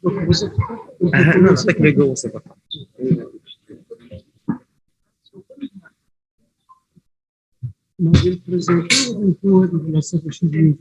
نعطيك لي جو سبق. ما بين بريزنتي وبين هذه البلاصه باش نجي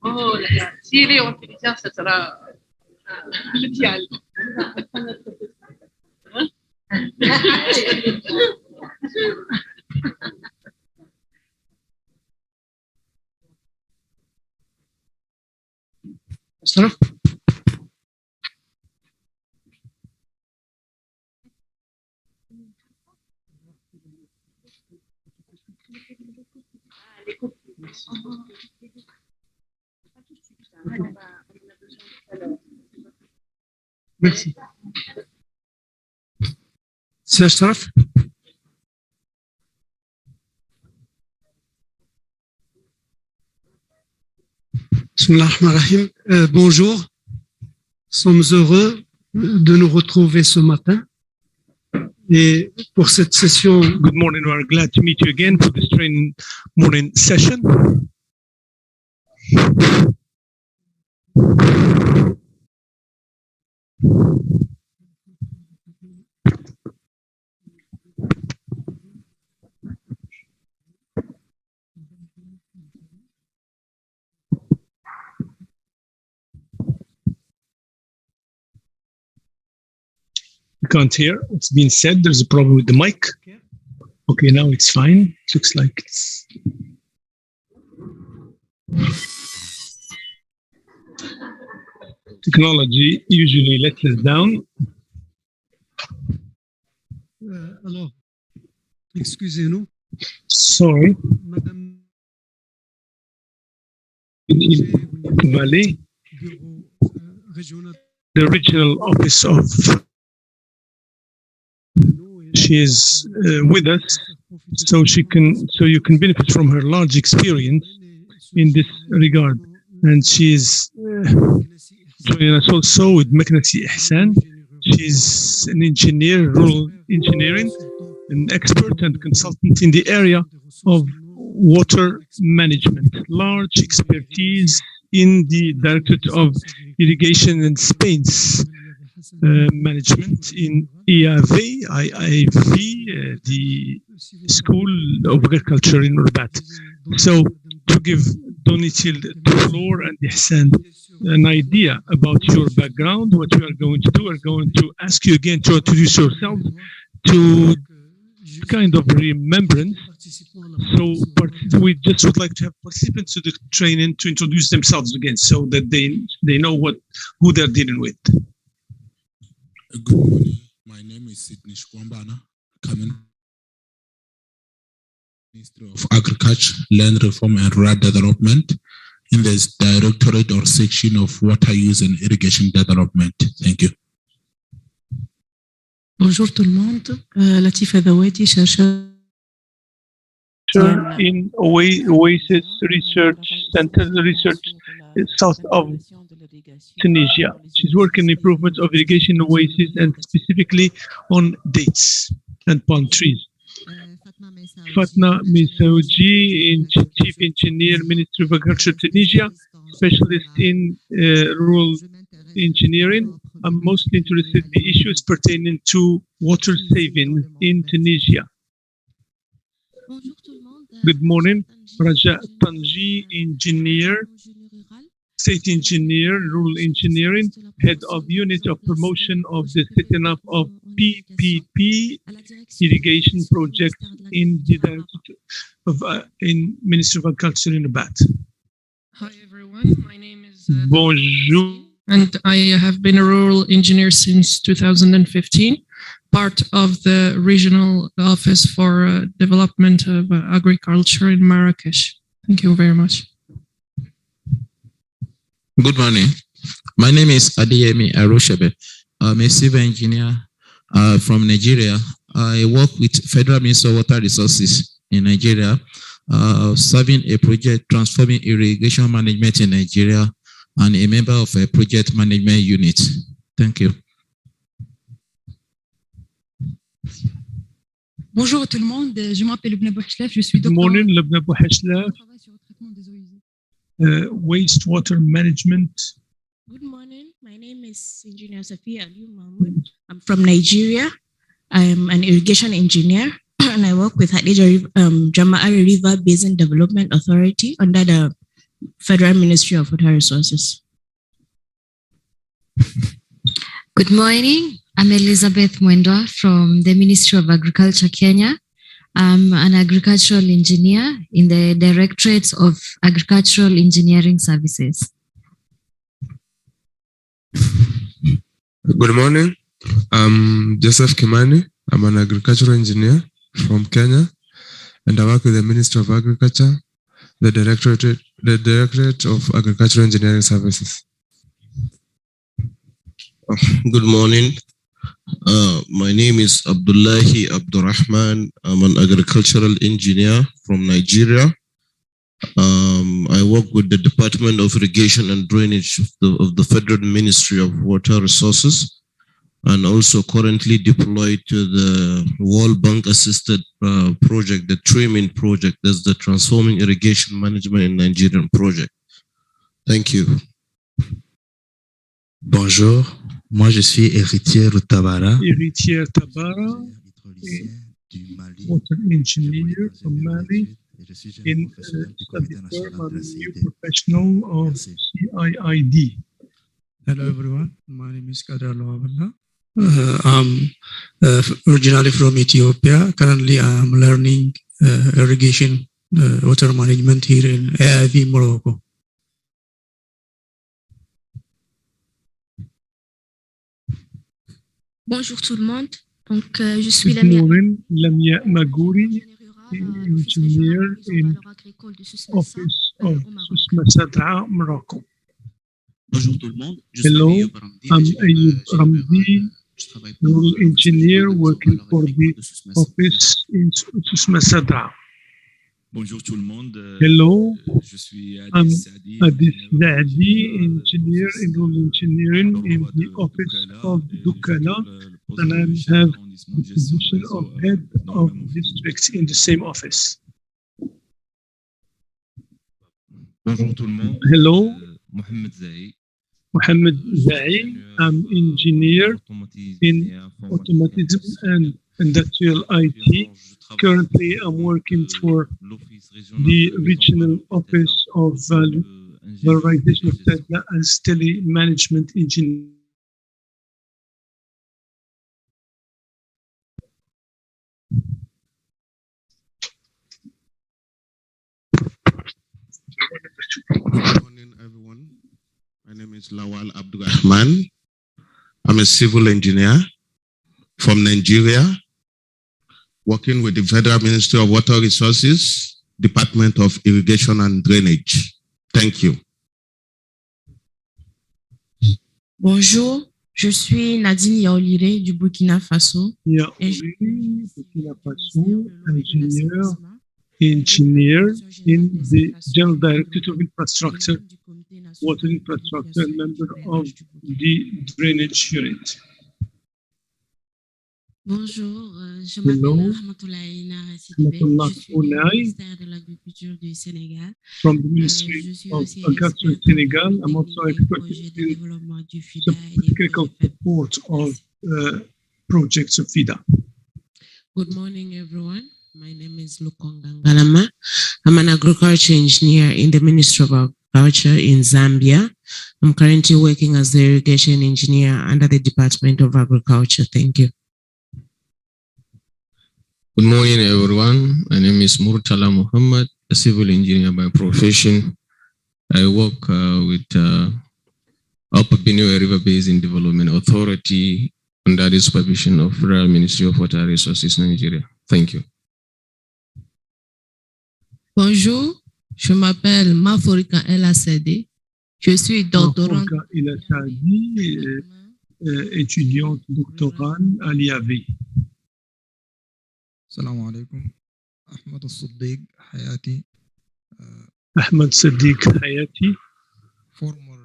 Oh, si lei è utilizzata sarà Domitille. أشرف. Merci. C'est Ashraf. Bismillahirrahmanirrahim. Bonjour. Nous sommes heureux de nous retrouver ce matin. Et pour cette session. Good morning. We are glad to meet you again for this training morning session. You can't hear. It's been said there's a problem with the mic. Okay, now it's fine. It looks like it's. Technology usually lets us down. Alors, excusez-nous. Sorry. Madame VALLEE, régional. the regional office of. She is with us, so you can benefit from her large experience in this regard, and she is joining us also with ELMeknassi Ehssan. She's an engineer, rural engineering, an expert and consultant in the area of water management, large expertise in the Directorate of Irrigation and Spain's management in IAV, the School of Agriculture in Rabat. So to give Domitille the floor and Ehssan an idea about your background, what we are going to do, we're going to ask you again to introduce yourself to kind of remembrance. So we just would like to have participants to the training to introduce themselves again so that they know who they're dealing with. Good morning. My name is Sidney Shkwambana, coming Ministry of Agriculture, Land Reform and Rural Development in the Directorate or Section of Water Use and Irrigation Development. Thank you. Bonjour tout le monde. Latifa Dawati, chercheur in Oasis Research Center, research south of Tunisia. She's working on improvement of irrigation oasis and specifically on dates and palm trees. Fatna Misauji, Chief Engineer, Ministry of Agriculture, Tunisia, specialist in rural engineering. I'm mostly interested in the issues pertaining to water saving in Tunisia. Good morning, Raja Tanji, engineer, state engineer, rural engineering, head of unit of promotion of the setting up of PPP irrigation project in the in Ministry of Agriculture in Rabat. Hi everyone, my name is Bonjour. and I have been a rural engineer since 2015, part of the regional office for development of agriculture in Marrakesh. Thank you very much. Good morning. My name is Adeyemi Aroshebe. I'm a civil engineer from Nigeria. I work with Federal Ministry of Water Resources in Nigeria, serving a project transforming irrigation management in Nigeria, and a member of a project management unit. Thank you. Bonjour tout le monde, je m'appelle Lubna Bouhachlaf, je suis Good doctorant. morning, Lubna Bouhachlaf, Je travaille sur le traitement des eaux usées. wastewater management. Good morning. My name is Engineer Safia Aliu Mahmoud. I'm from Nigeria. I am an irrigation engineer and I work with Hadija Jama'ari River Basin Development Authority under the Federal Ministry of Water Resources. Good morning. I'm Elizabeth Mwendwa from the Ministry of Agriculture, Kenya. I'm an agricultural engineer in the Directorate of Agricultural Engineering Services. Good morning. I'm Joseph Kimani. I'm an agricultural engineer from Kenya, and I work with the Ministry of Agriculture, the Directorate of Agricultural Engineering Services. Good morning. My name is Abdullahi Abdurrahman. I'm an agricultural engineer from Nigeria. I work with the Department of Irrigation and Drainage of the Federal Ministry of Water Resources, and also currently deployed to the World Bank assisted project, the TRIMIN project. That's the Transforming Irrigation Management in Nigerian project. Thank you. Bonjour, moi je suis Héritier Tabara. Héritier Tabara, water engineer from Mali, in study firm. I'm a new professional of CIID. Hello everyone, my name is Kader Lawaballa. I'm originally from Ethiopia. Currently I'm learning irrigation water management here in AIV, Morocco. Bonjour tout le monde. Donc, je suis Lamia Magouri, engineer in office of Susma Sadra, Morocco. Bonjour tout le monde. Hello, I'm Ayoub Ramdi, rural engineer working for the office in Susma Sadra. Bonjour tout le monde. Hello, je suis I'm Adis Zaadi, engineer in rural engineering in the office of Dukala, and I have the position of head of districts in the same office. Bonjour tout le monde. Hello, Mohamed Zaï. Mohamed Zaï. I'm engineer in automatism and industrial IT. Currently, I'm working for the regional office of valorization of data as tele-management engineer. Good morning, everyone. My name is Lawal Abdurrahman. I'm a civil engineer from Nigeria, working with the Federal Ministry of Water Resources, Department of Irrigation and Drainage. Thank you. Bonjour, je suis Nadine Yaolire du Burkina Faso. Yaolire, Burkina Faso, engineer in the General Directorate of Infrastructure, Water Infrastructure, and member of the Drainage Unit. Bonjour, je m'appelle Rahmatoulaye Nara Sidibé, je suis ministère de l'Agriculture du Sénégal. From the Ministry of Agriculture Senegal, I'm also expert in technical support of projects of FIDA. Good morning, everyone. My name is Lukonga Ngalama. I'm an agriculture engineer in the Ministry of Agriculture in Zambia. I'm currently working as the irrigation engineer under the Department of Agriculture. Thank you. Good morning, everyone. My name is Murtala Muhammad, a civil engineer by profession. I work with Upper Benue River Basin Development Authority under the supervision of Federal Ministry of Water Resources, Nigeria. Thank you. Bonjour, je m'appelle Maforika El-Assadi. Je suis doctorante. Maforika El-Assadi, étudiante doctorale à l'IAV. السلام عليكم أحمد الصديق حياتي Ahmed Sadiq Hayati, former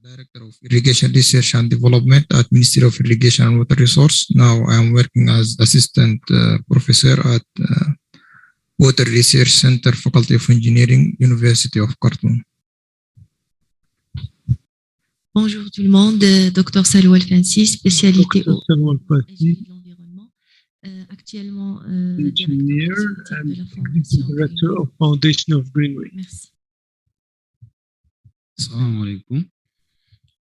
Director of Irrigation Research and Development at Ministry of Irrigation and Water Resource. Now I am working as Assistant Professor at Water Research Center, Faculty of Engineering, University of Khartoum. Bonjour tout le monde, Dr Salou Al-Fansi, spécialité au l'environnement, actuellement Engineer and Director of Foundation of Greenway. Merci. Assalamu alaikum.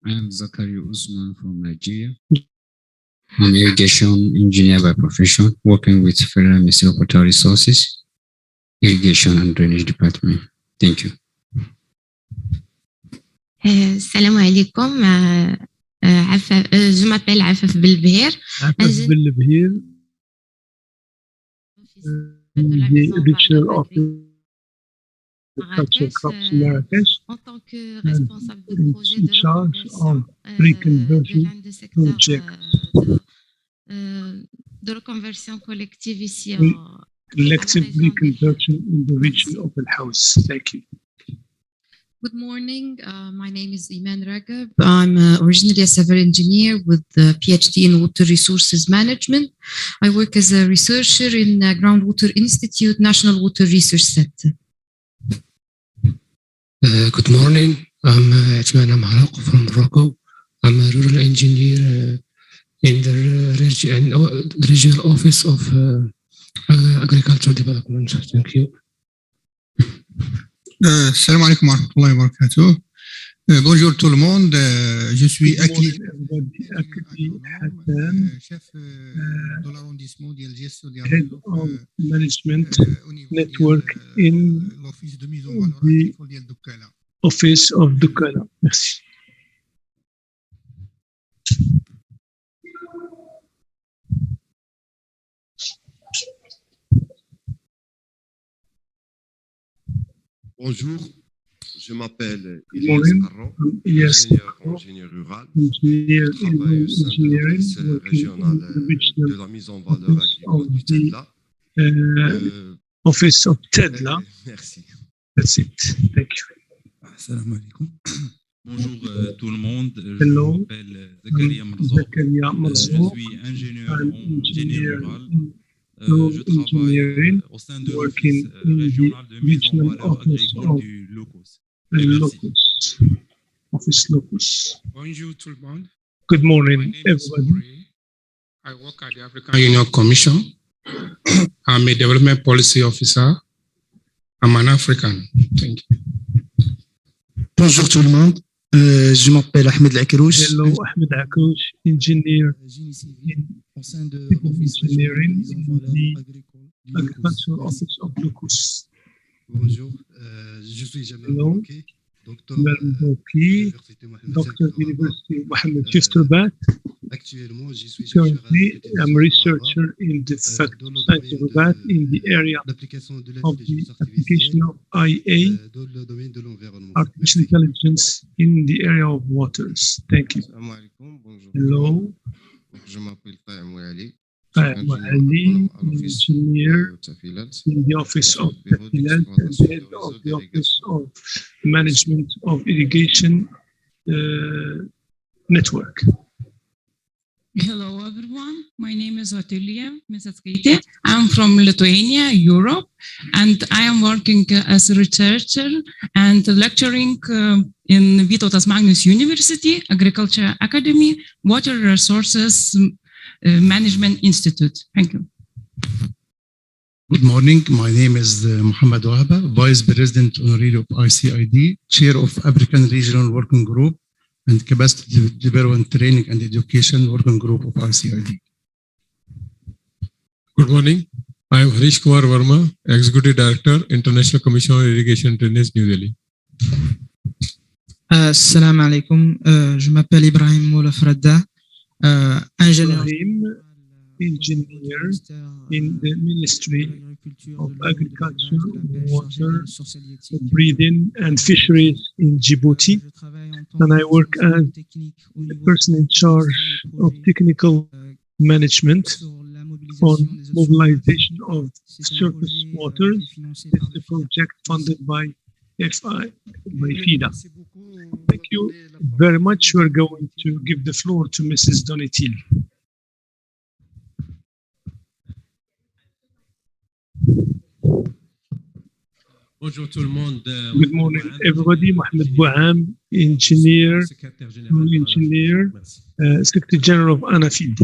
I am Zakaria Usman from Nigeria. I'm an irrigation engineer by profession, working with Federal Ministry of Water Resources, Irrigation and Drainage Department. Thank you. Salam alaikum. Je m'appelle Afaf Belbehir. Afaf Belbehir, the Director of Agriculture Crops Marrakech, en tant que responsable de projet in charge of reconversion project. De reconversion collective ici Collective reconversion in the region of Al House. Thank you. Good morning. My name is Iman Ragab. I'm originally a civil engineer with a PhD in water resources management. I work as a researcher in Groundwater Institute, National Water Research Center. Good morning. I'm Ehssan from Morocco. I'm a rural engineer in the regional office of agricultural development. Thank you. Salam alaikum wa rahmatullahi wa barakatuh. Bonjour tout le monde. Je suis Akil Hassan, chef de l'arrondissement de gestion des Head of Management Network in the Office of Dukala. Merci. Bonjour, je m'appelle Ilyas Carro, ingénieur rural. Engineer Je travaille au sein de l'Office régional de la mise en valeur agricole du TEDLA. Office of TEDLA. Merci. That's it. Thank you. Assalamu alaikum. Bonjour tout le monde. Hello. Je m'appelle Zakaria Marzouk. Je suis ingénieur en génie rural. Je travaille au sein de l'Office régional de mise en valeur agricole du Locus. Locus. Office Locus. Bonjour tout le monde. Good morning, everybody. I work at the African Union Commission. I'm a development policy officer. I'm an African. Thank you. Bonjour tout le monde. Je m'appelle Ahmed Akrouche. Hello, Ahmed Akrouche, engineer au sein de engineering in the agricultural office of Locus. Bonjour, je suis Jamal Hello, Malmouki, Doctor of University Mohammed Chifterbat. Currently, I'm a researcher in the Faculty of Rabat in the area of the application of IA, artificial intelligence in the area of waters. Thank you. Hello. Je m'appelle Taïm Ouali. I'm an engineer in the Office of Tafilat and head of the Office of Management of Irrigation Network. Hello, everyone. My name is Otilia Misatskaitė. I'm from Lithuania, Europe, and I am working as a researcher and lecturing in Vytautas Magnus University, Agriculture Academy, Water Resources Management Institute. Thank you. Good morning. My name is Muhammad Wahaba, Vice President Honorary of ICID, Chair of African Regional Working Group and Capacity Development Training and Education Working Group of ICID. Good morning. I am Harish Kumar Verma, Executive Director, International Commission on Irrigation Drainage, New Delhi. Assalamu alaikum. Je m'appelle Ibrahim Moula Fradda. ingénieur Ibrahim, engineer in the Ministry of Agriculture, Water, Breeding and Fisheries in Djibouti. And I work as a person in charge of technical management on mobilization of surface waters. This is a project funded by FIDA. Thank you very much. We're going to give the floor to Mrs. Domitille. Bonjour tout le monde. Good morning, everybody. Mohamed Bouham, engineer, Secretary General of ANAFID.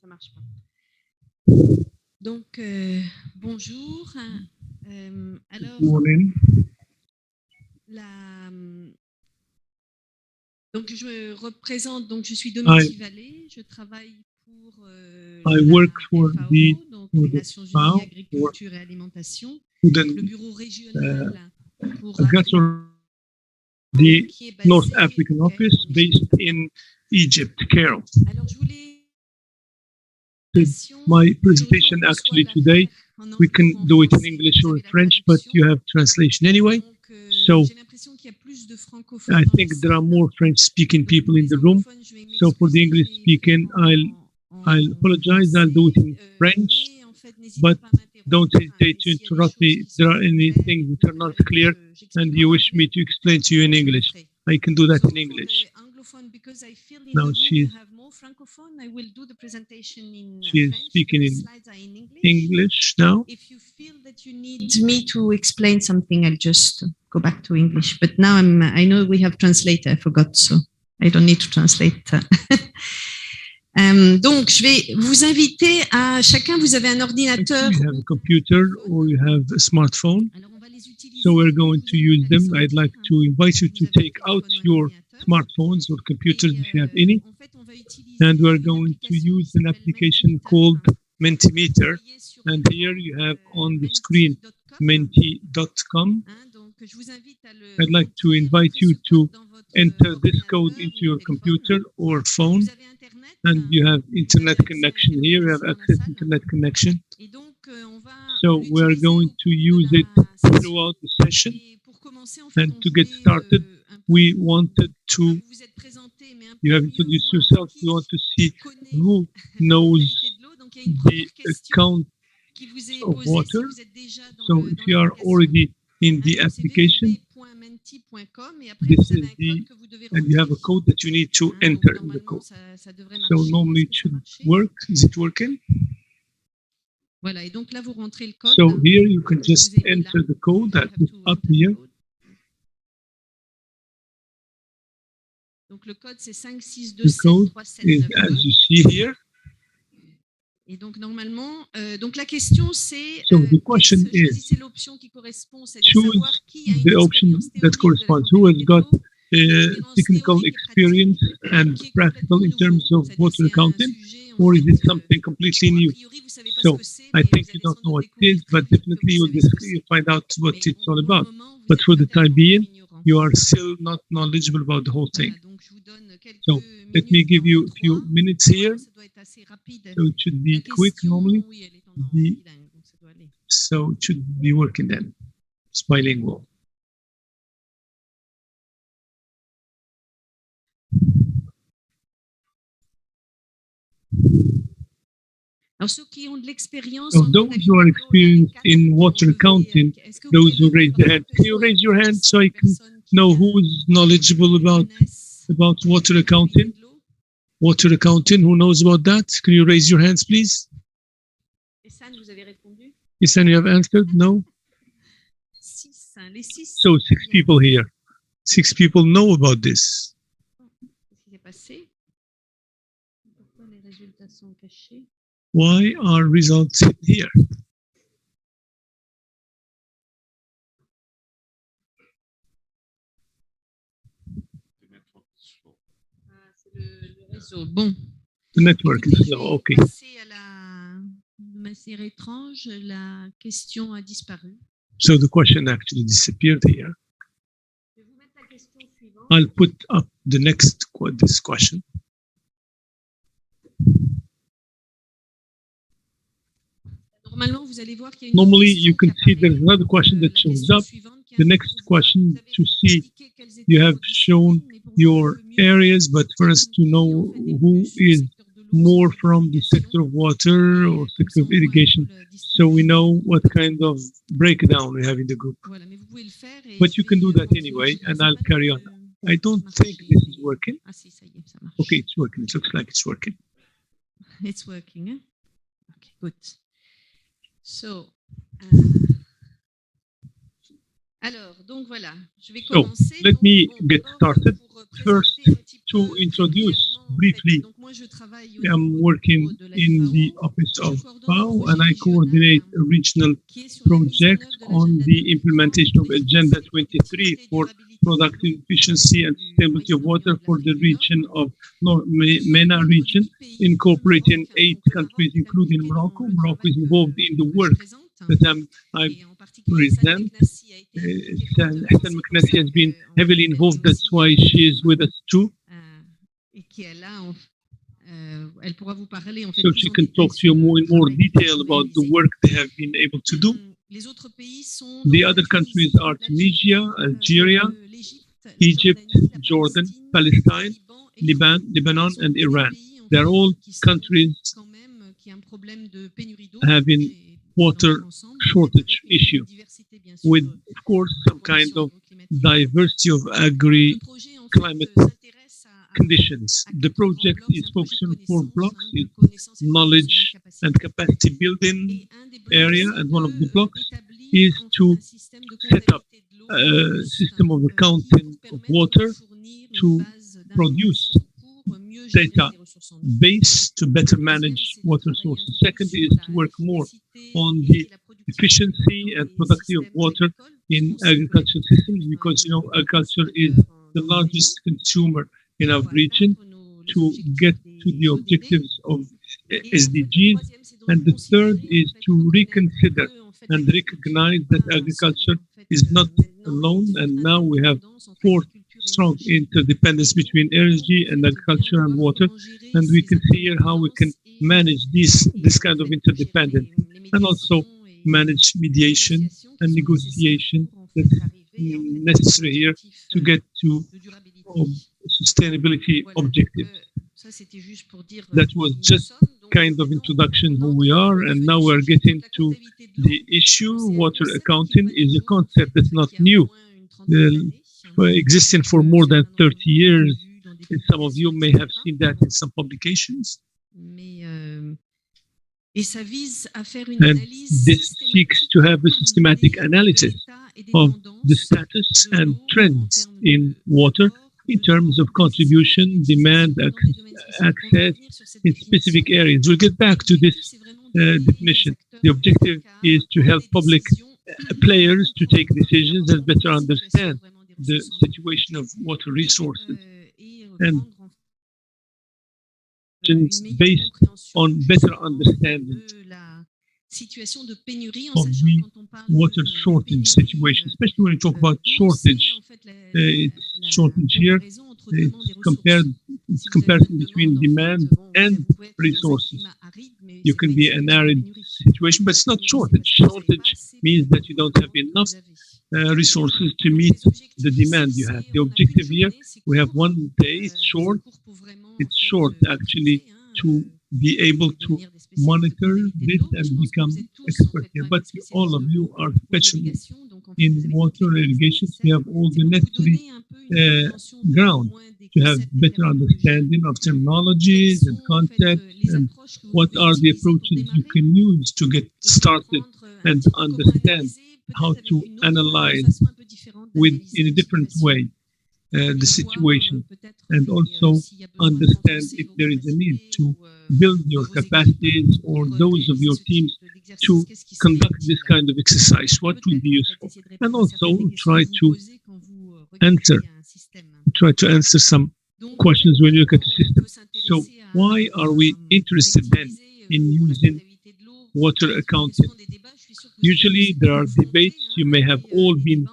Ça marche pas. Donc, bonjour. Alors, Good morning. Donc, je me représente, donc je suis Domitille VALLEE, je travaille pour I work for the les Nations Unies Agriculture et Alimentation, le bureau régional pour the North African office based in Egypt, Cairo. Alors, je voulais my presentation actually today, we can do it in English or French, but you have translation anyway. So I think there are more French-speaking people in the room. So for the English-speaking, I'll apologize. I'll do it in French, but don't hesitate to interrupt me if there are any things that are not clear and you wish me to explain to you in English. I can do that in English. Because I feel in Now the room she's you have more francophone, I will do the presentation in she's French, speaking the in slides are in English now. If you feel that you need me to explain something, I'll just go back to English. But now I know we have translator, I forgot, so I don't need to translate. Donc, je vais vous inviter à chacun, vous avez un ordinateur. You have a computer or you have a smartphone. So we're going to use them. I'd like to invite you to take out your smartphones or computers if you have any. And we're going to use an application called Mentimeter. And here you have on the screen menti.com. I'd like to invite you to enter this code into your computer or phone. And you have internet connection here. You have access to internet connection. So we're going to use it throughout the session. And to get started, we wanted to, you have introduced yourself, we want to see who knows the account of water. So if you are already in the application, this is the, and you have a code that you need to enter in the code. So normally it should work. Is it working? Voilà, et donc là, vous rentrez le code. So here you can just enter the code that is up here. Donc le code, c'est The code is as you see here. Et donc normalement, donc la question c'est So the question is, choisissez l'option qui correspond, c'est-à-dire choose savoir qui a une the option that corresponds, who has got technical experience and practical in terms of water accounting, or is it something completely new? So I think you don't know what it is, but definitely you'll find out what it's all about. But for the time being, you are still not knowledgeable about the whole thing. So let me give you a few minutes here. So it should be quick normally. So it should be working then. It's bilingual. Alors, ceux qui ont de l'expérience So those who are experienced in water accounting, those who raise their hand, can you raise your hand so I can know who is knowledgeable about water accounting? Water accounting, who knows about that? Can you raise your hands, please? Ehssan, vous avez répondu? Ehssan, you have answered? No? Les six. So 6 people here. 6 people know about this. Qu'est-ce qui s'est passé? Pourquoi les résultats sont cachés? Why are results here? Ah, c'est le réseau. Bon. The network is slow. Okay. De manière étrange, la question a disparu. So the question actually disappeared here. I'll put up the next this question. Normally, you can see there's another question that shows up. The next question to see, you have shown your areas, but for us to know who is more from the sector of water or sector of irrigation, so we know what kind of breakdown we have in the group. But you can do that anyway, and I'll carry on. I don't think this is working. Okay, it's working. It looks like it's working. It's working. Eh? Okay, good. So, alors, donc voilà, je vais commencer. So, let me get started. First, to introduce briefly, I'm working in the office of VALLEE, and I coordinate a regional project on the implementation of Agenda 23 for productive efficiency and sustainability of water for the region of MENA region, incorporating 8 countries, including Morocco. Morocco is involved in the work that I present. ELMeknassi has been heavily involved. That's why she is with us too. So she can talk to you in more detail about the work they have been able to do. The other countries are Tunisia, Algeria, Egypt, Jordan, Palestine, Lebanon, and Iran. They're all countries having water shortage issue, with, of course, some kind of diversity of agri-climate conditions. The project is focused on 4 blocks: it's knowledge and capacity building area, and one of the blocks is to set up a system of accounting of water to produce data base to better manage water sources. Second is to work more on the efficiency and productivity of water in agricultural systems, because agriculture is the largest consumer in our region, to get to the objectives of SDGs. And the third is to reconsider and recognize that agriculture is not alone, and now we have 4 strong interdependence between energy and agriculture and water, and we can see here how we can manage this kind of interdependence, and also manage mediation and negotiation that's necessary here to get to sustainability objectives. That was just kind of introduction who we are, and now we're getting to the issue. Water accounting is a concept that's not new. Existing for more than 30 years. And some of you may have seen that in some publications. And this seeks to have a systematic analysis of the status and trends in water in terms of contribution, demand, access in specific areas. We'll get back to this definition. The objective is to help public players to take decisions and better understand the situation of water resources, and based on better understanding of the water shortage situation, especially when you talk about shortage. Shortage here, it's comparison between demand and resources. You can be an arid situation, but it's not shortage. Shortage means that you don't have enough resources to meet the demand you have. The objective here, we have 1 day, it's short actually, to be able to monitor this and become expert here. But all of you are specialists in water irrigation. You have all the necessary ground to have better understanding of terminologies and concepts, and what are the approaches you can use to get started and understand how to analyze in a different way the situation, and also understand if there is a need to build your capacities or those of your teams to conduct this kind of exercise, what will be useful, and also try to answer some questions when you look at the system. So why are we interested then in using water accounting? Usually there are debates. You may have all been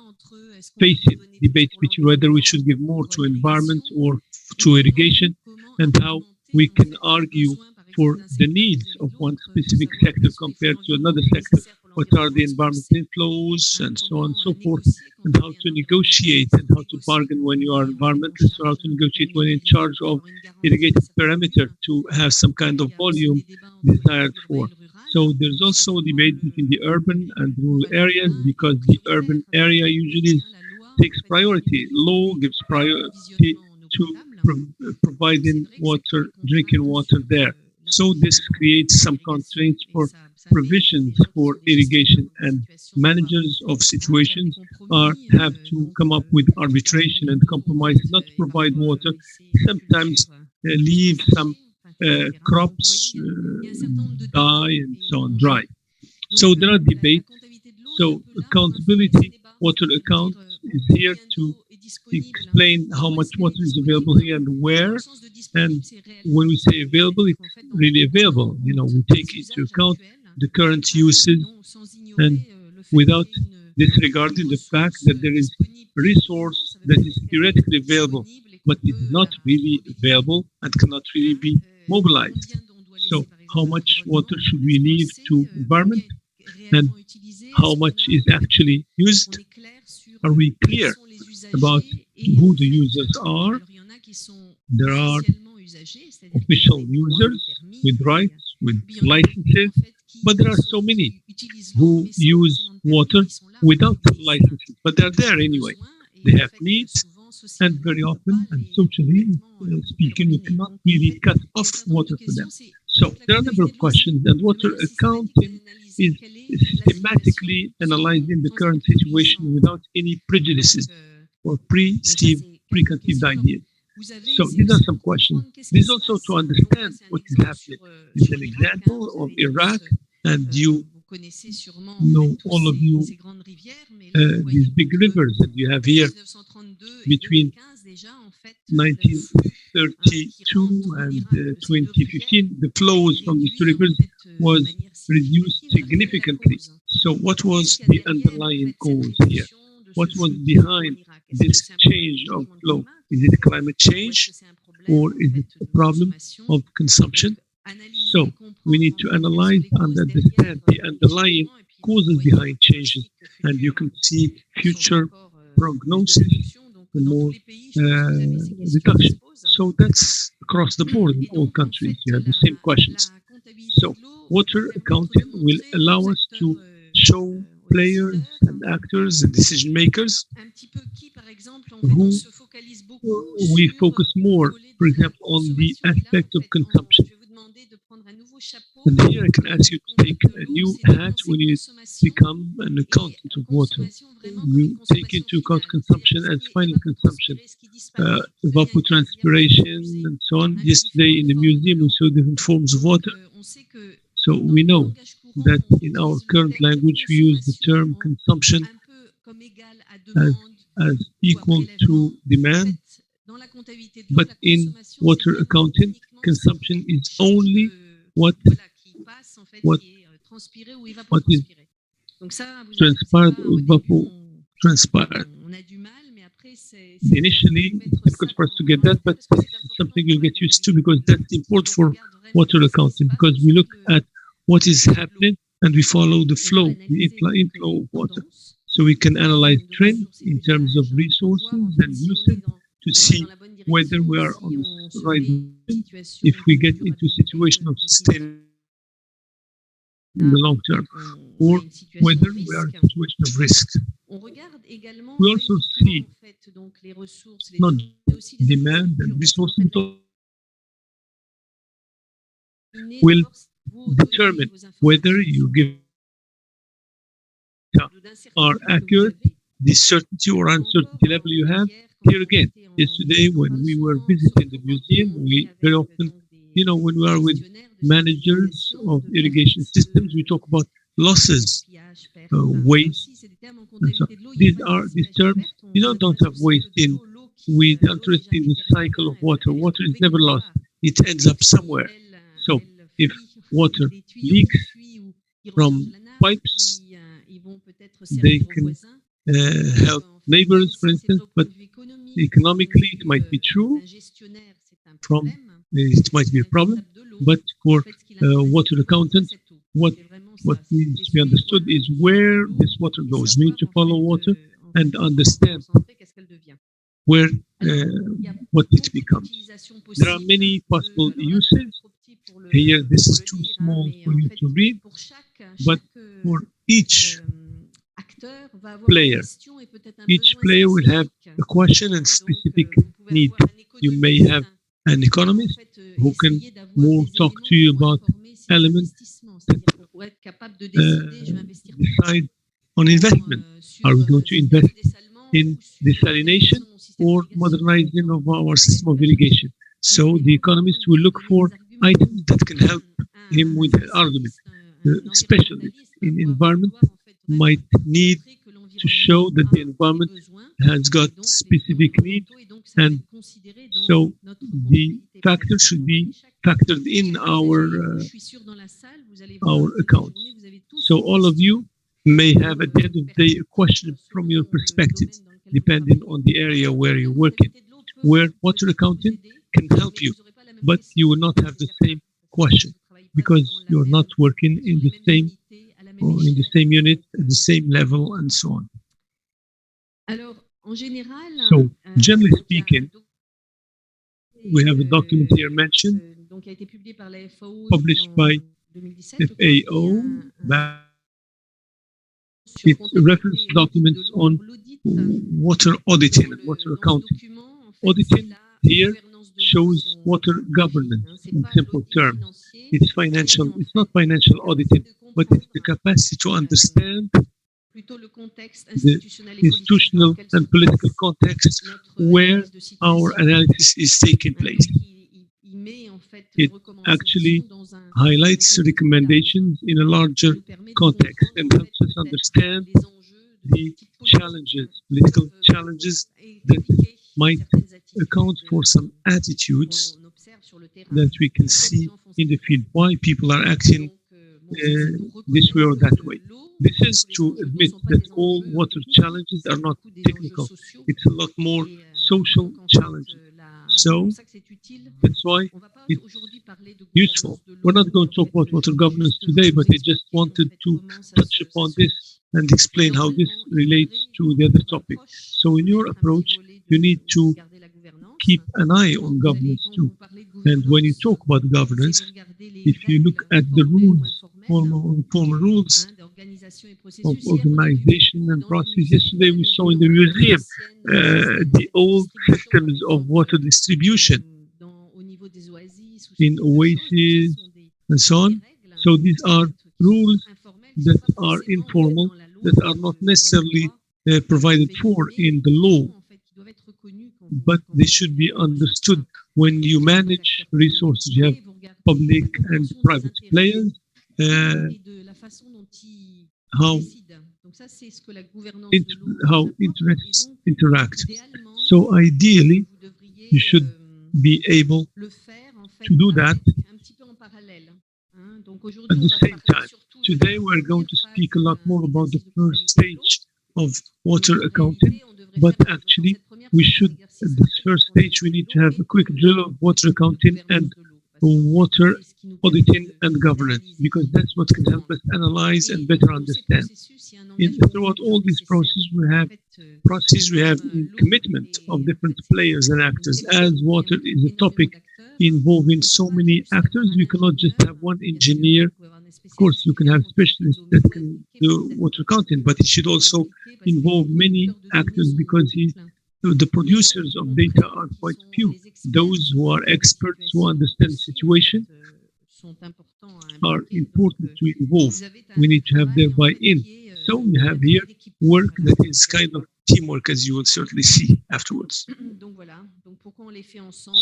facing debates between whether we should give more to environment or to irrigation, and how we can argue for the needs of one specific sector compared to another sector. What are the environmental inflows and so on and so forth, and how to negotiate and how to bargain when you are environmentalist, or how to negotiate when in charge of irrigated parameter to have some kind of volume desired for. So there's also a debate between the urban and rural areas, because the urban area usually takes priority. Law gives priority to providing water, drinking water there. So this creates some constraints for provisions for irrigation, and managers of situations have to come up with arbitration and compromise not to provide water, sometimes leave some crops die and so on, dry. So there are debates. So accountability, water account is here to explain how much water is available here and where. And when we say available, it's really available. You know, we take into account the current usage, and without disregarding the fact that there is a resource that is theoretically available, but is not really available and cannot really be mobilized. So how much water should we leave to environment, and how much is actually used? Are we clear about who the users are? There are official users with rights, with licenses, but there are so many who use water without licenses, but they're there anyway. They have needs, and very often, and socially speaking, we cannot really cut off water for them. So there are a number of questions, and water accounting is systematically analyzing the current situation without any prejudices or preconceived ideas. So these are some questions. This is also to understand what is happening. It's an example of Iraq, and you know, all of you, these big rivers that you have here between 1932 and 2015, the flows from these two rivers was reduced significantly. So what was the underlying cause here? What was behind this change of flow? Is it climate change, or is it a problem of consumption? So we need to analyze and understand the underlying causes behind changes, and you can see future prognosis for more reduction. So that's across the board in all countries. You have the same questions. So water accounting will allow us to show players and actors and decision makers who we focus more, for example, on the aspect of consumption. And here I can ask you to take a new hat when you become an accountant of water. You take into account consumption as final consumption, evapotranspiration and so on. Yesterday in the museum we saw different forms of water. So we know that in our current language we use the term consumption as equal to demand, but in water accounting, consumption is only what is transpired or evapotranspired. Initially, it's difficult for us to get that, but this is something you'll get used to, because that's important for water accounting, because we look at what is happening and we follow the flow, the inflow of water. So we can analyze trends in terms of resources and usage to see whether we are on the right direction, if we get into a situation of sustainability in the long term, or whether we are in a situation of risk. We also see not demand and resources will determine whether you give are accurate, the certainty or uncertainty level you have. Here again, yesterday when we were visiting the museum, we very often, you know, when we are with managers of irrigation systems, we talk about losses, waste, and so these terms. You don't have waste in. We are interested in the cycle of water. Water is never lost. it ends up somewhere. So if water leaks from pipes, they can help neighbors, for instance, but economically it might be true. It might be a problem, but for water accountants, what needs to be understood is where this water goes. We need to follow water and understand where what it becomes. There are many possible uses. Here, this is too small for you to read, but for each player will have a question and specific need. You may have an economist who can more talk to you about elements decide on investment. Are we going to invest in desalination or modernizing of our system of irrigation? So the economist will look for items that can help him with the argument. The specialist in environment might need to show that the environment has got specific needs, and so the factors should be factored in our account. So all of you may have at the end of the day a question from your perspective, depending on the area where you're working, where water accounting can help you, but you will not have the same question because you're not working in the same unit at the same level and so on. So generally speaking, we have a document here mentioned, published by FAO. It's reference documents on water auditing and water accounting. Auditing here shows water governance in simple terms. It's financial. It's not financial auditing, but it's the capacity to understand the institutional and political context where our analysis is taking place. It actually highlights recommendations in a larger context and helps us understand the challenges, political challenges that might account for some attitudes that we can see in the field, why people are acting this way or that way. This is to admit that all water challenges are not technical. It's a lot more social challenges. So that's why it's useful. We're not going to talk about water governance today, but I just wanted to touch upon this and explain how this relates to the other topic. So in your approach, you need to keep an eye on governance too. And when you talk about governance, if you look at the rules, formal rules of organization and process. Yesterday we saw in the museum the old systems of water distribution in oases and so on. So these are rules that are informal, that are not necessarily provided for in the law, but they should be understood. When you manage resources, you have public and private players, how interests interact. So ideally, you should be able to do that at the same time. Today, we're going to speak a lot more about the first stage of water accounting, but actually, we should, at this first stage, we need to have a quick drill of water accounting and water auditing and governance, because that's what can help us analyze and better understand. Throughout all these processes, we have commitment of different players and actors. As water is a topic involving so many actors, we cannot just have one engineer. Of course, you can have specialists that can do water accounting, but it should also involve many actors, because the producers of data are quite few. Those who are experts, who understand the situation, are important to involve. We need to have their buy-in. So we have here work that is kind of teamwork, as you will certainly see afterwards.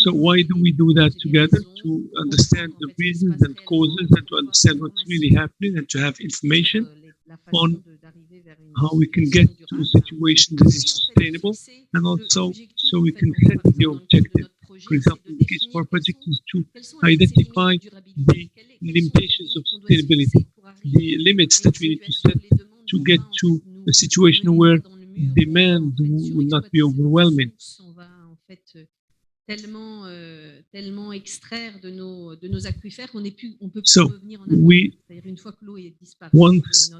So why do we do that together? To understand the reasons and causes, and to understand what's really happening, and to have information on how we can get to a situation that is sustainable, and also so we can set the objective. for example, in the case of our project, is to identify the limitations of sustainability, the limits that we need to set to get to a situation where demand will not be overwhelming. Tellement extraire de nos aquifères qu'on peut So revenir en arrière. C'est-à-dire une fois que l'eau est disparue. Once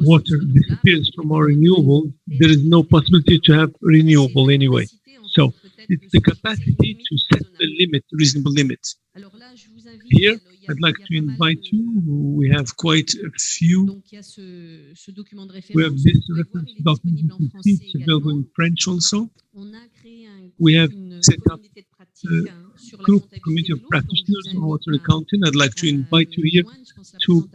water disappears from our renewable, there is no possibility to have renewable anyway. So it's the capacity to set the limit, reasonable limits. Here, I'd like to invite you. We have quite a few. We have this reference document. You can see it's available in French also. We have set up a group committee of practitioners on water accounting. I'd like to invite you here to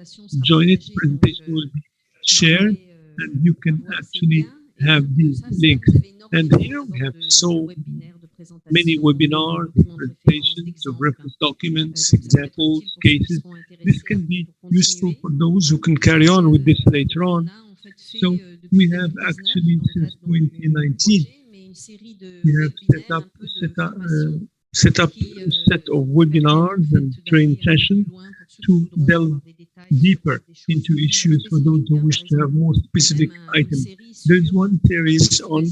join it. The presentation will be shared, and you can actually have these links. And here we have so many webinars, presentations of reference documents, examples, cases. This can be useful for those who can carry on with this later on. So we have actually since 2019, we have set up a set of webinars and training sessions to delve deeper into issues for those who wish to have more specific items. There's one series on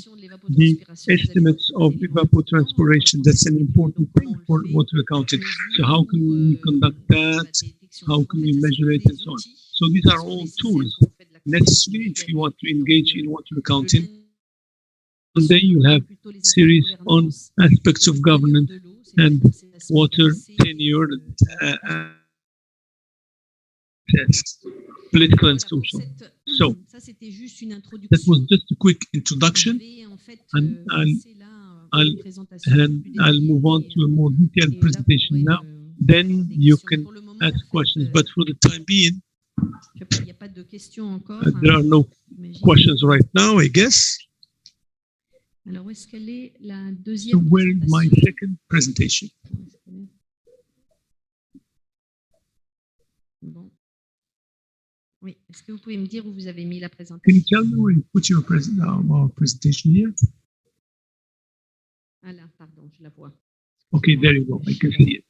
the estimates of evapotranspiration. That's an important thing for water accounting. So how can we conduct that? How can we measure it and so on? So these are all tools necessary if you want to engage in water accounting. And then you have series on aspects of governance and water tenure, political and social. So that was just a quick introduction, and I'll move on to a more detailed presentation now. Then you can ask questions, but for the time being, there are no questions right now, I guess. Alors, où est-ce qu'elle est la deuxième So where is my second presentation? Bon. Oui, est-ce que vous pouvez me dire où vous avez mis la présentation? Can you tell me where you put your presentation here? Ah là, pardon, je la vois. Okay, there you go. I can see it.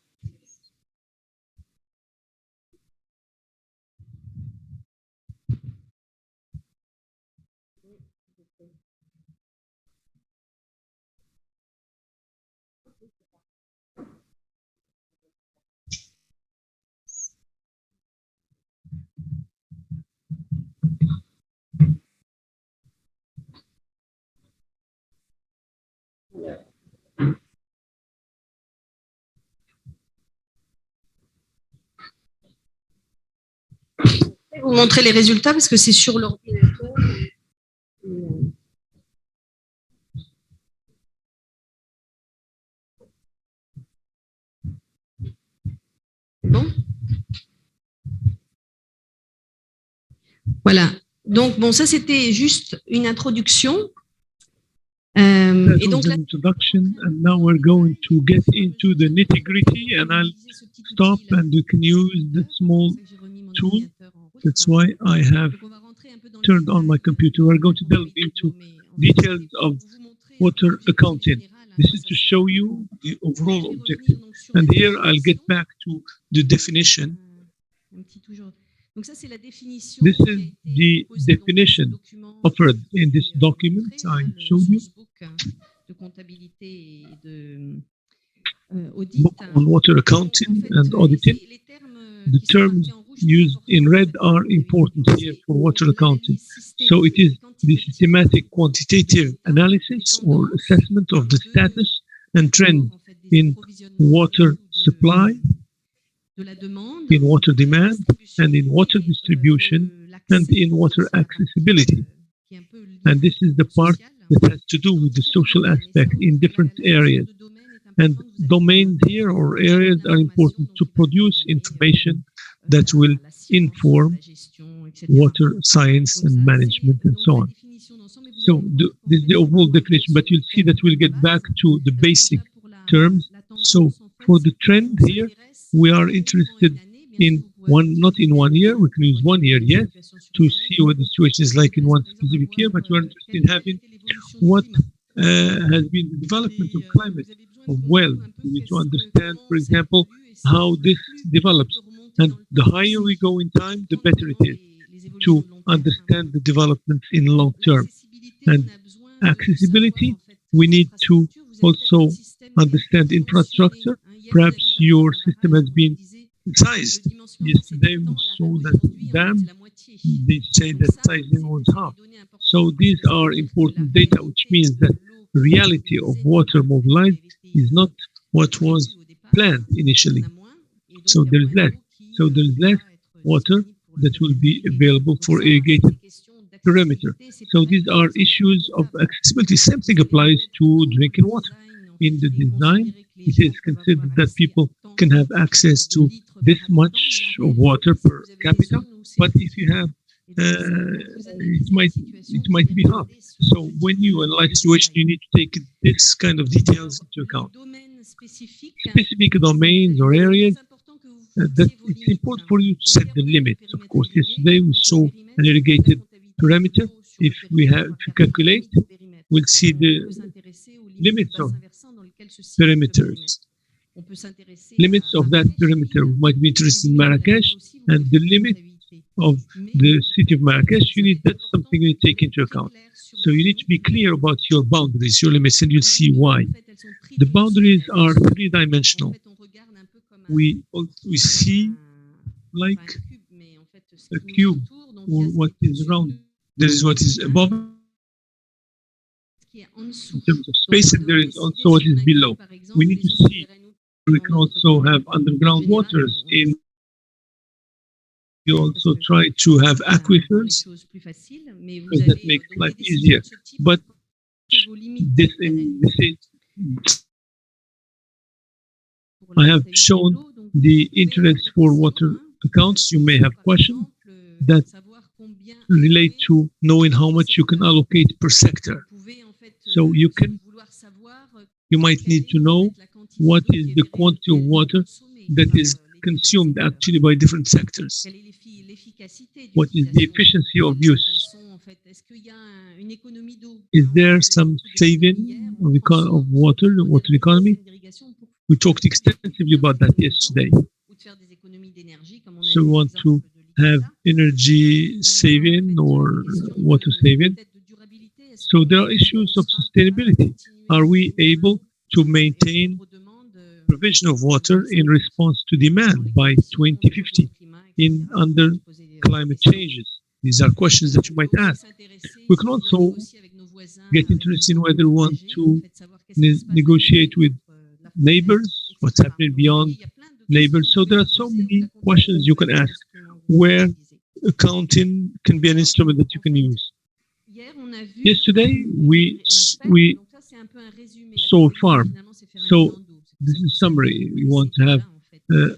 Je vais vous montrer les résultats parce que c'est sur l'ordinateur. Bon. Voilà. Donc, bon, ça, c'était juste une introduction. That was an introduction, and now we're going to get into the nitty-gritty, and I'll stop, and you can use the small tool. That's why I have turned on my computer. We're going to delve into details of water accounting. This is to show you the overall objective. And here I'll get back to the definition. This is the definition offered in this document I showed you. Book on water accounting and auditing. The terms used in red are important here for water accounting. So it is the systematic quantitative analysis or assessment of the status and trend in water supply, in water demand, and in water distribution, and in water accessibility. And this is the part that has to do with the social aspect in different areas. And domains here or areas are important to produce information that will inform water science and management and so on. So this is the overall definition, but you'll see that we'll get back to the basic terms. So for the trend here, we are interested in not in 1 year, we can use 1 year, yes, to see what the situation is like in one specific year, but we're interested in having what has been the development of climate of wells. We need to understand, for example, how this develops. And the higher we go in time, the better it is to understand the developments in long term. And accessibility, we need to also understand infrastructure. Perhaps your system has been sized. Yesterday we saw that dam, they say that sizing was half. So these are important data, which means that the reality of water mobilized is not what was planned initially. So there is less. So there is less water that will be available for irrigated perimeter. So these are issues of accessibility. Same thing applies to drinking water. In the design, it is considered that people can have access to this much of water per capita, but if you have, it might be half. So when you analyze situation, you need to take this kind of details into account. Specific domains or areas, that it's important for you to set the limits. Of course, yesterday we saw an irrigated perimeter. If you calculate, we'll see the limits of perimeters. Limits of that perimeter. We might be interested in Marrakesh, and the limit of the city of Marrakesh, that's something you take into account. So you need to be clear about your boundaries, your limits, and you'll see why. The boundaries are three-dimensional. We see like a cube, or what is around. There is what is above. In terms of space, and there is also what is below. We need to see. We can also have underground waters. You also try to have aquifers, because that makes life easier. But I have shown the interest for water accounts. You may have questions that relate to knowing how much you can allocate per sector. So you might need to know what is the quantity of water that is consumed actually by different sectors. What is the efficiency of use? Is there some saving of water, the water economy? We talked extensively about that yesterday. So we want to have energy saving or water saving. So there are issues of sustainability. Are we able to maintain provision of water in response to demand by 2050 under climate changes? These are questions that you might ask. We can also get interested in whether we want to negotiate with neighbors, what's happening beyond neighbors. So there are so many questions you can ask where accounting can be an instrument that you can use. Yesterday, we saw a farm. So this is summary. You want to have a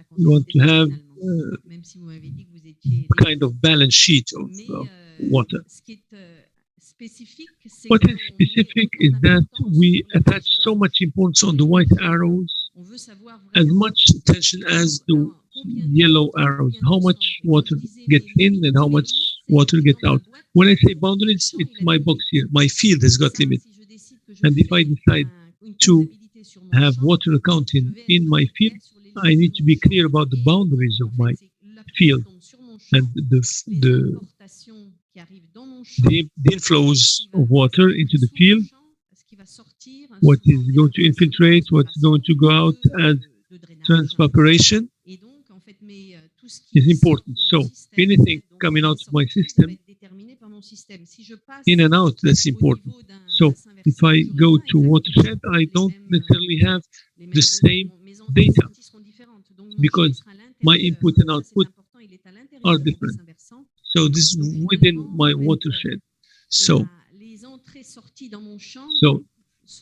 kind of balance sheet of water. What is specific is that we attach so much importance on the white arrows, as much attention as the yellow arrows, how much water gets in and how much water gets out. When I say boundaries, it's my box here. My field has got limits. And if I decide to have water accounting in my field, I need to be clear about the boundaries of my field and the inflows of water into the field, what is going to infiltrate, what's going to go out as transpiration is important. So anything coming out of my system, in and out, that's important. So if I go to watershed, I don't necessarily have the same data because my input and output are different. So this is within my watershed. So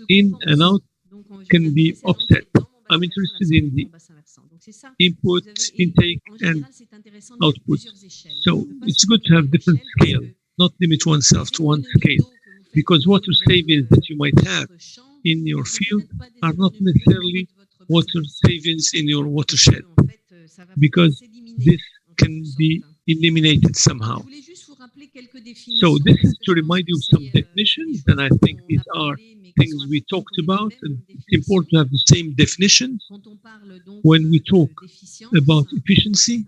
in and out can be offset. I'm interested in the input, intake, and output. So it's good to have different scale, not limit oneself to one scale, because water savings that you might have in your field are not necessarily water savings in your watershed, because this can be eliminated somehow. So this is to remind you of some definitions, and I think these are things we talked about. And it's important to have the same definitions when we talk about efficiency.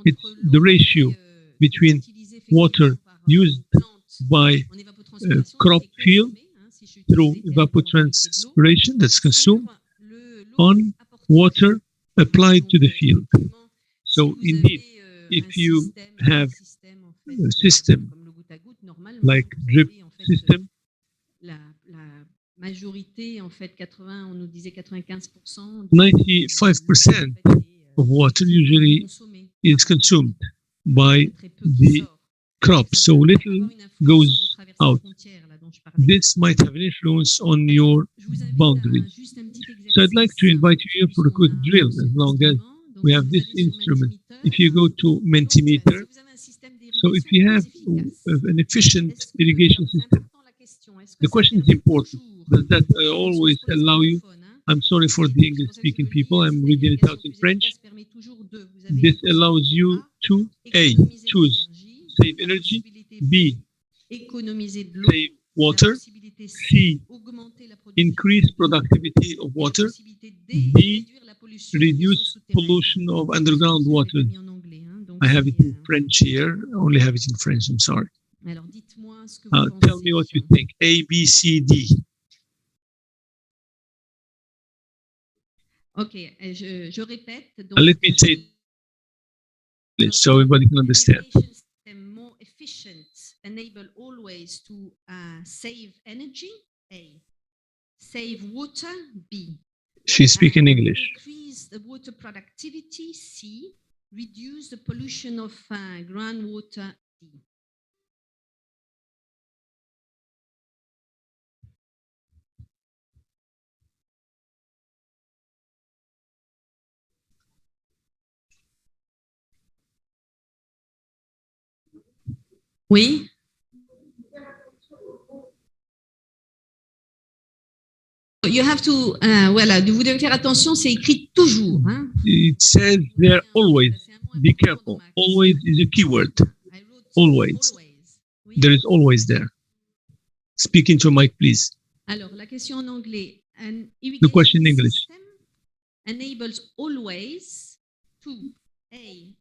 It's the ratio between water used by crop field through evapotranspiration that's consumed on water applied to the field. So indeed, if you have a system like drip system, majorité, en fait, 80, on nous disait 95%. 95% of water usually is consumed by the crop, so little goes out. This might have an influence on your boundaries. So I'd like to invite you here for a quick drill, as long as we have this instrument. If you go to Mentimeter, so if you have an efficient irrigation system, the question is important. Does that always allow you? I'm sorry for the English-speaking people. I'm reading it out in French. This allows you to A, choose save energy, B, save water, C, increase productivity of water, D, reduce pollution of underground water. I have it in French here. I only have it in French. I'm sorry. Tell me what you think. A, B, C, D. Okay, je répète. Let me say it so everybody can understand. More efficient, enable always to save energy. A, save water. B, she's speaking English. Increase the water productivity. C, reduce the pollution of groundwater. D. Oui. You have to, voilà, vous devez faire attention, c'est écrit toujours. Hein? It says there always. Be careful. Always is a keyword. Always. There is always there. Speak into a mic, please. Alors, la question en anglais. The question in English. Enables always to A,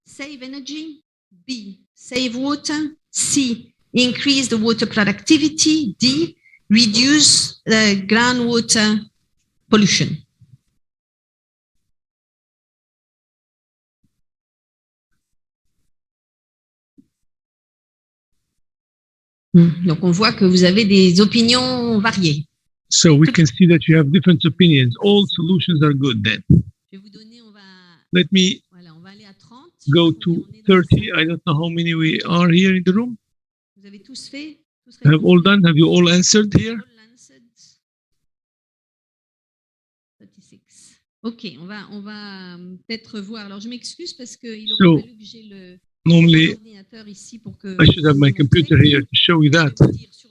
save energy. B, save water. C, increase the water productivity. D, reduce the groundwater pollution. Donc, on voit que vous avez des opinions variées. So we can see that you have different opinions. All solutions are good then. Let me go to 30. I don't know how many we are here in the room. Vous avez tous fait? Have all done? Have you all answered here? 36. Ok, on va peut-être voir. Alors, je m'excuse parce qu'il aurait fallu que j'ai l'ordinateur ici pour que... I should have my computer here to show you that.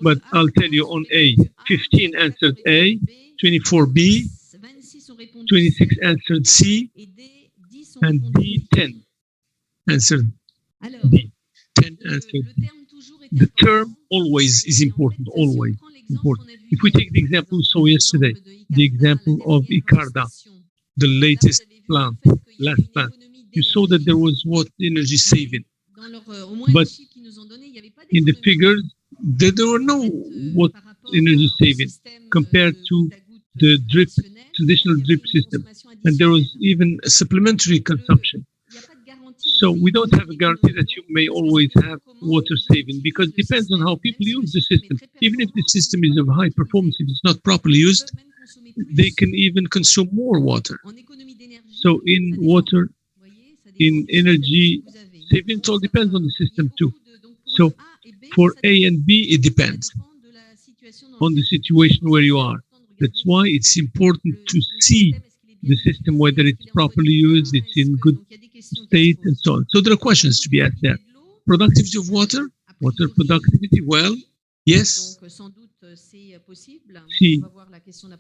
But I'll tell you on A, 15 answered A, 24 B, 26 answered C, and D, 10 answered D. 10 answered D. The term always is important, always important. If we take the example we saw yesterday, the example of Icarda, the latest plant, last plant, you saw that there was what energy saving. But in the figures, there were no what energy saving compared to the traditional drip system. And there was even a supplementary consumption. So we don't have a guarantee that you may always have water saving because it depends on how people use the system. Even if the system is of high performance, if it's not properly used, they can even consume more water. So in water, in energy saving, it all depends on the system too. So for A and B, it depends on the situation where you are. That's why it's important to see the system, whether it's properly used, it's in good state, and so on. So there are questions to be asked there. Productivity of water, water productivity, well, yes. See,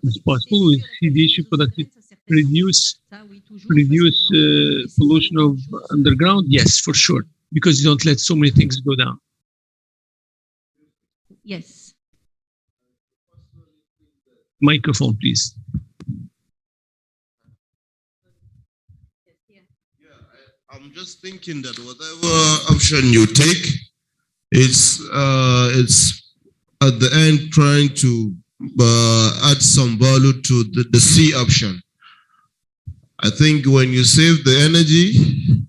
it's possible. We see the issue productivity. Reduce pollution of underground, yes, for sure, because you don't let so many things go down. Yes. Microphone, please. I'm just thinking that whatever option you take, it's at the end trying to add some value to the C option. I think when you save the energy,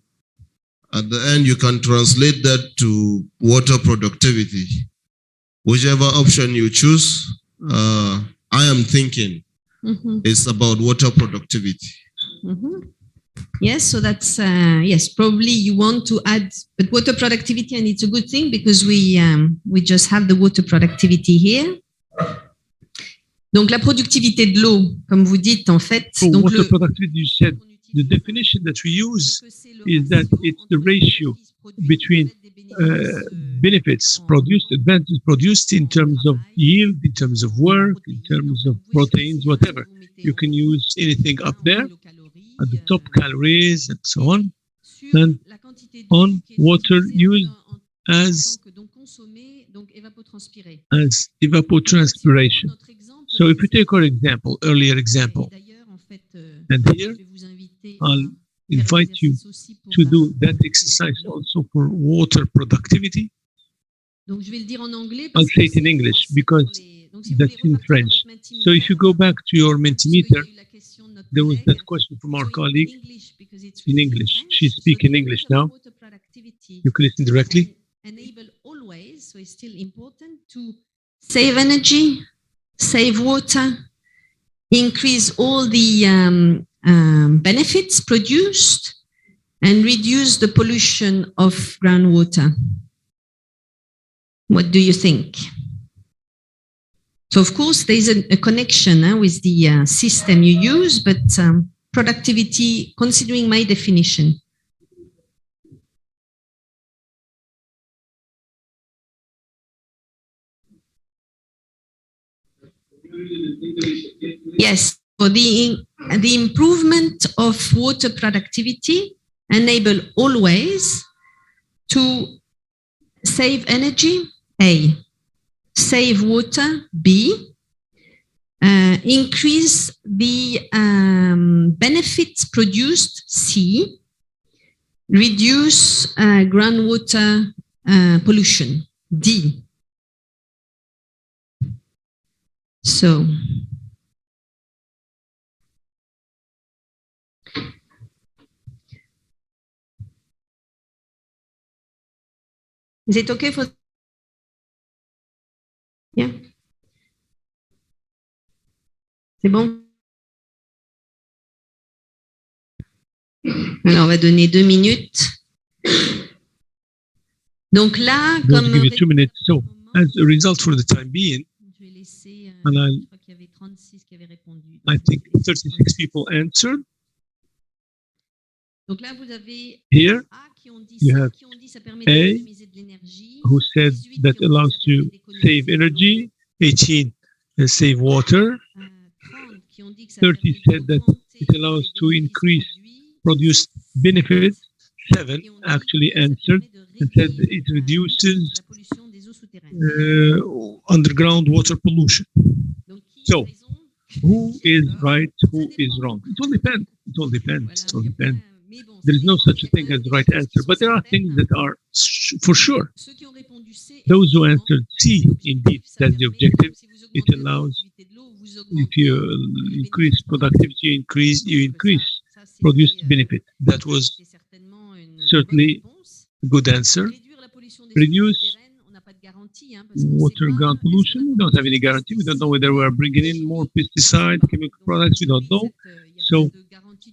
at the end you can translate that to water productivity. Whichever option you choose, I am thinking it's about water productivity. Yes, so that's yes. Probably you want to add, but water productivity, and it's a good thing because we just have the water productivity here. Donc la productivité de l'eau, comme vous dites en fait. For donc water productivity, you said the definition that we use is that it's the ratio between benefits produced, advantages produced in terms of yield, in terms of work, in terms of proteins, whatever. You can use anything up there at the top, calories and so on, and on water used as evapotranspiration. So if we take our example, earlier example, and here I'll invite you to do that exercise also for water productivity. I'll say it in English because that's in French. So if you go back to your Mentimeter, there was that question from our colleague in English. She's speaking English now. You can listen directly. Enable always, so it's still important to save energy, save water, increase all the benefits produced, and reduce the pollution of groundwater. What do you think? So of course, there's a connection with the system you use, but productivity, considering my definition. Yes, for the improvement of water productivity, enable always to save energy, A. Save water, B. Increase the benefits produced, C. Reduce groundwater pollution, D. So, is it okay for? Yeah. C'est bon? Alors, on va donner 2 minutes. Donc là, I'm going to give you 2 minutes. So, as a result for the time being, and I think 36 people answered. Here, you have A, who said that allows to save energy, 18 save water, 30 said that it allows to increase produced benefits, 7 actually answered and said it reduces underground water pollution. So, who is right, who is wrong? It all depends. It all depends. It all depends. There is no such a thing as the right answer, but there are things that are for sure. Those who answered C, indeed, that's the objective. It allows, if you increase productivity, you increase produced benefit. That was certainly a good answer. Reduce water ground pollution. We don't have any guarantee. We don't know whether we are bringing in more pesticide, chemical products. We don't know. So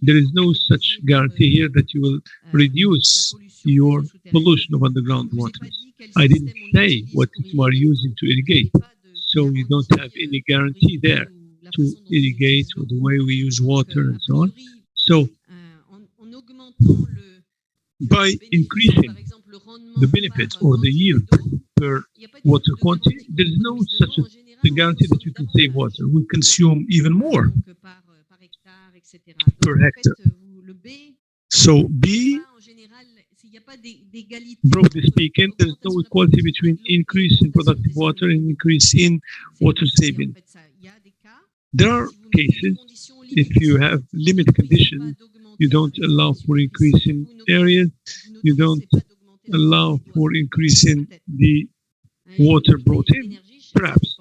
there is no such guarantee here that you will reduce your pollution of underground water. I didn't say what you are using to irrigate. So you don't have any guarantee there to irrigate or the way we use water and so on. So by increasing the benefits or the yield per water quantity, there is no such a guarantee that you can save water. We consume even more per hectare. So B Broadly speaking, there's no equality between increase in productive water and increase in water saving. There are cases, if you have limit conditions, you don't allow for increase in areas, you don't allow for increase in the water brought in, perhaps.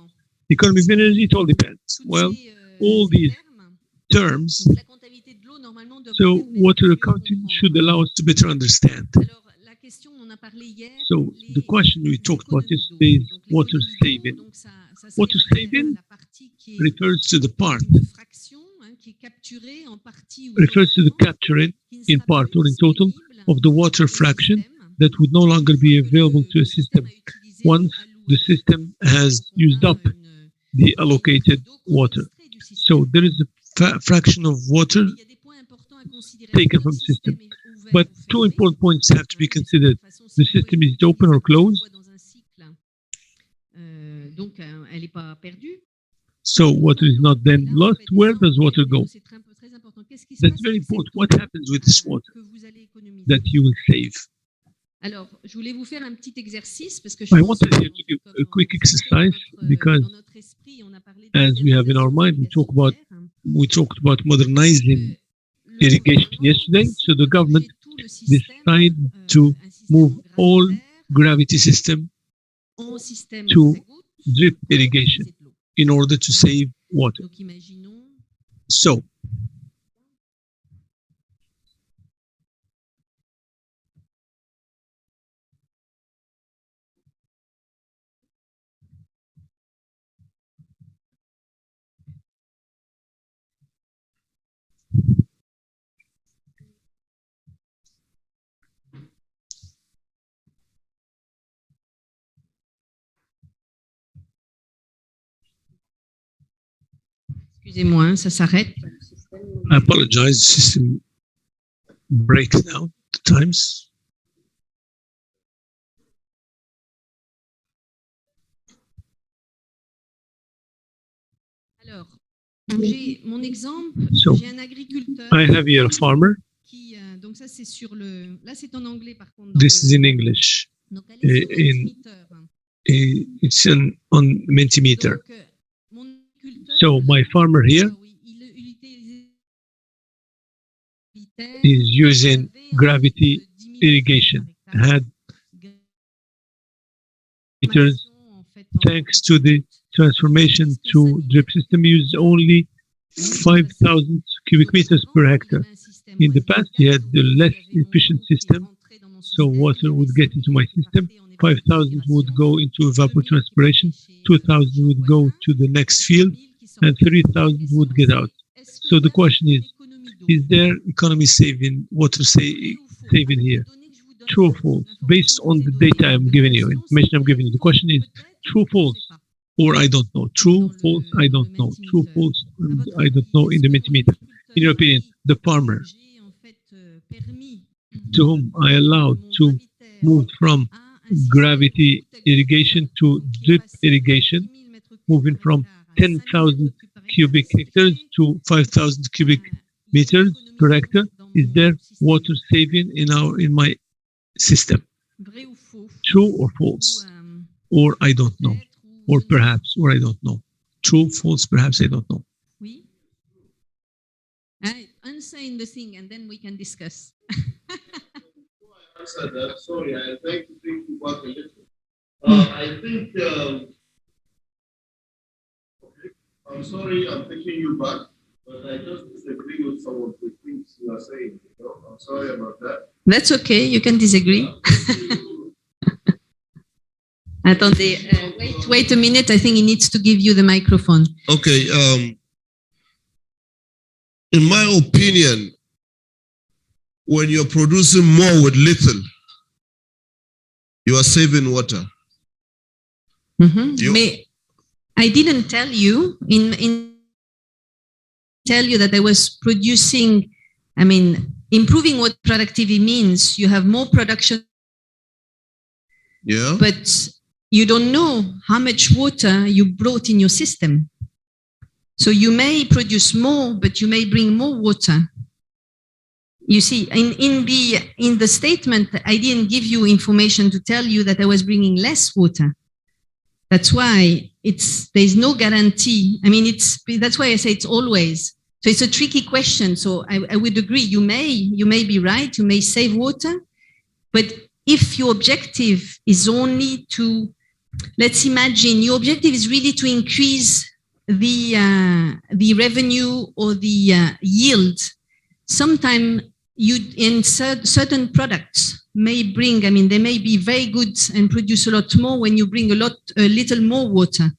Economy of energy, it all depends. Well, all these terms, so water accounting should allow us to better understand. So the question we talked about yesterday is water saving. Water saving refers to the part, refers to the capturing in part or in total of the water fraction that would no longer be available to a system once the system has used up the allocated water. So there is a fraction of water taken from the system. But two important points have to be considered. The system is open or closed. So water is not then lost. Where does water go? That's very important. What happens with this water that you will save? Alors, je voulais vous faire un petit exercice parce que I wanted here to give a quick exercise because, as we have in our mind, we talked about modernizing irrigation yesterday. So the government decided to move all gravity system to drip irrigation in order to save water. So excusez-moi, ça s'arrête. I apologize, the system breaks down at times. Alors, j'ai mon exemple, So, j'ai un agriculteur I have here a farmer. qui, donc ça c'est sur le, là c'est en anglais par contre. This is in English. It's on Mentimeter. So my farmer here is using gravity irrigation. Had meters, thanks to the transformation to drip system, used only 5,000 cubic meters per hectare. In the past, he had the less efficient system, so water would get into my system. 5,000 would go into evapotranspiration, 2,000 would go to the next field, and 3,000 would get out. So the question is there economy saving, water saving here? True or false? Based on the data I'm giving you, information I'm giving you, the question is true, false, or I don't know. True, false, I don't know. True, false, I don't know in the Mentimeter. In your opinion, the farmer to whom I allowed to move from gravity irrigation to drip irrigation, moving from 10,000 cubic hectares to 5,000 cubic meters per hectare, is there water saving in my system? True or false? Or I don't know. Or perhaps, or I don't know. True, false, perhaps I don't know. Oui. Answer in the thing and then we can discuss. Answer that. Sorry, I'd like to bring you back a little. I think, okay, I'm sorry I'm taking you back, but I just disagree with some of the things you are saying. You know? I'm sorry about that. That's okay, you can disagree. Attendez, wait a minute, I think he needs to give you the microphone. Okay, in my opinion, when you're producing more with little, you are saving water. I didn't tell you tell you that I was producing, I mean, improving what productivity means. You have more production. Yeah. But you don't know how much water you brought in your system. So you may produce more, but you may bring more water. You see, in the statement, I didn't give you information to tell you that I was bringing less water. That's why there's no guarantee. I mean, that's why I say it's always. So it's a tricky question. So I would agree. You may be right. You may save water, but if your objective is only to, let's imagine your objective is really to increase the revenue or the yield. Sometimes in certain products may bring, I mean, they may be very good and produce a lot more when you bring a little more water,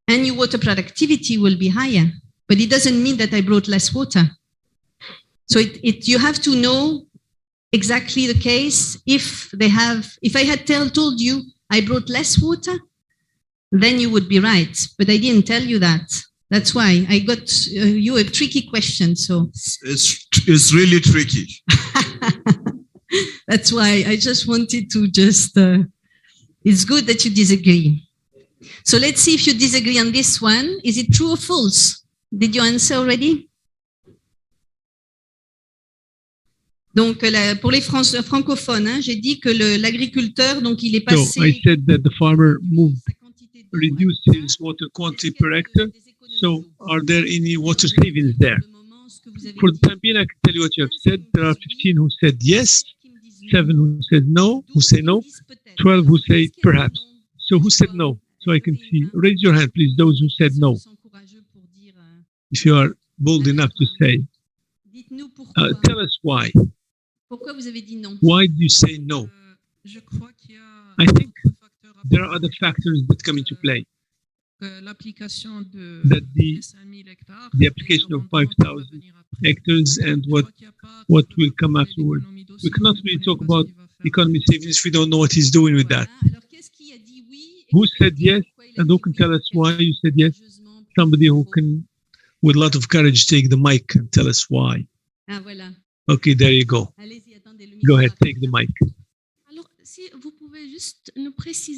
and your water productivity will be higher. But it doesn't mean that I brought less water. So you have to know exactly the case. If I had told you I brought less water, then you would be right. But I didn't tell you that. That's why I got you a tricky question. So it's really tricky. That's why I just wanted to it's good that you disagree. So let's see if you disagree on this one. Is it true or false? Did you answer already? Donc, pour les francophones, j'ai dit que l'agriculteur, donc il est passé. So I said that the farmer reduced his water quantity per hectare. So are there any water savings there? For the time being, I can tell you what you have said. There are 15 who said yes, 7 who said no, 12 who say perhaps. So who said no? So I can see. Raise your hand, please, those who said no. If you are bold enough to say. Tell us why. Why do you say no? I think there are other factors that come into play. That the application of 5,000 hectares and what will come afterward. We cannot really talk about economy savings if we don't know what he's doing with that. Who said yes, and who can tell us why you said yes? Somebody who can, with a lot of courage, take the mic and tell us why. Okay, there you go. Go ahead, take the mic.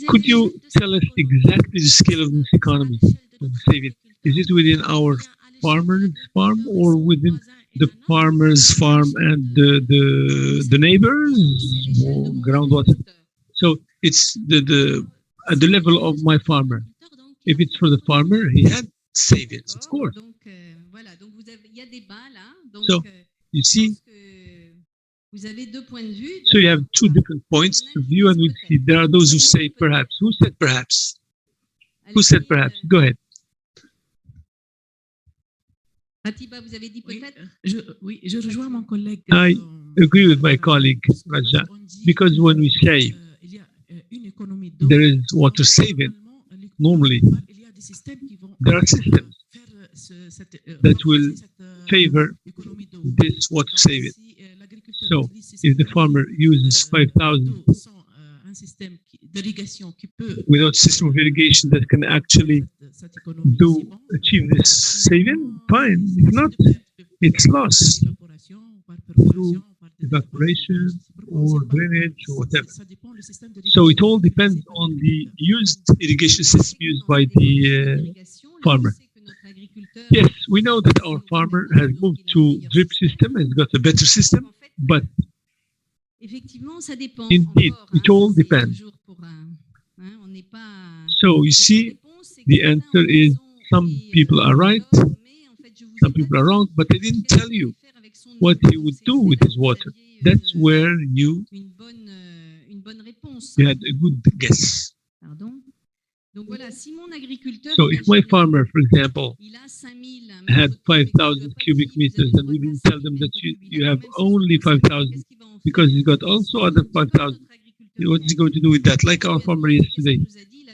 Could you tell us exactly the scale of this economy of saving? Is it within our farmer's farm or within the farmer's farm and the neighbors or groundwater? So it's at the level of my farmer. If it's for the farmer, he had savings, of course. So you see, so you have two different points of view, and we see there are those who say perhaps. Who said perhaps? Who said perhaps? Go ahead. I agree with my colleague Raja, because when we say there is water saving, normally there are systems that will favor this water saving. So if the farmer uses 5,000 without system of irrigation that can actually achieve this saving, fine. If not, it's lost through evaporation or drainage or whatever. So it all depends on the irrigation system used by the farmer. Yes, we know that our farmer has moved to drip system, has got a better system, but indeed, it all depends. So you see, the answer is some people are right, some people are wrong, but they didn't tell you what he would do with his water. That's where you had a good guess. So if my farmer, for example, had 5,000 cubic meters and we didn't tell them that you have only 5,000 because he's got also other 5,000, what is he going to do with that? Like our farmer yesterday,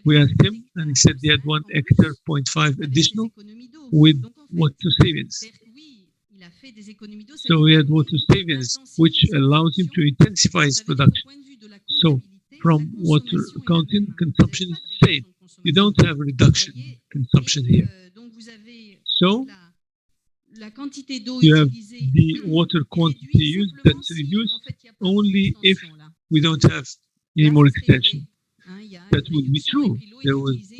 we asked him and he said he had 1 hectare, 0.5 additional with water savings. So he had water savings, which allows him to intensify his production. So from water accounting, consumption is the same. You don't have a reduction in consumption here. So you have the water quantity used that's reduced only if we don't have any more extension. That would be true. There is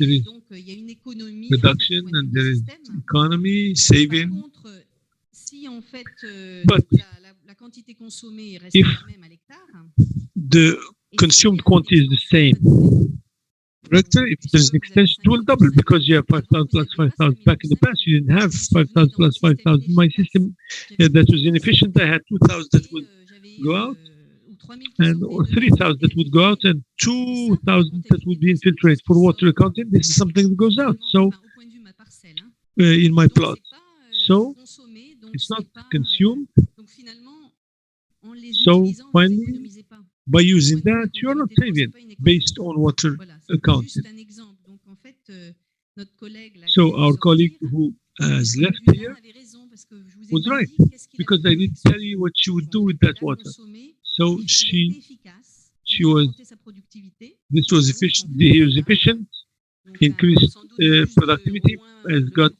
reduction and there is economy, saving. But if the consumed quantity is the same, correct? If there's an extension, it will double because you have 5,000 plus 5,000. Back in the past, you didn't have 5,000 plus 5,000. My system that was inefficient, I had 2,000 that would go out, and or 3,000 that would go out, and 2,000 that would be infiltrated for water accounting. This is something that goes out. So in my plot, so it's not consumed. So finally, by using that, you are not saving based on water accounting. So our colleague who has left here was right, because I didn't tell you what she would do with that water. So she was, this was efficient, he was efficient, increased productivity, has got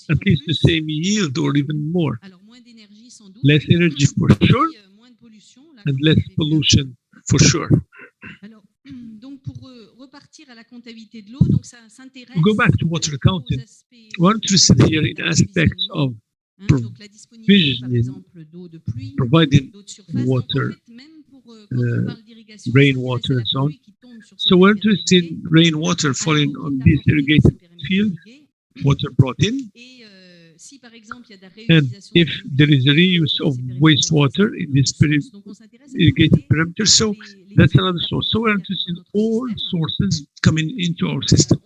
at least the same yield or even more. Less energy for sure, and less pollution for sure. To go back to water accounting, we're interested here in aspects of provisioning, providing water, rainwater and so on. So we're interested in rainwater falling on these irrigated fields, water brought in, and if there is a reuse of wastewater in this irrigated perimeter, so that's another source. So we're interested in all sources coming into our system.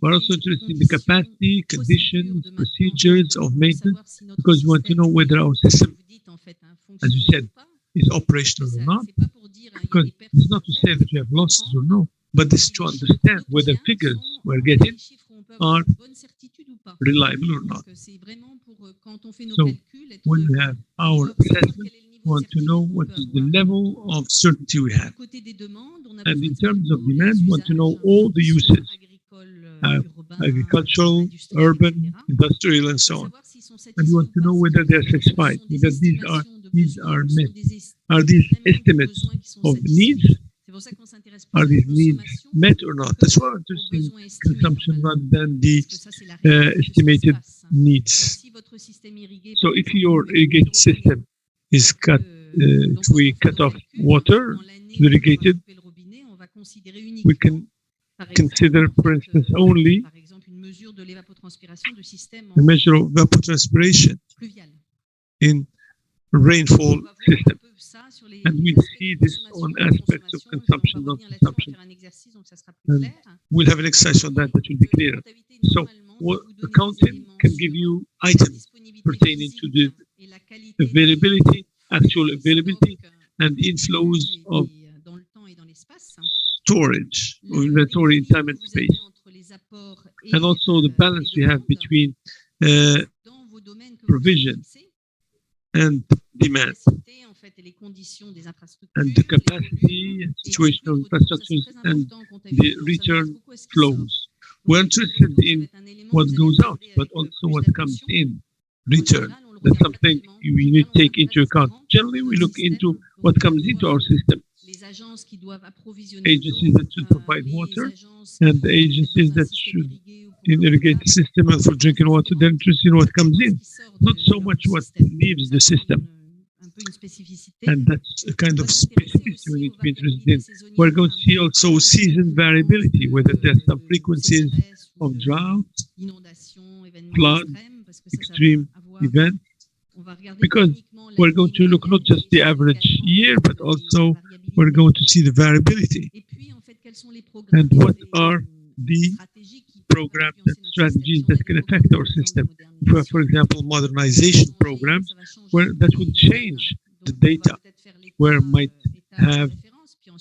We're also interested in the capacity, conditions, procedures of maintenance, because we want to know whether our system, as you said, is operational or not. Because it's not to say that we have losses or no, but this is to understand whether figures we're getting are reliable or not. So when we have our assessment, we want to know what is the level of certainty we have. And in terms of demand, we want to know all the uses, agricultural, urban, industrial, and so on. And we want to know whether they're satisfied, whether these are met. Are these estimates of needs? Are these needs met or not? That's why we're interested in consumption rather than the estimated needs. So if your irrigated system is cut, if we cut off water to the irrigated, we can consider, for instance, only a measure of evapotranspiration in rainfall system. And we see this on aspects of consumption, non-consumption. And we'll have an exercise on that that will be clearer. So what accounting can give you items pertaining to the availability, actual availability, and inflows of storage, or inventory in time and space. And also the balance we have between provision and demand, and the capacity and situation of infrastructures and the return flows. We're interested in what goes out, but also what comes in return. That's something we need to take into account. Generally, we look into what comes into our system. Agencies that should provide water, and the agencies that should irrigate the system, and for drinking water, they're interested in what comes in, not so much what leaves the system. And that's a kind of specificity we need to be interested in. We're going to see also season variability, whether there's some frequencies of drought, flood, extreme events, because we're going to look not just the average year, but also we're going to see the variability. And what are the programs and strategies that can affect our system? For example, modernization programs where that will change the data, where might have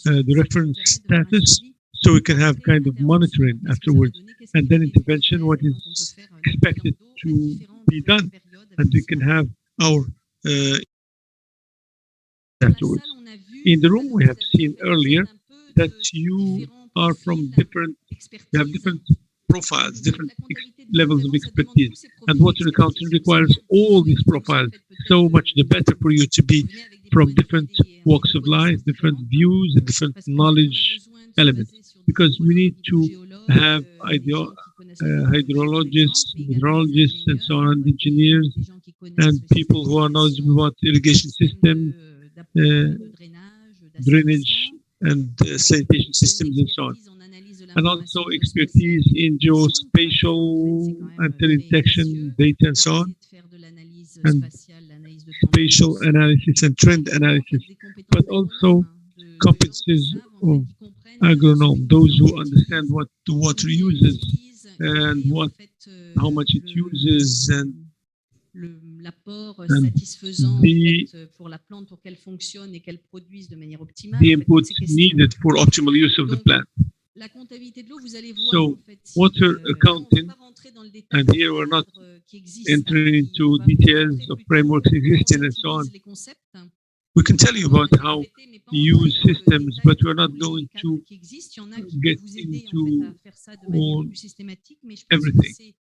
the reference status, so we can have kind of monitoring afterwards, and then intervention, what is expected to be done, and we can have our afterwards. In the room, we have seen earlier that you are from different, you have different profiles, different levels of expertise, and water accounting requires all these profiles. So much the better for you to be from different walks of life, different views, and different knowledge elements, because we need to have hydrologists, meteorologists, and so on, engineers, and people who are knowledgeable about irrigation systems, drainage, and sanitation systems, and so on. And also expertise in geospatial and teledetection data and so on, and spatial analysis and trend analysis, but also competencies of agronome, those who understand what the water uses and how much it uses, and l'apport and satisfaisant the, en fait, pour la plante pour qu'elle fonctionne et qu'elle produise de manière optimale. the En fait, inputs ces questions. needed for optimal use of the plant. La comptabilité de l'eau, vous allez voir So, en fait, si, water on va accounting, pas rentrer dans le détail and des here we're not cadres qui existent, entering hein, into on va vous details montrer of plutôt frameworks comment existing on and so on. utilise les concepts. We can tell you about how to use systems, but we're not going to Qui existent, il y en a qui get peuvent vous aider en fait, into à faire ça de manière all plus systématique, mais je pense que everything.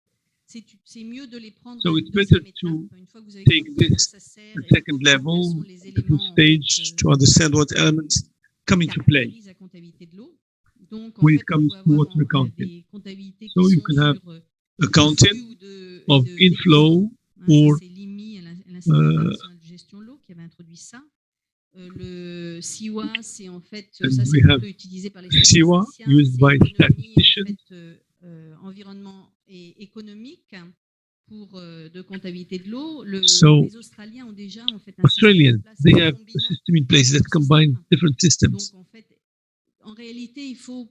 c'est mieux de les prendre à So une it's better deuxième étape, to une fois que vous avez take compris à quoi this ça sert to et second comprendre quels level, sont les second éléments en fait, stage, to understand what elements come into play caractérisent la comptabilité de l'eau. Donc en when it fait, on comes peut to avoir water il y a accounting. des comptabilités qui So you sont can have sur flux accounting ou de of inflow hein, ça or c'est l'IMI, l'Institut international de gestion de l'eau qui avait introduit ça. Le SIWA, c'est en fait and ça c'est we have plutôt utilisé par les SIWA statisticiens, used c'est by économie en statisticians. fait environnement et économique pour de comptabilité de l'eau. So Les Australiens ont déjà en fait un Australians, système en place they qui have combine a system in place that combines different systems. donc en fait en réalité il faut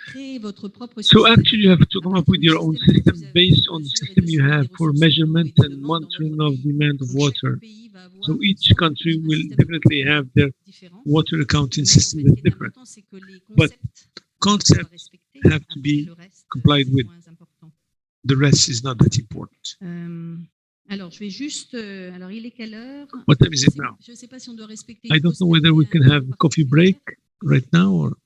créer votre propre So système actually you have to come à up partir with du your own système que system vous avez based de on the mesure et system de you suivi have des for ressources en eau measurement et des and demandes dans monitoring votre of pays. the amount of Donc chaque water. pays va avoir So each son country un will système definitely have their différent. water accounting Mais en system fait, that's ce qui est different. important, c'est que les But concepts on va concepts respecter. have to Après, be le reste, complied c'est with. moins important. The rest is not that important. Alors, je vais juste. Alors, il est quelle heure? What time is it now? Je ne sais pas si on doit respecter I une don't pause know whether we café can à un have moment a coffee particulier. break right now or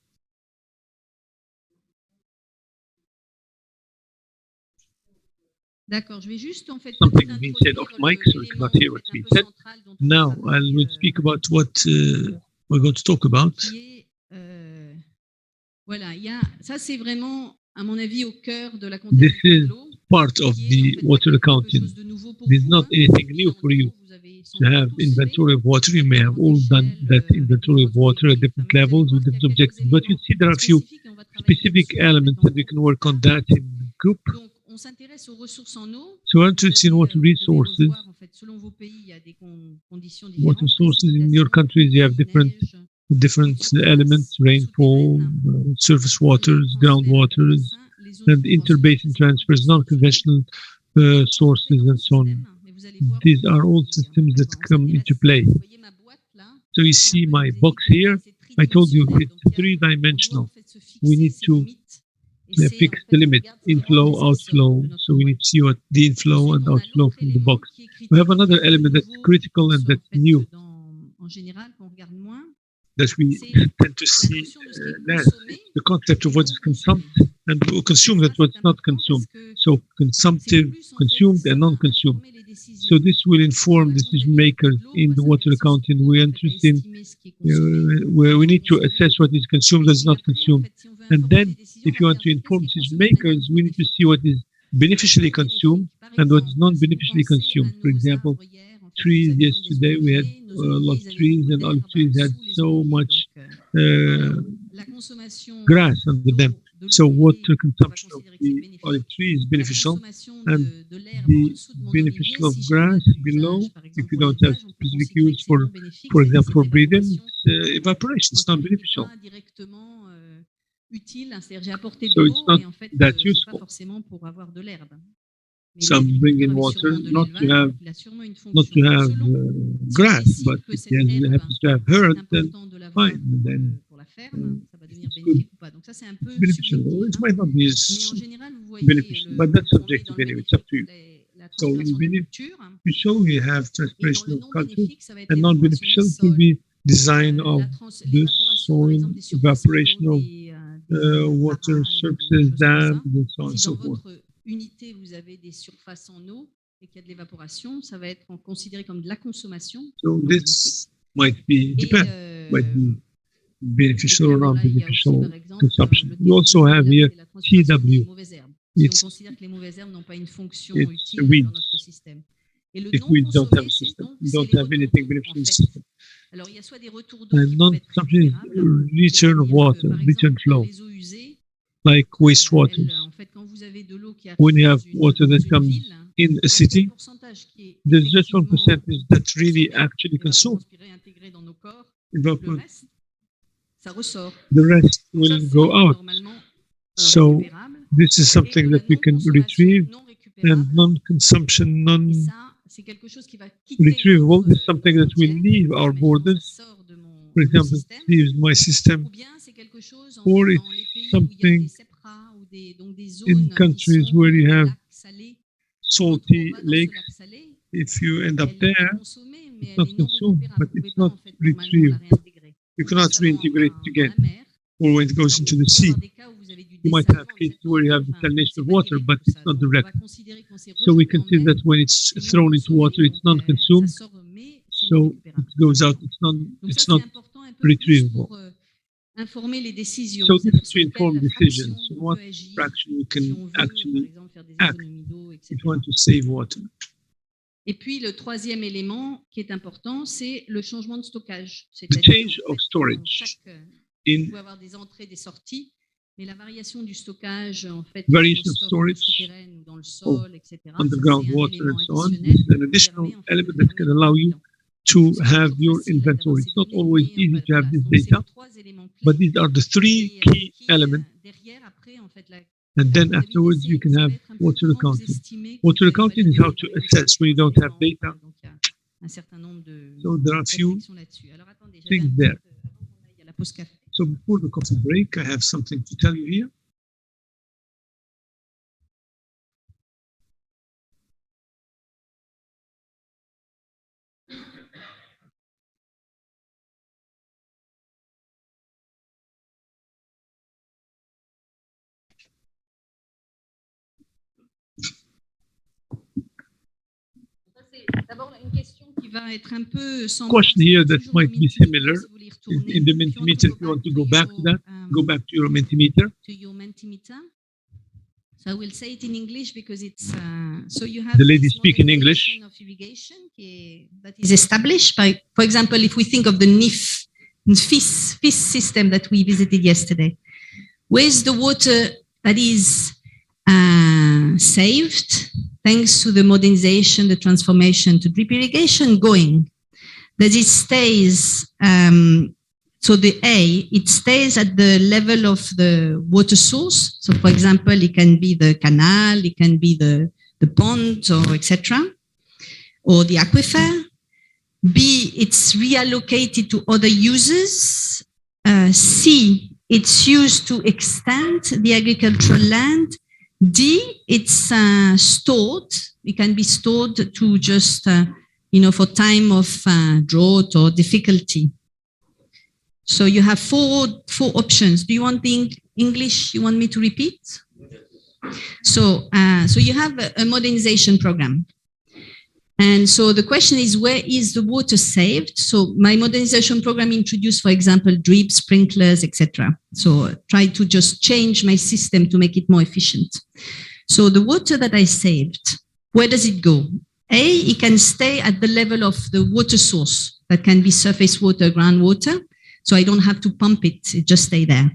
D'accord, je vais juste en fait something peut-être being said off mic, so we l'élément cannot hear en what fait, un we peu said. central dont on va Now I parler, will speak about what we're going to talk about. qui est voilà, il y a ça c'est vraiment à mon avis au cœur de la This comptabilité is de l'eau. part of the water accounting. This is not anything new for you to have inventory of water. You may have all done that inventory of water at different levels with different objectives, but you see there are a few specific elements that we can work on that in group. Donc on s'intéresse aux ressources en eau. So we're interested in water resources. En fait, selon vos pays, il y a des conditions Water différentes. sources in your countries, you have different elements: rainfall, surface waters, groundwaters, and interbasin transfers, non-conventional sources, and so on. These are all systems that come into play. So you see my box here. I told you it's three-dimensional. We need to fix the limit, inflow, outflow. So we need to see what the inflow and outflow from the box. We have another element that's critical and that's new, En général, qu'on regarde moins. that we tend to see less. It's the concept of what is consumed and consumed and what's not consumed. So consumptive, consumed, and non-consumed. So this will inform decision makers in the water accounting. We're interested in where we need to assess what is consumed, what is not consumed. And then, if you want to inform decision makers, we need to see what is beneficially consumed and what is non-beneficially consumed. For example, trees. Yesterday we had a lot of trees, and olive trees had so much grass under them. So water consumption of the olive tree is beneficial, and the beneficial of grass below, if you don't have specific use for example, for breathing, evaporation is not beneficial. Utile, c'est-à-dire j'ai apporté de So it's l'eau, not mais en fait, that c'est pas useful. forcément pour avoir de l'herbe. Some bring in water not to have grass, but if it happens to have earth, then fine. And then it's beneficial. It might not be beneficial, but that's subjective anyway. It's up to you. So in beneficial, we have transpiration of culture, and non-beneficial will be design of the soil, evaporation of water surfaces, dams, and so on and so forth. Unité, vous avez des surfaces en eau et qu'il y a de l'évaporation, ça va être considéré comme de la consommation. So this might be might be beneficial or non-beneficial consumption. We also have here TW, si on It's considère que les mauvaises herbes n'ont pas une fonction it's utile weeds. dans notre système. Et le If non we don't have consommé, a c'est system, donc don't les have retours anything d'eau, beneficial en fait. system. Alors, il y a soit des retours d'eau qui peuvent être Something récupérables, return of c'est-à-dire que, water, par return exemple, flow, les eaux usées, like wastewater. en fait, quand vous avez de l'eau qui When you arrive have water that comes ville, in a il y a qu'un city, pourcentage qui est there's just one effectivement percentage that's really actually consumed. évaporanspiré, intégré dans nos corps. Le Evapor- reste, ça ressort. The rest Donc ça, will c'est go out. normalement So récupérable. this is something that we can retrieve, Non and non-consumption, Et ça, c'est quelque chose qui va quitter non-retrievable is something that will leave our borders. For example, it leaves my system, ou bien c'est quelque chose en or fait, it's dans les pays où il y a something des SEPRA ou donc des zones in qui countries sont where you have lacs salés. salty Quand on va dans ce lakes. lac salé, If you end up elle est there, consommée, mais it's elle not est non consumed, récupérable. but Vous ne it's pouvez pas not en fait normalement la retrieved. réintégrer. You cannot Ça va reintegrate it dans again. la mer. Or when it goes into the sea, you might have cases where you have desalination of water, but it's not direct. So we can see that when it's thrown into water, it's non-consumed. So it goes out. It's not retrievable. Informer les décisions. So this c'est-à-dire is to sur inform quelle decisions. fraction on What peut agir fraction we si can on veut, par actually exemple, faire des act économies d'eau, etc. if we want to save water. Et puis le troisième élément qui est important, c'est le changement de stockage. The C'est-à-dire change en of fait, storage. vous pouvez avoir des entrées, des sorties, mais la variation du stockage, en fait, Variation of au storage souterrain ou dans le sol, etc. ça, underground c'est un water élément and so on. additionnel This is an qui additional permet, en fait, element de that can fermer allow le you bilan. to C'est pas have toujours your facile d'avoir inventory. ces It's not données, always mais, easy to have voilà, this donc c'est data, les trois éléments clés. but these are the three Et key qui, elements. derrière, après, en fait, la And then comptabilité, afterwards, you can ça have va être un peu water comment vous accounting. estimez quand Water vous accounting is évaluez, how to par exemple, assess when you don't have éléments. data. Donc, il y a un certain nombre de So there are a few réflexions là-dessus. Alors, attendez, j'avais things un there. petit peu, avant qu'on aille à la pause café. So before the coffee break, I have something to tell you here. D'abord, une question qui va être un peu Question here that might be similar in the Mentimeter. If you want to go back to that, go back to your Mentimeter. To your Mentimeter. So I will say it in English because it's so you have The lady this speak in English. modernization of irrigation that is established by, for example, if we think of the FIS system that we visited yesterday, where's the water that is saved thanks to the modernization, the transformation to drip irrigation going? That it stays, so the A, it stays at the level of the water source. So for example, it can be the canal, it can be the pond or etc. or the aquifer. B, it's reallocated to other users. C, it's used to extend the agricultural land. D, it's stored. It can be stored to just, for time of drought or difficulty. So you have four options. Do you want the English? You want me to repeat? So you have a modernization program. And so the question is, where is the water saved? So my modernization program introduced, for example, drip, sprinklers, etc. So try to just change my system to make it more efficient. So the water that I saved, where does it go? A, it can stay at the level of the water source. That can be surface water, groundwater. So I don't have to pump it, it just stay there.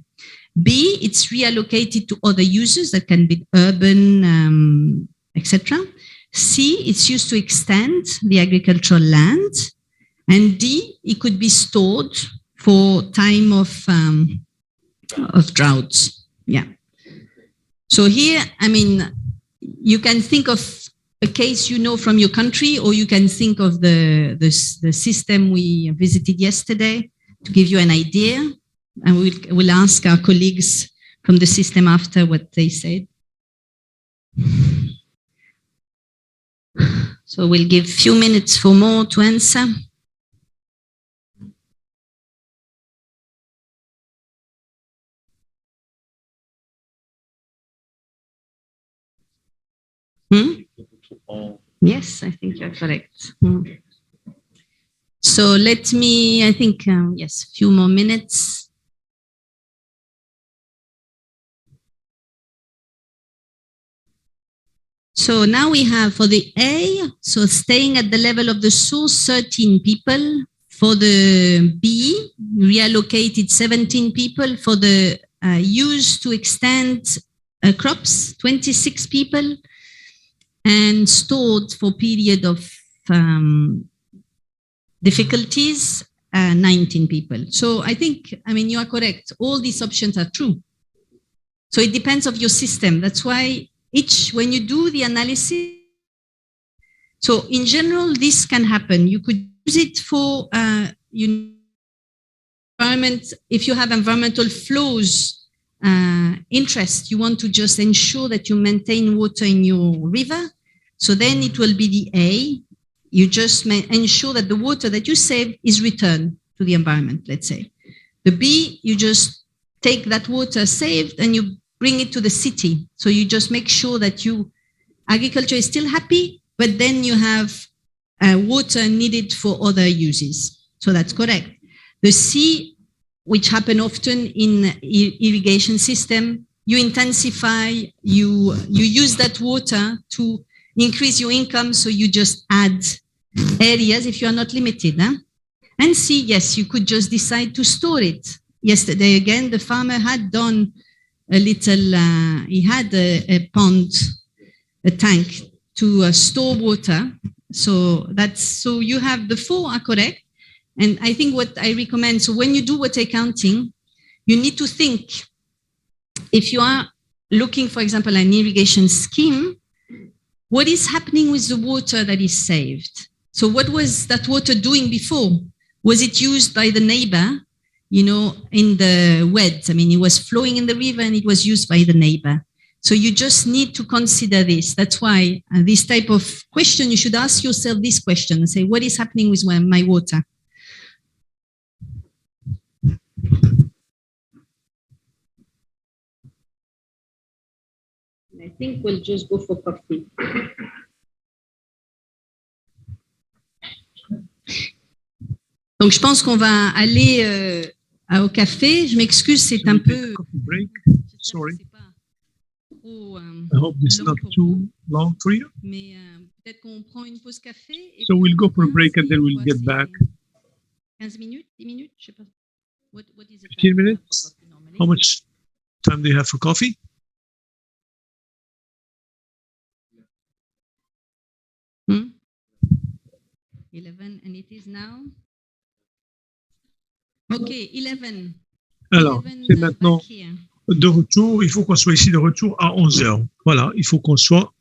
B, it's reallocated to other users that can be urban, etc. C, it's used to extend the agricultural land. And D, it could be stored for time of droughts. Yeah. So here, I mean, you can think of a case from your country, or you can think of the system we visited yesterday to give you an idea. And we'll ask our colleagues from the system after what they said. So we'll give a few minutes for more to answer. Yes, I think you're correct. So let me, I think, yes, a few more minutes. So now we have for the A, so staying at the level of the source, 13 people. For the B, reallocated 17 people. For the use to extend crops, 26 people. And stored for period of difficulties, 19 people. So I think, you are correct. All these options are true. So it depends of your system. That's why when you do the analysis, so in general, this can happen. You could use it for environment. If you have environmental flows interest, you want to just ensure that you maintain water in your river. So then it will be the A. You just ensure that the water that you save is returned to the environment, let's say. The B, you just take that water saved and you bring it to the city. So you just make sure that agriculture is still happy, but then you have water needed for other uses. So that's correct. The C, which happen often in irrigation system, you intensify, you use that water to increase your income, so you just add areas if you are not limited. Huh? And C, yes, you could just decide to store it. Yesterday, again, the farmer had done a little, he had a pond, a tank to store water. So you have the 4 are correct. And I think what I recommend, so when you do water accounting, you need to think, if you are looking, for example, an irrigation scheme, what is happening with the water that is saved? So what was that water doing before? Was it used by the neighbor, in the wet? It was flowing in the river and it was used by the neighbor. So you just need to consider this. That's why this type of question, you should ask yourself this question and say, what is happening with my water? I think we'll just go for coffee. Donc, je pense qu'on va aller au café. Je m'excuse, c'est un peu... Break. Sorry. I hope this is not too long for you. Mais peut-être qu'on prend une pause café. So we'll go for a break and then we'll get back. 15 minutes, 10 minutes, je sais pas. What is it? 15 minutes? How much time do you have for coffee? Hmm? 11, and it is now? Okay, 11. Alors, c'est maintenant de retour. Il faut qu'on soit ici de retour à 11 heures. Voilà, il faut qu'on soit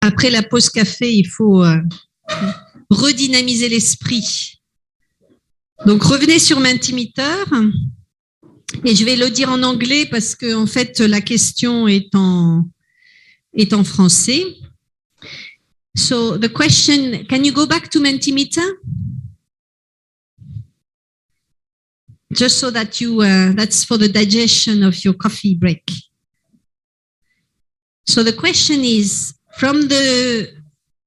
Après la pause café, il faut redynamiser l'esprit. Donc, revenez sur Mentimeter. Et je vais le dire en anglais parce que, en fait, la question est en français. So, the question, can you go back to Mentimeter? Just so that you, that's for the digestion of your coffee break. So the question is, from the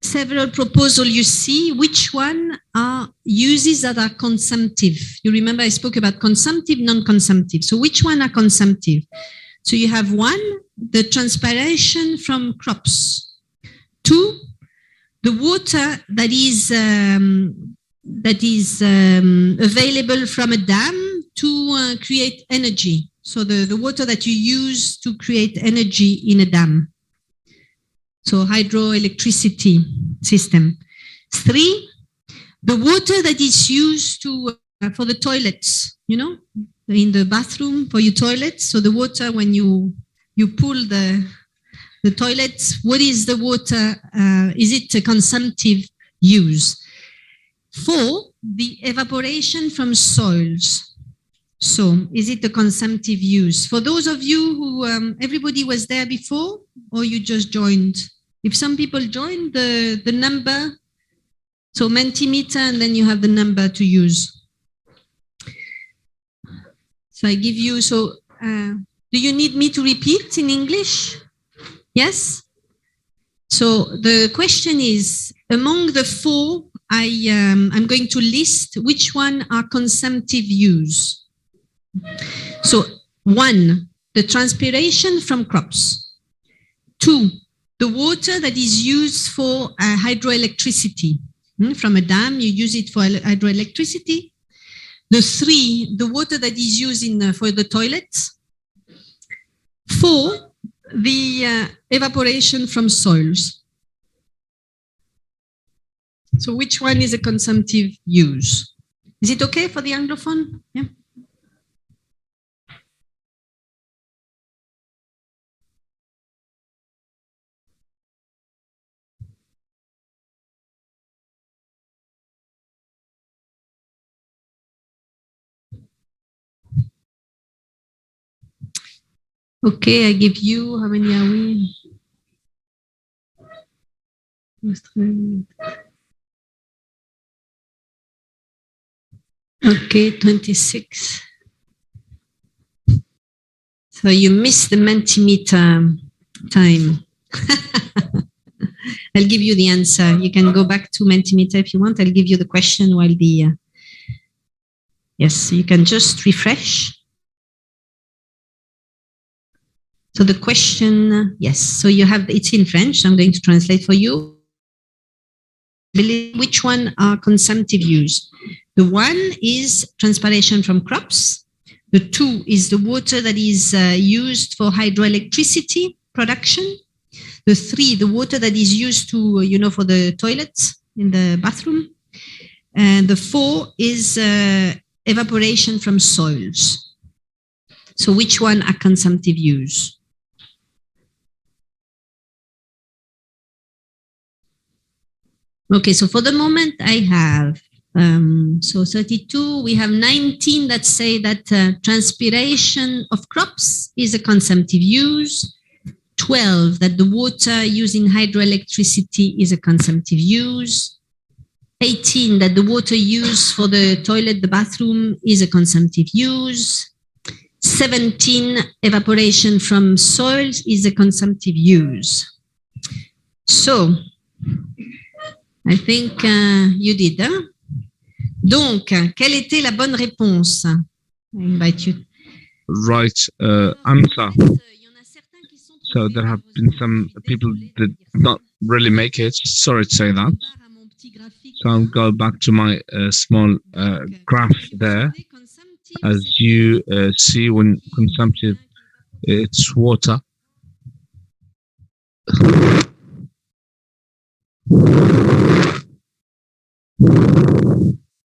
several proposals you see, which one are uses that are consumptive? You remember I spoke about consumptive, non-consumptive. So which one are consumptive? So you have one, the transpiration from crops. Two, the water that is available from a dam to create energy. So the water that you use to create energy in a dam. So hydroelectricity system. Three, the water that is used to for the toilets, you know, in the bathroom for your toilets. So the water when you pull the toilets, what is the water? Is it a consumptive use? Four, the evaporation from soils. So is it a consumptive use? For those of you who, everybody was there before or you just joined? If some people joined, the number, so Mentimeter, and then you have the number to use. So I give you, so do you need me to repeat in English? Yes? So the question is, among the four, I'm going to list which one are consumptive use. So one, the transpiration from crops. Two, the water that is used for hydroelectricity. From a dam, you use it for hydroelectricity. The three, the water that is used for the toilets. Four, the evaporation from soils. So which one is a consumptive use? Is it okay for the Anglophone? Yeah. Okay, I give you, how many are we? Okay, 26. So you missed the Mentimeter time. I'll give you the answer. You can go back to Mentimeter if you want. I'll give you the question while the... yes, you can just refresh. So the question, yes, so you have, it's in French, so I'm going to translate for you. Which one are consumptive use? The one is transpiration from crops. The two is the water that is used for hydroelectricity production. The three, the water that is used to, you know, for the toilets in the bathroom. And the four is evaporation from soils. So which one are consumptive use? Okay, so for the moment I have, so 32, we have 19 that say that transpiration of crops is a consumptive use, 12 that the water used in hydroelectricity is a consumptive use, 18 that the water used for the toilet, the bathroom is a consumptive use, 17 evaporation from soils is a consumptive use. So, I think you did. Hein? Donc, quelle était la bonne réponse? I invite you. Right answer. So there have been some people that not really make it. Sorry to say that. So I'll go back to my small graph there. As you see, when consumptive, it's water.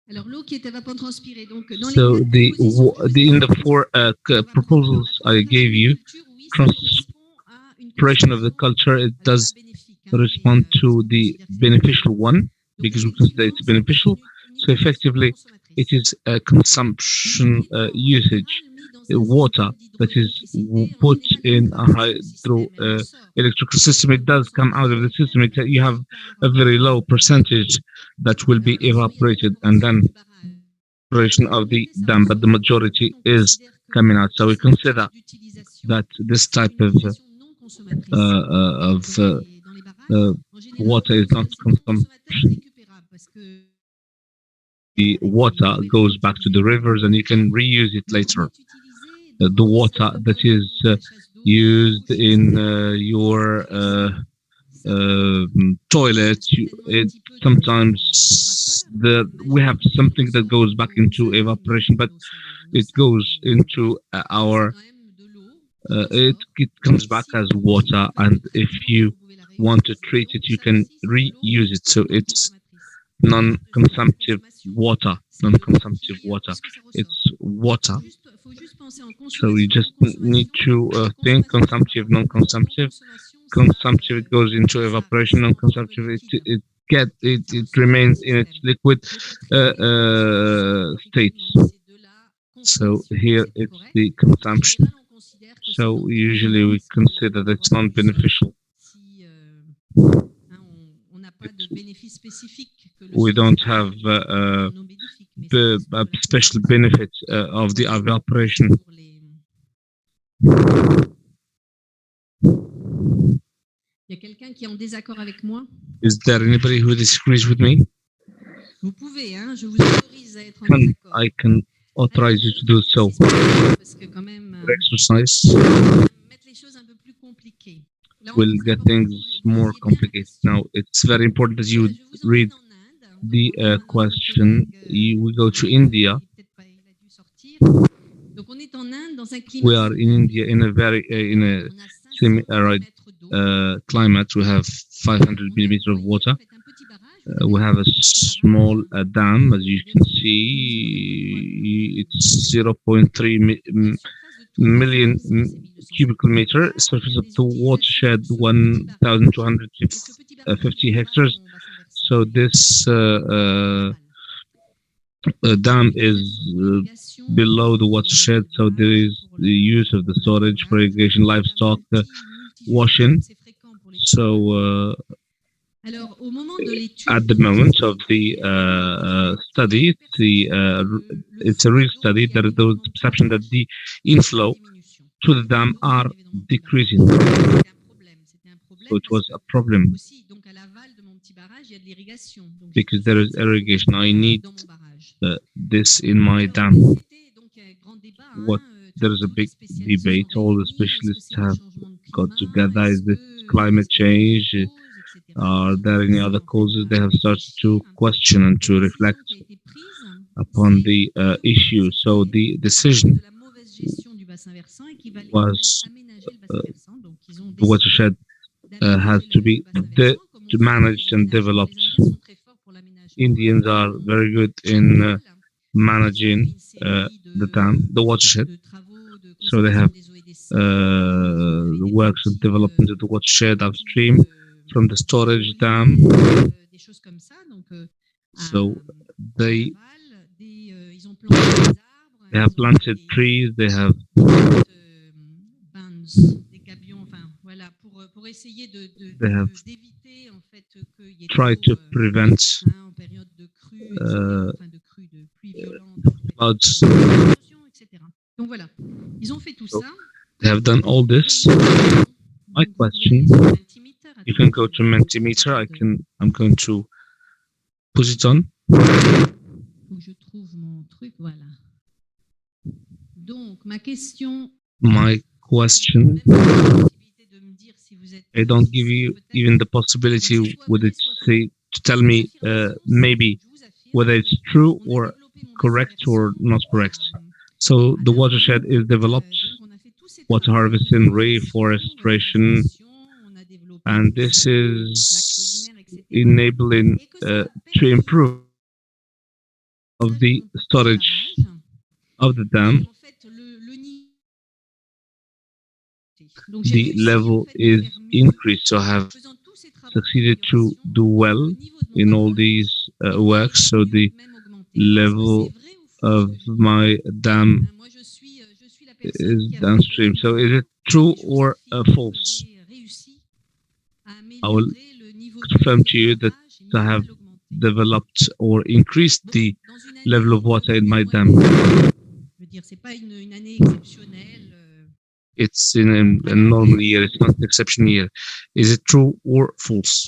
Alors l'eau qui est évapotranspirée. Donc dans So in the four proposals I gave you, transpiration of the culture, it does respond to the beneficial one because we consider it's beneficial. So effectively, it is a consumption usage, water that is put in a hydroelectrical system. It does come out of the system. You have a very low percentage that will be evaporated and then operation of the dam, but the majority is coming out. So we consider that this type of water is not consumption. The water goes back to the rivers and you can reuse it later. The water that is used in your toilet, sometimes we have something that goes back into evaporation, but it goes into it comes back as water, and if you want to treat it, you can reuse it. So it's non-consumptive water. It's water. So you just need to think consumptive, non-consumptive. Consumptive, it goes into evaporation. Non-consumptive, it remains in its liquid state. So here it's the consumption. So usually we consider that it's non-beneficial. We don't have the special benefit of the evaporation. Il y a quelqu'un qui est en désaccord avec moi? Is there anybody who disagrees with me? Vous pouvez, hein, je vous autorise à être en désaccord. I can authorize you to do so. Parce que quand même, Exercise mettre les choses un peu plus compliquées. will get things more complicated. Now, it's very important that you read the question. We go to India. Donc on est en Inde dans un climat. We are in India in a very semi-arid climate. We have 500 millimeters of water. We have a small dam, as you can see. It's 0.3 million cubic meter. Surface of the watershed 1,250 hectares. So this dam is below the watershed. So there is the use of the storage for irrigation, livestock, washing. So at the moment of the study, it's a real study. There is the perception that the inflow to the dam are decreasing. So it was a problem because there is irrigation. I need this in my dam. There is a big debate. All the specialists have got together. Is this climate change? Are there any other causes? They have started to question and to reflect upon the issue. So the decision was the watershed has to be managed and developed. Indians are very good in managing the dam, the watershed. So they have the works of development of the watershed upstream from the storage dam. So they have planted trees, they have tried to prevent floods. They have done all this. My question, you can go to Mentimeter. I'm going to put it on. My question, I don't give you even the possibility, would it say to tell me maybe whether it's true or correct or not correct. So the watershed is developed, water harvesting, reforestation, and this is enabling to improve of the storage of the dam. The level is increased, so I have succeeded to do well in all these works. So the level of my dam is downstream. So is it true or false? I will confirm to you that I have developed or increased the level of water in my dam. It's in a normal year, it's not an exception year. Is it true or false?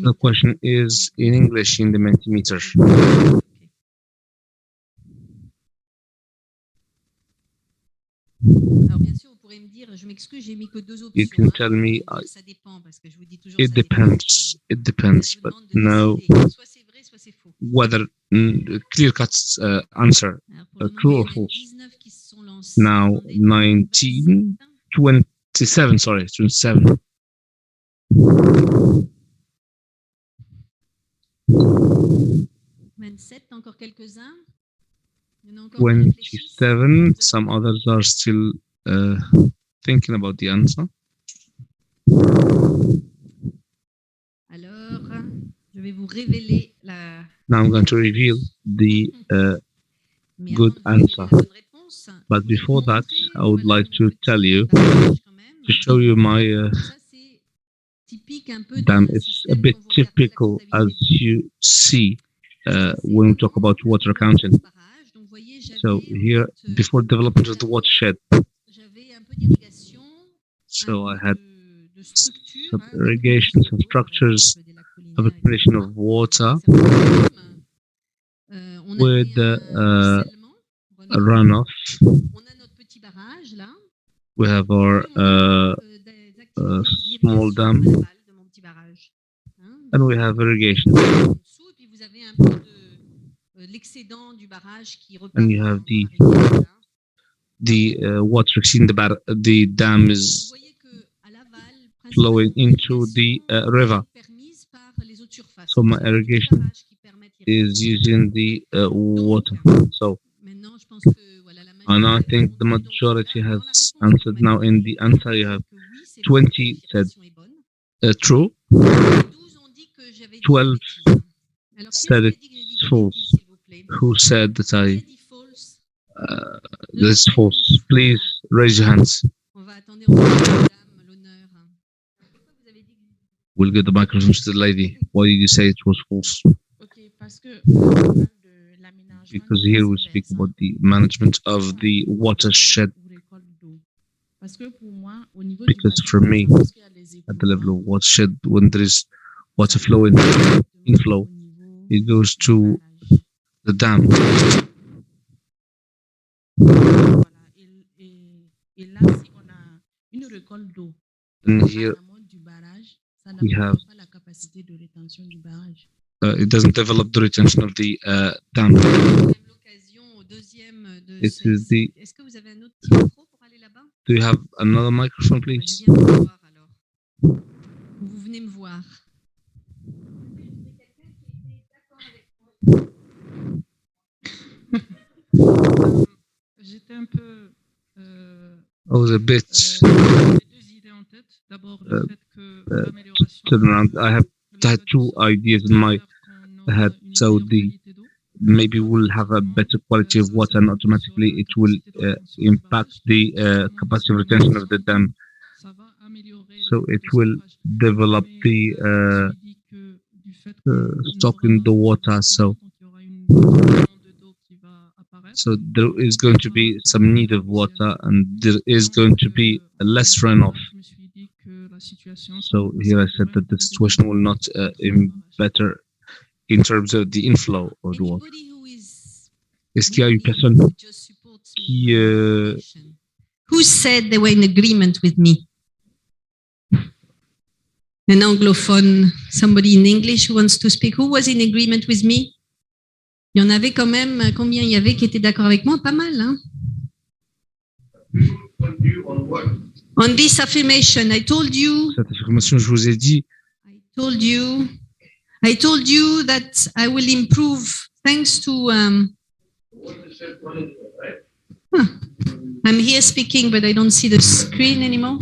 The question is in English in the Mentimeter. You can tell me, it depends, but no, whether clear-cut answer, true or false. Now, 27, sorry, 27. 27, some others are still thinking about the answer. Now I'm going to reveal the good answer. But before that, I would like to tell you, to show you my dam. It's a bit typical, as you see, when we talk about water accounting. So here, before development of the watershed, so I had some irrigation, some structures of accumulation of water with a runoff. We have our small dam, and we have irrigation. And you have the water exceeding the dam is flowing into the river. So my irrigation is using the water. So, and I think the majority has answered. Now in the answer you have 20 said true, 12 said it's false. Who said that this is false? Please raise your hands. We'll give the microphone to the lady. Why did you say it was false? Because here we speak about the management of the watershed. Because for me, at the level of watershed, when there is water flowing, inflow, it goes to the dam. And here we have it doesn't develop the retention of the dam. It is the. Do you have another microphone, please? I was a bit turn around. I had two ideas in my head. So maybe we'll have a better quality of water, and automatically it will impact the capacity of retention of the dam. So it will develop the stock in the water. So there is going to be some need of water, and there is going to be less runoff. So here I said that the situation will not better in terms of the inflow of the water? Est-ce qu'il y a une personne qui Who said they were in agreement with me? An anglophone, somebody in English who wants to speak. Who was in agreement with me? Il y en avait quand même, combien il y avait qui étaient d'accord avec moi? Pas mal, hein? On this affirmation, I told you. Cette affirmation, je vous ai dit. I told you that I will improve thanks to. I'm here speaking, but I don't see the screen anymore.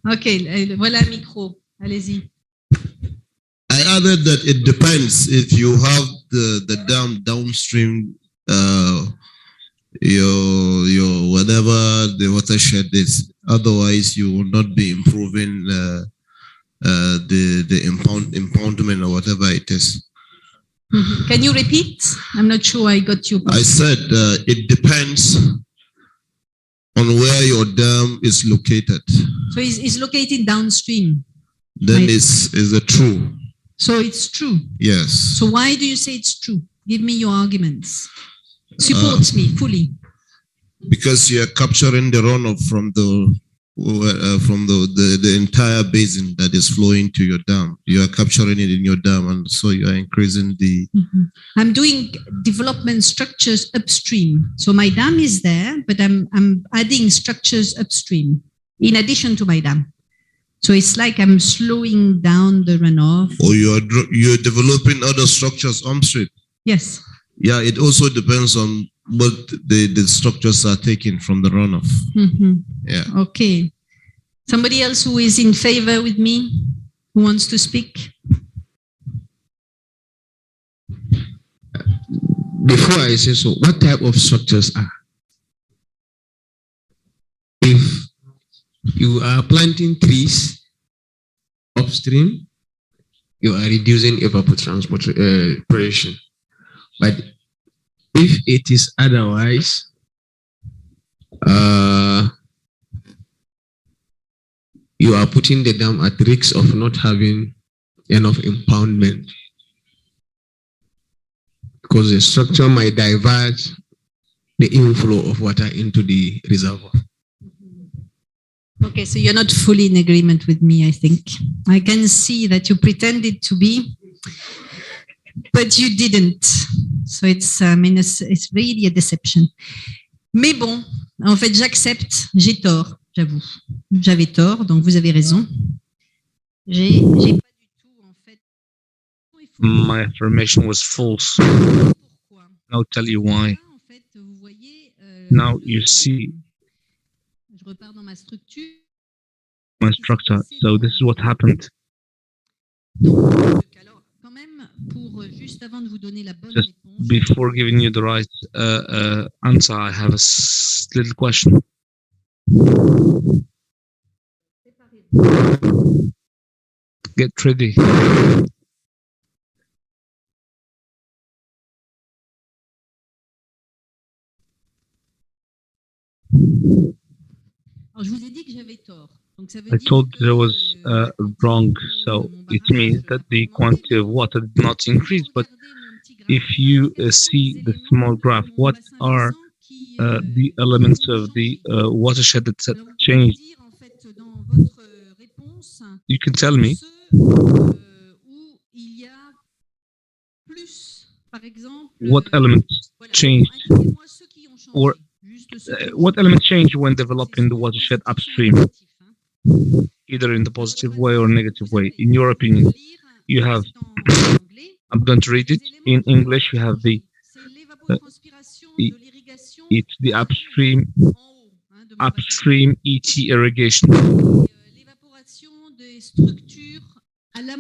Ok, voilà le micro. Allez-y. I added that it depends if you have the dam downstream, your whatever the watershed is. Otherwise, you will not be improving the impoundment or whatever it is. Can you repeat? I'm not sure I got you. I said it depends on where your dam is located. So it's located downstream. Then is it true? So it's true. Yes. So why do you say it's true? Give me your arguments. Support me fully. Because you are capturing the runoff from the entire basin that is flowing to your dam. You are capturing it in your dam, and so you are increasing the. I'm doing development structures upstream. So my dam is there, but I'm adding structures upstream in addition to my dam. So it's like I'm slowing down the runoff. Or you're developing other structures upstream. Yes. Yeah, it also depends on what the structures are taken from the runoff. Yeah. Okay. Somebody else who is in favor with me, who wants to speak? Before I say so, what type of structures are? If you are planting trees upstream, you are reducing evapotranspiration. But if it is otherwise, you are putting the dam at risk of not having enough impoundment, because the structure might divert the inflow of water into the reservoir. Okay, so you're not fully in agreement with me, I think. I can see that you pretended to be, but you didn't. So it's really a deception. Mais bon, en fait, j'accepte, j'ai tort, j'avoue. J'avais tort, donc vous avez raison. J'ai pas du tout, en fait. My affirmation was false. I'll tell you why. Now you see Je repars dans ma structure. My structure. So this is what happened. Alors, quand même, pour juste avant de vous donner la bonne Just before giving you the right answer, I have a little question. Get ready. Alors, je vous ai dit que j'avais tort. Donc, ça veut I dire told you there was wrong, so it means that the quantity of water did not increase. But if you see the small graph, what are the elements of the watershed that changed? You can tell me. What elements changed, or what elements change when developing the watershed upstream, either in the positive way or negative way? In your opinion, you have. I'm going to read it in English. You have the. It's the upstream ET irrigation.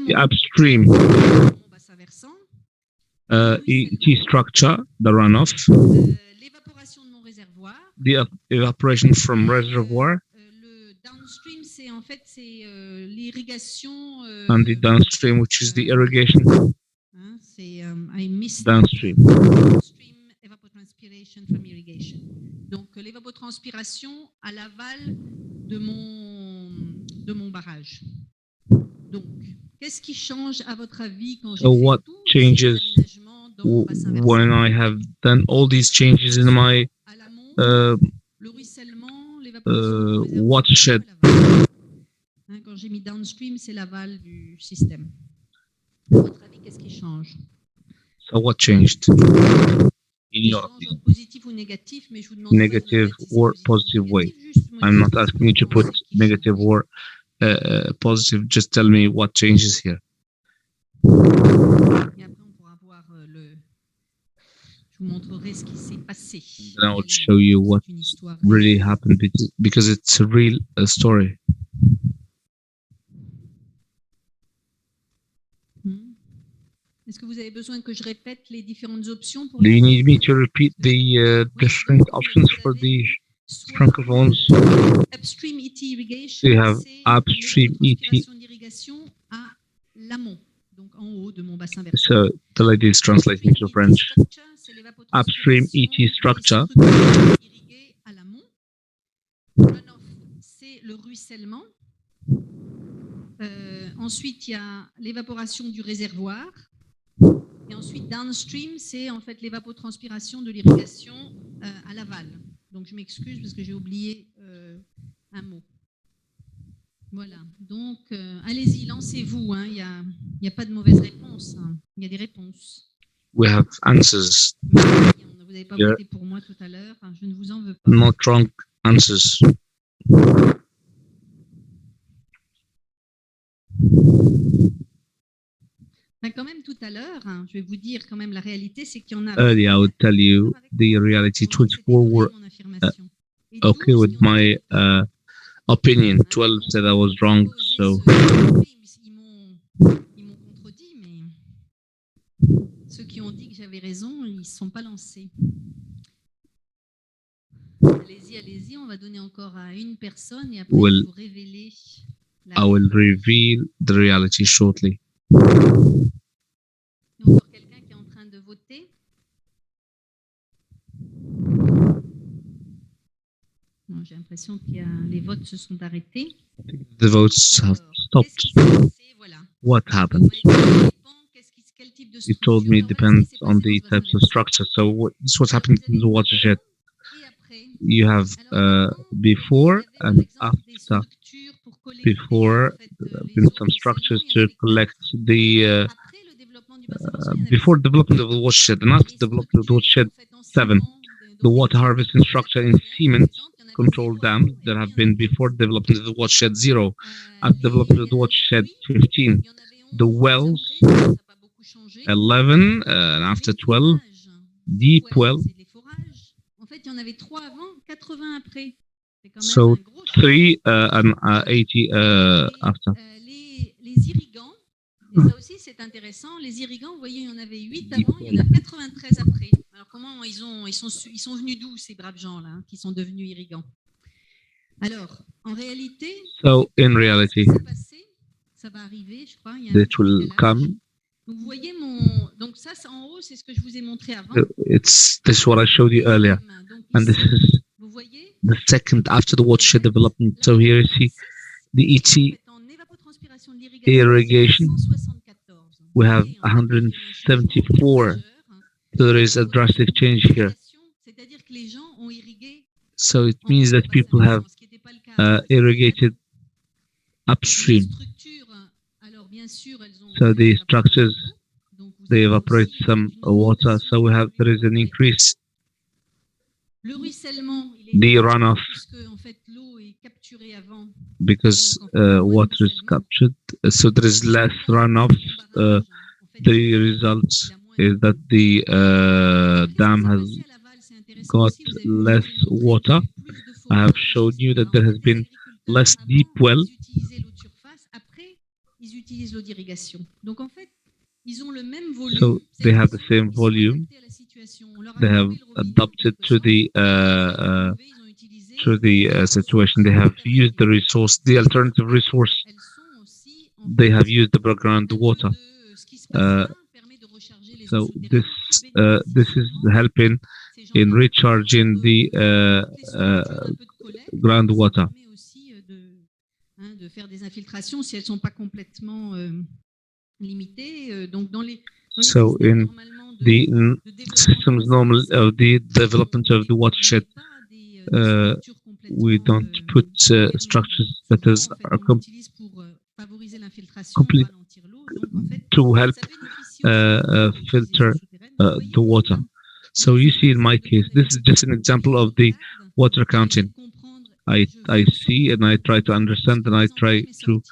The upstream ET structure, the runoff. The evaporation from reservoir. And the downstream, which is the irrigation. Downstream. Evapotranspiration from irrigation. Donc l'évapotranspiration à l'aval de mon barrage. Donc, qu'est-ce qui change à votre avis quand j'ai So fait what tous ces changes aménagements dans mon bassin versant? when I have done all these changes in my Le ruissellement, l'évaporation du watershed? Hein, quand j'ai mis downstream, c'est l'aval du système. À votre avis, qu'est-ce qui change? So what changed in your Change en positif ou négatif, mais je vous demande negative or positive way? I'm not asking you to put negative or positive. Just tell me what changes here. Et après, on pourra voir je vous montrerai ce qui s'est passé. Then I will show you what really happened because it's a real story. Est-ce que vous avez besoin que je répète les différentes options pour Do les you need me to repeat the different options for the francophones? upstream ET irrigation? You have upstream ET. D'irrigation à l'amont, donc en haut de mon bassin versant. So the lady is translating to French. Upstream ET structure. Irrigué à l'amont. Runoff, c'est le ruissellement. Ensuite, il y a l'évaporation du réservoir. Et ensuite, downstream, c'est en fait l'évapotranspiration de l'irrigation à l'aval. Donc, je m'excuse parce que j'ai oublié un mot. Voilà. Donc, allez-y, lancez-vous. Hein. Il n'y a pas de mauvaise réponse. Hein. Il y a des réponses. We have answers. Vous n'avez pas voté pour moi tout à l'heure. Hein. Je ne vous en veux pas. Not wrong answers. Ben, quand même tout à l'heure, hein, je vais vous dire quand même la réalité, c'est qu'il y en a. Earlier, I would tell you the reality. 24 were okay with my opinion. 12 said I was wrong. So Ils m'ont contredit, mais ceux qui ont dit que j'avais raison, ils ne se sont pas lancés. Allez-y, allez-y, on va donner encore à une personne et après je vais vous révéler. I will reveal the reality shortly. Il y a encore quelqu'un qui est en train de voter. J'ai l'impression que les votes se sont arrêtés. The votes have stopped. What happened? You told me it depends on the types of structure. So this is what happened in the watershed. You have before and after. Before, been some structures to collect the before development of the watershed and after development of the watershed 7, the water harvesting structure in cement control dams that have been before development of the watershed 0, after development of the watershed 15, the wells 11 and after 12, deep well. En fait, il y en avait 3 avant, 80 après. So 3 and 80 after. Les irrigants, et ça aussi c'est intéressant, les irrigants, vous voyez, il y en avait 8 avant, il y en a 93 après. Alors comment ils sont venus d'où ces braves gens-là, hein, qui sont devenus irrigants? Alors, en réalité, so in reality, ça va arriver, je crois. It will come. Donc, vous voyez donc ça en haut, c'est ce que je vous ai montré avant. This is what I showed you earlier, and this is the second after the watershed development. So here you see the ET irrigation. We have 174. So there is a drastic change here. So it means that people have irrigated upstream. So the structures, they evaporate some water. So there is an increase. The runoff, because water is captured, so there is less runoff. The result is that the dam has got less water. I have showed you that there has been less deep well. So they have the same volume. They have adapted to the situation. They have used the resource, the alternative resource. They have used the background water. So this is helping in recharging the groundwater. de faire des infiltrations si elles sont pas complètement limitées. Donc So in the systems normal of the development of the watershed, we don't put structures that are complete to help filter the water. So you see in my case, this is just an example of the water counting. I see and I try to understand and I try to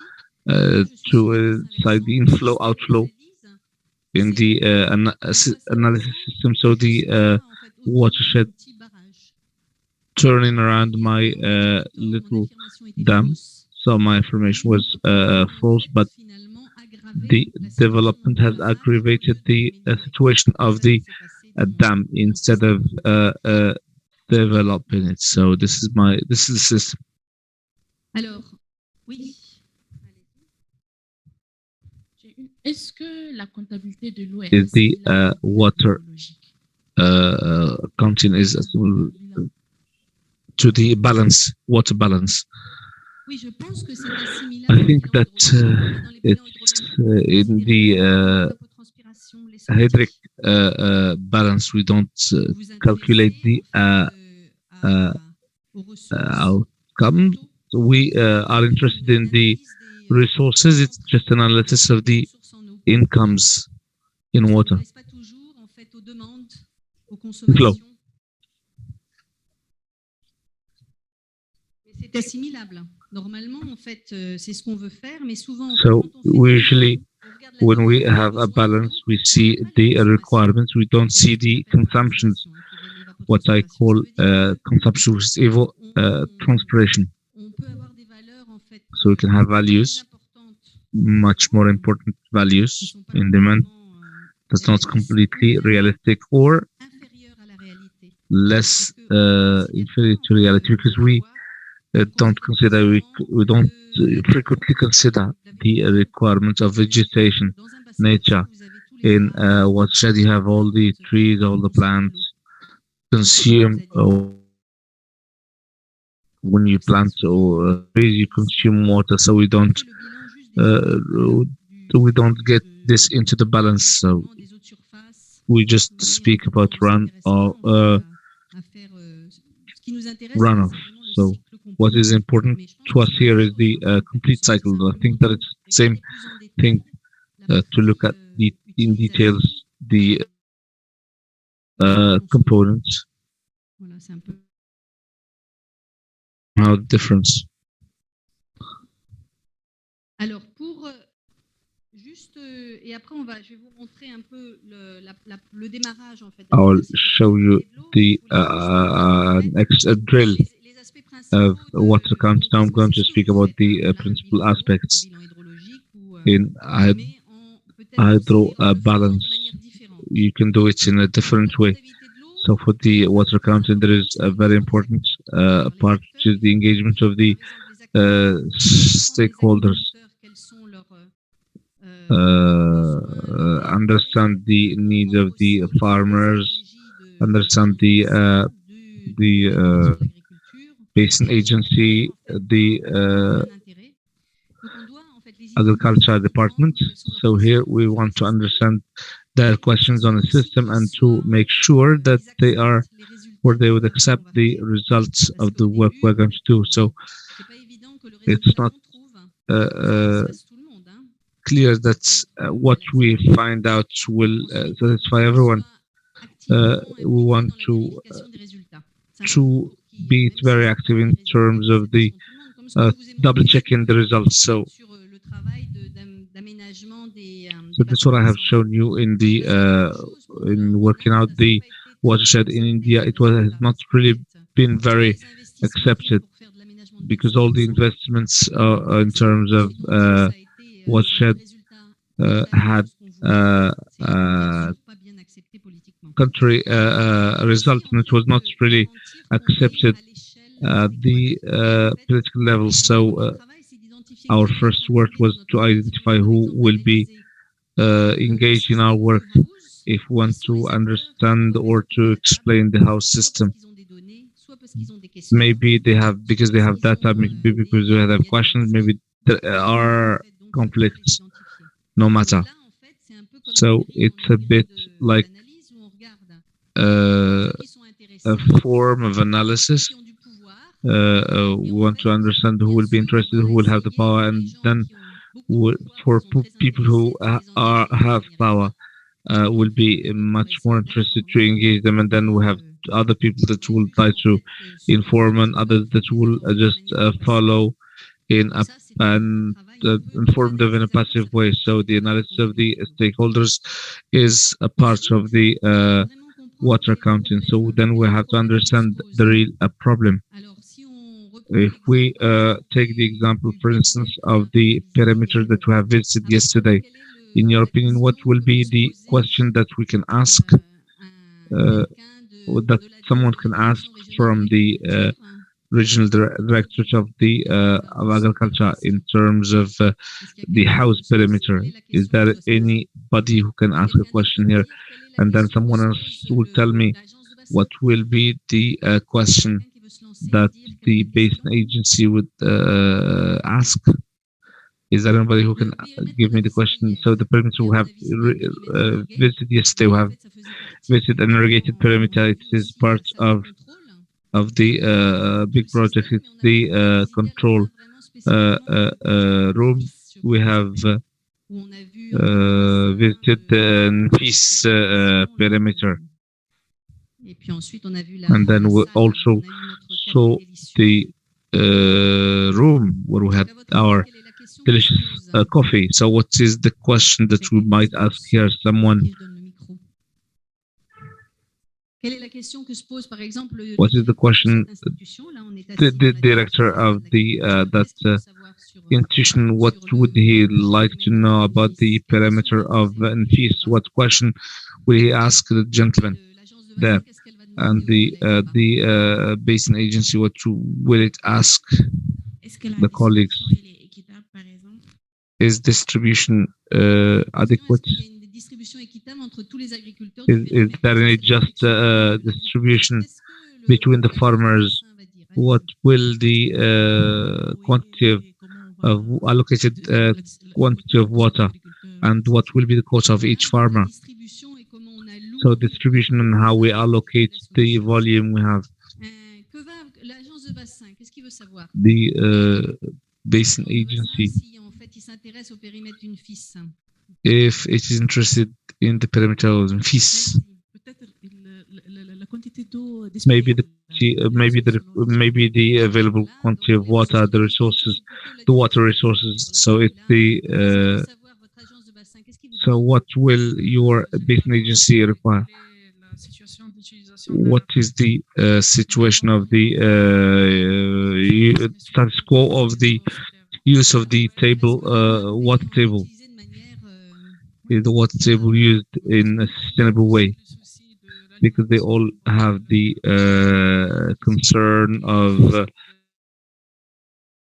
cite the inflow outflow in the analysis system. So the watershed turning around my little dam. So my information was false, but the development has aggravated the situation of the dam instead of developing it. So this is the system. Alors, oui. Est-ce que la comptabilité de l'eau Is the water counting is to the balance, water balance? I think that it's in the hydric balance. We don't calculate the outcome. We are interested in the resources. It's just an analysis of the incomes in water. Flow. C'est assimilable. Normalement, en fait, c'est ce qu'on veut faire, mais souvent. So usually, when we have a balance, we see the requirements. We don't see the consumptions. What I call consumption, which is transpiration. So we can have values, much more important values in demand. That's not completely realistic or less inferior to reality, because we don't consider, we don't frequently consider the requirements of vegetation, nature. In watershed, you have all the trees, all the plants consume. When you plant or trees, you consume water, so we don't get this into the balance. So we just speak about run or runoff. So what is important to us here is the complete cycle. I think that it's the same thing to look at in details the components. How the difference. Alors pour juste et après je vais vous montrer un peu le démarrage en fait. I'll show you the drill of water count. Now I'm going to speak about the principal aspects in hydro balance. You can do it in a different way. So for the water counting, there is a very important part, which is the engagement of the stakeholders. Understand the needs of the farmers, understand the basin agency, the agriculture department. So here we want to understand their questions on the system and to make sure that they are where they would accept the results of the work we're going to do. So it's not clear that what we find out will satisfy everyone. We want to be very active in terms of the double checking the results. So this is what I have shown you in the in working out the watershed in India. It has not really been very accepted because all the investments in terms of watershed had country result, and it was not really accepted at the political level. So our first work was to identify who will be engaged in our work if we want to understand or to explain the house system. maybe they have, because they have data, maybe because they have questions, maybe there are conflicts, no matter. So it's a bit like a form of analysis. We want to understand who will be interested, who will have the power, and then for people who have power, will be much more interested to engage them, and then we have other people that will try to inform, and others that will just follow in a and informative in a passive way. So the analysis of the stakeholders is a part of the water accounting. So then we have to understand the real problem. If we take the example, for instance, of the perimeter that we have visited yesterday, in your opinion, what will be the question that we can ask, that someone can ask from the regional directorate of the of agriculture in terms of the house perimeter? Is there anybody who can ask a question here? And then someone else will tell me what will be the question that the basin agency would ask. Is there anybody who can give me the question? So the perimeter we have visited yesterday, we have visited an irrigated perimeter. It is part of the big project. It's the control room. We have visited the NFIS perimeter. And then we also saw the room where we had our delicious coffee. So what is the question that we might ask here? Someone. What is the question the director of the that institution, what would he like to know about the perimeter of NFIS? What question will he ask the gentleman there? And the basin agency, what will it ask the colleagues? Is distribution adequate? Is there any just distribution between the farmers? What will the quantity of allocated quantity of water, and what will be the quota of each farmer? So distribution and how we allocate the volume we have. The basin agency, if it is interested in the perimeter of NFIS, maybe the available quantity of water, the resources, the water resources. So it's the so what will your basin agency require? What is the situation of the status quo of the use of the table, water table? Is the water table used in a sustainable way? Because they all have the concern of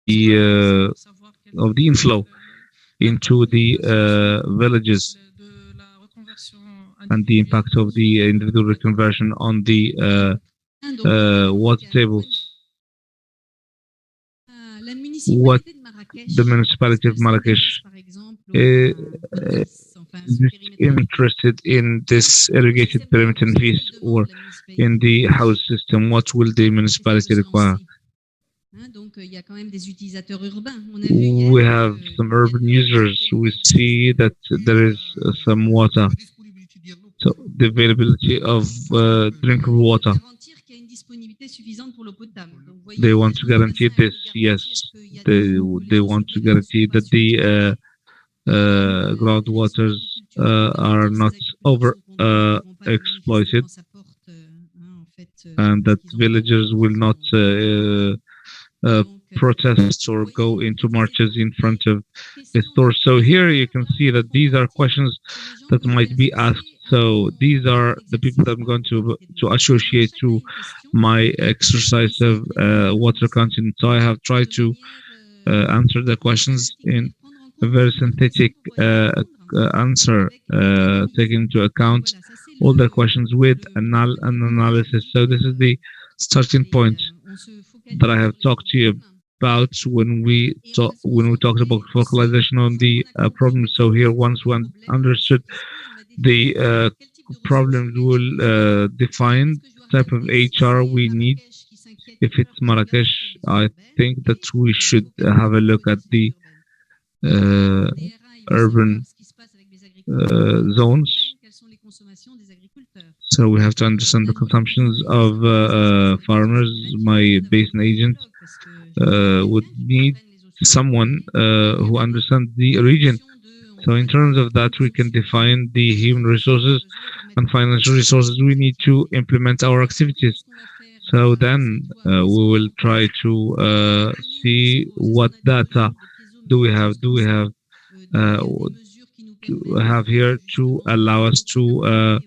the inflow into the villages and the impact of the individual reconversion on the water tables. What the municipality of Marrakesh is interested in this irrigated perimeter NFIS or in the house system? What will the municipality require? We have some urban users. We see that there is some water. So the availability of drinkable water. They want to guarantee this. Yes, they want to guarantee that the groundwaters are not over exploited, and that villagers will not protest or go into marches in front of the store. So here you can see that these are questions that might be asked. So these are the people that I'm going to associate to my exercise of water accounting. So I have tried to answer the questions in a very synthetic answer, taking into account all the questions with an analysis. So this is the starting point that I have talked to you about when we talked about focalization on the problem. So here, once we understood the problems, we'll define type of HR we need. If it's Marrakesh, I think that we should have a look at the urban zones. So we have to understand the consumptions of farmers. My basin agent would need someone who understands the region. So in terms of that, we can define the human resources and financial resources we need to implement our activities. So then we will try to see what data do we have here to allow us to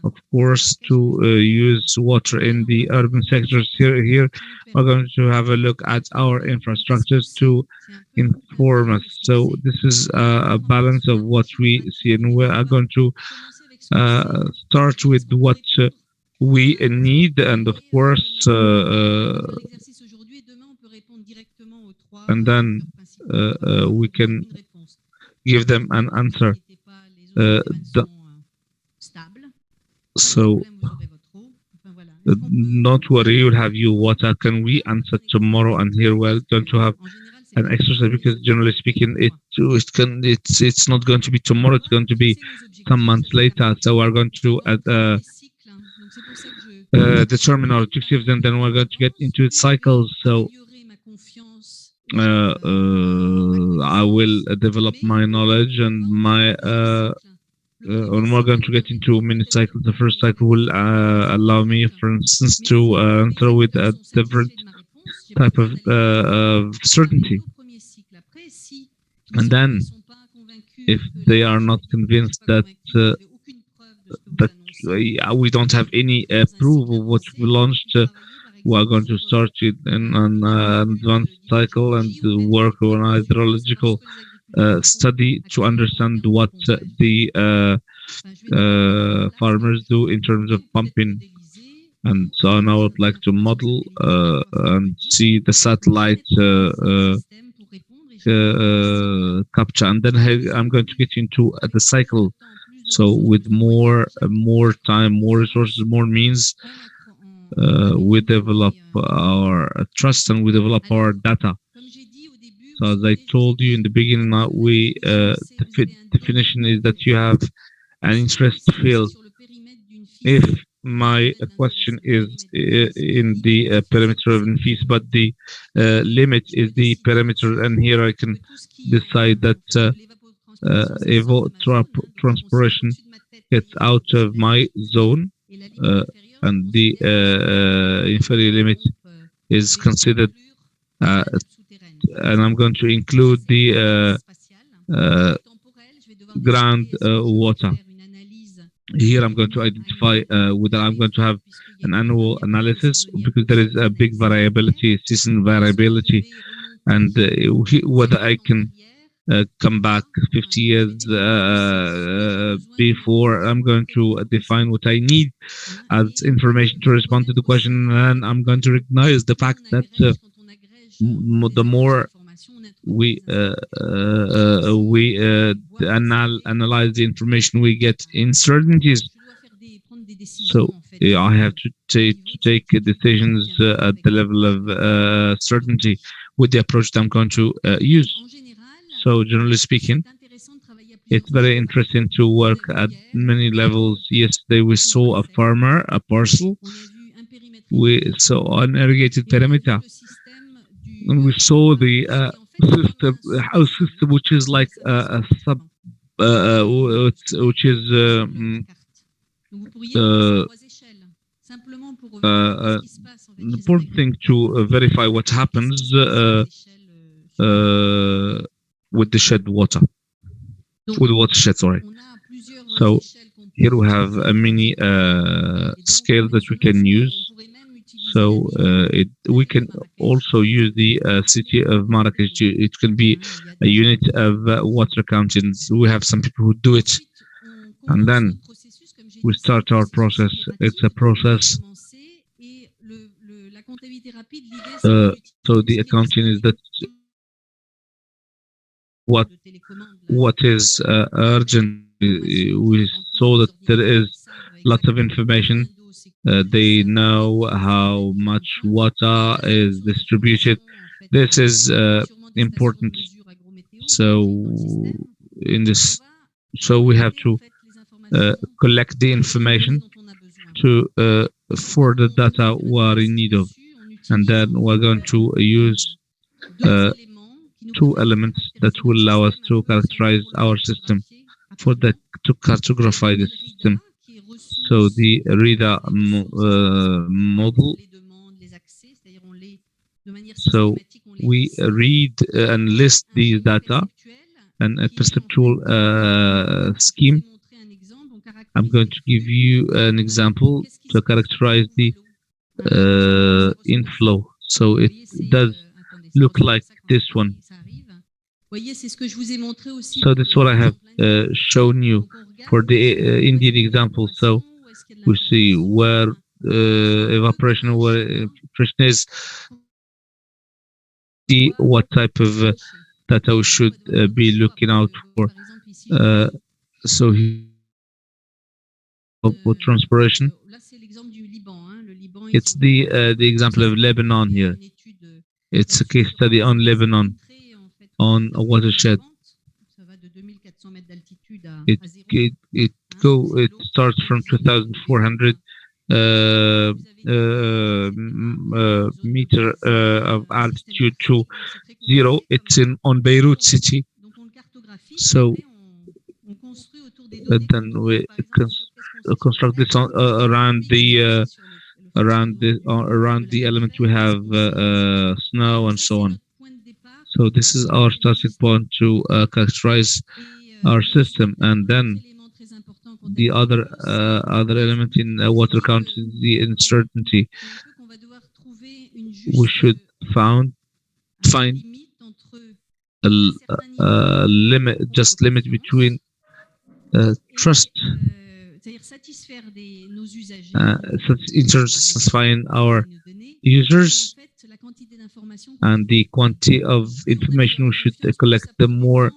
of course to use water in the urban sectors. Here we're going to have a look at our infrastructures to inform us. So this is a balance of what we see, and we are going to start with what we need, and of course and then we can give them an answer. So not worry, you'll have your water. Can we answer tomorrow? And here we're going to have an exercise, because generally speaking, it's not going to be tomorrow. It's going to be some months later. So we're going to determine our objectives, and then we're going to get into cycles. So I will develop my knowledge and my and we're going to get into many cycles. The first cycle will allow me, for instance, to enter with a different type of certainty. And then, if they are not convinced that we don't have any proof of what we launched, we are going to start it in an advanced cycle and work on a hydrological study to understand what the farmers do in terms of pumping. And so on, I would like to model and see the satellite capture, and then I'm going to get into the cycle. So with more time, more resources, more means, we develop our trust and we develop our data. So as I told you in the beginning, the definition is that you have an interest field. If my question is in the perimeter of Nfis, but the limit is the perimeter, and here I can decide that transpiration gets out of my zone, and the inferior limit is considered, and I'm going to include the ground water. Here I'm going to identify whether I'm going to have an annual analysis, because there is a big variability, season variability, and whether I can come back 50 years before. I'm going to define what I need as information to respond to the question, and I'm going to recognize the fact that the more we analyze the information, we get uncertainties. So I have to take decisions at the level of certainty with the approach that I'm going to use. So generally speaking, it's very interesting to work at many levels. Yesterday we saw a farmer, a parcel. We saw an irrigated perimeter, and we saw the system, house system, which is like a sub, which is an important thing to verify what happens with the shed water, with the watershed, sorry. So here we have a mini scale that we can use. So we can also use the city of Marrakesh. It can be a unit of water accounting. We have some people who do it, and then we start our process. It's a process So the accounting is that what is urgent. We saw that there is lots of information. They know how much water is distributed. This is important. So in this, so we have to collect the information to for the data we are in need of, and then we're going to use two elements that will allow us to characterize our system for that to cartography the system. So the reader model. So we read and list these data and a perceptual scheme. I'm going to give you an example to characterize the inflow. So it does look like this one. So that's what I have shown you for the Indian example. So we see where evaporation, where evaporation is, see what type of data we should be looking out for. So for transpiration, it's the example of Lebanon here. It's a case study on Lebanon, on a watershed. It starts from 2,400 meter of altitude to zero. It's on Beirut city. So then we construct this around the element. We have snow and so on. So this is our starting point to characterize our system, and then the other element in water count is the uncertainty. We should find a limit between trust in terms of satisfying our users and the quantity of information we should collect. The more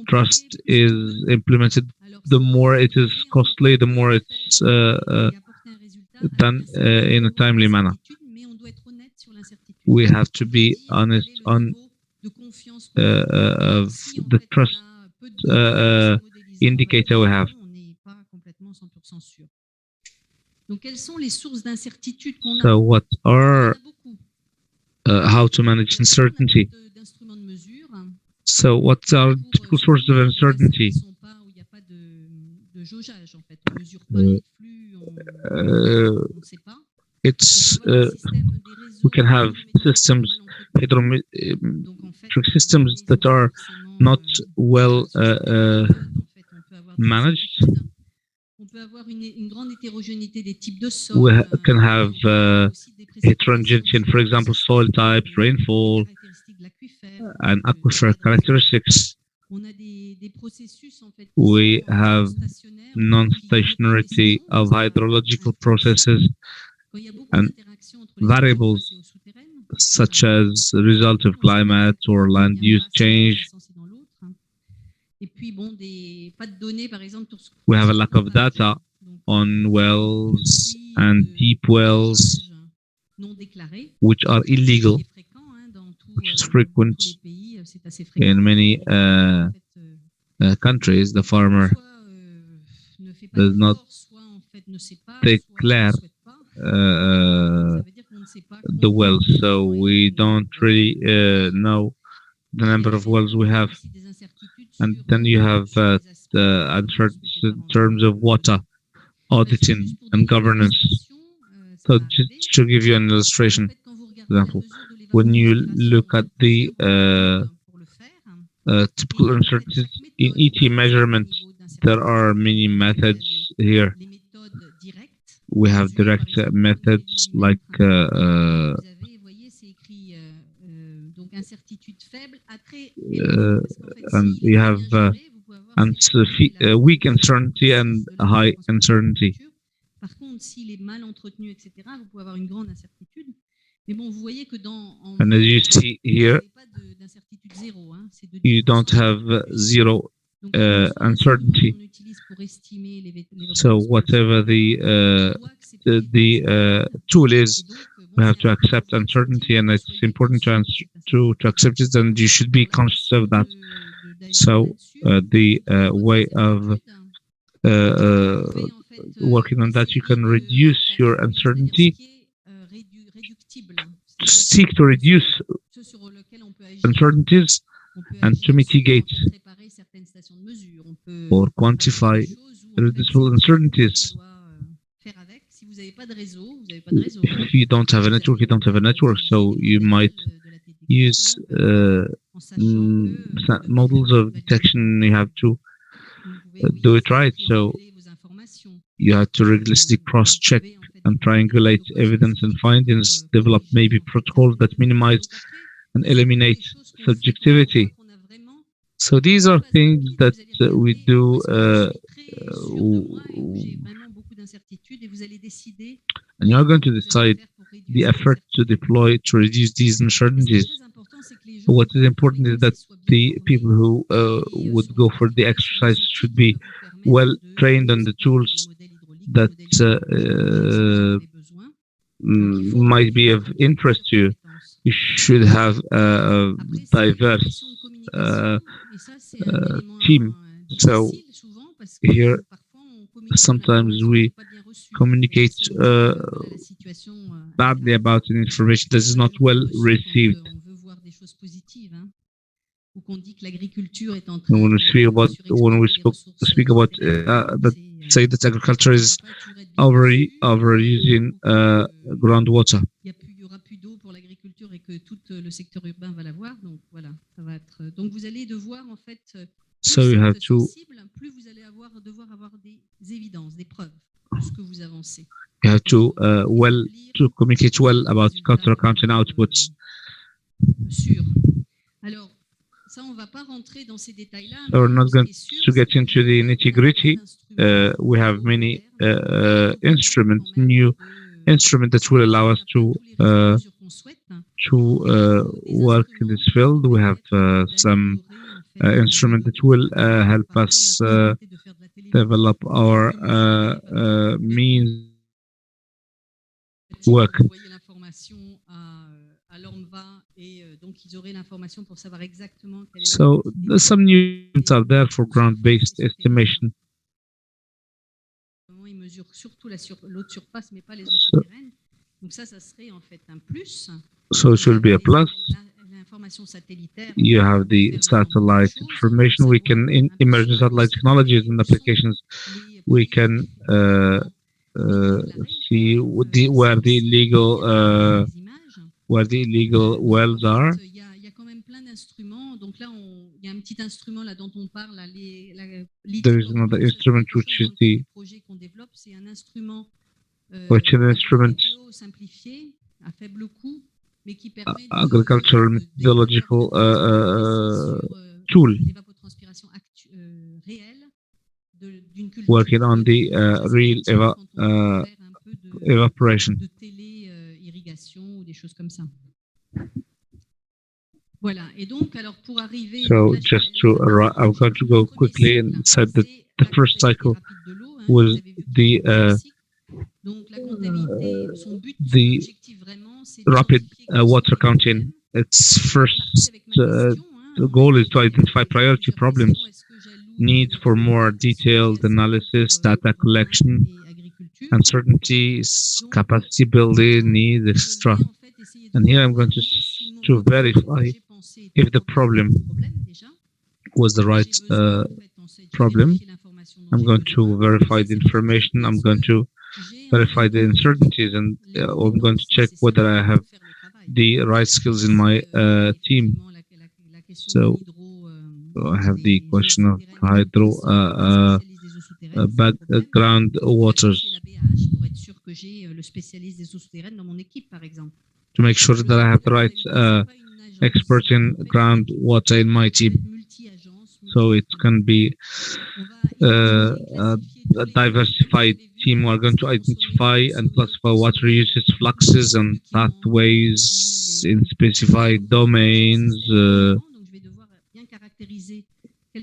trust is implemented, the more it is costly, the more it's done in a timely manner. We have to be honest on of the trust indicator we have. So what are how to manage uncertainty? So what are typical sources of uncertainty? It's we can have systems, hydrometric systems that are not well managed. We can have heterogeneity, for example, soil types, rainfall, and aquifer characteristics. We have non-stationarity of hydrological processes and variables such as the result of climate or land use change. We have a lack of data on wells and deep wells, which are illegal, which is frequent in many countries. The farmer does not declare the wells, so we don't really know the number of wells we have. And then you have the uncertainty in terms of water auditing and governance. So just to give you an illustration, example, when you look at the typical uncertainties in ET measurement, there are many methods here. We have direct methods like and you have weak uncertainty and high uncertainty. And as you see here, you don't have zero uncertainty. So whatever the tool is, we have to accept uncertainty, and it's important to accept it, and you should be conscious of that. So the way of working on that, you can reduce your uncertainty, seek to reduce uncertainties and to mitigate or quantify reducible uncertainties. If you don't have a network, you don't have a network, so you might use models of detection. You have to do it right, so you have to rigorously cross-check and triangulate evidence and findings, develop maybe protocols that minimize and eliminate subjectivity. So these are things that we do, and you're going to decide the effort to deploy to reduce these uncertainties. What is important is that the people who would go for the exercise should be well trained on the tools that might be of interest to you. You should have a diverse team. So here, sometimes we communicate badly about an information that is not well received. When we speak about that, say that agriculture is overusing groundwater. So you have to communicate well about counter accounting outputs. So we're not going to get into the nitty-gritty. We have many instruments, new instruments that will allow us to work in this field. We have some instruments that will help us develop our means work. So there's some new things out there for ground-based estimation. So it should be a plus. You have the satellite information. We can emerging satellite technologies and applications. We can see where the illegal wells are. There is another instrument which is an instrument, agricultural methodological tool, working on the real evaporation. So just I'm going to go quickly and said that the first cycle was the rapid water counting. Its first goal is to identify priority problems, needs for more detailed analysis, data collection, uncertainties, capacity building, needs, etc. And here I'm going to verify if the problem was the right problem. I'm going to verify the information. I'm going to verify the uncertainties, and I'm going to check whether I have the right skills in my team. So I have the question of hydro background waters, to make sure that I have the right experts in groundwater in my team. So it can be a diversified team. We're going to identify and classify water uses, fluxes, and pathways in specified domains.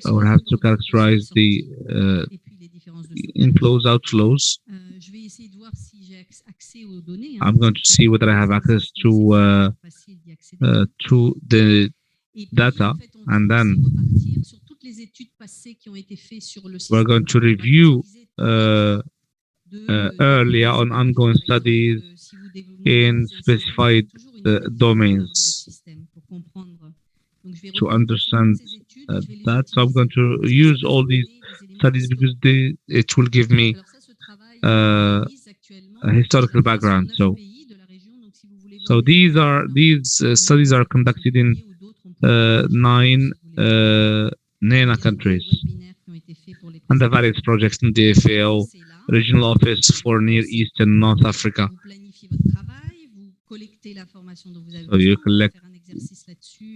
I will have to characterize the inflows, outflows. I'm going to see whether I have access to the data, and then we're going to review earlier on ongoing studies in specified domains to understand that. So I'm going to use all these studies because it will give me a historical background. So these studies are conducted in 9 NENA countries, and the various projects in the FAO regional office for Near East and North Africa. So you collect.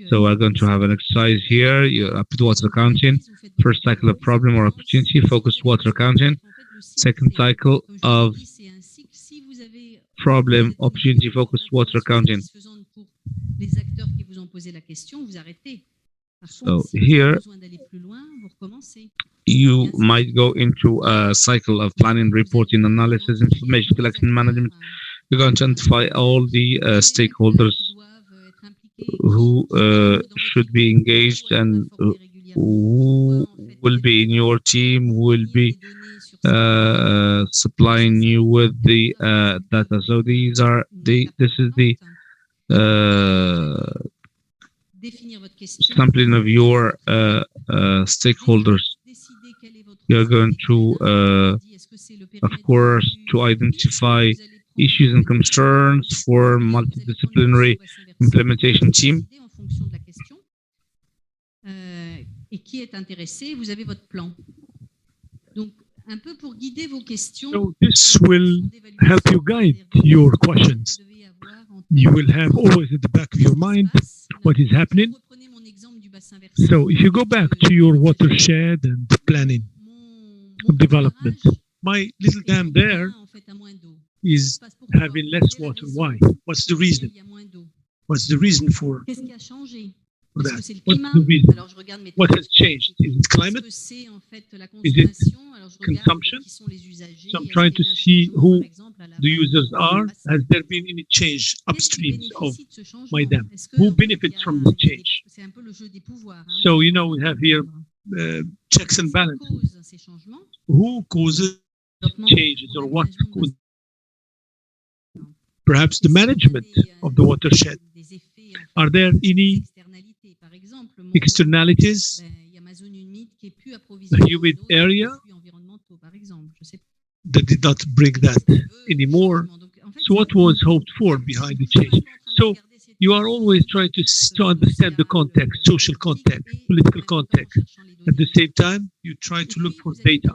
So we're going to have an exercise here. You rapid water accounting, first cycle of problem or opportunity, focused water accounting, second cycle of problem, opportunity, focused water accounting. So here, you might go into a cycle of planning, reporting, analysis, information collection, management. You're going to identify all the stakeholders who should be engaged and who will be in your team, will be supplying you with the data. So this is the sampling of your stakeholders. You're going to, of course, to identify issues and concerns for multidisciplinary implementation team. So this will help you guide your questions. You will have always at the back of your mind what is happening. So if you go back to your watershed and planning of development, my little dam there is having less water. Why? What's the reason? What's the reason for that? What's the reason? What has changed? Is it climate? Is it consumption? So I'm trying to see who the users are. Has there been any change upstream of my dam? Who benefits from this change? So, you know, we have here checks and balances. Who causes changes or what causes? Perhaps the management of the watershed. Are there any externalities? The humid area that did not bring that anymore. So what was hoped for behind the change? So you are always trying to understand the context, social context, political context. At the same time, you try to look for data.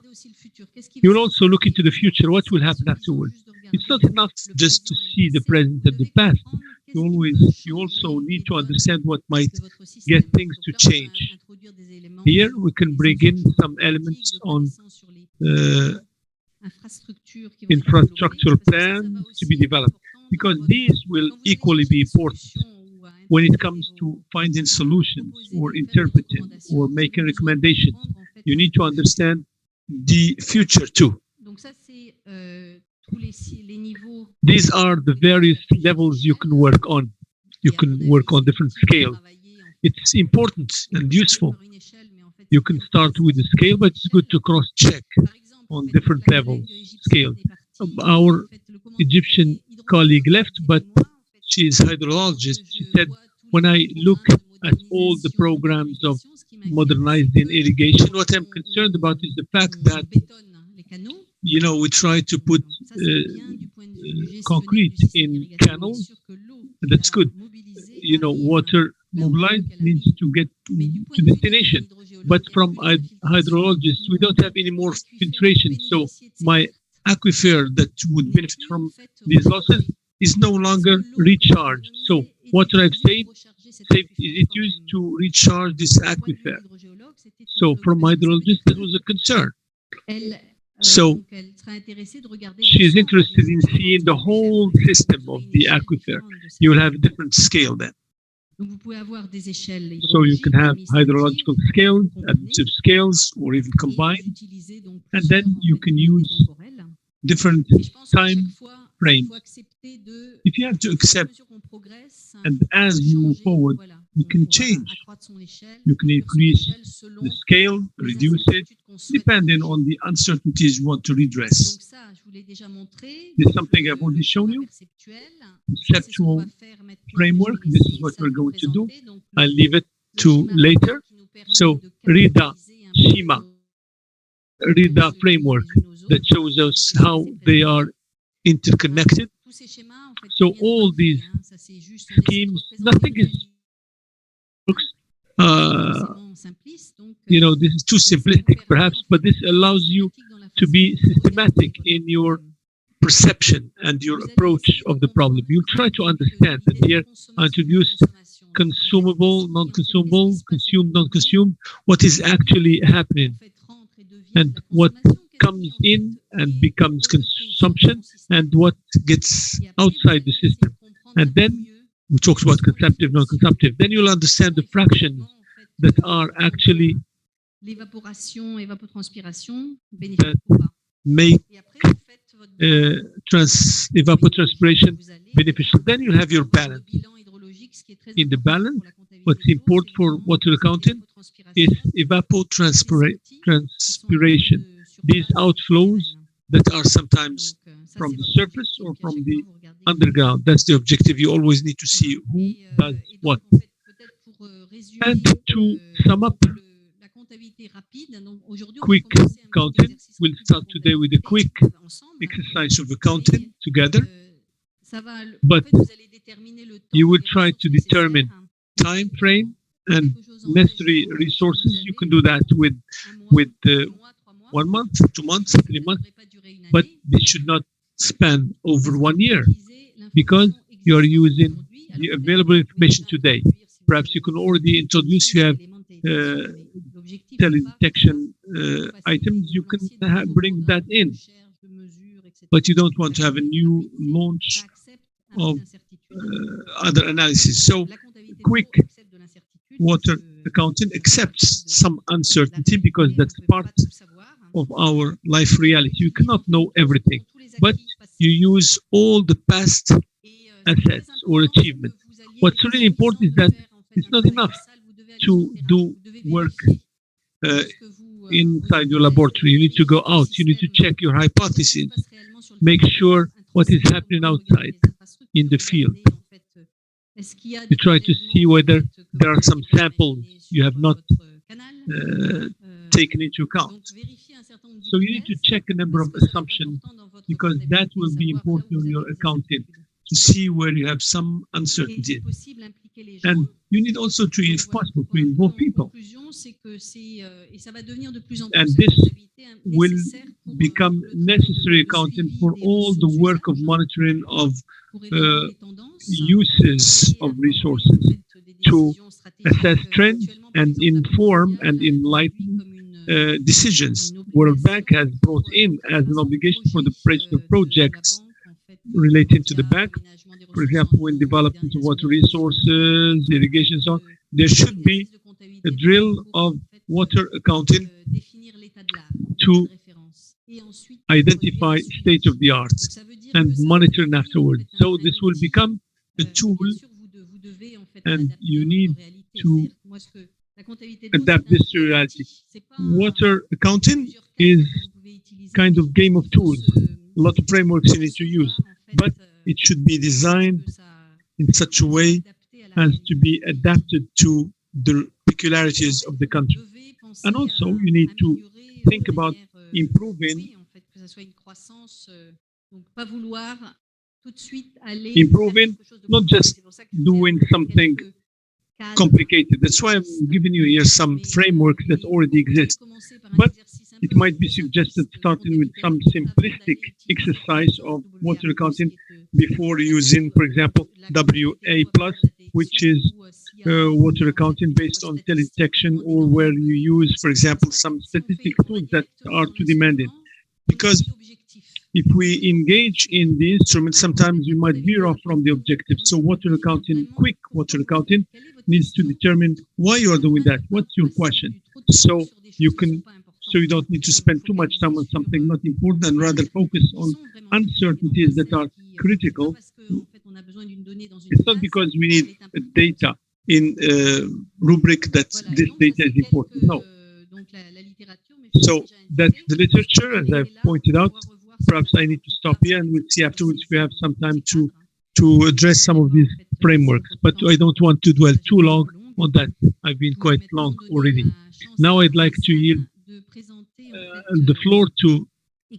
You'll also look into the future, what will happen afterwards. It's not enough just to see the present and the past. You also need to understand what might get things to change. Here we can bring in some elements on infrastructural plans to be developed, because these will equally be important when it comes to finding solutions or interpreting or making recommendations. You need to understand the future too. These are the various levels you can work on. You can work on different scales. It's important and useful. You can start with the scale, but it's good to cross-check on different levels, scale. Our Egyptian colleague left, but she is hydrologist. She said, when I look at all the programs of modernizing irrigation, what I'm concerned about is the fact that, you know, we try to put concrete in canals. That's good. You know, water mobilized means to get to destination. But from hydrologists, we don't have any more filtration. So my aquifer that would benefit from these losses is no longer recharged. So water I've saved, it used to recharge this aquifer. So from hydrologist, that was a concern. So she's interested in seeing the whole system of the aquifer. You will have a different scale then. So you can have hydrological scales, additive scales, or even combined. And then you can use different time frames. If you have to accept, and as you move forward, you can change. You can increase the scale, reduce it, depending on the uncertainties you want to redress. This is something I've already shown you. Conceptual framework, this is what we're going to do. I'll leave it to later. So RIDA schema, RIDA framework that shows us how they are interconnected. So all these schemes, nothing is this is too simplistic perhaps, but this allows you to be systematic in your perception and your approach of the problem. You try to understand that here I introduced consumable, non-consumable, consumed, non-consumed, what is actually happening and what comes in and becomes consumption and what gets outside the system. And then we talked about consumptive, non-consumptive. Then you'll understand the fractions that are actually make evapotranspiration beneficial. Then you have your balance. In the balance, what's important for water accounting is evapotranspiration. These outflows that are sometimes from the surface or from the underground. That's the objective. You always need to see who does what. And to sum up, quick counting. We'll start today with a quick exercise of accounting together. But you will try to determine time frame and necessary resources. You can do that with 1 month, 2 months, 3 months, but this should not span over 1 year because you are using the available information today. Perhaps you can already introduce, you have teledetection items, you can bring that in. But you don't want to have a new launch of other analysis. So quick water accounting accepts some uncertainty because that's part of our life reality. You cannot know everything, but you use all the past assets or achievements. What's really important is that it's not enough to do work inside your laboratory. You need to go out. You need to check your hypotheses. Make sure what is happening outside in the field. You try to see whether there are some samples you have not taken into account. So you need to check a number of assumptions because that will be important in your accounting to see where you have some uncertainty. And you need also to, if possible, to involve people. And this will become necessary accounting for all the work of monitoring of uses of resources to assess trends and inform and enlighten decisions. World Bank has brought in as an obligation for the preparation of projects relating to the bank. For example, when development of water resources, irrigation, so on, there should be a drill of water accounting to identify state of the art and monitoring afterwards. So this will become a tool, and you need to adapt this to reality. Water accounting is kind of game of tools. A lot of frameworks you need to use, but it should be designed in such a way as to be adapted to the peculiarities of the country. And also you need to think about improving not just doing something complicated. That's why I'm giving you here some frameworks that already exist. But it might be suggested starting with some simplistic exercise of water accounting before using, for example, WA+, which is water accounting based on teledetection, or where you use, for example, some statistic tools that are too demanding. Because if we engage in the instrument, sometimes we might veer off from the objective. So water accounting, quick water accounting, needs to determine why you are doing that. What's your question? So you don't need to spend too much time on something not important, and rather focus on uncertainties that are critical. It's not because we need data in rubric that this data is important. No. So that's the literature, as I've pointed out. Perhaps I need to stop here, and we'll see afterwards if we have some time to address some of these frameworks. But I don't want to dwell too long on that. I've been quite long already. Now I'd like to yield the floor to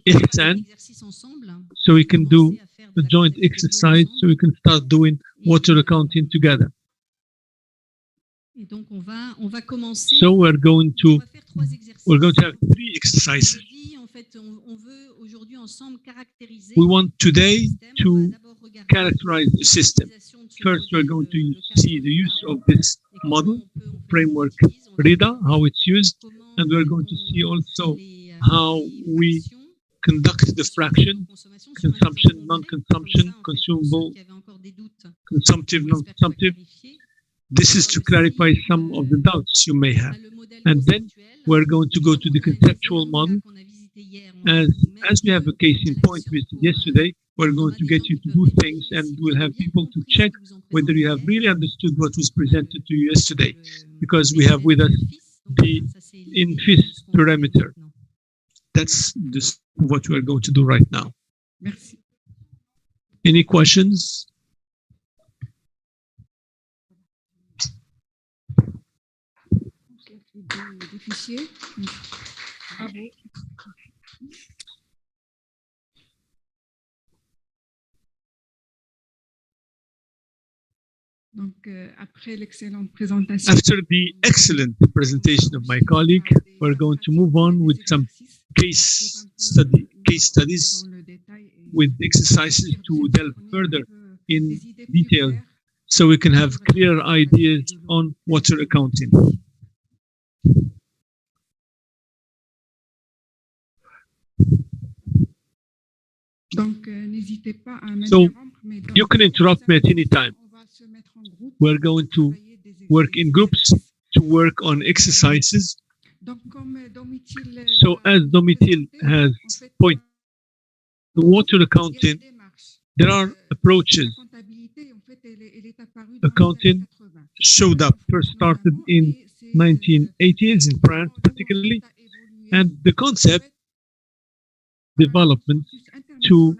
Ehssan, so we can do a joint exercise, so we can start doing water accounting together. So we're going to have 3 exercises. We want today to characterize the system. First, we're going to see the use of this model, framework RIDA, how it's used, and we're going to see also how we conduct the fraction, consumption, non-consumption, consumable, consumptive, non-consumptive. This is to clarify some of the doubts you may have. And then we're going to go to the conceptual model. As we have a case in point we did yesterday, we're going to get you to do things, and we'll have people to check whether you have really understood what was presented to you yesterday, because we have with us the INFIS parameter. That's what we are going to do right now. Merci. Any questions? Après l'excellente présentation. After the excellent presentation of my colleague, we're going to move on with some case studies with exercises to delve further in detail, so we can have clear ideas on water accounting. So you can interrupt me at any time. We're going to work in groups to work on exercises. So as Domitille has pointed, the water accounting, there are approaches. Accounting showed up, first started in 1980s in France particularly, and the concept development to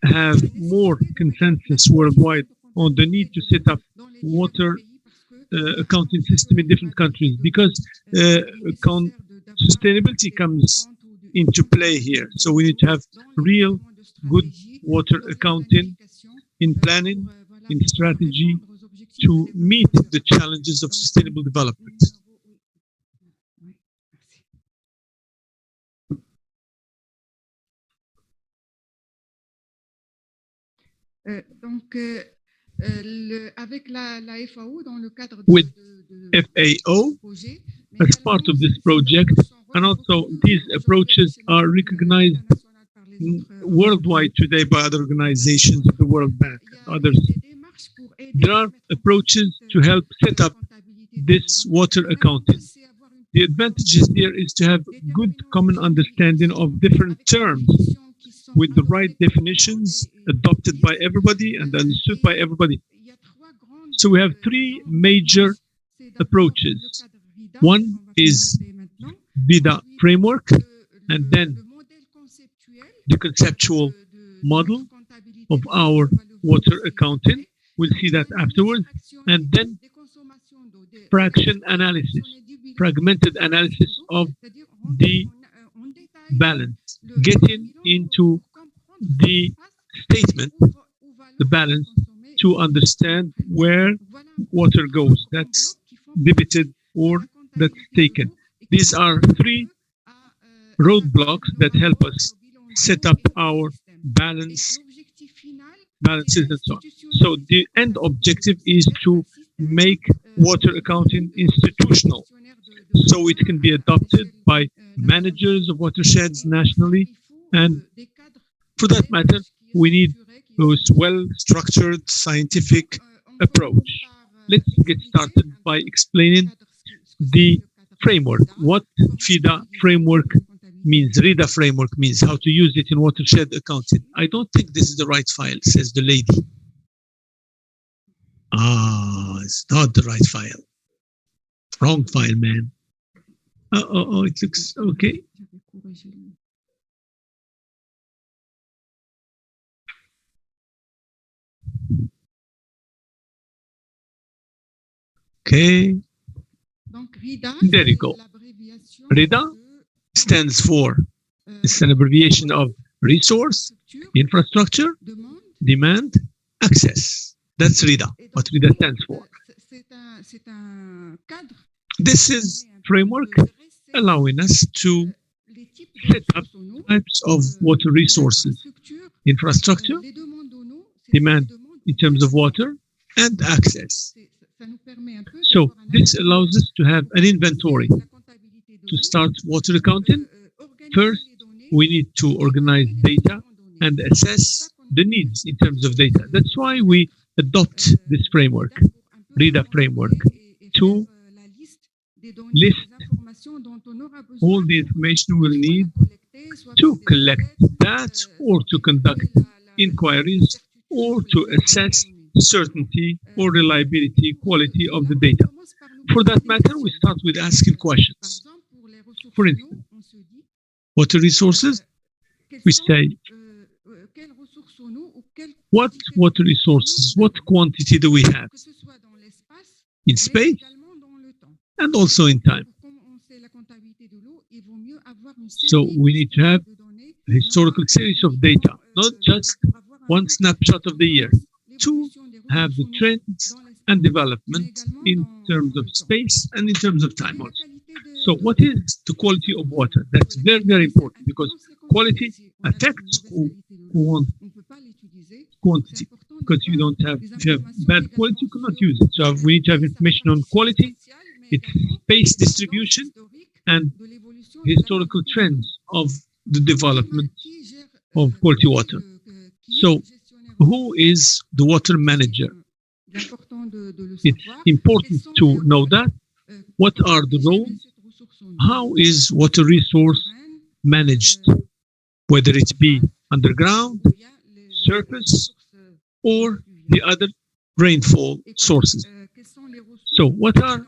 have more consensus worldwide on the need to set up water accounting system in different countries, because sustainability comes into play here. So we need to have real good water accounting in planning, in strategy, to meet the challenges of sustainable development. With FAO, as part of this project, and also these approaches are recognized worldwide today by other organizations, the World Bank, and others. There are approaches to help set up this water accounting. The advantages here is to have good common understanding of different terms with the right definitions adopted by everybody and understood by everybody. So we have 3 major approaches. One is VIDA framework, and then the conceptual model of our water accounting. We'll see that afterwards. And then fraction analysis, fragmented analysis of the balance, getting into the statement, the balance, to understand where water goes, that's debited or that's taken. These are 3 roadblocks that help us set up our balances and so on. So the end objective is to make water accounting institutional, so it can be adopted by managers of watersheds nationally. And for that matter, we need a well-structured scientific approach. Let's get started by explaining the framework. What FIDA framework means, RIDA framework means, how to use it in watershed accounting. I don't think this is the right file, says the lady. It's not the right file. Wrong file, man. Oh, it looks okay. Okay. There you go. RIDA stands for, it's an abbreviation of resource, infrastructure, demand, access. That's RIDA, what RIDA stands for. This is framework allowing us to set up types of water resources, infrastructure, demand in terms of water, and access. So this allows us to have an inventory. To start water accounting, first we need to organize data and assess the needs in terms of data. That's why we adopt this framework, RIDA framework, to list all the information we'll need to collect that, or to conduct inquiries, or to assess certainty or reliability, quality of the data. For that matter, we start with asking questions. For instance, water resources, we say, what water resources, what quantity do we have in space and also in time? So we need to have a historical series of data, not just one snapshot of the year, to have the trends and development in terms of space and in terms of time also. So what is the quality of water? That's very, very important, because quality affects quantity. Because if you have bad quality, you cannot use it. So we need to have information on quality, its space distribution, and historical trends of the development of quality water. So who is the water manager? It's important to know that. What are the roles? How is water resource managed, whether it be underground, surface, or the other rainfall sources? So what are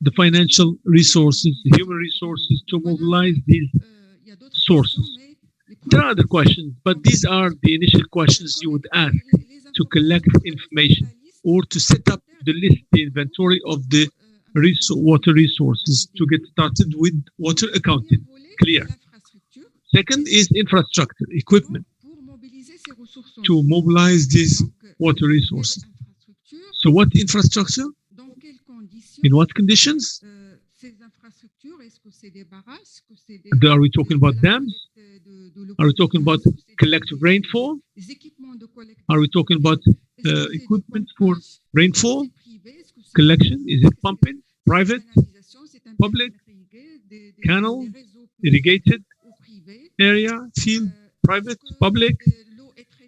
the financial resources, the human resources to mobilize these sources? There are other questions, but these are the initial questions you would ask to collect information or to set up the list, the inventory of the water resources to get started with water accounting. Clear. Second is infrastructure, equipment, to mobilize these water resources. So what infrastructure? In what conditions? Are we talking about dams? Are we talking about collective rainfall? Are we talking about equipment for rainfall collection? Is it pumping, private, public, canal, irrigated area, field, private, public?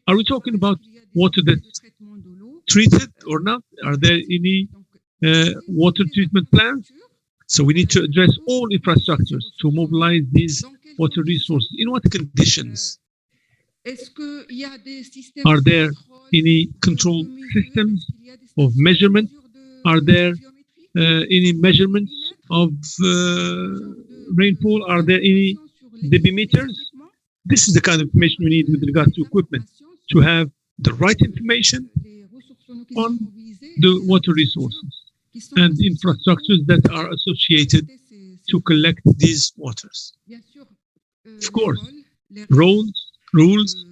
Are we talking about water that's treated or not? Are there any water treatment plants? So we need to address all infrastructures to mobilize these water resources. In what conditions? Are there any control systems of measurement? Are there any measurements of rainfall? Are there any debimeters? This is the kind of information we need with regards to equipment, to have the right information on the water resources and infrastructures that are associated to collect these waters. Of course, rules.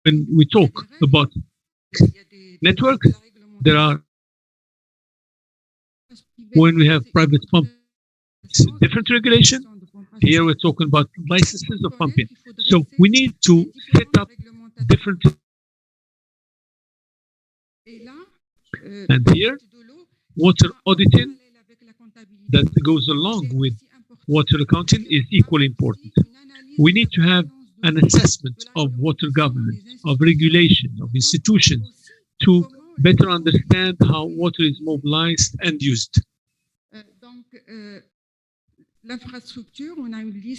When we talk about networks, there are, when we have private pump, it's a different regulation. Here we're talking about licenses of pumping. So we need to set up different. And here water auditing that goes along with water accounting is equally important. We need to have an assessment of water governance, of regulation, of institutions to better understand how water is mobilized and used.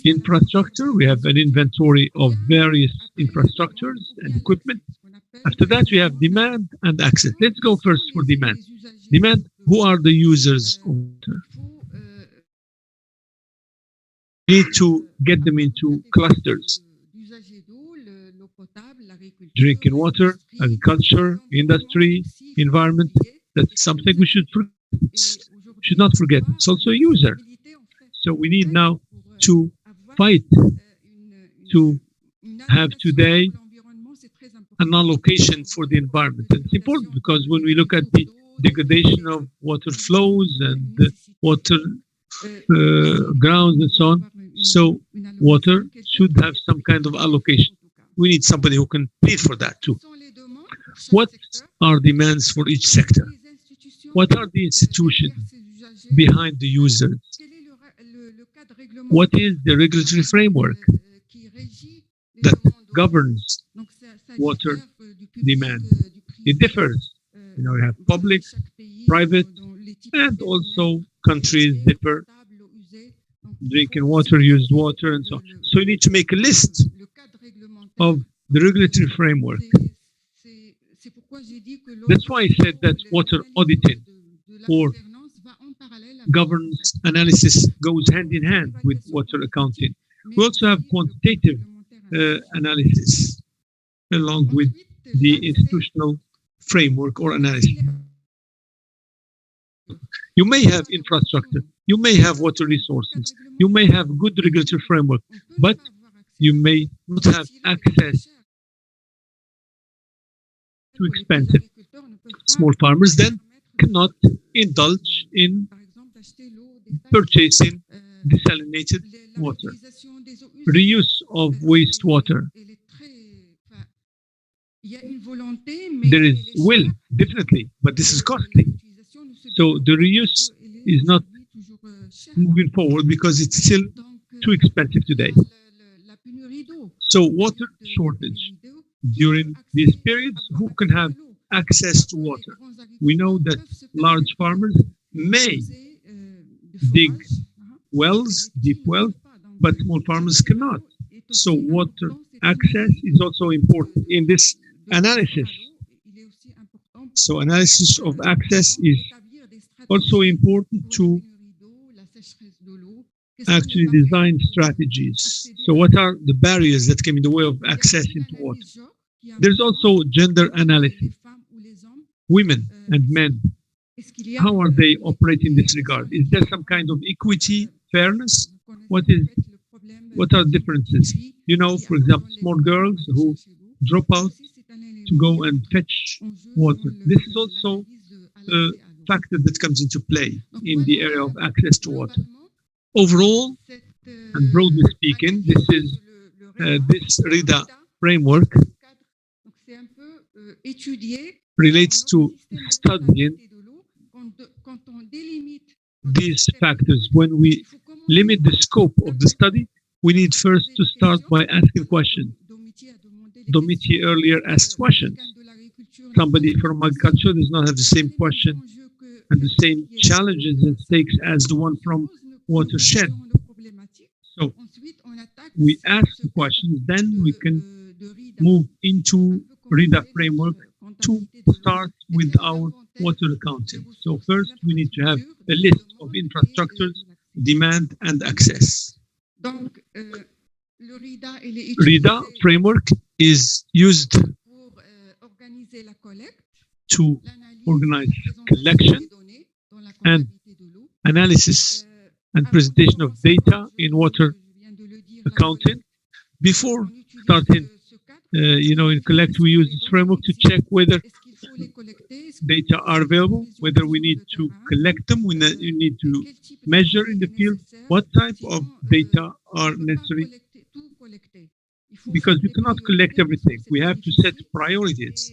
Infrastructure, we have an inventory of various infrastructures and equipment. After that, we have demand and access. Let's go first for demand. Demand, who are the users of water? We need to get them into clusters. Drinking water, agriculture, industry, environment, that's something we should not forget. It's also a user. So we need now to fight to have today an allocation for the environment. And it's important because when we look at the degradation of water flows and the water grounds and so on, so water should have some kind of allocation. We need somebody who can plead for that too. What are demands for each sector? What are the institutions behind the users? What is the regulatory framework that governs water demand? It differs. You know, you have public, private, and also countries differ. Drinking water, used water, and so on. So you need to make a list of the regulatory framework. That's why I said that water auditing or governance analysis goes hand in hand with water accounting. We also have quantitative analysis along with the institutional framework or analysis. You may have infrastructure, you may have water resources, you may have good regulatory framework, but you may not have access. Too expensive. Small farmers then cannot indulge in purchasing desalinated water. Reuse of wastewater. There is will, definitely, but this is costly. So the reuse is not moving forward because it's still too expensive today. So water shortage. During these periods, who can have access to water? We know that large farmers may dig wells, deep wells, but small farmers cannot. So water access is also important in this analysis. So analysis of access is also important to actually design strategies. So what are the barriers that come in the way of access into water? There's also gender analysis. Women and men, how are they operating in this regard? Is there some kind of equity, fairness? What are differences? You know, for example, small girls who drop out to go and fetch water. This is also a factor that comes into play in the area of access to water. Overall, and broadly speaking, this is this RIDA framework relates to studying these factors. When we limit the scope of the study, we need first to start by asking questions. Domitille earlier asked questions. Somebody from agriculture does not have the same question and the same challenges and stakes as the one from watershed. So we ask the questions, then we can move into RIDA framework to start with our water accounting. So first we need to have a list of infrastructures, demand and access. RIDA framework is used to organize collection and analysis and presentation of data in water accounting. Before starting, in collect, we use this framework to check whether data are available, whether we need to collect them, we need to measure in the field what type of data are necessary, because we cannot collect everything. We have to set priorities.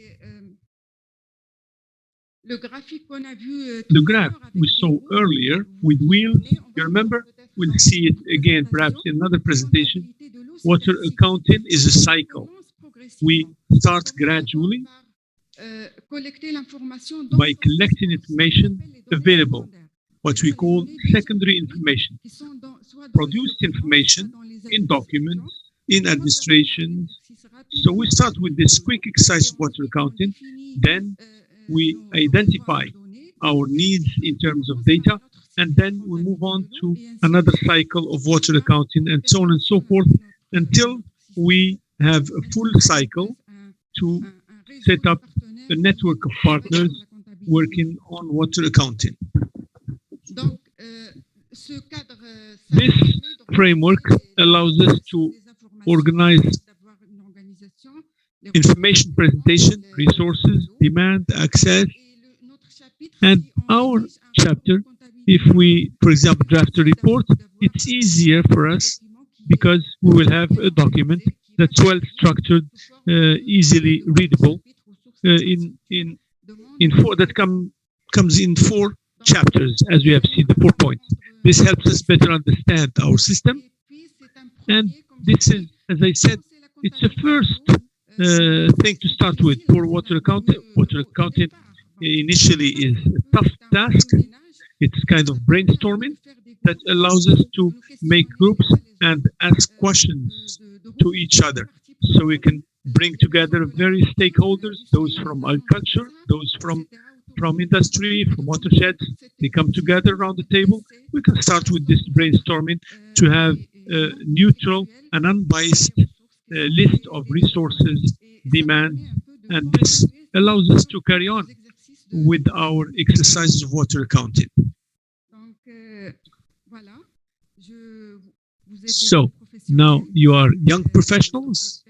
The graph we saw earlier with wheels, you remember? We'll see it again perhaps in another presentation. Water accounting is a cycle. We start gradually by collecting information available, what we call secondary information, produced information in documents, in administration. So we start with this quick exercise of water accounting, then we identify our needs in terms of data, and then we move on to another cycle of water accounting and so on and so forth until we have a full cycle to set up a network of partners working on water accounting. This framework allows us to organize information presentation, resources, demand, access, and our chapter, if we, for example, draft a report, it's easier for us because we will have a document that's well structured, easily readable, comes in 4 chapters, as we have seen, the 4 points. This helps us better understand our system, and this is, as I said, it's the first thing to start with for water accounting. Water accounting initially is a tough task. It's kind of brainstorming that allows us to make groups and ask questions to each other. So we can bring together various stakeholders, those from agriculture, those from industry, from watersheds. They come together around the table. We can start with this brainstorming to have a neutral and unbiased list of resources, demands, and this allows us to carry on with our exercises of water accounting. So now you are young professionals.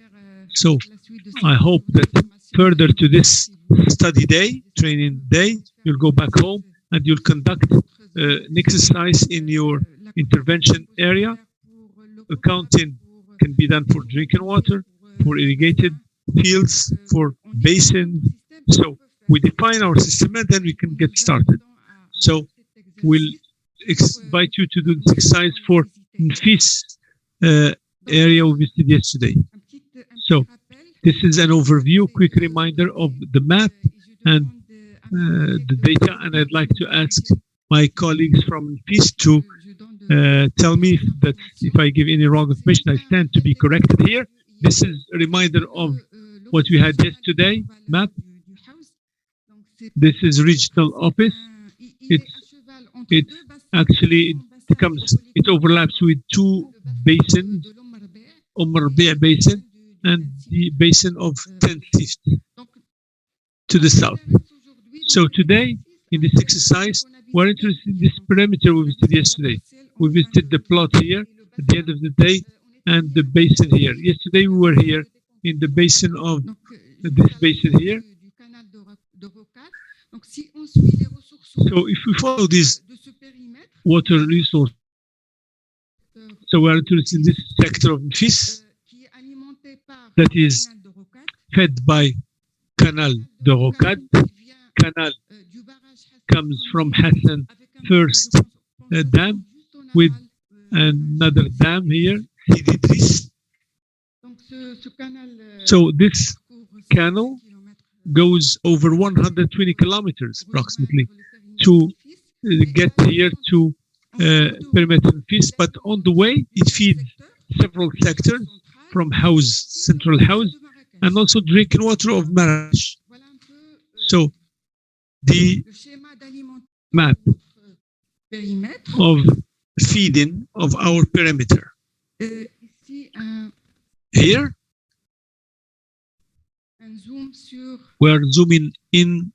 So I hope that further to this study day, training day, you'll go back home and you'll conduct an exercise in your intervention area. Accounting can be done for drinking water, for irrigated fields, for basins. So we define our system and then we can get started. So we'll invite you to do this exercise for NFIS area we visited yesterday. So this is an overview, quick reminder of the map and the data, and I'd like to ask my colleagues from NFIS to tell me that if I give any wrong information, I stand to be corrected here. This is a reminder of what we had yesterday, map. This is regional office. It actually it overlaps with 2 basins, Rabi' Basin and the basin of 10th to the south. So today, in this exercise, we're interested in this perimeter we visited yesterday. We visited the plot here at the end of the day and the basin here. Yesterday, we were here in the basin of this basin here. So if we follow this water resource, so we're interested in this sector of NFIS that is fed by Canal de Rocade. Canal comes from Ehssan first dam with another dam here, Sidi Idris. So this canal goes over 120 kilometers approximately to get here to perimeter NFIS, but on the way it feeds several sectors from central house, and also drinking water of Marrakesh. So the map of feeding of our perimeter. Here, we are zooming in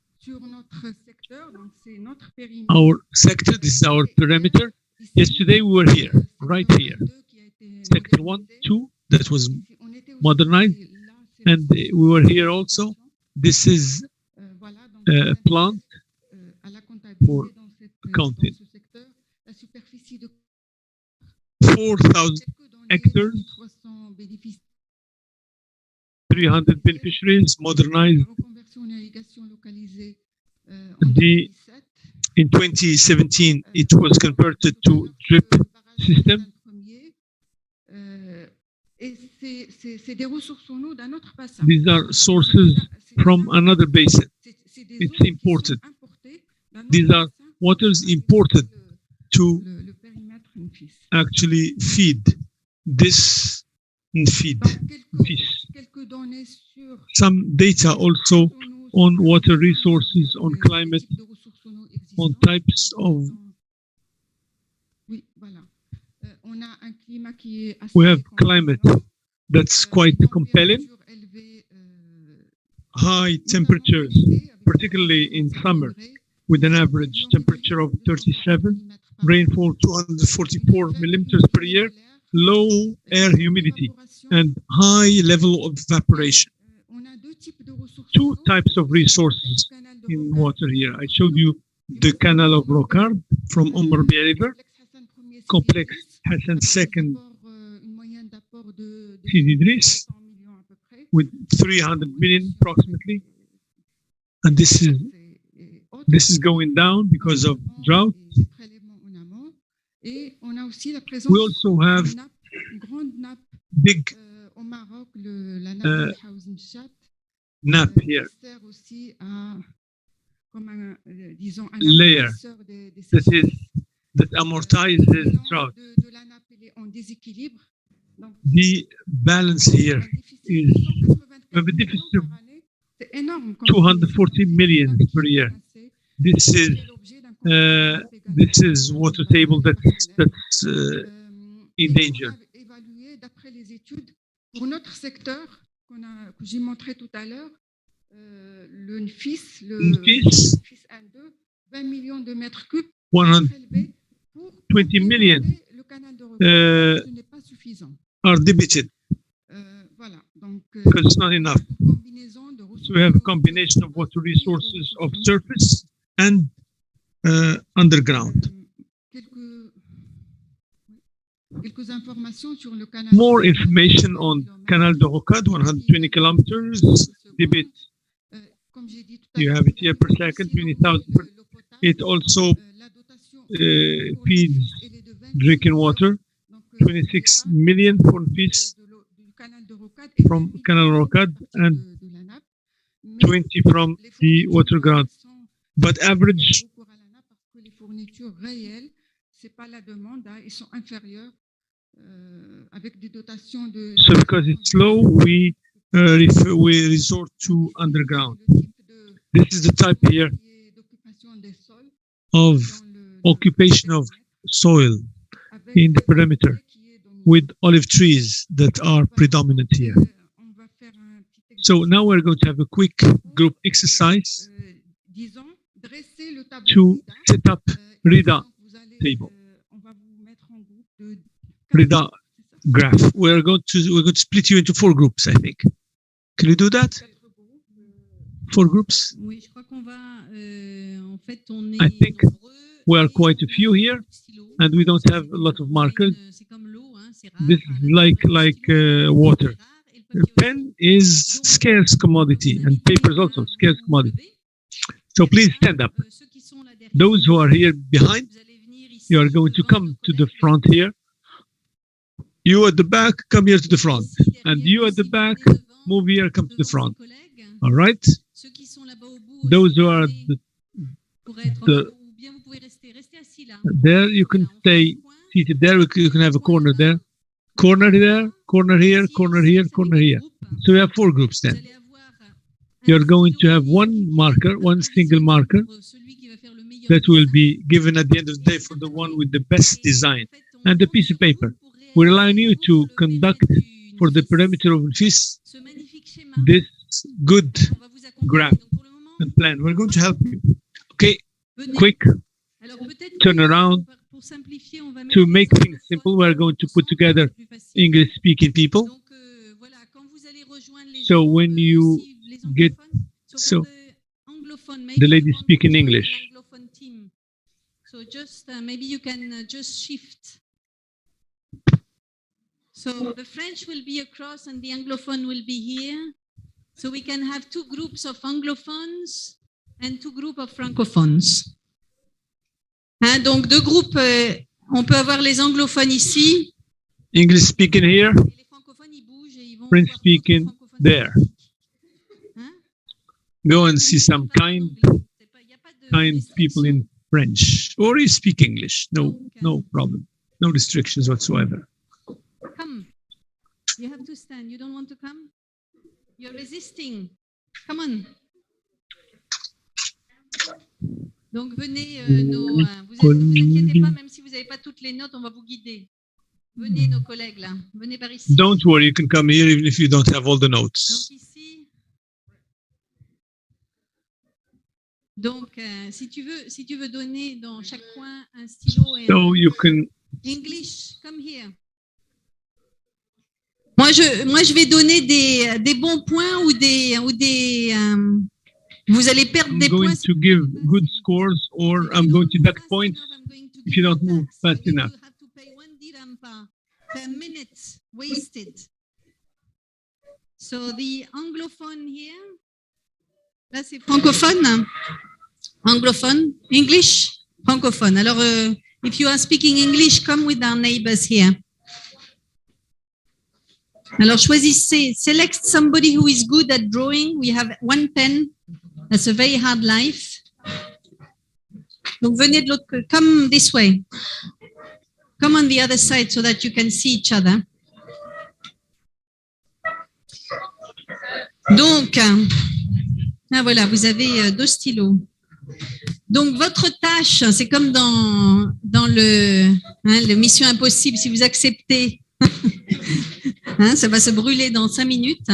our sector. This is our perimeter. Yesterday we were here, right here. Sector 1, 2, that was modernized. And we were here also. This is a plant for accounting. 4,000 hectares, 300 beneficiaries, modernized In 2017, it was converted to drip system. These are sources from another basin. It's imported. These are waters imported to actually feed this fish. Some data also on water resources, on climate, on types of. We have climate that's quite compelling. High temperatures, particularly in summer, with an average temperature of 37, rainfall 244 millimeters per year, low air humidity, and high level of evaporation. Two types of resources in water here. I showed you the canal of Rocard from Rabia River, complex Ehssan second Sidi Idris, with 300 million approximately, and this is going down because of drought. We also have big nappe here, layer that amortizes drought. The balance here is we have a deficit of 240 million per year. This is water table that's in danger. Pour notre secteur que j'ai montré tout à l'heure, le FIS, FIS 1-2, 20 millions de mètres cubes, 120 million are debited because it's not enough. So we have a combination of water resources of surface and underground. More information on Canal de Rocade, 120 kilometers, debit. You have it here per second, 20,000 per. It also feeds drinking water, 26 million for fish from Canal Rocade and 20 from the water ground. But average. So because it's low, we resort to underground. This is the type here of occupation of soil in the perimeter with olive trees that are predominant here. So now we're going to have a quick group exercise to set up RIDA table. RIDA graph. We're going to split you into 4 groups, I think. Can you do that? 4 groups? I think we are quite a few here, and we don't have a lot of markers. This is like water. Pen is scarce commodity, and paper is also scarce commodity. So please stand up. Those who are here behind, you are going to come to the front here. You at the back, come here to the front. And you at the back, move here, come to the front. All right? Those who are there, you can stay seated there. You can have a corner there. Corner there, corner here, corner here, corner here. So we have 4 groups then. You're going to have one marker, one single marker that will be given at the end of the day for the one with the best design and a piece of paper. We rely on you to conduct for the perimeter of FIS this good graph and plan. We're going to help you. Okay, quick turn around. To make things simple, we're going to put together English-speaking people. So when you get, so the lady speaking English. So just maybe you can just shift. So the French will be across and the Anglophone will be here. So we can have 2 groups of Anglophones and 2 groups of francophones. Hein, donc 2 groupes, on peut avoir les anglophones ici. English speaking here, French speaking there. Go and see some kind people in French, or you speak English. No problem. No restrictions whatsoever. Come. You have to stand. You don't want to come? You're resisting. Come on. Donc venez, vous inquiétez pas, même si vous n'avez pas toutes les notes, on va vous guider. Venez nos collègues là, venez par ici. Don't worry, you can come here even if you don't have all the notes. Donc ici. Donc si tu veux donner dans chaque coin un stylo et so you can. English, come here. Moi je vais donner des bons points ou des vous allez perdre des points. I'm going to give good scores, or I'm going to deduct points if you don't move fast enough. You have to pay 1 dirham per minute wasted. So the anglophone here, là c'est francophone, anglophone, English, francophone. Alors, if you are speaking English, come with our neighbors here. Alors choisissez, select somebody who is good at drawing. We have 1 pen. That's a very hard life. Donc venez de l'autre côté. Come this way. Come on the other side so that you can see each other. Donc, voilà, vous avez 2 stylos. Donc votre tâche, c'est comme dans le Mission Impossible, si vous acceptez, ça va se brûler dans 5 minutes.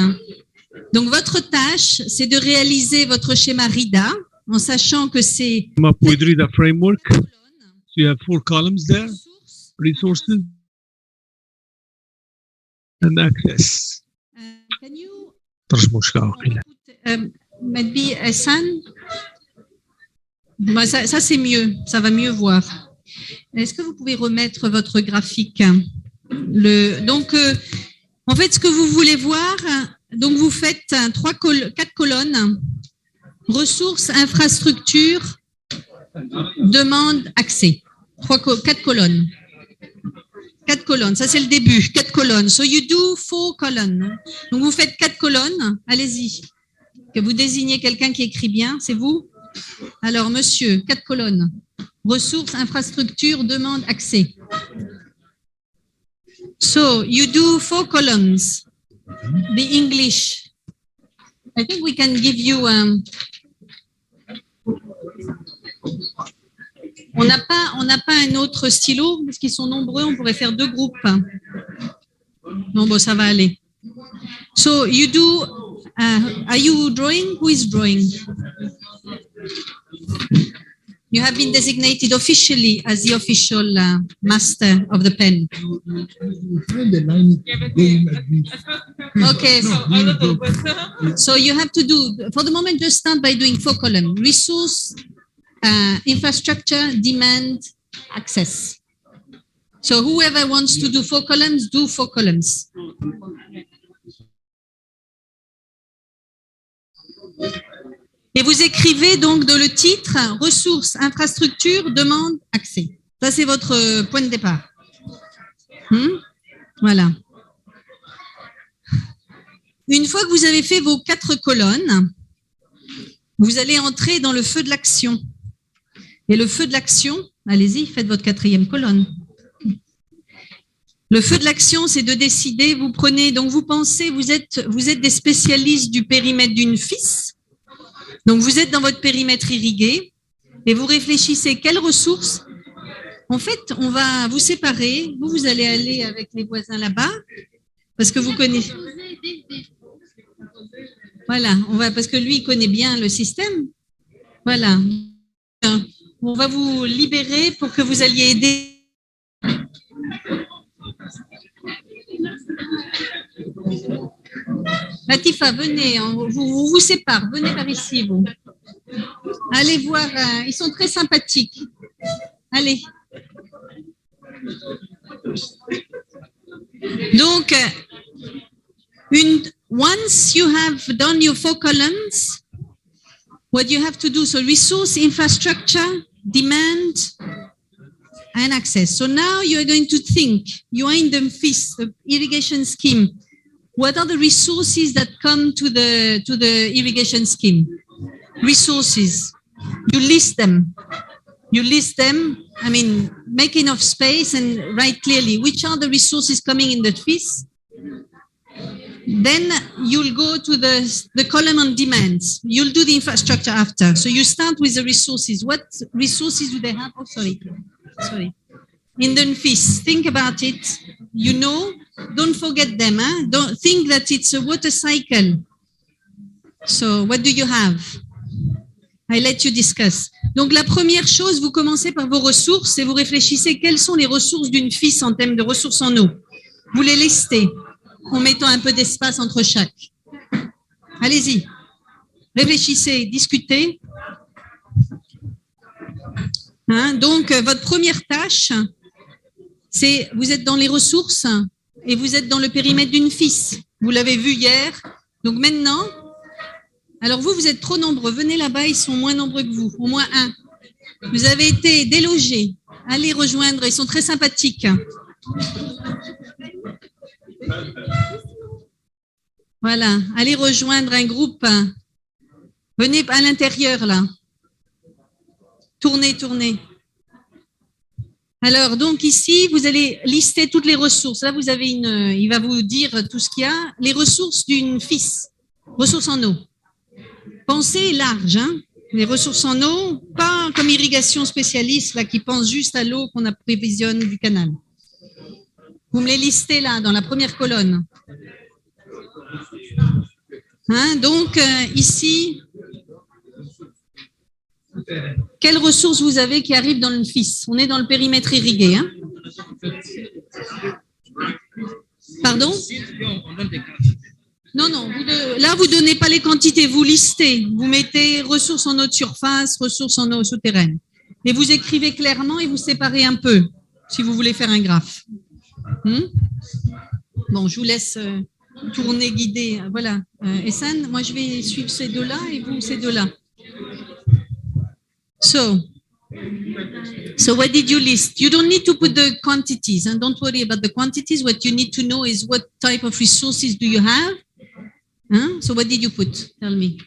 Donc, votre tâche, c'est de réaliser votre schéma RIDA en sachant que c'est... Come up with RIDA framework. So you have 4 columns there, resources and access. Can you... Maybe Ehssan? Ça c'est mieux, ça va mieux voir. Est-ce que vous pouvez remettre votre graphique? Donc, en fait, ce que vous voulez voir... Donc, vous faites 4 colonnes, ressources, infrastructures, demande, accès. 4 colonnes. 4 colonnes, ça c'est le début, 4 colonnes. So you do 4 colonnes. Donc, vous faites 4 colonnes, allez-y. Que vous désignez quelqu'un qui écrit bien, c'est vous? Alors, monsieur, 4 colonnes. Ressources, infrastructures, demande, accès. So, you do 4 columns. The English. I think we can give you. On n'a pas un autre stylo parce qu'ils sont nombreux. On pourrait faire 2 groupes. Non, bon, ça va aller. So you do. Are you drawing? Who is drawing? You have been designated officially as the official master of the pen. Okay. So you have to do, for the moment, just start by doing 4 columns. Resource, infrastructure, demand, access. So whoever wants to do 4 columns, do 4 columns. Et vous écrivez donc dans le titre, ressources, infrastructure, demande, accès. Ça, c'est votre point de départ. Voilà. Une fois que vous avez fait vos 4 colonnes, vous allez entrer dans le feu de l'action. Et le feu de l'action, allez-y, faites votre 4e colonne. Le feu de l'action, c'est de décider, vous prenez, donc vous pensez, vous êtes des spécialistes du périmètre d'une FIS. Donc, vous êtes dans votre périmètre irrigué et vous réfléchissez quelles ressources. En fait, on va vous séparer. Vous allez aller avec les voisins là-bas parce que vous connaissez. Voilà, parce que lui, il connaît bien le système. Voilà. On va vous libérer pour que vous alliez aider. Latifa, venez, vous sépare, venez par ici, vous. Allez voir, ils sont très sympathiques. Allez. Donc, once you have done your 4 columns, what you have to do, so resource, infrastructure, demand, and access. So now you are going to think, you are in the FIS, the irrigation scheme. What are the resources that come to the irrigation scheme? Resources. You list them. You list them, I mean, make enough space and write clearly which are the resources coming in the FIS. Then you'll go to the column on demands. You'll do the infrastructure after. So you start with the resources. What resources do they have? Oh, sorry. In the FIS, think about it. You know, don't forget them. Huh? Don't think that it's a water cycle. So what do you have? I let you discuss. Donc, la première chose, vous commencez par vos ressources et vous réfléchissez quelles sont les ressources d'une FIS en termes de ressources en eau. Vous les listez en mettant un peu d'espace entre chaque. Allez-y. Réfléchissez, discutez. Hein? Donc, votre première tâche, c'est vous êtes dans les ressources et vous êtes dans le périmètre d'une FIS. Vous l'avez vu hier. Donc, maintenant, alors vous êtes trop nombreux. Venez là-bas, ils sont moins nombreux que vous, au moins un. Vous avez été délogés. Allez rejoindre, ils sont très sympathiques. Voilà, allez rejoindre un groupe. Venez à l'intérieur, là. Tournez. Alors, donc ici, vous allez lister toutes les ressources. Là, vous avez il va vous dire tout ce qu'il y a. Les ressources d'une FIS, ressources en eau. Pensez large, hein. Les ressources en eau, pas comme irrigation spécialiste là, qui pense juste à l'eau qu'on approvisionne du canal. Vous me les listez là, dans la première colonne. Hein, donc, ici, quelles ressources vous avez qui arrivent dans le FIS? On est dans le périmètre irrigué. Hein. Pardon? Non, là, vous ne donnez pas les quantités, vous listez. Vous mettez ressources en eau de surface, ressources en eau souterraine. Et vous écrivez clairement et vous séparez un peu, si vous voulez faire un graphe. Bon, je vous laisse tourner, guider. Voilà. Ehssan, moi, je vais suivre ces deux-là et vous, ces deux-là. So what did you list? You don't need to put the quantities, and don't worry about the quantities. What you need to know is what type of resources do you have? Huh? So what did you put? Tell me.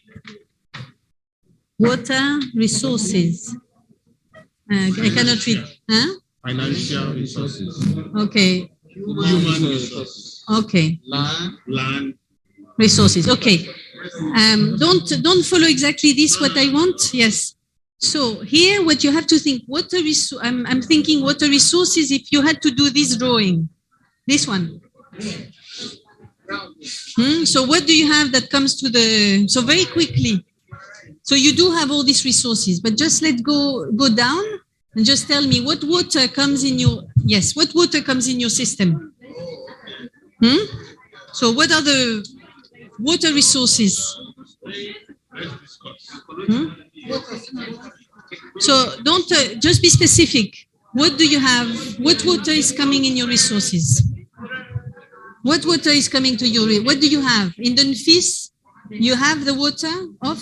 Water resources. I cannot read. Huh? Financial resources. Okay. Human resources. Okay. Land. Resources. Okay. Don't follow exactly this. What I want. Yes. So here, what you have to think. I'm thinking water resources. If you had to do this drawing, this one. So what do you have that comes to so very quickly. So you do have all these resources, but just let's go down and just tell me what water comes in what water comes in your system? So what are the water resources? So don't, just be specific. What do you have? What water is coming in your resources? What water is coming to you? What do you have? In the FIS, you have the water of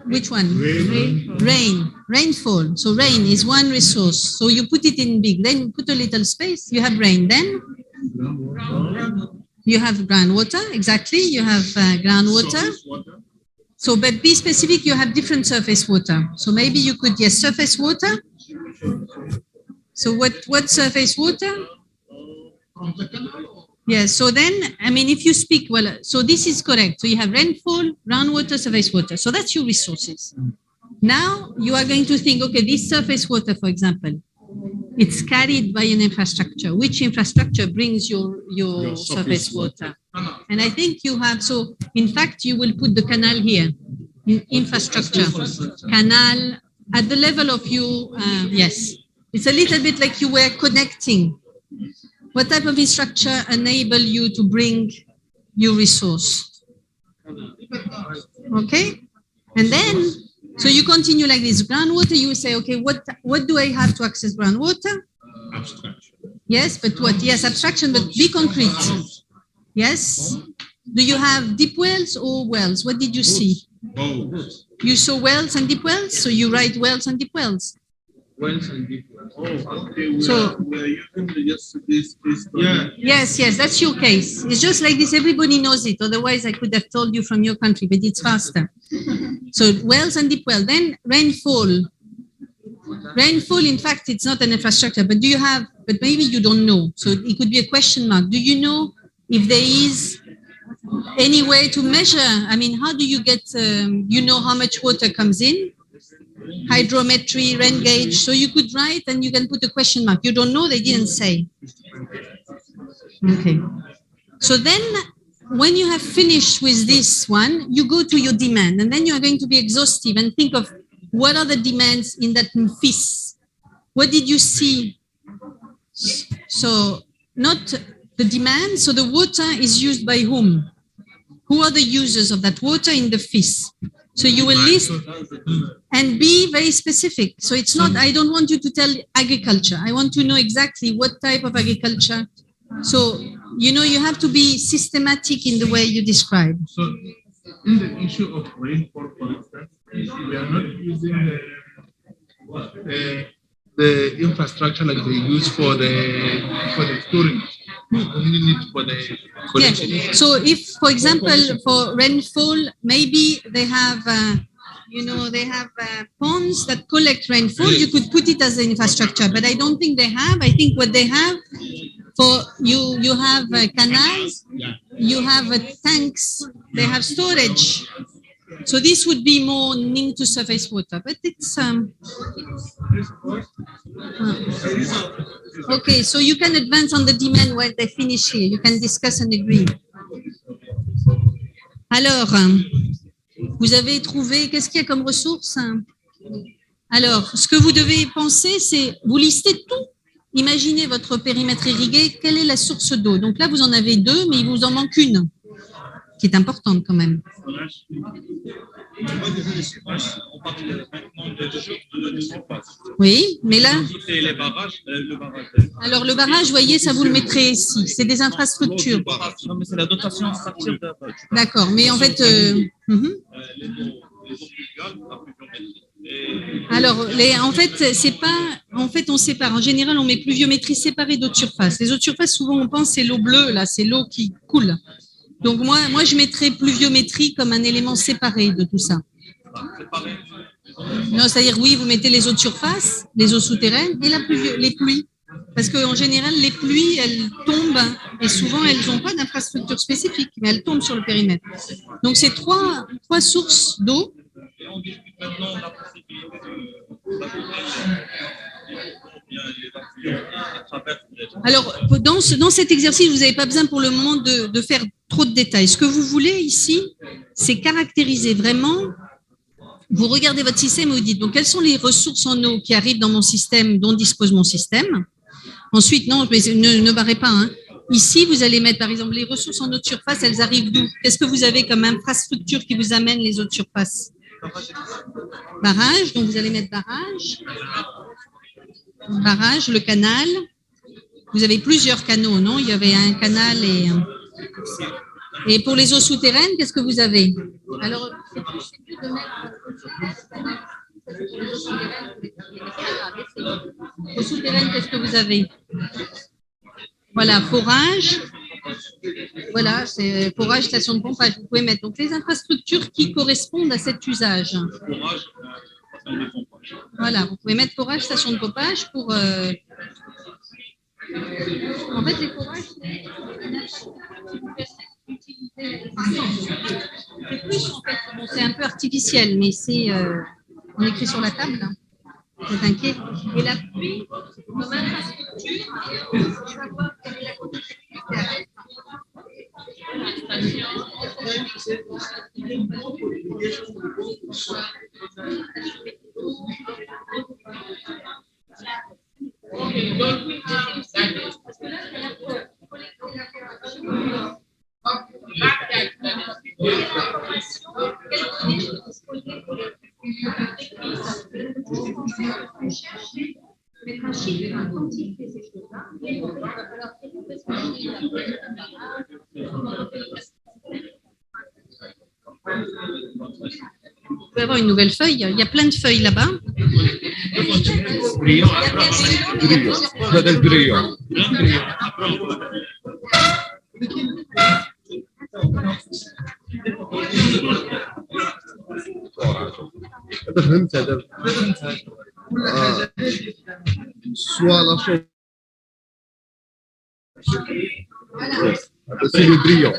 which one? Rain. Rainfall. So rain is one resource. So you put it in big. Then put a little space. You have rain. Then you have groundwater. Exactly. You have groundwater. So but be specific. You have different surface water. So maybe you could, yes, surface water. So what surface water? Yes, so then, I mean, if you speak, well, so this is correct. So you have rainfall, groundwater, surface water. So that's your resources. Now you are going to think, okay, this surface water, for example, it's carried by an infrastructure. Which infrastructure brings your surface water? And I think you have, so in fact, you will put the canal here, infrastructure, canal at the level of you, yes. It's a little bit like you were connecting. What type of infrastructure enable you to bring your resource? Okay? And then, so you continue like this. Groundwater, you say, okay, what do I have to access groundwater? Abstraction. Yes, but what? Yes, abstraction, but be concrete. Yes? Do you have deep wells or wells? What did you see? You saw wells and deep wells, so you write wells and deep wells. Wells and deep wells. Oh, okay. So We're using just this. Yeah. yes, that's your case. It's just like this. Everybody knows it. Otherwise, I could have told you from your country, but it's faster. So wells and deep well. Then rainfall. Rainfall, in fact, it's not an infrastructure. But do you have? But maybe you don't know. So it could be a question mark. Do you know if there is any way to measure? I mean, how do you get? You know how much water comes in? Hydrometry, rain gauge. So you could write and you can put a question mark. You don't know, they didn't say. Okay. So then when you have finished with this one, you go to your demand, and then you are going to be exhaustive and think of what are the demands in that FIS. What did you see? So not the demand. So the water is used by whom? Who are the users of that water in the FIS? So you will list and be very specific. So it's not, I don't want you to tell agriculture. I want to know exactly what type of agriculture. So, you know, you have to be systematic in the way you describe. So in the issue of rainfall, for instance, we are not using the infrastructure like they use for the storage. Only need for the collection. Yeah. So if, for example, for rainfall, maybe they have, ponds that collect rainfall. You could put it as an infrastructure, but I don't think they have. I think what they have for you have canals, you have tanks, they have storage. So this would be more linked to surface water, but it's okay. So you can advance on the demand while they finish here. You can discuss and agree. Alors, vous avez trouvé, qu'est-ce qu'il y a comme ressources? Alors, ce que vous devez penser, c'est vous listez tout. Imaginez votre périmètre irrigué. Quelle est la source d'eau? Donc là, vous en avez deux, mais il vous en manque une, qui est importante quand même. Oui, mais là... Alors le barrage, vous voyez, ça vous le mettrez ici. C'est des infrastructures. Non, mais c'est la dotation à partir de... D'accord, mais en fait... Alors, en fait, c'est pas... En fait, on sépare. En général, on met pluviométrie séparée d'eau de surface. Les eaux de surface, souvent, on pense c'est l'eau bleue, là, c'est l'eau qui coule. Donc, moi, je mettrais pluviométrie comme un élément séparé de tout ça. Non, c'est-à-dire, oui, vous mettez les eaux de surface, les eaux souterraines et les pluies. Parce qu'en général, les pluies, elles tombent et souvent, elles n'ont pas d'infrastructure spécifique, mais elles tombent sur le périmètre. Donc, c'est trois sources d'eau. Alors, dans cet exercice, vous n'avez pas besoin pour le moment de faire trop de détails. Ce que vous voulez ici, c'est caractériser vraiment. Vous regardez votre système et vous dites, donc, quelles sont les ressources en eau qui arrivent dans mon système, dont dispose mon système. Ensuite, non, mais ne barrez pas. Hein. Ici, vous allez mettre, par exemple, les ressources en eau de surface, elles arrivent d'où? Qu'est-ce que vous avez comme infrastructure qui vous amène les eaux de surface? Barrage, donc vous allez mettre barrage. Barrage, le canal. Vous avez plusieurs canaux, non? Il y avait un canal et pour les eaux souterraines, qu'est-ce que vous avez? Alors, c'est mieux de mettre eaux souterraines, qu'est-ce que vous avez? Voilà, forage. Voilà, c'est forage, station de pompage. Vous pouvez mettre donc les infrastructures qui correspondent à cet usage. Voilà, vous pouvez mettre forage, station de pompage pour... En fait, les forages, c'est plus, en fait, bon, c'est un peu artificiel, mais c'est... on écrit sur la table. Vous êtes inquiet. Et la pluie, comme infrastructure, on va voir quelle est la compétitivité. Vous pouvez avoir une nouvelle feuille. Il y a plein de feuilles là-bas. Soit la chose. C'est le brillant.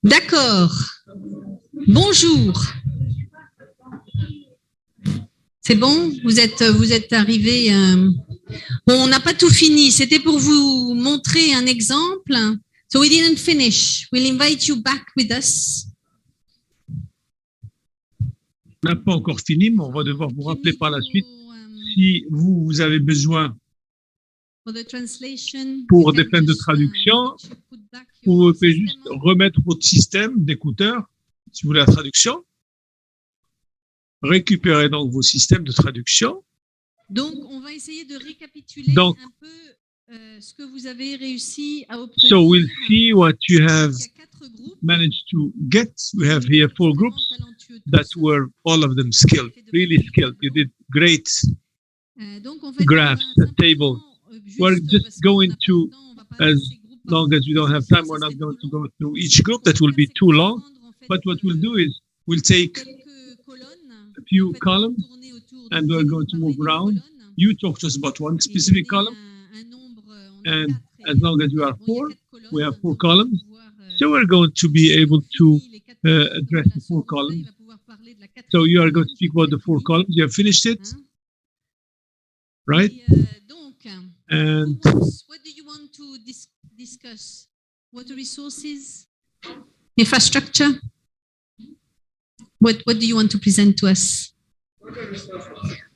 D'accord. Bonjour. C'est bon? Vous êtes arrivé. Bon, on n'a pas tout fini. C'était pour vous montrer un exemple. So we didn't finish. We'll invite you back with us. On n'a pas encore fini, mais on va devoir vous rappeler par la suite. Si vous avez besoin pour des plans de traduction, vous pouvez juste remettre votre système d'écouteurs, si vous voulez la traduction. Récupérez donc vos systèmes de traduction. Donc, on va essayer de récapituler un peu ce que vous avez réussi à obtenir. So we'll see what you have managed to get. We have here 4 groups that were all of them skilled, really skilled. You did great graphs, tables. We're just going to, as long as we don't have time, we're not going to go through each group. That will be too long. But what we'll do is we'll take a few columns and we're going to move around. You talk to us about one specific column. And as long as we are 4, we have 4 columns. So we're going to be able to address the 4 columns. So you are going to speak about the 4 columns. You have finished it, right? And what do you want to discuss? Water resources, infrastructure. What do you want to present to us?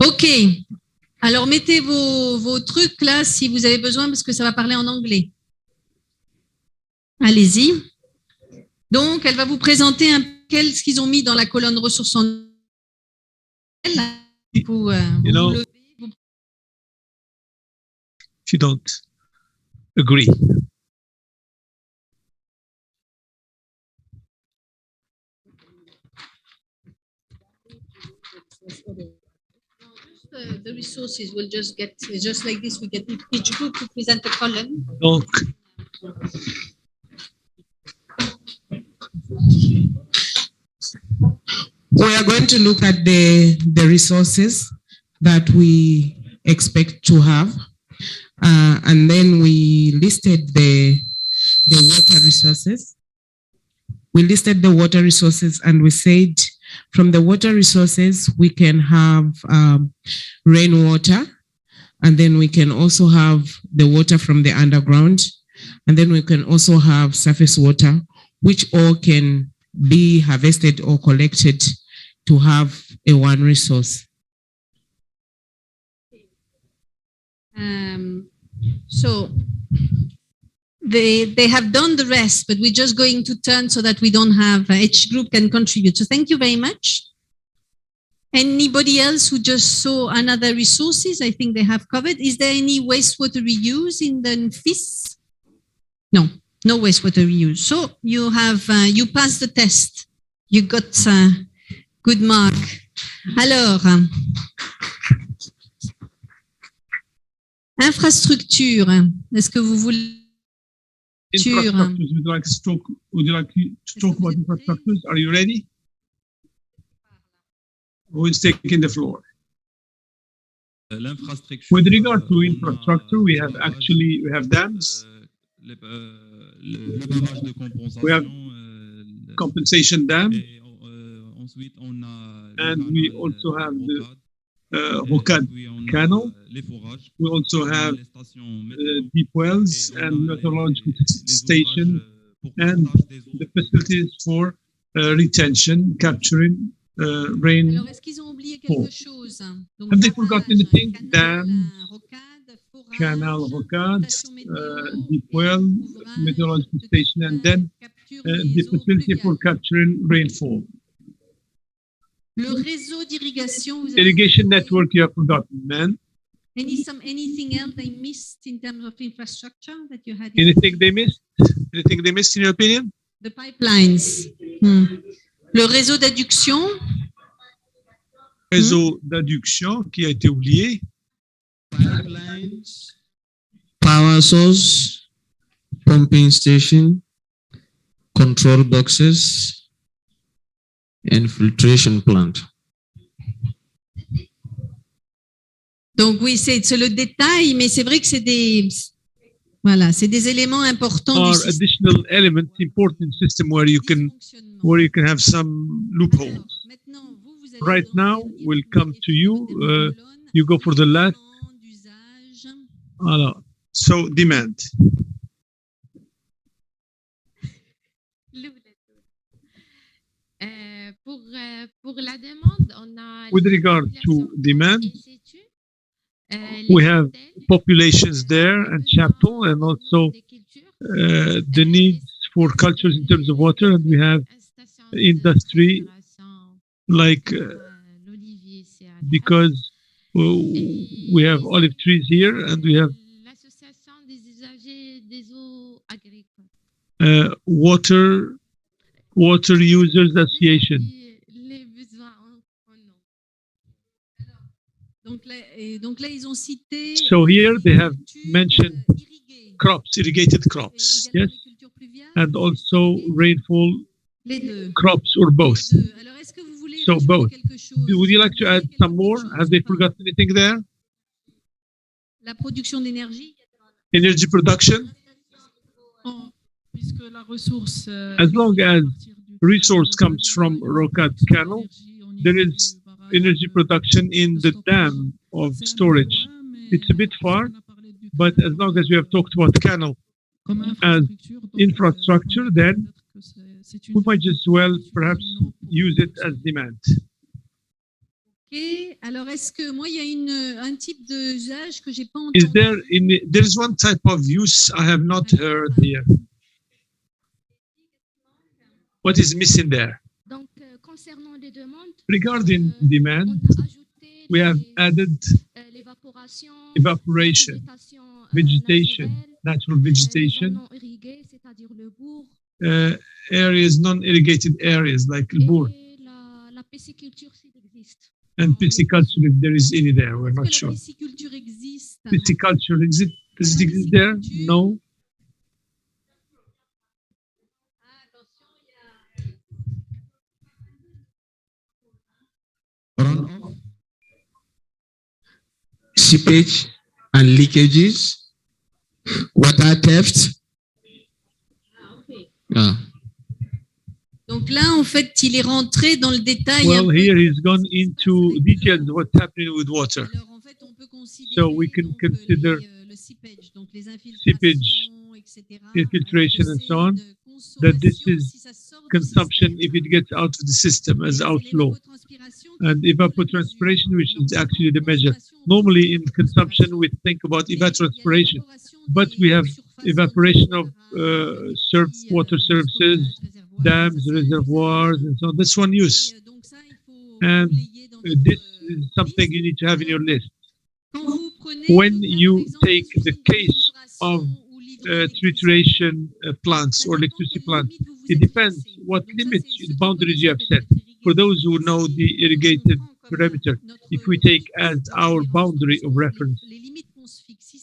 Ok. Alors mettez vos trucs là si vous avez besoin parce que ça va parler en anglais. Allez-y. Donc, elle va vous présenter ce qu'ils ont mis dans la colonne ressources en you know, if you don't agree. The resources will just get, just like this, we get each group to present a column. Donc, we are going to look at the resources that we expect to have. And then we listed the water resources. We listed the water resources and we said from the water resources, we can have rainwater, and then we can also have the water from the underground, and then we can also have surface water, which all can be harvested or collected to have a one resource. So they have done the rest, but we're just going to turn so that we don't have each group can contribute. So thank you very much. Anybody else who just saw another resources? I think they have covered. Is there any wastewater reuse in the FIS? No, no wastewater reuse. So you have you passed the test. You got good mark. Alors, infrastructure. Est-ce que vous voulez infrastructures, would you like to talk about infrastructures? Are you ready? Who is taking the floor? With regard to infrastructure, we have dams. We have compensation dam. And we also have the Rocade canal. We also have deep wells and meteorological station and the facilities for retention, capturing rain. Have they forgotten anything? Dam, canal, Rocade, deep well, meteorological station, and then the facility for capturing rainfall. Le réseau d'irrigation, irrigation network you have forgotten, man. Anything else they missed in terms of infrastructure that you had? Anything they missed? Anything they missed in your opinion? The pipelines. Le réseau d'adduction. Réseau d'adduction qui a été oublié. Pipelines, power source, pumping station, control boxes, and filtration plant. Donc oui, c'est le détail, mais c'est vrai que c'est des éléments importants du système. Additional elements important system where you can have some loopholes. Right now, we'll come to you. You go for the last. So demand. Pour la demande, on a. With regard to demand, we have populations there and chapel, and also the needs for cultures in terms of water, and we have industry like because we have olive trees here, and we have water users association. Donc là, ils ont cité. So here they have mentioned crops, irrigated crops, yes, and also rainfall crops or both. So both. Would you like to add some more? Have they forgotten anything there? La production d'énergie. Energy production. As long as resource comes from Rokat Canal, there is energy production in the dam of storage. It's a bit far, but as long as we have talked about canal as infrastructure, then we might just well perhaps use it as demand. Okay. Alors, est-ce que moi, il y a un type d'usage que j'ai pas entendu? There's one type of use I have not heard here. What is missing there? Donc, concernant les demandes, regarding demand, we have added evaporation, vegetation, natural vegetation, areas, non-irrigated areas like Bour, and pisciculture, if there is any there, we're not sure. Pisciculture, does it exist there? No. Seepage and leakages, water theft. Donc là, en fait, il est rentré dans le détail. Well, here he's gone into details of what's happening with water. So we can consider seepage, infiltration, and so on, that this is consumption if it gets out of the system as outflow. And evapotranspiration, which is actually the measure. Normally in consumption, we think about evapotranspiration, but we have evaporation of water services, dams, reservoirs, and so on. That's one use. And this is something you need to have in your list. When you take the case of trituration plants or electricity plants, it depends what limits, boundaries you have set. For those who know the irrigated perimeter, if we take as our boundary of reference,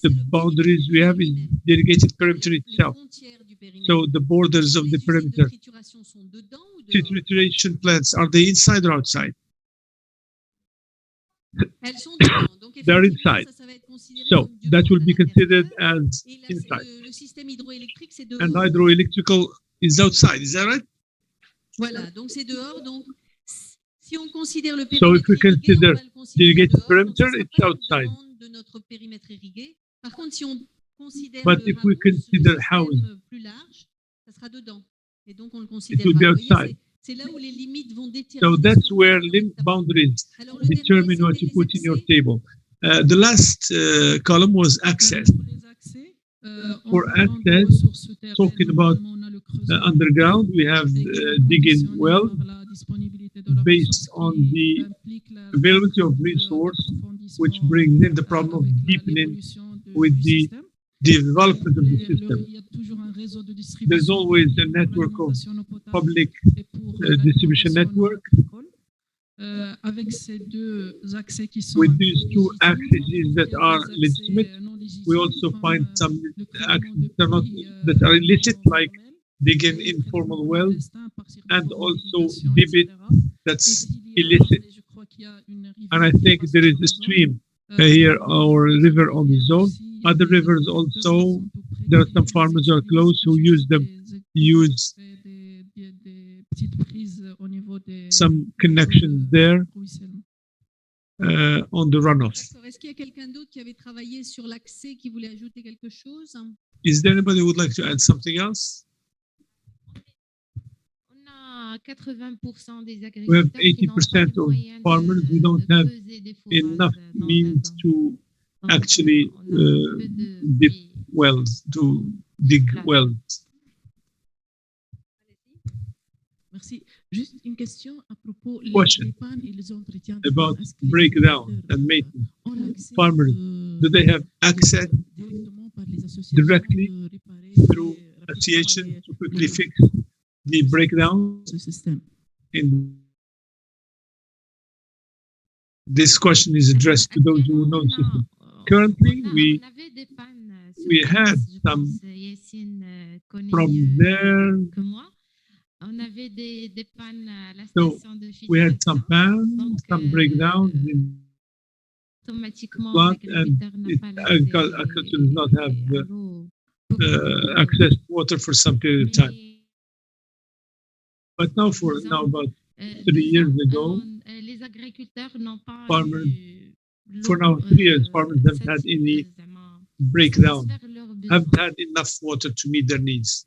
the boundaries we have is the irrigated perimeter itself. So the borders of the perimeter. Trituration plants, are they inside or outside? They're inside. So that will be considered as inside. And hydroelectrical is outside, is that right? Voilà, donc c'est dehors. Donc, si on considère le so if we consider the irrigated perimeter, it's outside. De notre périmètre irrigué. Par contre, si on considère but if we consider house, plus large, ça sera dedans. Et donc on le considère. It will be outside. C'est là où les limites vont déterminer. So that's where limit boundaries determine what you put in your table. The last column was access. For access, talking about underground, we have digging wells based on the availability of resource, which brings in the problem of deepening with the development of the system. There's always a network of public distribution network. With these two axes that are legitimate, we also find some axes that are illicit, like digging informal wells, and also debit that's illicit. And I think there is a stream Here, our river on the zone. Other rivers also, there are some farmers who are close who use some connections there on the runoff. Est-ce qu'il y a quelqu'un d'autre qui avait travaillé sur l'accès qui voulait ajouter quelque chose? Is there anybody who would like to add something else? We have 80% of farmers who don't have enough means to actually dig wells. Merci. Juste une question à propos Question pannes et les entretiens. about breakdown and maintenance. Farmers, do they have access directly through association to quickly fix the breakdown? This question is addressed to those who know the system. Currently, we had some problems there. So we had some pannes, some breakdowns in plant, and agriculture does not have access to water for some period of time. But now, about 3 years ago, farmers, for now 3 years, farmers haven't had any breakdown, haven't had enough water to meet their needs.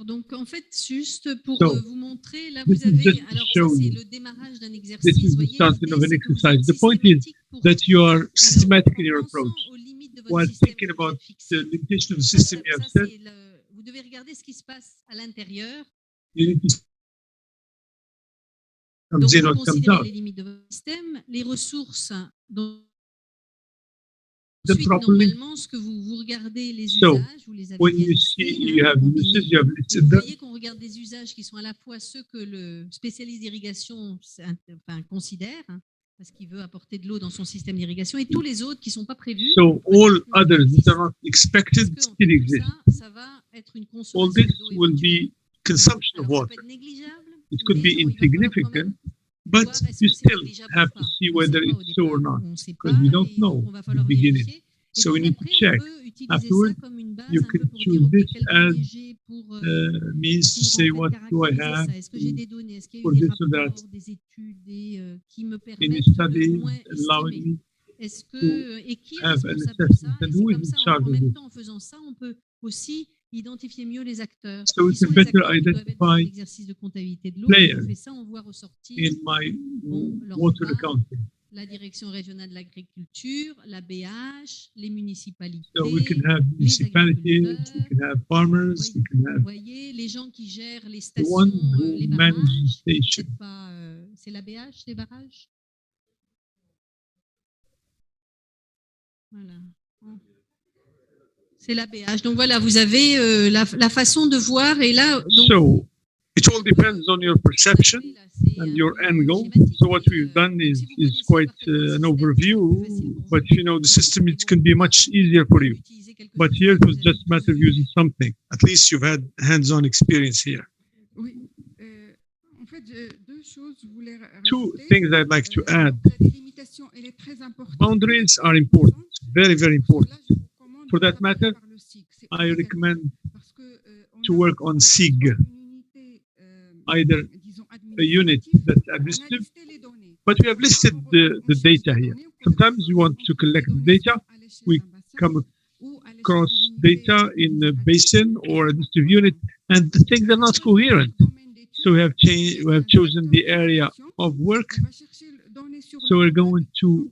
Donc en fait, juste pour vous montrer, là vous avez, alors ça c'est le démarrage d'un exercice. This is the starting of an exercise. The point is that you are systematic in your approach. While thinking about the limitation of the system you have set, vous devez regarder ce qui se passe à l'intérieur. You need to Donc vous considérez les limites de votre système, les ressources. Ensuite, normalement, ce que vous regardez les usages, vous les avez listés, vous voyez qu'on regarde des usages qui sont à la fois ceux que le spécialiste d'irrigation considère, parce qu'il veut apporter de l'eau dans son système d'irrigation, et tous les autres qui ne sont pas prévus. So all others that are not expected still exist. Ça va être une All this will be consumption of water. It could be insignificant, but you still have to see whether it's so or not, because we don't know at the beginning. So we need to check. Afterwards, you can choose this as means to say, what do I have for this or that? Any studies allowing me to have an assessment, and who is in charge of it? En faisant ça, on peut aussi identifier mieux les acteurs. So we can better identify players in my water accounting. La direction régionale de l'agriculture, la BH, les municipalités. So we can have municipalities, we can have farmers, we can have les gens qui gèrent les the stations, ones who les manage barrages. the station. C'est la BH, les barrages. Voilà. C'est la BH. Donc voilà, vous avez la façon de voir. Et là, donc, so it all depends on your perception and your angle. So what we've done is quite an overview, but if you know the system, it can be much easier for you. But here it was just a matter of using something. At least you've had hands-on experience here. Two things I'd like to add. Boundaries are important, very, very important. For that matter, I recommend to work on SIG, either a unit that's administrative, but we have listed the data here. Sometimes we want to collect the data, we come across data in a basin or a distributive unit, and the things are not coherent. So we have chosen the area of work. So we're going to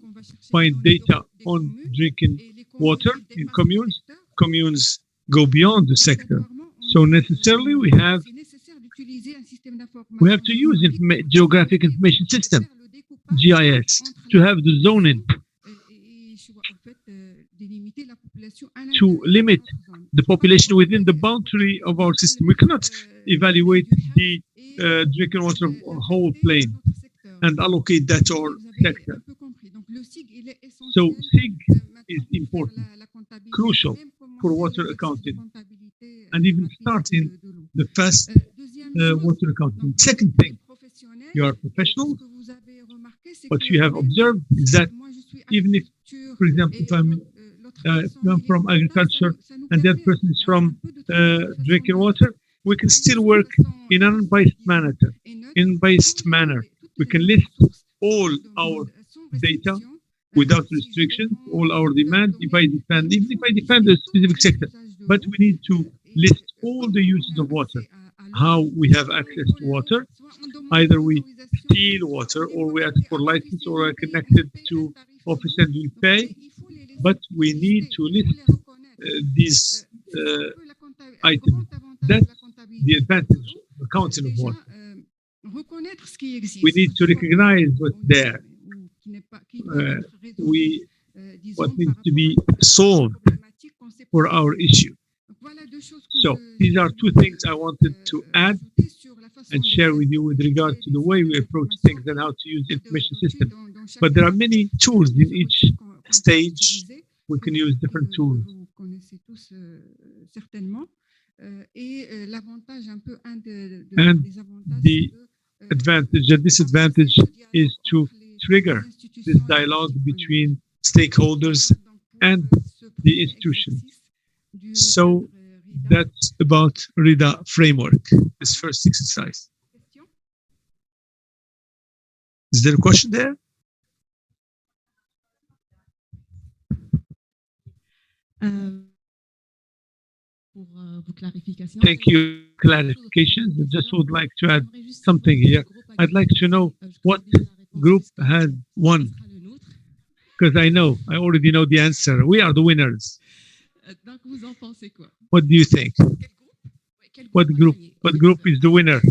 find data on drinking water in communes. Communes go beyond the sector. So necessarily we have to use geographic information system, GIS, to have the zoning, to limit the population within the boundary of our system. We cannot evaluate the drinking water of a whole plain and allocate that to our sector. So SIG is important, crucial for water accounting, and even starting the fast water accounting. Second thing, you are professional. What you have observed is that even if, for example, if I'm from agriculture and the other person is from drinking water, we can still work in an unbiased manner. We can list all our data without restriction, all our demand, even if I defend a specific sector. But we need to list all the uses of water, how we have access to water. Either we steal water, or we ask for license, or are connected to office and we pay. But we need to list these items. That's the advantage of accounting of water. We need to recognize what's there. What needs to be solved for our issue. So these are two things I wanted to add and share with you with regard to the way we approach things and how to use information system. But there are many tools in each stage. We can use different tools. And the advantage and disadvantage is to trigger this dialogue between stakeholders and the institution. So that's about RIDA framework, this first exercise. Is there a question there? Thank you. Clarifications. I just would like to add something here. I'd like to know what group has won, because I already know the answer. We are the winners. What do you think? What group is the winner?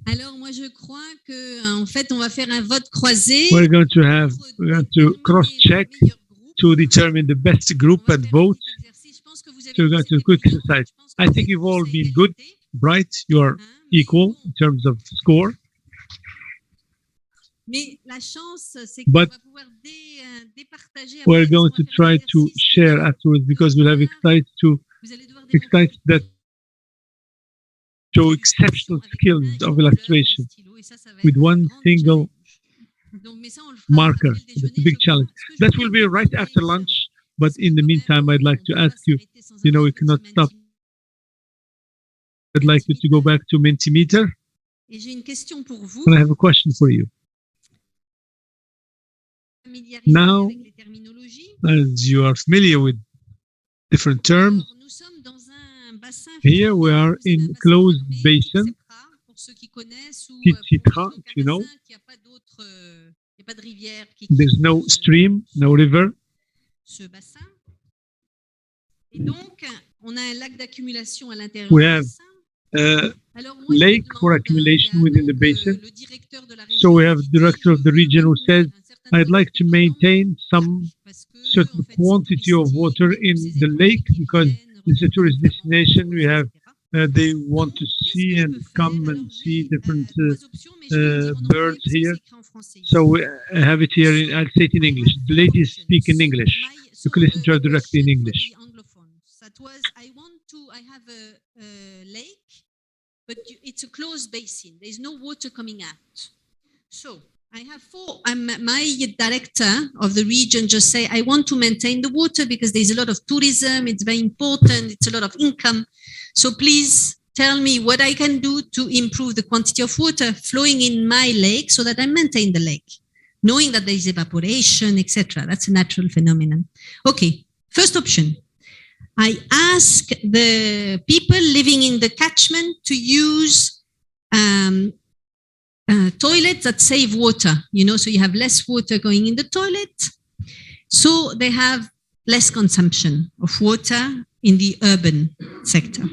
Alors moi je crois que en fait on va faire un vote croisé. We're going to cross-check to determine the best group and vote. So we're going to do a quick exercise. I think you've all been good, bright. You are equal in terms of score. But we're going to try to share afterwards, because we'll have exercises that show exceptional skills of illustration with one single marker. That's a big challenge. That will be right after lunch. But in the meantime, I'd like to ask you, we cannot stop. I'd like you to go back to Mentimeter. And I have a question for you. Now, as you are familiar with different terms, here we are in closed basin, Citra, you know. There's no stream, no river. We have a lake for accumulation within the basin. So we have the director of the region who says, I'd like to maintain some certain quantity of water in the lake, because it's a tourist destination. We have, they want to see and come and see different birds here. So we have it here, I'll say it in English. The ladies speak in English. You can listen to her directly in English. I have a lake, but it's a closed basin. There's no water coming out. So I have my director of the region just say, I want to maintain the water because there's a lot of tourism. It's very important. It's a lot of income. So please tell me what I can do to improve the quantity of water flowing in my lake so that I maintain the lake, knowing that there is evaporation, etc. That's a natural phenomenon. Okay, first option. I ask the people living in the catchment to use toilets that save water, so you have less water going in the toilet. So they have less consumption of water in the urban sector.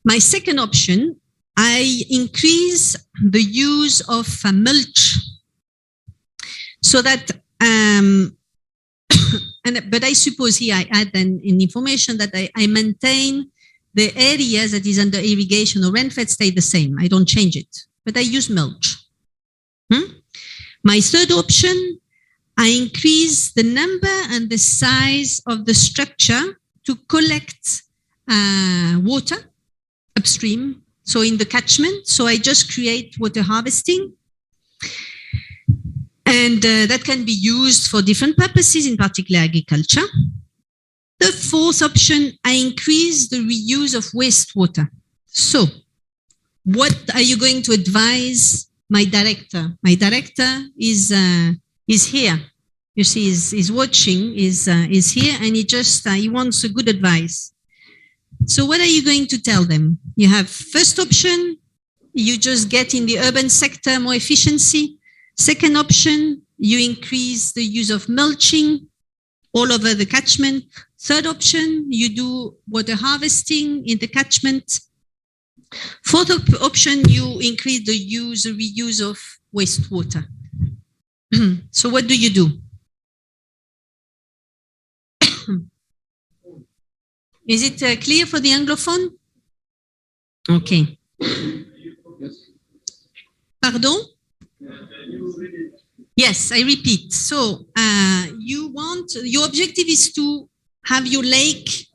My second option, I increase the use of mulch so that, but I suppose here I add then in information that I maintain the areas that is under irrigation or rainfed stay the same. I don't change it, but I use mulch. My third option, I increase the number and the size of the structure to collect water, a upstream, so in the catchment. So I just create water harvesting. And that can be used for different purposes, in particular agriculture. The fourth option, I increase the reuse of wastewater. So what are you going to advise my director? My director is here. You see, is watching, is here, and he wants a good advice. So what are you going to tell them? You have first option, you just get in the urban sector more efficiency. Second option, you increase the use of mulching all over the catchment. Third option, you do water harvesting in the catchment. Fourth option, you increase the reuse of wastewater. So what do you do? Is it clear for the Anglophone? Okay. Pardon? Yes, I repeat. So your objective is to have your lake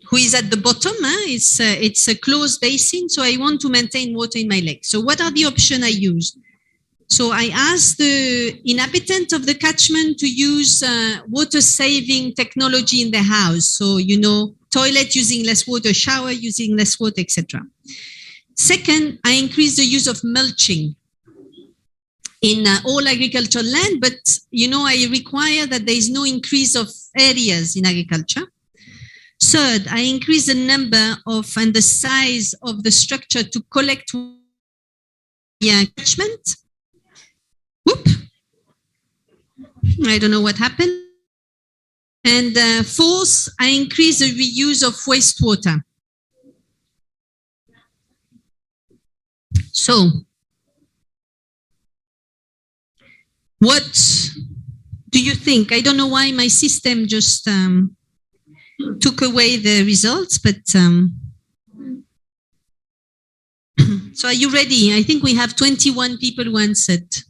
who is at the bottom. It's a closed basin. So I want to maintain water in my lake. So what are the options I use? So I ask the inhabitant of the catchment to use water-saving technology in their house. So, toilet using less water, shower using less water, etc. Second, I increase the use of mulching in all agricultural land, but, I require that there is no increase of areas in agriculture. Third, I increase the number and the size of the structure to collect the catchment. Whoop. I don't know what happened. And fourth, I increase the reuse of wastewater. So, what do you think? I don't know why my system just took away the results, but so are you ready? I think we have 21 people who answered.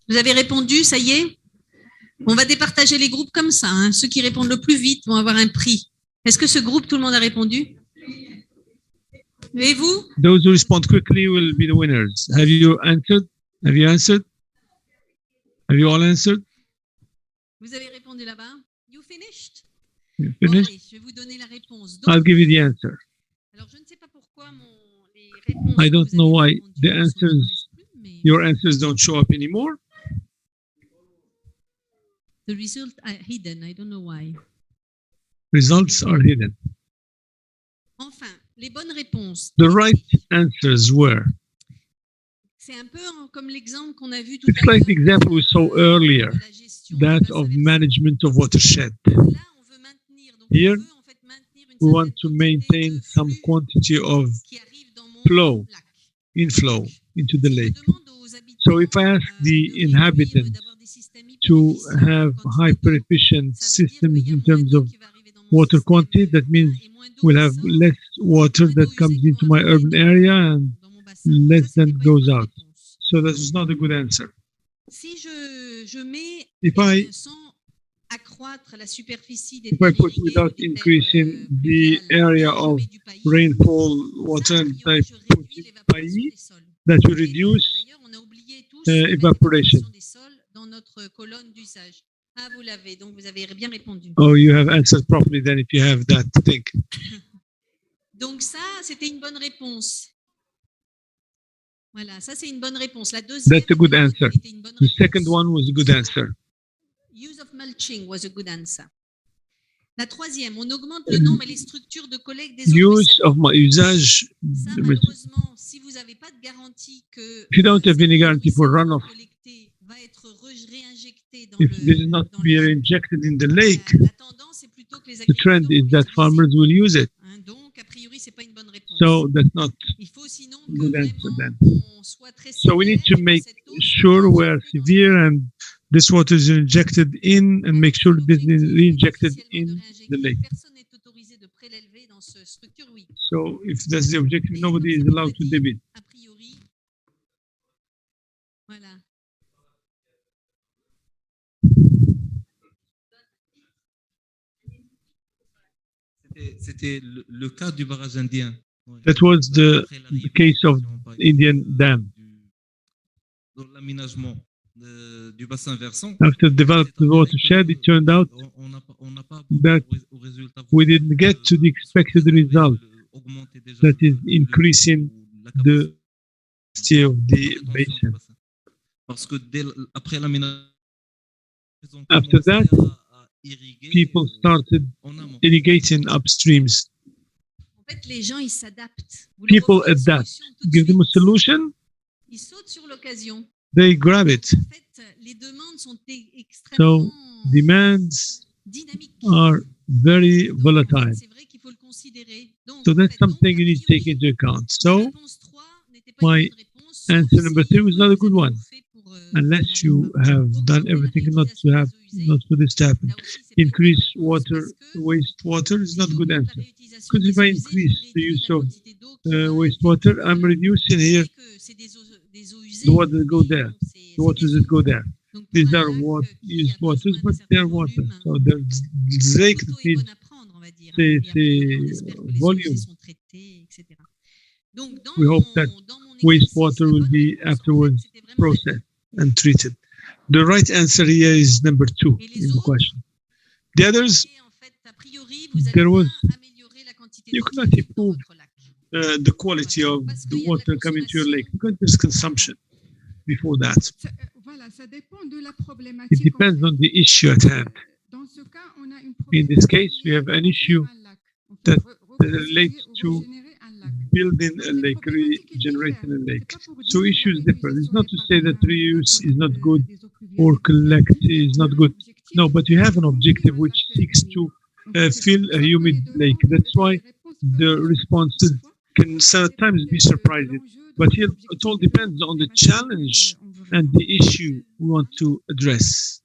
Vous avez répondu, ça y est? On va départager les groupes comme ça. Hein. Ceux qui répondent le plus vite vont avoir un prix. Est-ce que ce groupe, tout le monde a répondu? Et vous? Those who respond quickly will be the winners. Have you answered? Have you answered? Have you all answered? Vous avez répondu là-bas? You finished? You finished? Bon, allez, je vais vous donner la réponse. I'll give you the answer. Alors, je ne sais pas pourquoi les réponses I don't know why your answers don't show up anymore. The results are hidden. I don't know why. Results are hidden. Enfin, les bonnes réponses. The right answers were. C'est un peu comme l'exemple qu'on a vu tout It's like the example we saw earlier, that of management of watershed. Here, we want to maintain some quantity of inflow into the lake. So if I ask the inhabitants to have hyper-efficient systems in terms of water quantity, that means we'll have less water that comes into my urban area and less than goes out. So that is not a good answer. If I put without increasing the area of rainfall water and I put it by E, that will reduce evaporation. Oh, you have answered properly then if you have that thing. Donc ça, c'était une bonne réponse. Voilà, ça c'est une bonne réponse. La deuxième, that's a good answer. The second one was a good answer. Use of mulching was a good answer. La troisième, on augmente le nombre et les structures de collecte des eaux. Use of my usage. Ça, malheureusement, si vous n'avez pas de garantie que if you don't have any guarantee for runoff, va être réinjecté dans if this is not be reinjected in the lake, the trend is that farmers will use it. Donc, a priori, c'est pas une bonne réponse. So that's not a good answer then. So we need to make sure we're severe and this water is injected in and make sure this is reinjected in the lake. So if that's the objective, nobody is allowed to dip it. C'était le cas du barrage indien. That was the case of Indian dam. After developing the watershed, it turned out that we didn't get to the expected result, that is increasing the capacity of the basin. After that, people started irrigating upstreams. People adapt. Give them a solution, they grab it. So demands are very volatile. So that's something you need to take into account. So my answer number 3 was not a good one, unless you have done everything not for this to happen. Increase wastewater is not a good answer. Because if I increase the use of wastewater, I'm reducing here the water that go there, the waters that go there. These are used waters, but they are water. So there's lake that needs volume. We hope that wastewater will be afterwards processed and treated. The right answer here is number 2 in the question. The others, you cannot improve the quality of the water coming to your lake because there's consumption before that. It depends on the issue at hand. In this case, we have an issue that relates to building a lake, regenerating a lake. So issues differ. It's not to say that reuse is not good or collect is not good. No, but you have an objective which seeks to fill a humid lake. That's why the responses can sometimes be surprising. But here, it all depends on the challenge and the issue we want to address.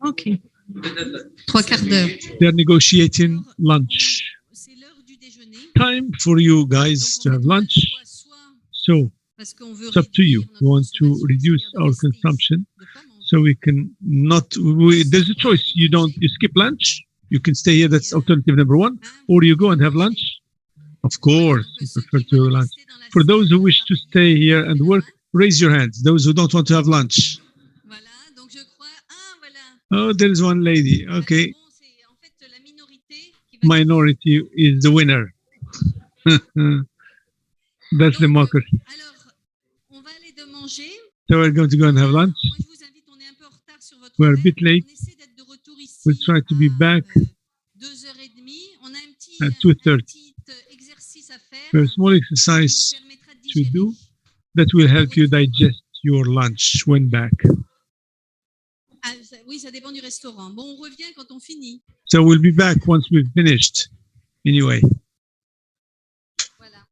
Okay. 3/4 d'heure. They're negotiating lunch. Time for you guys to have lunch. So it's up to you. We want to reduce our consumption, so we can not. There's a choice. You skip lunch. You can stay here. That's alternative number 1, or you go and have lunch. Of course, you prefer to have lunch. For those who wish to stay here and work, raise your hands. Those who don't want to have lunch. Oh, there is one lady. Okay. Minority is the winner. That's democracy. So we're going to go and have lunch. We're a bit late. We'll try to be back at 2:30. There's a small exercise to do that will help you digest your lunch when back. Oui, ça dépend du restaurant. Bon, on revient quand on finit. So we'll be back once we've finished. Anyway. Voilà.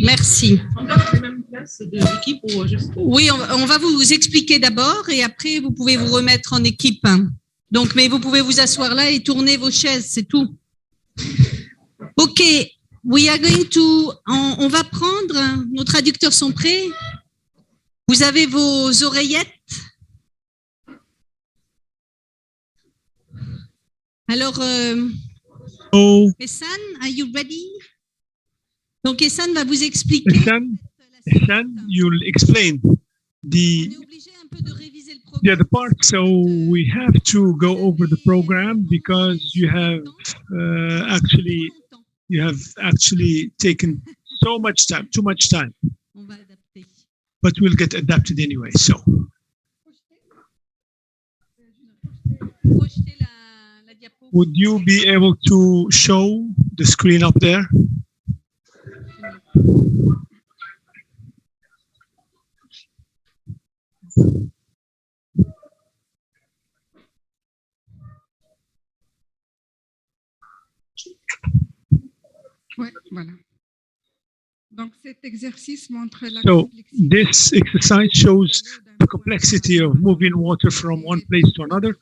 Merci. Oui, on va vous expliquer d'abord et après vous pouvez vous remettre en équipe. Donc, mais vous pouvez vous asseoir là et tourner vos chaises, c'est tout. Ok, we are going to. On va prendre. Nos traducteurs sont prêts. Vous avez vos oreillettes. Alors, Ehssan, are you ready? Donc, Ehssan va vous expliquer. Ehssan, you'll explain the other part. So we have to go over the program because you have actually taken so much time, too much time. But we'll get adapted anyway. So. Would you be able to show the screen up there? Ouais, voilà. Donc cet exercice montre la So this exercise shows the complexity of moving water from one place to another,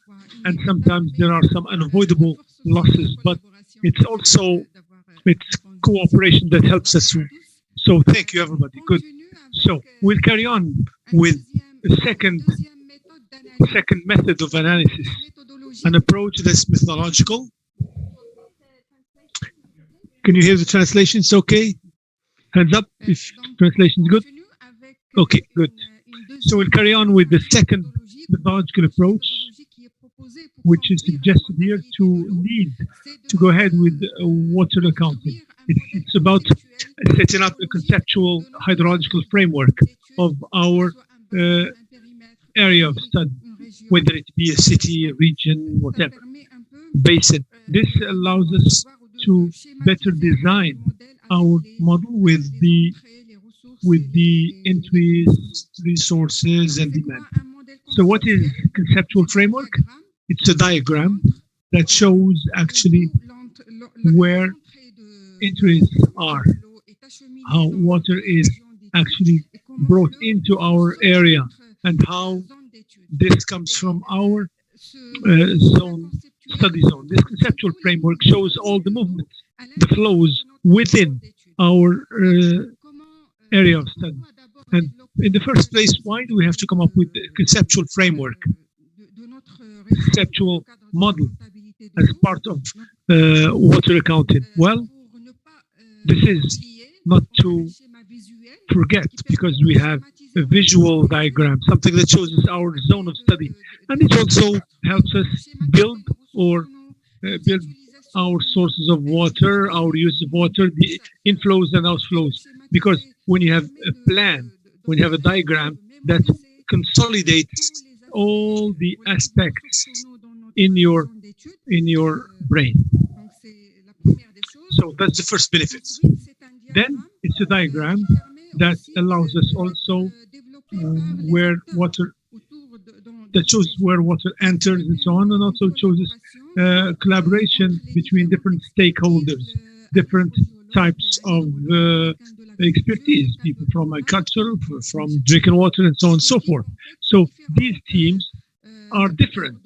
and sometimes there are some unavoidable losses, but it's also cooperation that helps us. So thank you, everybody. Good. So we'll carry on with the second method of analysis, an approach that's methodological. Can you hear the translation? It's okay? Hands up if translation is good. Okay, good. So we'll carry on with the second methodological approach, which is suggested here to go ahead with water accounting. It's about setting up a conceptual hydrological framework of our area of study, whether it be a city, a region, whatever, basin. This allows us to better design our model with the entries, resources, and demand. So what is conceptual framework? It's a diagram that shows actually where entries are, how water is actually brought into our area, and how this comes from our study zone. This conceptual framework shows all the movements, the flows within our area of study. And in the first place, why do we have to come up with a conceptual framework, conceptual model as part of water accounting? Well, this is not to forget, because we have a visual diagram, something that shows us our zone of study, and it also helps us build our sources of water, our use of water, the inflows and outflows. Because when you have a plan, when you have a diagram that consolidates all the aspects in your brain. So that's the first benefit. Then it's a diagram that allows us also where water, that shows where water enters and so on, and also shows us collaboration between different stakeholders, different types of expertise, people from agriculture, from drinking water, and so on and so forth. So these teams are different.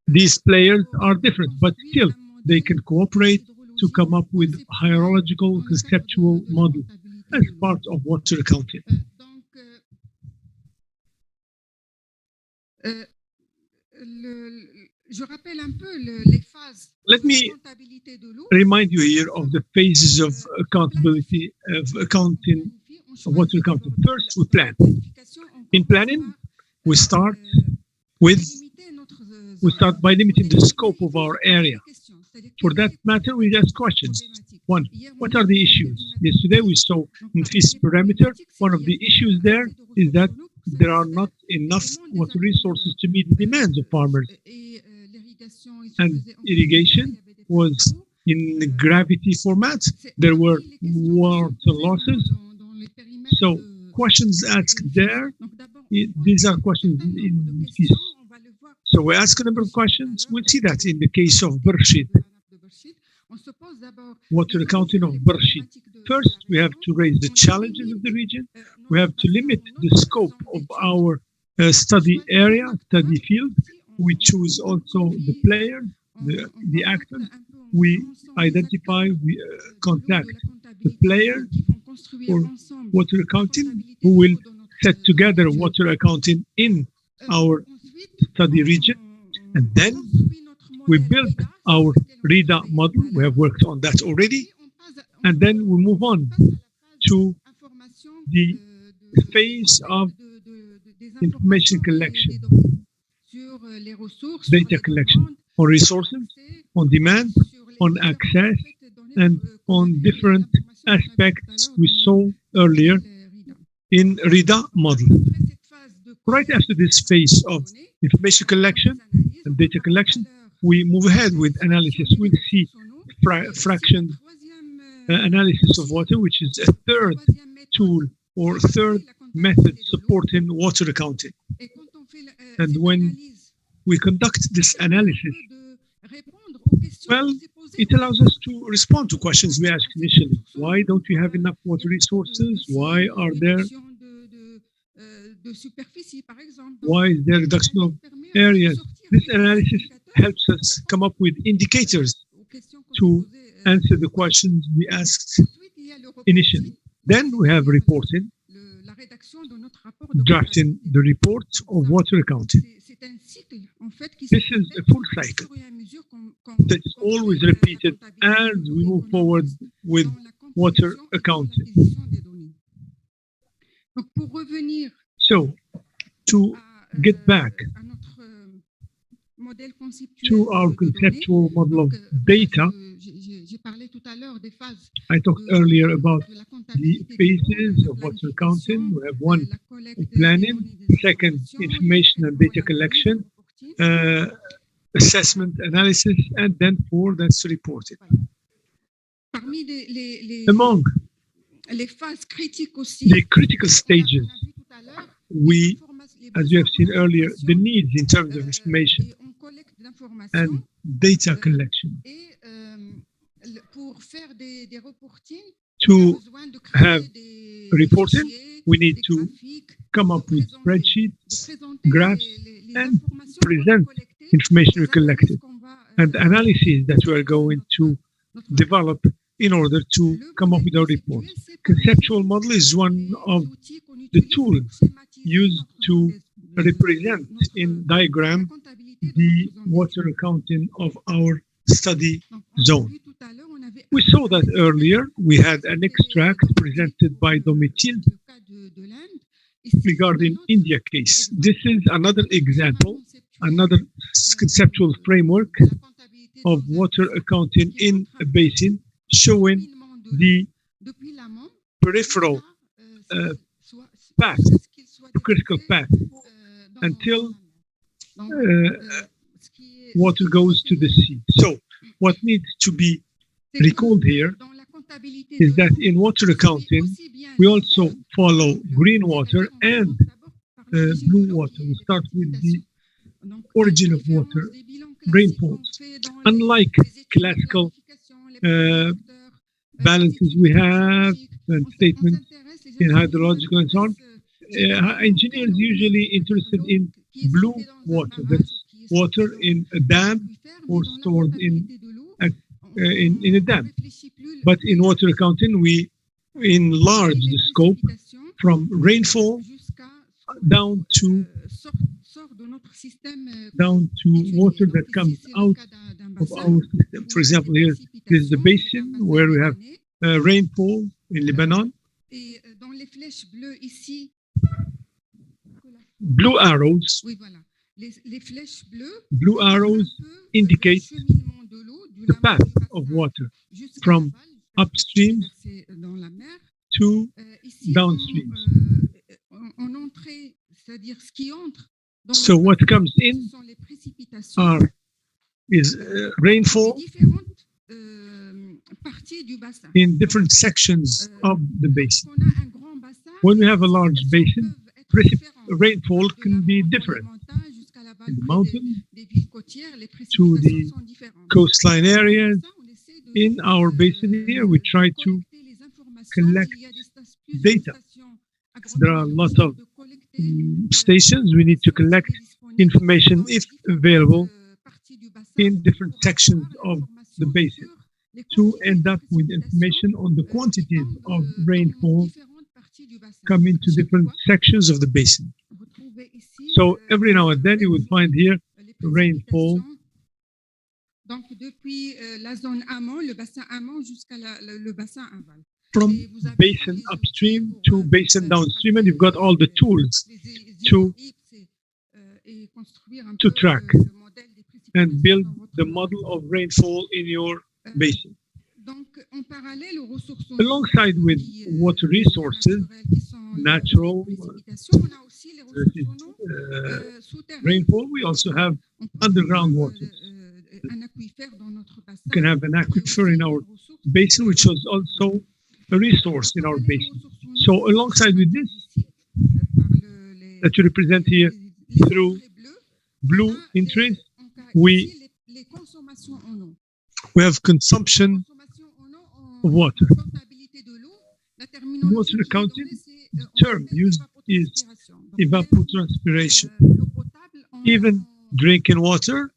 These players are different, but still they can cooperate to come up with hierarchical conceptual model as part of water accounting. Let me remind you here of the phases of accountability, of accounting, of water accounting. First, we plan. In planning, we start by limiting the scope of our area. For that matter, we ask questions. One, what are the issues? Yesterday we saw in FIS parameter, one of the issues there is that there are not enough water resources to meet the demands of farmers. And irrigation was in gravity format. There were water losses. So questions asked there, these are questions in FIS. So we ask a number of questions. We'll see that in the case of Bershid, water accounting of Bershid. First, we have to raise the challenges of the region. We have to limit the scope of our study area, study field. We choose also the players, the actors. We identify, we contact the players for water accounting who will set together water accounting in our study region. And then we build our RIDA model. We have worked on that already. And then we move on to the phase of information collection, data collection on resources, on demand, on access, and on different aspects we saw earlier in RIDA model. Right after this phase of information collection and data collection, we move ahead with analysis. We'll see fraction analysis of water, which is a third tool or third method supporting water accounting. And when we conduct this analysis, well, it allows us to respond to questions we asked initially. Why don't we have enough water resources? Why are there reduction of areas? This analysis helps us come up with indicators to answer the questions we asked initially. Then we have reporting, drafting the report of water accounting. This is a full cycle that is always repeated as we move forward with water accounting. So, to get back to our conceptual model of data, I talked earlier about the phases of water accounting. We have one, planning, second, information and data collection, assessment, analysis, and then four, that's reporting. Among the critical stages, we, as you have seen earlier, the needs in terms of information and data collection. To have reporting, we need to come up with spreadsheets, graphs, and present information we collected, and analyses that we are going to develop in order to come up with our report. Conceptual model is one of the tools used to represent in diagram the water accounting of our study zone. We saw that earlier. We had an extract presented by Domitille regarding India case. This is another example, another conceptual framework of water accounting in a basin, showing the peripheral path, the critical path, until water goes to the sea. So what needs to be recalled here is that in water accounting, we also follow green water and blue water. We start with the origin of water, rainfalls. Unlike classical balances we have and statements in hydrological and so on, engineers usually interested in blue water, that's water in a dam or stored in a dam. But in water accounting, we enlarge the scope from rainfall down to water that comes out of our system. For example, here is the basin where we have rainfall in Lebanon. Blue arrows indicate the path of water from upstream to downstream. So what comes in is rainfall in different sections of the basin. When we have a large basin, rainfall can be different. In the mountains to the coastline areas. In our basin here, we try to collect data. There are a lot of stations. We need to collect information, if available, in different sections of the basin to end up with information on the quantities of rainfall coming to different sections of the basin. So every now and then you will find here rainfall. Donc, depuis la zone amont, le bassin amont jusqu'à le bassin aval. From basin upstream to basin downstream, and you've got all the tools to track and build the model of rainfall in your basin. Alongside with water resources, natural rainfall, we also have underground water. We can have an aquifer in our basin, which is also a resource in our basin. So alongside with this, that you represent here through blue interest, we have consumption of water. In water accounting, the term used is evapotranspiration. Even drinking water,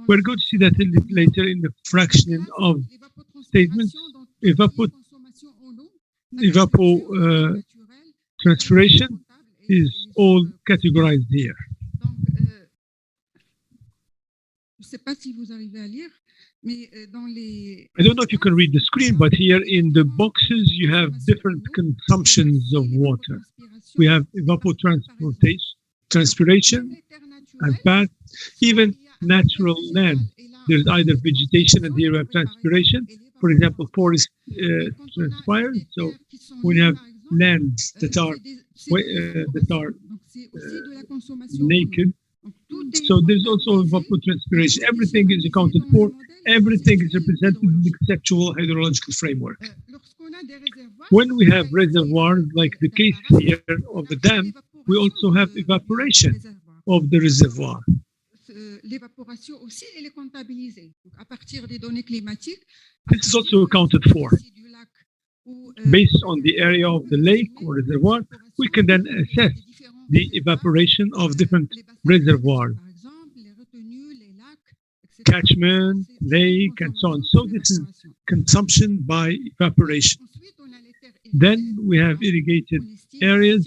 we're going to see that a little later in the fractioning of statements. Evapotranspiration is all categorized here. I don't know if you can read the screen, but here in the boxes you have different consumptions of water. We have evapotranspiration and path, even natural land. There's either vegetation and here we have transpiration. For example, forest transpires. So when you have lands that are naked, so there's also evapotranspiration. Everything is accounted for. Everything is represented in the conceptual hydrological framework. When we have reservoirs, like the case here of the dam, we also have evaporation of the reservoir. This is also accounted for. Based on the area of the lake or reservoir, we can then assess the evaporation of different reservoirs, catchment, lake, and so on. So this is consumption by evaporation. Then we have irrigated areas.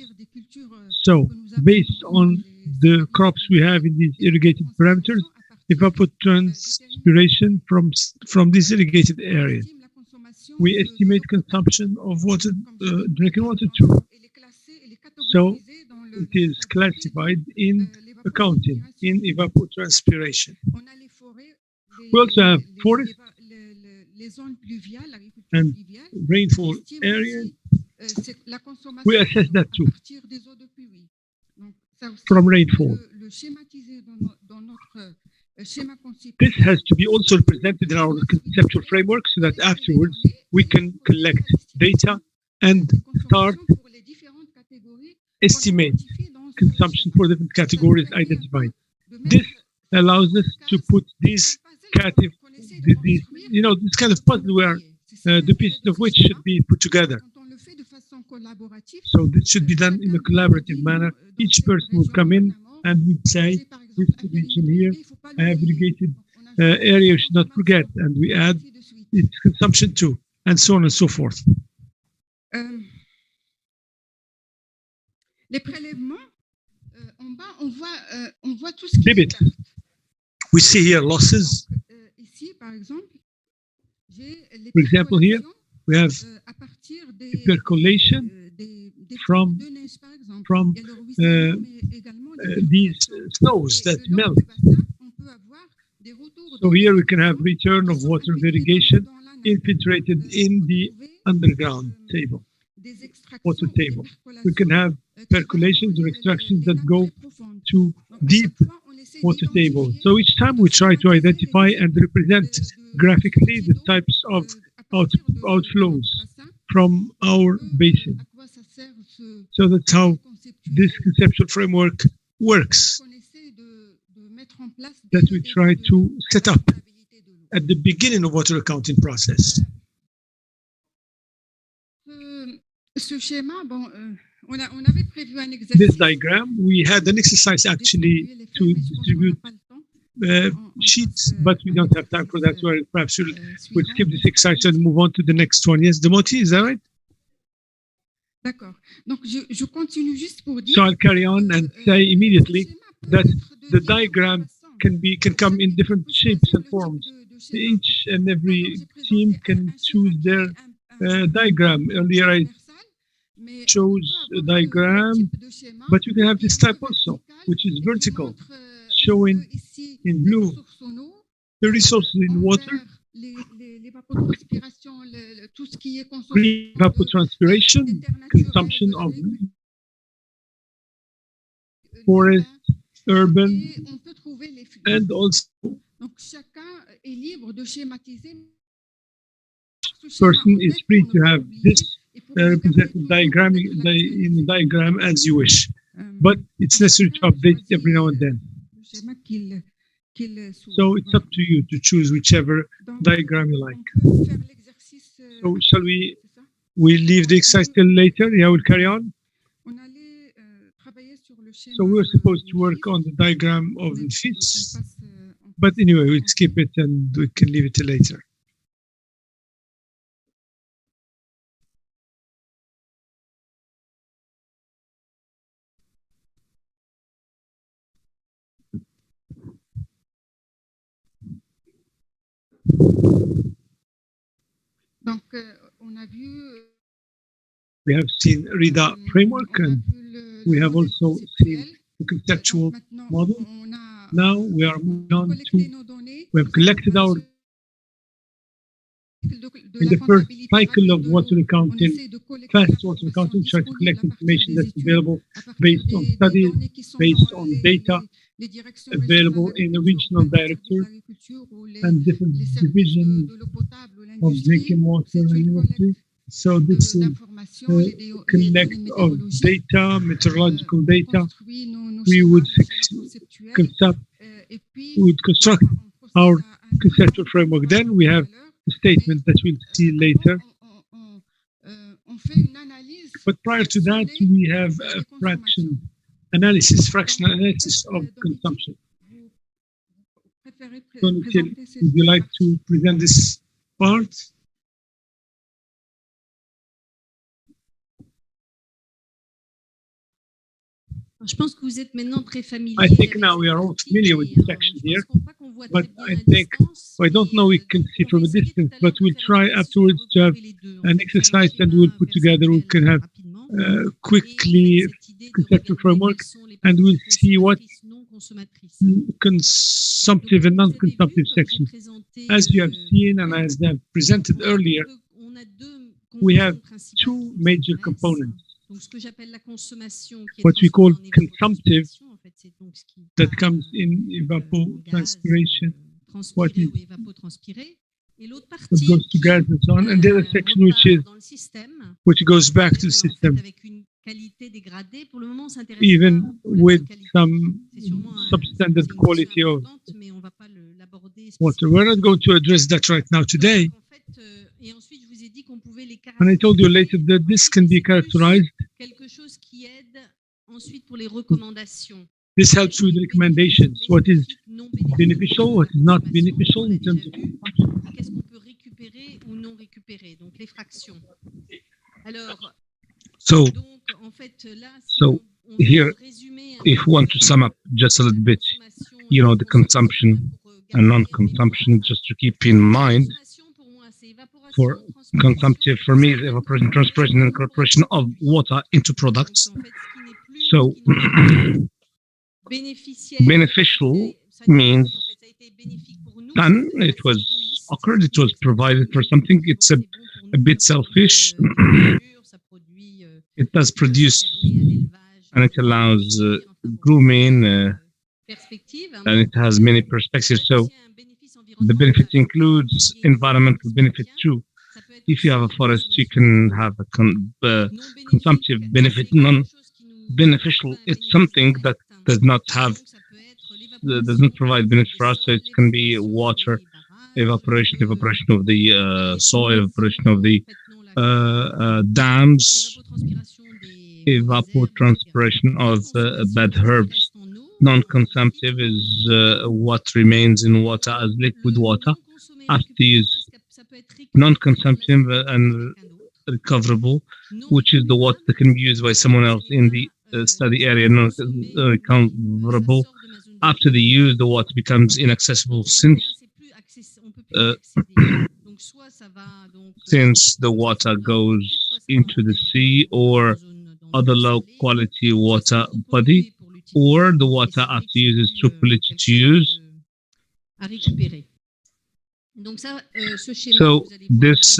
So based on the crops we have in these irrigated parameters, evapotranspiration from these irrigated areas. We estimate consumption of water, drinking water too. So it is classified in accounting, in evapotranspiration. We also have forest and rainfall areas. We assess that too from rainfall. This has to be also presented in our conceptual framework so that afterwards we can collect data and start estimate consumption for different categories identified. This allows us to put this kind of puzzle where the pieces of which should be put together. So this should be done in a collaborative manner. Each person would come in and would say, this region here, I have irrigated area, you should not forget, and we add its consumption too, and so on and so forth. Debit. We see here losses. For example, here we have percolation from these snows that melt. So here we can have return of water of irrigation infiltrated in the underground table, water table. We can have percolations or extractions that go to deep water table. So each time we try to identify and represent graphically the types of outflows from our basin. So that's how this conceptual framework works, that we try to set up at the beginning of water accounting process. Ce schéma, bon, on avait prévu un exercice. This diagram, we had an exercise actually to distribute sheets, but we don't have time for that. So perhaps we'll skip this exercise and move on to the next one. Yes, Domitille, is that right? D'accord. Donc, je continue juste pour dire. So I'll carry on and say immediately that the diagram can come in different shapes and forms. Each and every team can choose their diagram. Earlier I chose a diagram, but you can have this type also, which is vertical, showing in blue the resources in water, green evapotranspiration, consumption of forest, urban, and also person is free to have this represented diagram in the diagram as you wish, but it's necessary to update it every now and then. So it's up to you to choose whichever diagram you like. So shall we leave the exercise till later? Yeah, we'll carry on. So we were supposed to work on the diagram of the fish, but anyway, we'll skip it and we can leave it till later. Donc, on a vu. We have seen RIDA framework and we have also seen the conceptual model. Now we are moving on to, we have collected our, in the first cycle of water accounting, fast water accounting, try to collect information that's available based on studies, based on data available in the regional director and different divisions of drinking water and industry. So this is a collect of data, meteorological data. We would construct our conceptual framework. Then we have a statement that we'll see later. But prior to that, we have a fractional analysis of consumption. Domitille, would you like to present this part? Je pense que vous êtes maintenant très familier. I think now we are all familiar with the section here, but I think, I don't know we can see from a distance, but we'll try afterwards to have an exercise and we'll put together, we can have quickly conceptual framework and we'll see what consumptive and non-consumptive sections. As you have seen and as I have presented earlier, we have two major components. What we call consumptive, that comes in evapotranspiration, what goes to gas and so on, and the other section which goes back to the system, even with some substandard quality of water. We're not going to address that right now today. And I told you later that this can be characterized. This helps with recommendations. What is beneficial, what is not beneficial in terms of. So here, if we want to sum up just a little bit, you know, the consumption and non-consumption, just to keep in mind. For consumptive, for me, is evaporation, transpiration, and incorporation of water into products. So, beneficial means done. It was occurred. It was provided for something. It's a bit selfish. It does produce, and it allows grooming, and it has many perspectives. So. The benefit includes environmental benefit too. If you have a forest, you can have a consumptive benefit. Non-beneficial, it's something that does not provide benefit for us. So it can be water, evaporation of the soil, evaporation of the dams, evapotranspiration of bad herbs. Non-consumptive is what remains in water as liquid water after use. Non-consumptive and recoverable, which is the water that can be used by someone else in the study area. Non-recoverable, after the use, the water becomes inaccessible since the water goes into the sea or other low quality water body, or the water after use is too polluted to use. So this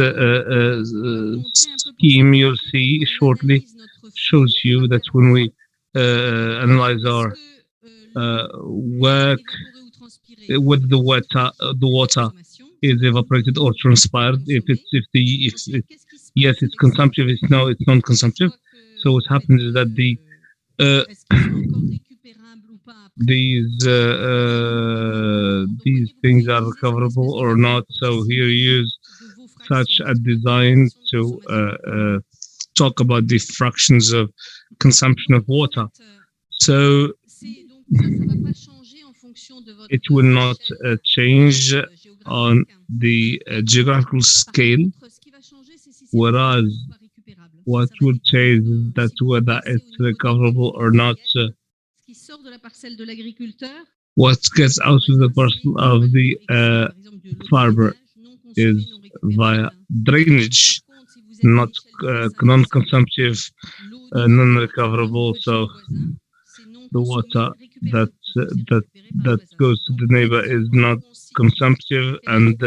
scheme you'll see shortly shows you that when we analyze our work, whether the water is evaporated or transpired. If yes, it's consumptive. If no, it's non-consumptive. So what happens is that these things are recoverable or not. So here use such a design to talk about the fractions of consumption of water. So it will not change on the geographical scale, whereas what will change is that whether it's recoverable or not. What gets out of the parcel of the farmer is via drainage, not non-consumptive, non-recoverable. So the water that goes to the neighbor is not consumptive and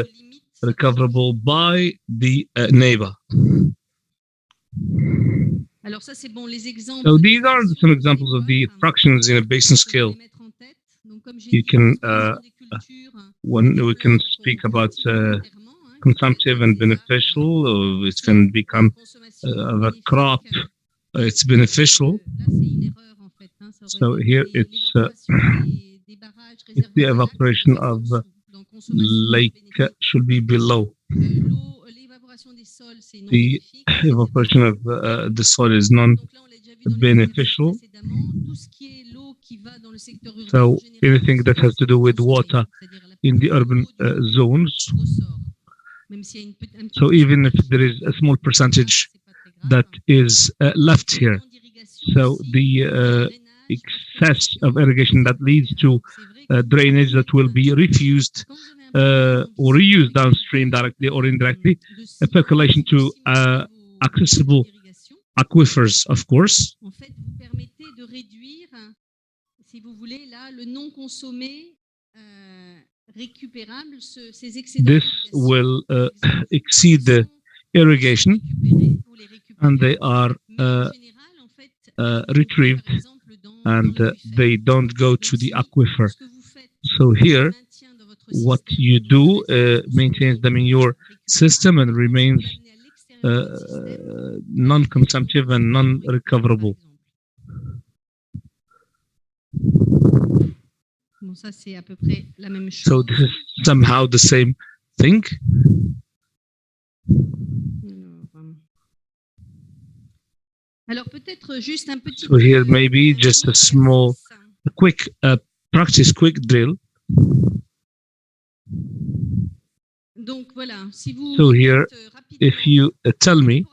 recoverable by the neighbor. So these are some examples of the fractions in a basin scale. You can, when we can speak about consumptive and beneficial, or it can become of a crop, it's beneficial. So here it's the evaporation of lake should be below. The evaporation of the soil is non-beneficial. So anything that has to do with water in the urban zones. So even if there is a small percentage that is left here, so the excess of irrigation that leads to drainage that will be refused or reused downstream directly or indirectly, a percolation to accessible aquifers, of course. This will exceed the irrigation, and they are retrieved, and they don't go to the aquifer. So here, what you do maintains them in your system and remains non-consumptive and non-recoverable. So this is somehow the same thing. So here maybe just a small, quick practice, quick drill. So here, if you tell me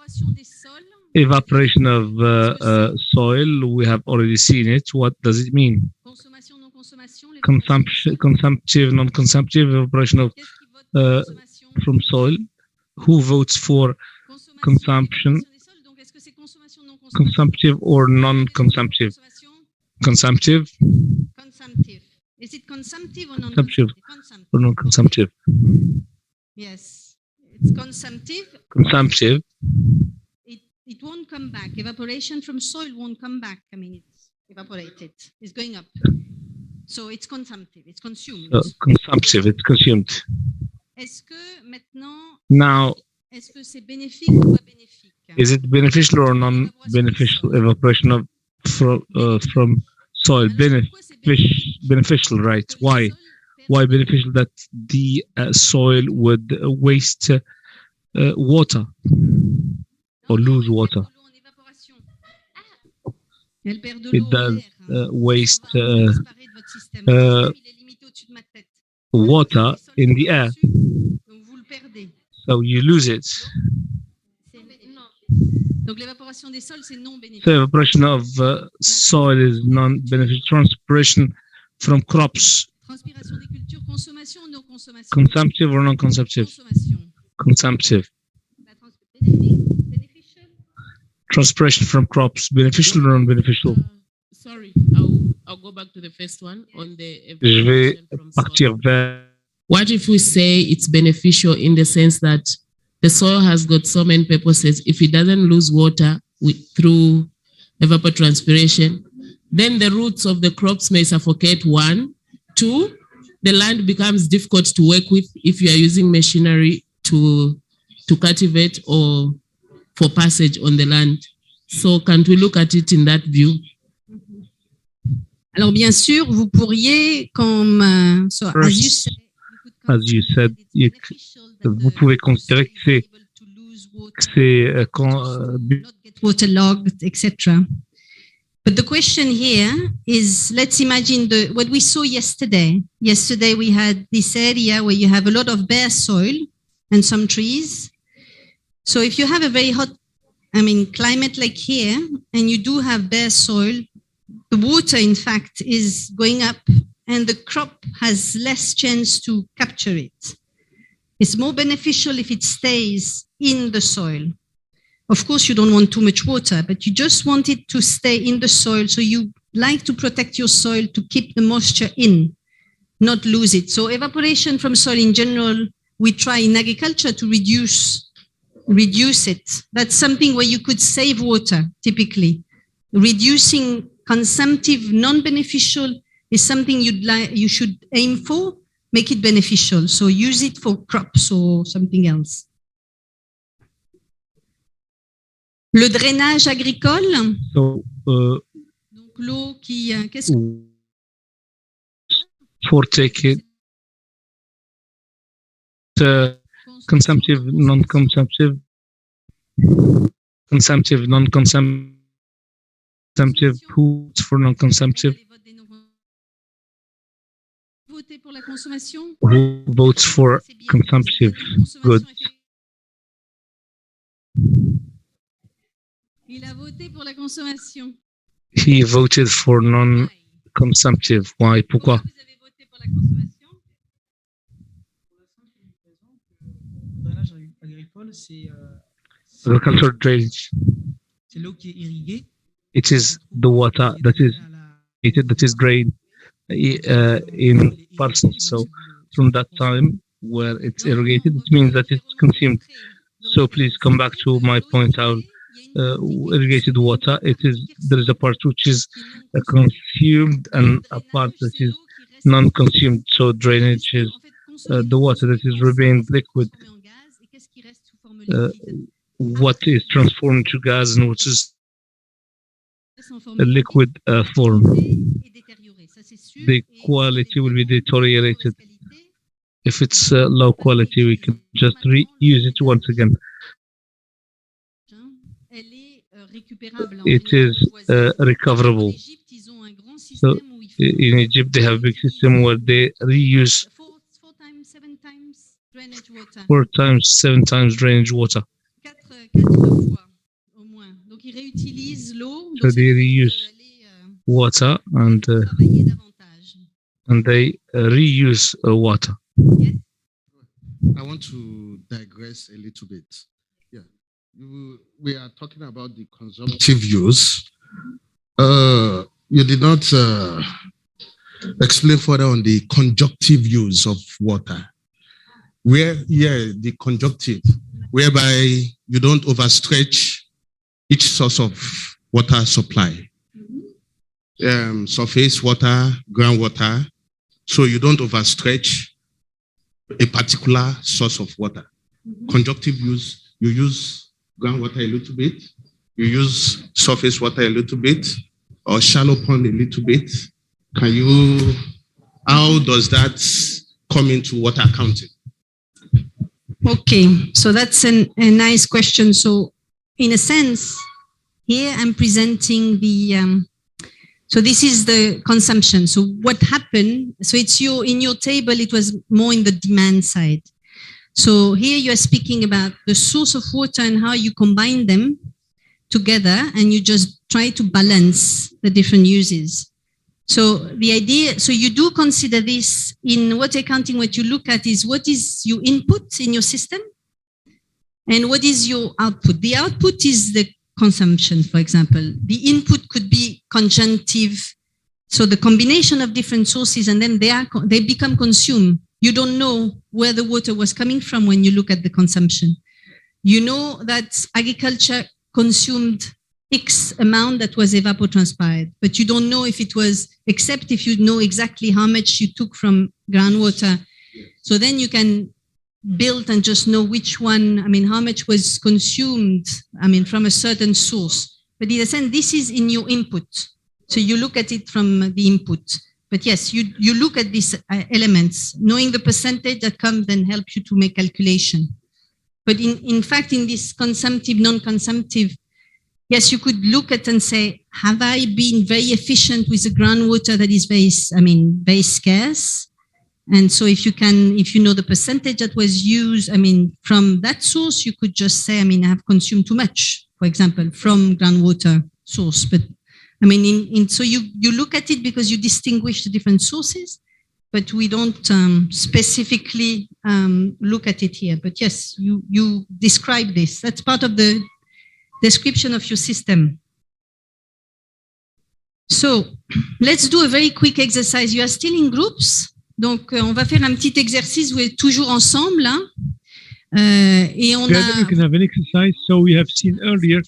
evaporation of soil, we have already seen it. What does it mean? Consumption, consumptive, non-consumptive, evaporation of from soil. Who votes for consumption? Consumptive or non-consumptive? Consumptive. Consumptive. Is it consumptive or non-consumptive? Or non-consumptive? Yes, it's consumptive. Consumptive. It won't come back. Evaporation from soil won't come back. I mean, it's evaporated. It's going up. So it's consumptive. It's consumed. Consumptive. It's consumed. Est-ce que maintenant, now, est-ce que c'est bénéfique ou pas bénéfique? Is it beneficial or non-beneficial evaporation of from soil? Beneficial, right? Why? Why beneficial? That the soil would waste water. or lose water. It does waste water in the air, so you lose it. So evaporation of soil is non-beneficial. Transpiration from crops, consumptive or non-consumptive? Consumptive. Transpiration from crops, beneficial or non-beneficial? Sorry, I'll go back to the first one on the Je vais partir vers. What if we say it's beneficial in the sense that the soil has got so many purposes? If it doesn't lose water through evapotranspiration, then the roots of the crops may suffocate. 1, 2, the land becomes difficult to work with if you are using machinery to cultivate or for passage on the land. So can't we look at it in that view? Alors bien sûr, vous pourriez, comme so as you said, vous pouvez considérer que c'est waterlogged, etc. But the question here is, let's imagine what we saw yesterday. Yesterday we had this area where you have a lot of bare soil and some trees. So if you have a very hot, climate like here, and you do have bare soil, the water, in fact, is going up and the crop has less chance to capture it. It's more beneficial if it stays in the soil. Of course, you don't want too much water, but you just want it to stay in the soil. So you like to protect your soil to keep the moisture in, not lose it. So evaporation from soil in general, we try in agriculture to reduce it. That's something where you could save water, typically. Reducing consumptive, non-beneficial is something you should aim for, make it beneficial. So use it for crops or something else. Le drainage agricole. So, donc l'eau qui, qu'est-ce que... For taking consumptive, non-consumptive, consumptive, non-consumptive, foods for non-consumptive. Who votes for consumptive goods? Il a voté pour la consommation. He voted for non-consumptive. Why? Pourquoi? Agricultural drainage. It is the water that is drained in parcels. So from that time where it's irrigated, it means that it's consumed. So please come back to my point out. Irrigated water, there is a part which is consumed and a part that is non-consumed. So drainage is the water that is remained liquid, what is transformed to gas and what is a liquid form. The quality will be deteriorated. If it's low quality, we can just reuse it once again. It is recoverable. So in Egypt, they have a big system where they reuse 4 times, 7 times drainage water. So they reuse water and they reuse water. I want to digress a little bit. We are talking about the consumptive use. You did not explain further on the conjunctive use of water. The conjunctive, whereby you don't overstretch each source of water supply. Surface water, groundwater. So you don't overstretch a particular source of water. Conjunctive use, you use groundwater a little bit, you use surface water a little bit, or shallow pond a little bit. How does that come into water accounting? Okay, so that's a nice question. So in a sense, here I'm presenting the, so this is the consumption. So what happened, so it's in your table, it was more in the demand side. So here you are speaking about the source of water and how you combine them together and you just try to balance the different uses. So the idea, so you do consider this in water accounting, what you look at is what is your input in your system and what is your output. The output is the consumption, for example. The input could be conjunctive, so the combination of different sources and then they become consumed. You don't know where the water was coming from when you look at the consumption. You know that agriculture consumed X amount that was evapotranspired, but you don't know if it was, except if you know exactly how much you took from groundwater. So then you can build and just know which one, I mean, how much was consumed, I mean, from a certain source. But in a sense, this is in your input. So you look at it from the input. But yes, you look at these elements, knowing the percentage that comes then helps you to make calculation. But in fact, in this consumptive, non-consumptive, yes, you could look at and say, have I been very efficient with the groundwater that is very scarce? And so if you know the percentage that was used, I mean, from that source, you could just say, I mean, I have consumed too much, for example, from groundwater source. But I mean, so you look at it because you distinguish the different sources, but we don't specifically look at it here. But yes, you describe this. That's part of the description of your system. So let's do a very quick exercise. You are still in groups. Donc, on va faire un petit exercice. Vous êtes toujours ensemble. Hein? Et on You can have an exercise. So we have seen earlier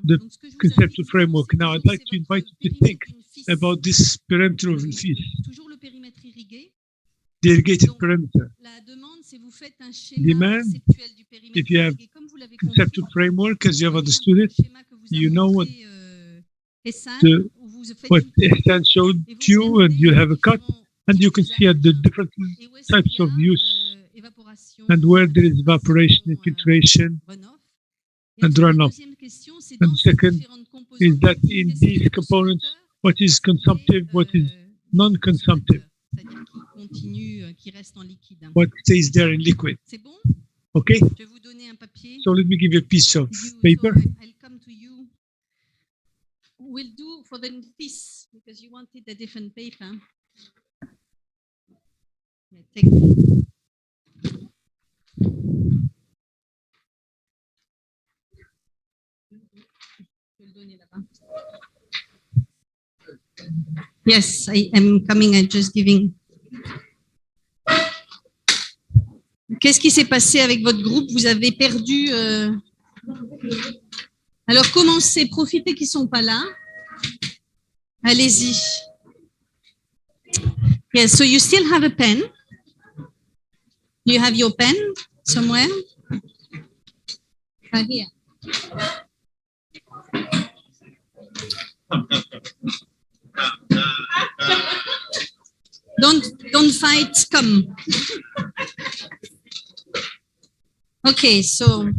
the conceptual framework. Now I'd like to invite you to think about this perimeter of the fish. The irrigated perimeter. Demand, if you have conceptual framework, as you have understood it, you know what Ehssan showed you, and you have a cut, and you can see at the different types of use and where there is evaporation, infiltration, and runoff. And second is that in these components, what is consumptive, what is non-consumptive, what stays there in liquid. Okay? So let me give you a piece of paper. I'll come to you. We'll do for the piece, because you wanted a different paper. Take Yes, I am coming. I'm just giving. Qu'est-ce qui s'est passé avec votre groupe? Vous avez perdu. Alors commencez, profitez qu'ils sont pas là. Allez-y. Yes, so you still have a pen. You have your pen somewhere? Right here. Don't fight, come. Okay, so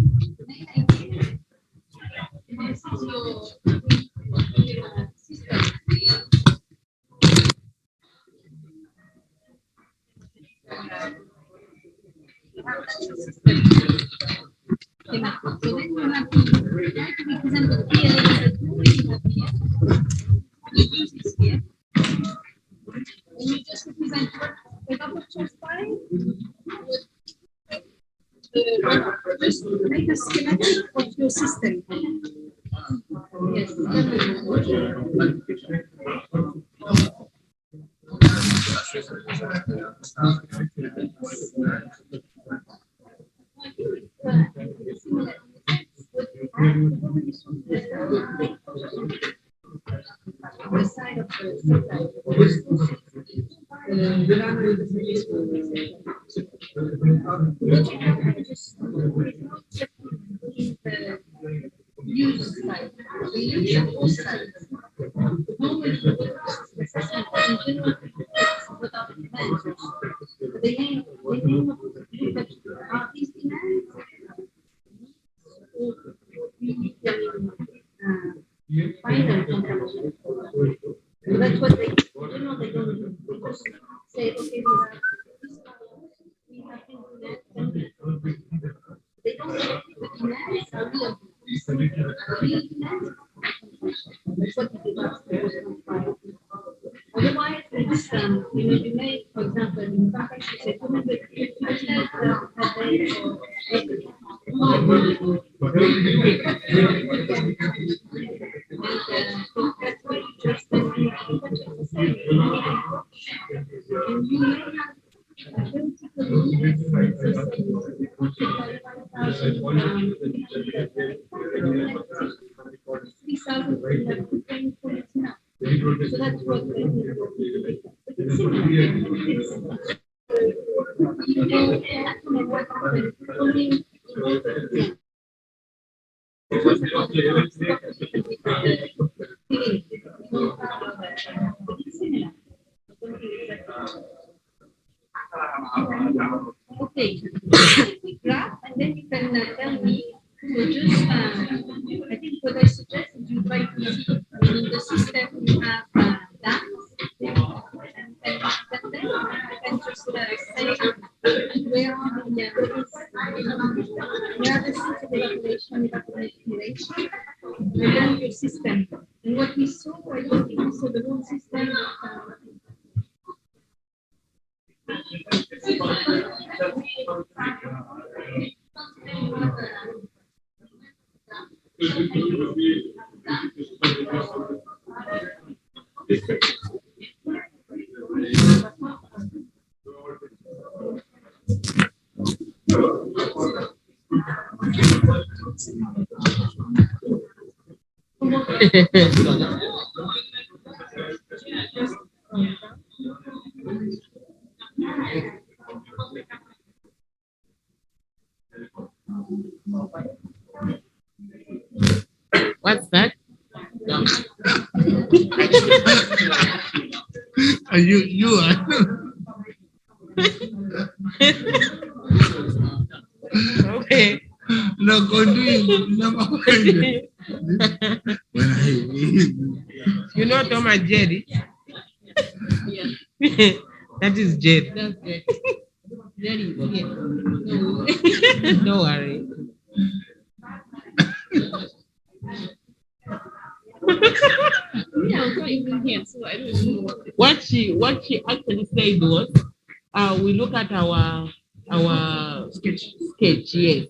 just make a schematic of your system. Yes. The side of use side. We use both sides. Normally, in general, without demand. The aim of are these demands? that's what they do. No, they don't do. They just say, okay, we have this color, we have to do that. They don't let people in that. That's what we do. Otherwise, it's, you may, for example, in practice, you say 250% so that's what they do. It's okay, quick graph, and then you can tell me. So just, I think what I suggest is you try to see in the system you have that, and then you can just say where are the seats of evaporation, and then your system. And what we saw, I don't think we saw the whole system. What's that? You are. Okay. No, go do it. You know Tom and Jerry? Yeah. That is Jerry. That's good. Jerry, yeah. Don't worry. Yeah, I'm not even here, so I don't know. What she actually said was, we look at our sketch, yes.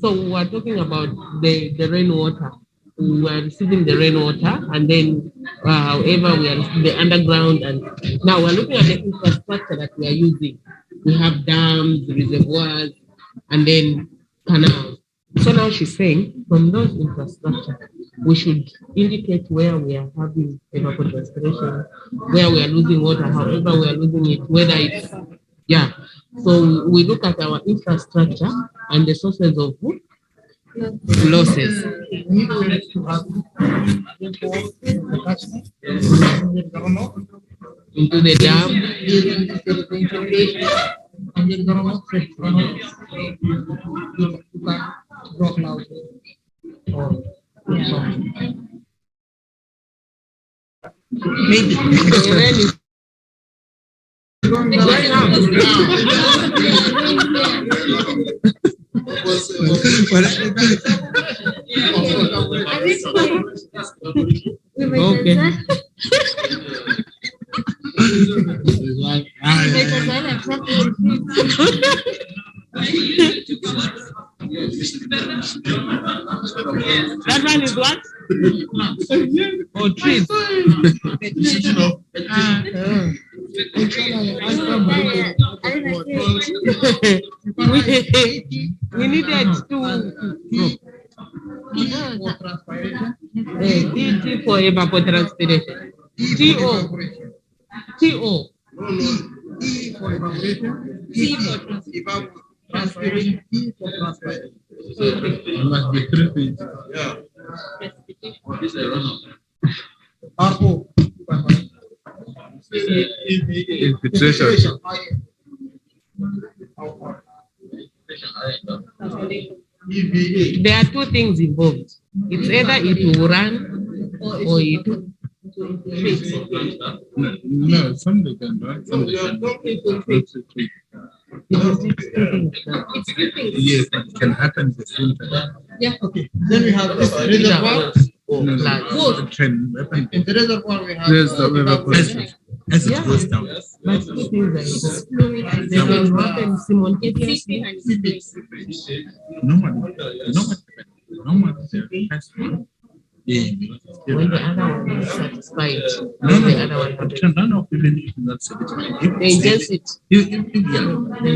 So we were talking about the rainwater. We were receiving the rainwater, and then however we are receiving the underground, and now we're looking at the infrastructure that we are using. We have dams, reservoirs, and then canals. So now she's saying from those infrastructure, we should indicate where we are having evapotranspiration, where we are losing water, however we are losing it, whether it's, yeah. So we look at our infrastructure and the sources of losses. Into the dam. Maybe. Okay. That one is what? Oh, trees. We needed to DT for evapotranspiration. TO. E for evaporation. T for transpiration. T for transpiration. It must be 3 feet. Yeah. This is a runoff. RO. Infiltration. There are two things involved. It's either it will run or it to infiltrate. No, some they can, right? Some they can. It's two things. Yes, it can happen at the same time. Yeah. Okay. Then we have this reservoir. Both. It can happen. In the reservoir, we have There's the evaporation. As it Yeah. goes down. But two things are it's fluid and they can happen simultaneously. Normally, there has to be. When the other one is satisfied, No, the other one it can run off even if it's not satisfied. the intensity. The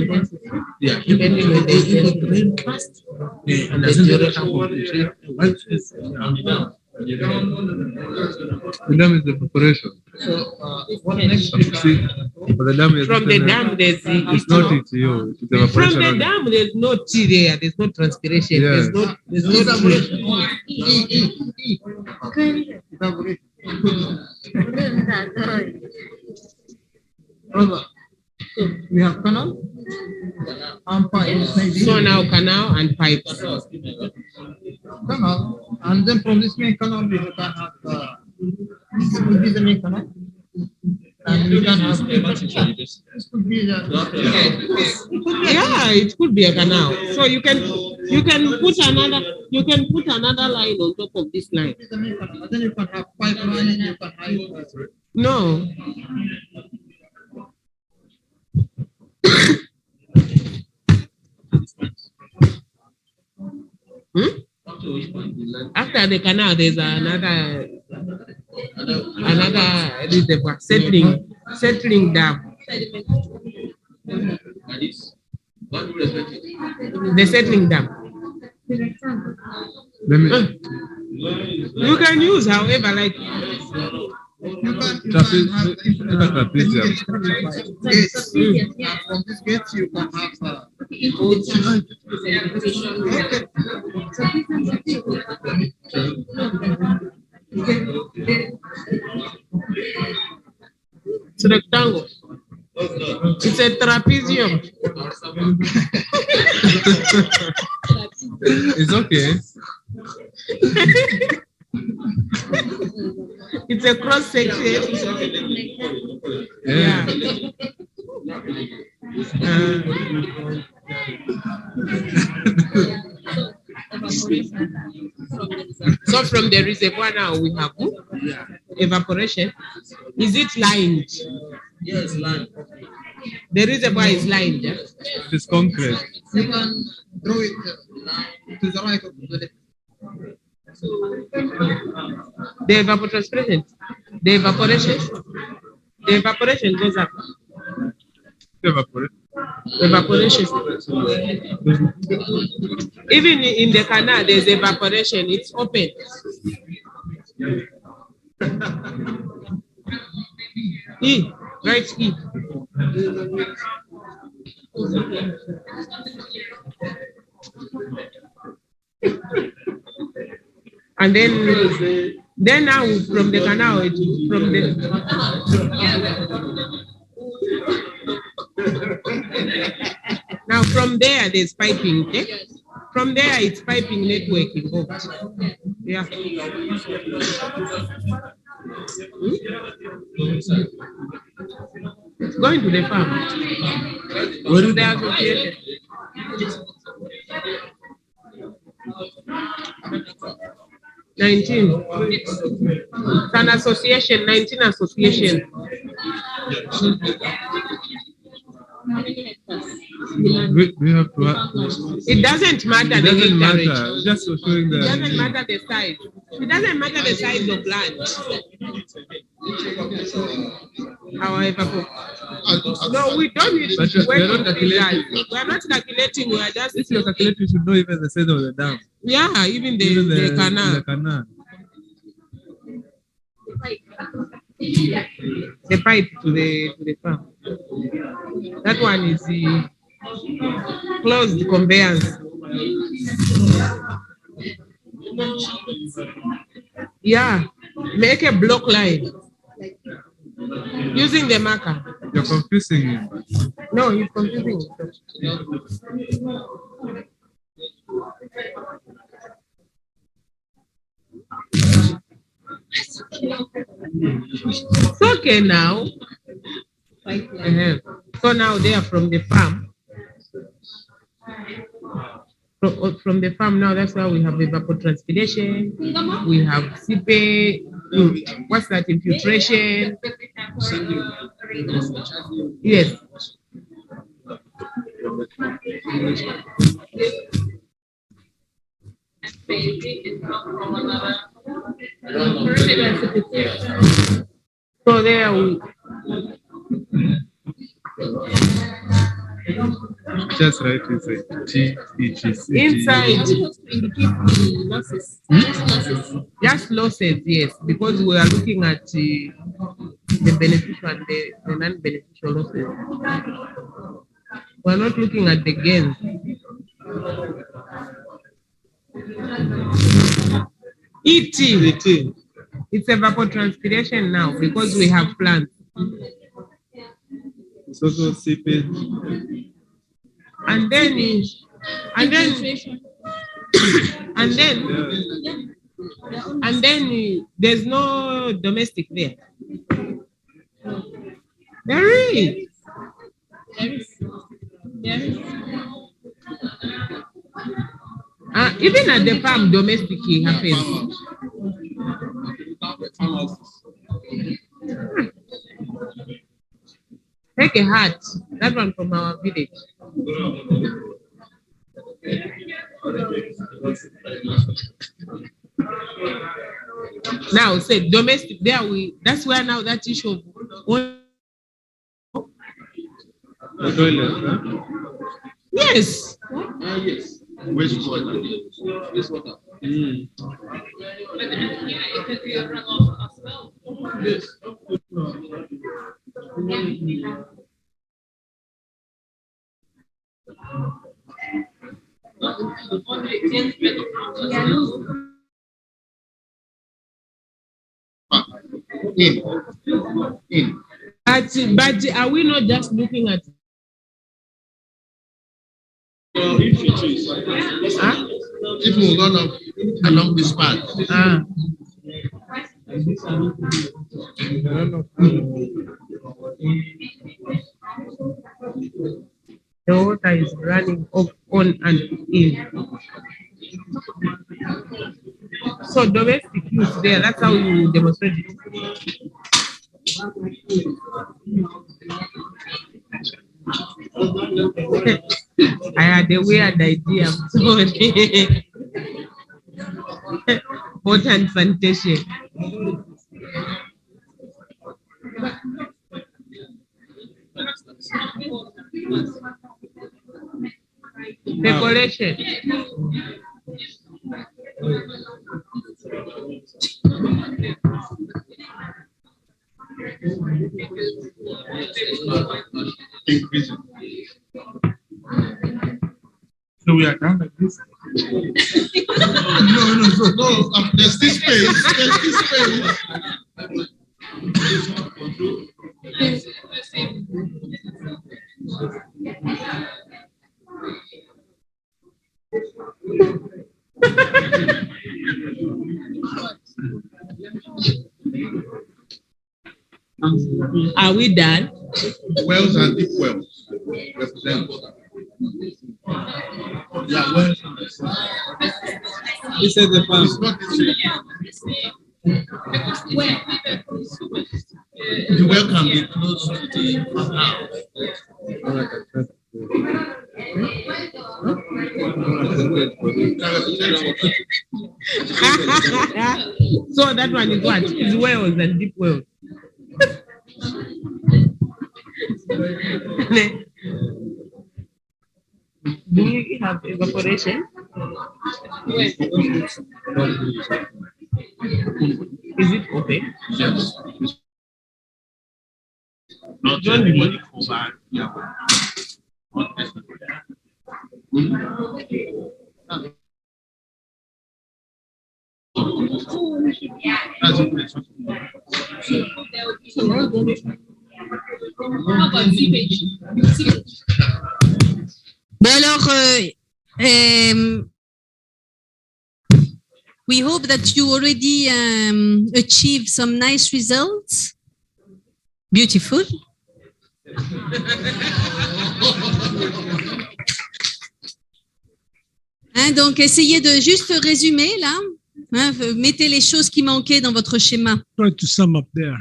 intensity. Yeah, Depending on the intensity. rain fast. And the duration. The dam is the preparation. So, what next? For the dam is From the dam, there's it's not it you. It's the from evaporation. the dam, there's no tea there. There's no transpiration. Yes. There's no Evaporation. Brother, we have canal and pipes. So now canal and pipes. Canal, and then from this main canal we can have this will be the main canal. And we can have this could be the Yeah, it could be a canal. So you can put another line on top of this line. the main canal. And then you can have pipeline and you can have No. After the canal, there's another reservoir, settling dam. The settling dam. You can use however like. you can Trapezium. have from this gate you can have It's a rectangle. It's a trapezium. It's okay. It's a cross section. Yeah. So from the reservoir now we have evaporation. Is it lined? yes, land. The reservoir is lined. Yeah? It's concrete. You can draw it to the right of the left. The evapotranspiration. The evaporation goes up. Evaporation. Even in the canal, there's evaporation. It's open. E, right E. And then now from the canal, now from there there's piping. Okay? From there it's piping network involved. Yeah. It's going to the farm. What is the association? 19. It's an association, 19 association. We have to. It doesn't matter. It doesn't matter. Hectarage. Just showing the. It doesn't matter the size. It doesn't matter the size of land. However, no, we don't need to We're not calculating. We're not calculating. We are just. If you're calculating, you should know even the size of the dam. Yeah, even the canal. The canal. The pipe to the farm. That one is the closed conveyance. Yeah, make a block line using the marker. You're confusing him. No, he's confusing himself. It's okay now. So now they are from the farm. From the farm now, that's why we have evapotranspiration, we have seepage, what's that, infiltration? Yes. So there we just right inside inside losses. Just losses, yes, because we are looking at the beneficial and the non-beneficial losses. We're not looking at the gains. It's evapotranspiration now because we have plants. It's also seepage. And then there's no domestic there. There is. Even at the farm, domestic happens. Take a hat, that one from our village. Now, say domestic, that's where now that issue of yes. Yes. Wastewater. Yes. But are we not just looking at if we run up along this path? The water is running off, on and in. So domestic use there, that's how you demonstrate it. I had a weird idea. I'm sorry. Water and sanitation. Decoration. Increasing. So we are done like this. No. There's this space. There's this space. Are we done? Wells and deep wells represent. Yeah, wells. This is the farm. It's not the well can be close to the farmhouse. So that one is what? Is wells and deep wells. Do you have evaporation? Is it open? Yes. Not Don't be. Yeah. Bon alors, We hope that you already achieved some nice results. Beautiful. Hein, donc, essayez de juste résumer là. Hein, mettez les choses qui manquaient dans votre schéma. Try to sum up there.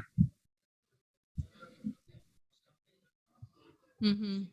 Mhm.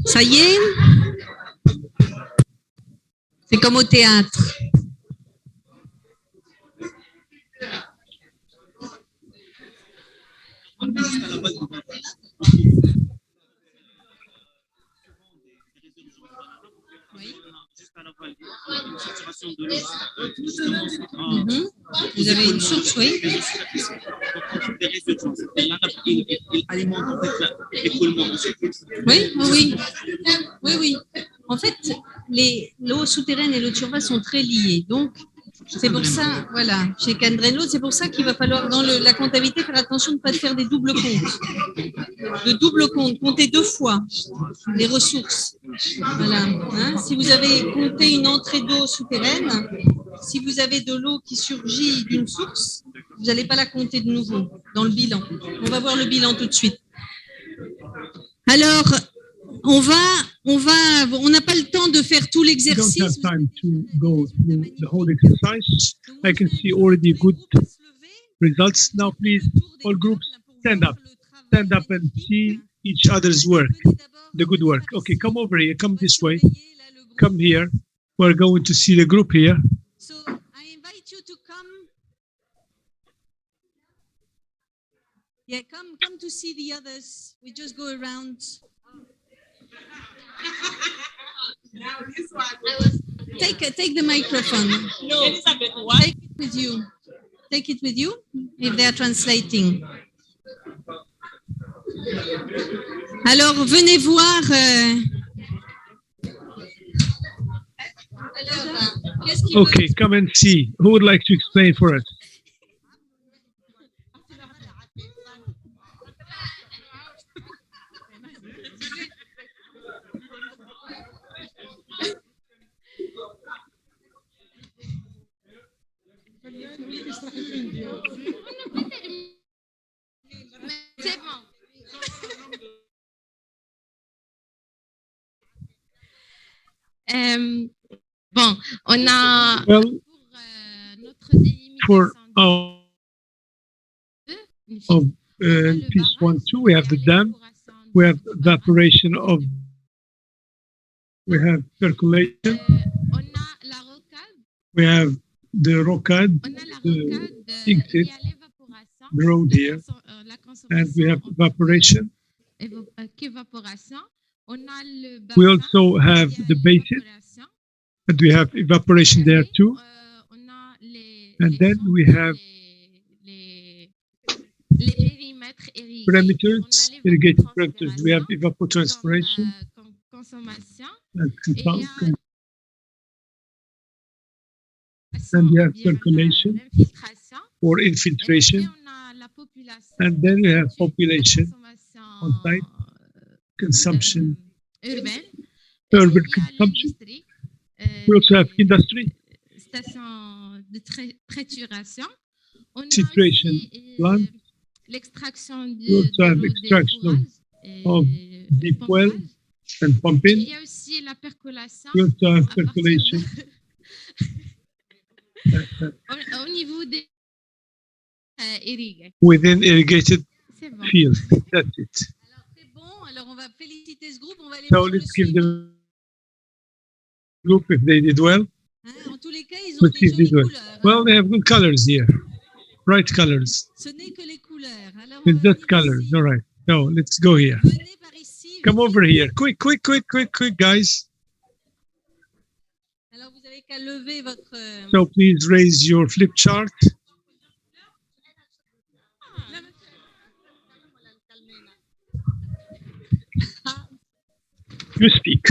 Ça y est? C'est comme au théâtre. Vous avez une source, oui. Oui, oui, oui, oui. En fait, l'eau souterraine et l'eau de surface sont très liées. Donc, c'est pour ça, voilà, chez Candreno, c'est pour ça qu'il va falloir, dans la comptabilité, faire attention de ne pas faire des doubles comptes. De double compte, compter 2 fois les ressources. Voilà. Hein, si vous avez compté une entrée d'eau souterraine, si vous avez de l'eau qui surgit d'une source, vous n'allez pas la compter de nouveau dans le bilan. On va voir le bilan tout de suite. Alors, on n'a pas le temps de faire tout l'exercice. We don't have time to go through the whole exercise. I can see already good results. Now, please, all groups, stand up. Stand up and see each other's work, the good work. Okay, come over here. Come this way. Come here. We're going to see the group here. So I invite you to come. Yeah, come to see the others. We just go around. Take the microphone. No, Elizabeth, Take it with you. Take it with you if they are translating. Alors, venez voir. Okay, come and see. Who would like to explain for us? C'est bon. Bon, on a Well, notre délimitation for of piece 1, 2, we have the dam, we have evaporation of, we have percolation, we have the rocade, the exit, the road here, and we have evaporation. We also have the basin, and we have evaporation there too. And then we have parameters, irrigated parameters. We have evapotranspiration and we have circulation or infiltration. And then we have population on site, consumption, urban consumption. We also have industry, situation plant. We also have extraction of deep well and pumping. We also have percolation. Within irrigated fields. That's it. So let's give the group if they did well. Let's see if they did well. Well, they have good colors here. Bright colors. It's just colors. All right. So let's go here. Come over here. Quick, guys. Alors, vous avez qu'à lever votre... So please raise your flip chart. You speak.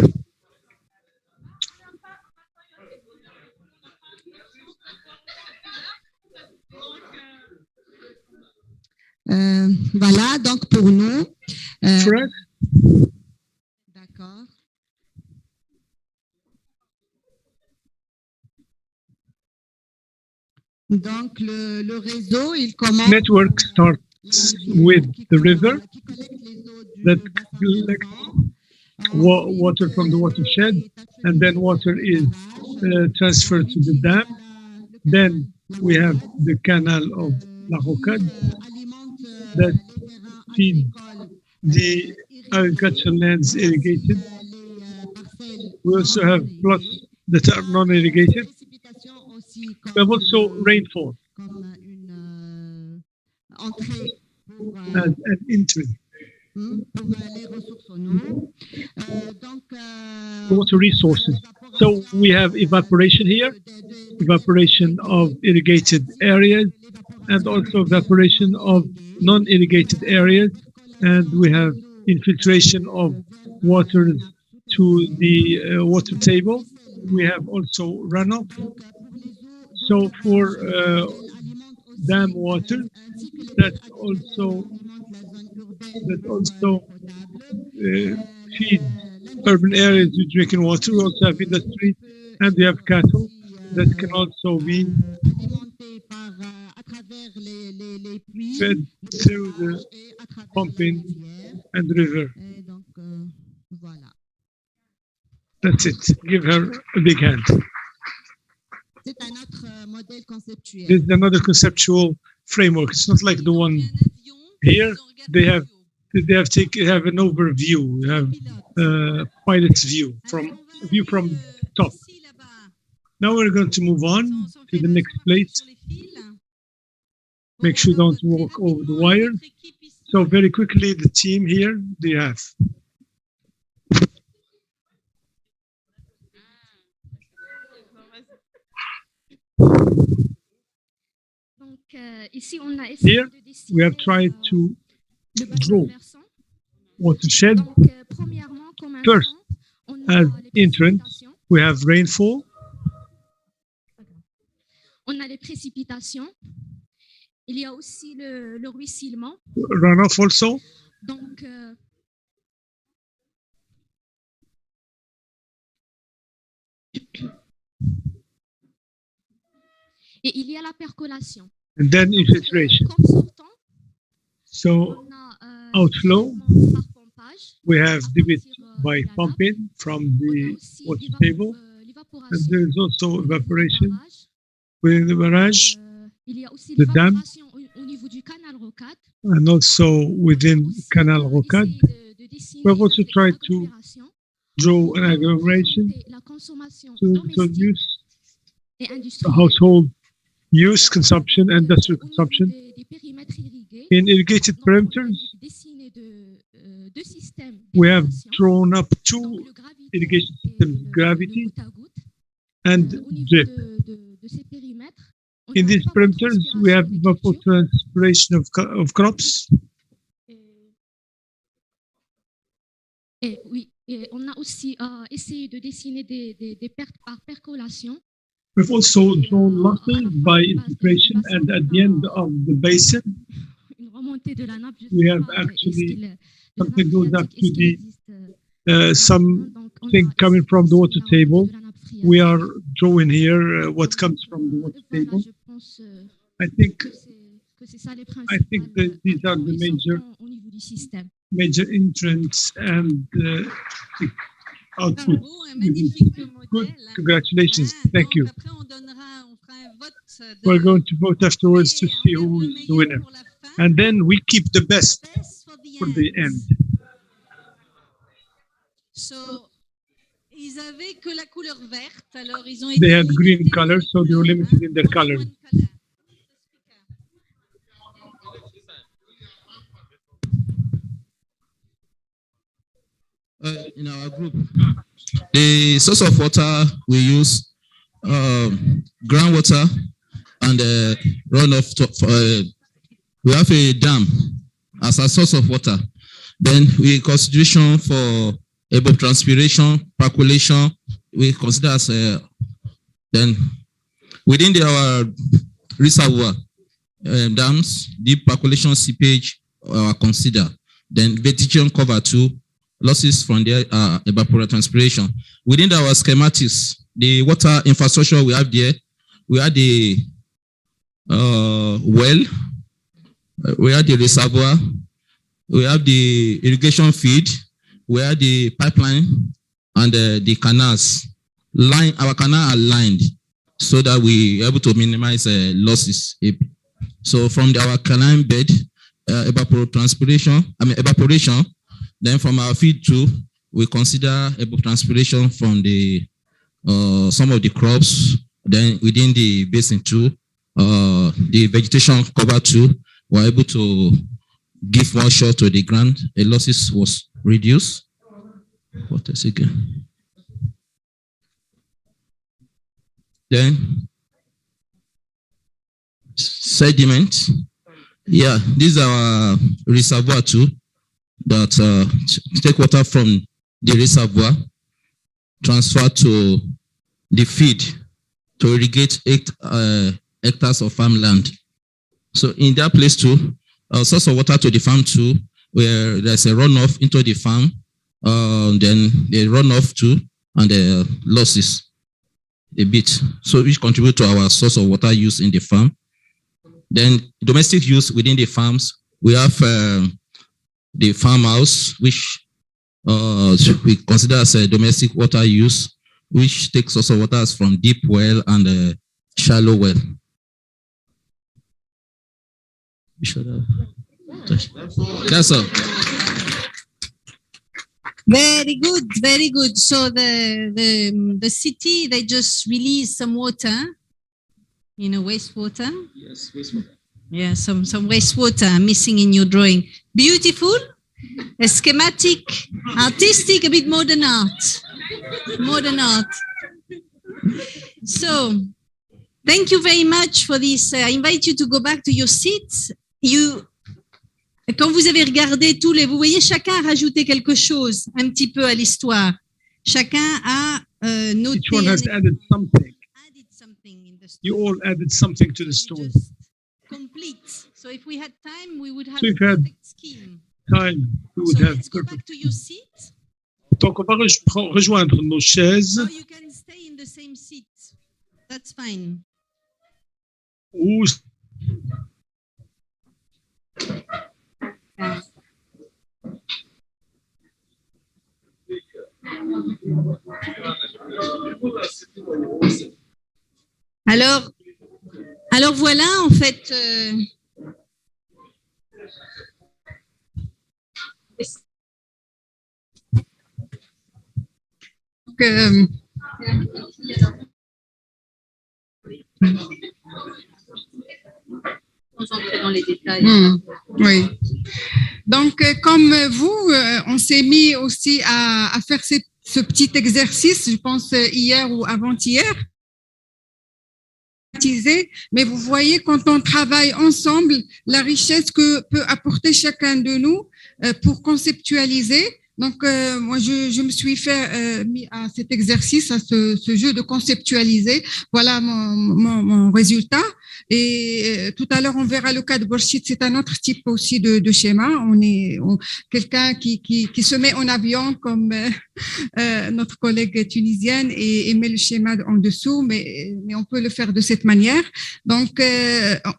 Voilà, donc pour nous. D'accord. Donc le réseau, il commence. Network starts with the river that collects water from the watershed, and then water is transferred to the dam. Then we have the canal of La Rocade that feeds the agricultural lands irrigated. We also have plots that are non-irrigated. We have also rainfall as an entry. Water resources. So we have evaporation here, evaporation of irrigated areas, and also evaporation of non-irrigated areas. And we have infiltration of water to the water table. We have also runoff. So for dam water, that also feeds urban areas with drinking water. We also have industry, and we have cattle that can also be fed through the pumping and river. That's it. Give her a big hand. This is another conceptual framework. It's not like the one here. They have an overview. You have pilot's view from top. Now we're going to move on to the next place. Make sure you don't walk over the wire. So very quickly, the team here, do you have? Here, we have tried to draw watershed. First, as entrance, we have rainfall. On a les précipitations. Il y a aussi le ruissellement. Runoff also. Donc, et il y a la percolation. And then infiltration. So outflow, we have debit by pumping from the water table, and there is also evaporation within the barrage, the dam, and also within Canal Rocade. We have also tried to draw an agglomeration to use household use, consumption, and industrial consumption. In irrigated perimeters, we have drawn up two irrigation systems, gravity and drip. In these perimeters, we have evapotranspiration of crops. Et oui, et on a aussi essayé de dessiner des pertes par percolation. We've also drawn losses by infiltration, and at the end of the basin, we have actually something goes up to the something coming from the water table. We are drawing here what comes from the water table. I think that these are the major entrance and output. Good, congratulations. Thank you. We're going to vote afterwards to see who is the winner. And then we keep the best for the end. So, ils avaient que la couleur verte, alors ils ont They had green color, so they were limited in their color. in our group. The source of water we use groundwater and runoff. We have a dam as a source of water. Then we consideration for evapotranspiration, percolation. We consider as then within our reservoir dams, deep percolation seepage are considered. Then vegetation cover too, losses from the evapotranspiration. Within our schematics, the water infrastructure we have there, we have the well, we have the reservoir, we have the irrigation feed, we have the pipeline, and the canals. Our canals are lined so that we are able to minimize losses. So from our canal bed, evaporation, then from our feed too, we consider evapotranspiration from the some of the crops. Then within the basin too, the vegetation cover too, we're able to give moisture to the ground. The losses was reduced. What else again? Then sediment. Yeah, these are reservoir too that take water from the reservoir, transfer to the feed to irrigate hectares of farmland. So in that place too, source of water to the farm too, where there's a runoff into the farm, then the runoff too, and the losses a bit. So which contribute to our source of water use in the farm. Then domestic use within the farms, we have the farmhouse, which we consider as a domestic water use, which takes source of water from deep well and shallow well. That's all. Very good, very good. So the city, they just release some water, wastewater. Yes, wastewater. Yeah, some wastewater missing in your drawing. Beautiful, a schematic, artistic, a bit modern art. Modern art. So, thank you very much for this. I invite you to go back to your seats. Quand vous avez regardé tous les, vous voyez, chacun a rajouté quelque chose un petit peu à l'histoire. Chacun a noté. Each one has added something. You all added something to the story. Complete. So if we had time, we would have a perfect scheme. Time, we would have let's go back to your seat. Donc on va rejoindre nos chaises. Or you can stay in the same seat. That's fine. Ou Alors voilà, en fait. Dans les détails. Oui. Donc, comme vous, on s'est mis aussi à faire ce petit exercice, je pense hier ou avant-hier. Mais vous voyez, quand on travaille ensemble, la richesse que peut apporter chacun de nous pour conceptualiser. Donc, moi, je me suis mis à cet exercice, à ce jeu de conceptualiser. Voilà mon résultat. Et tout à l'heure, on verra le cas de Borchit. C'est un autre type aussi de schéma. Quelqu'un qui se met en avion comme notre collègue tunisienne et met le schéma en dessous, mais on peut le faire de cette manière. Donc,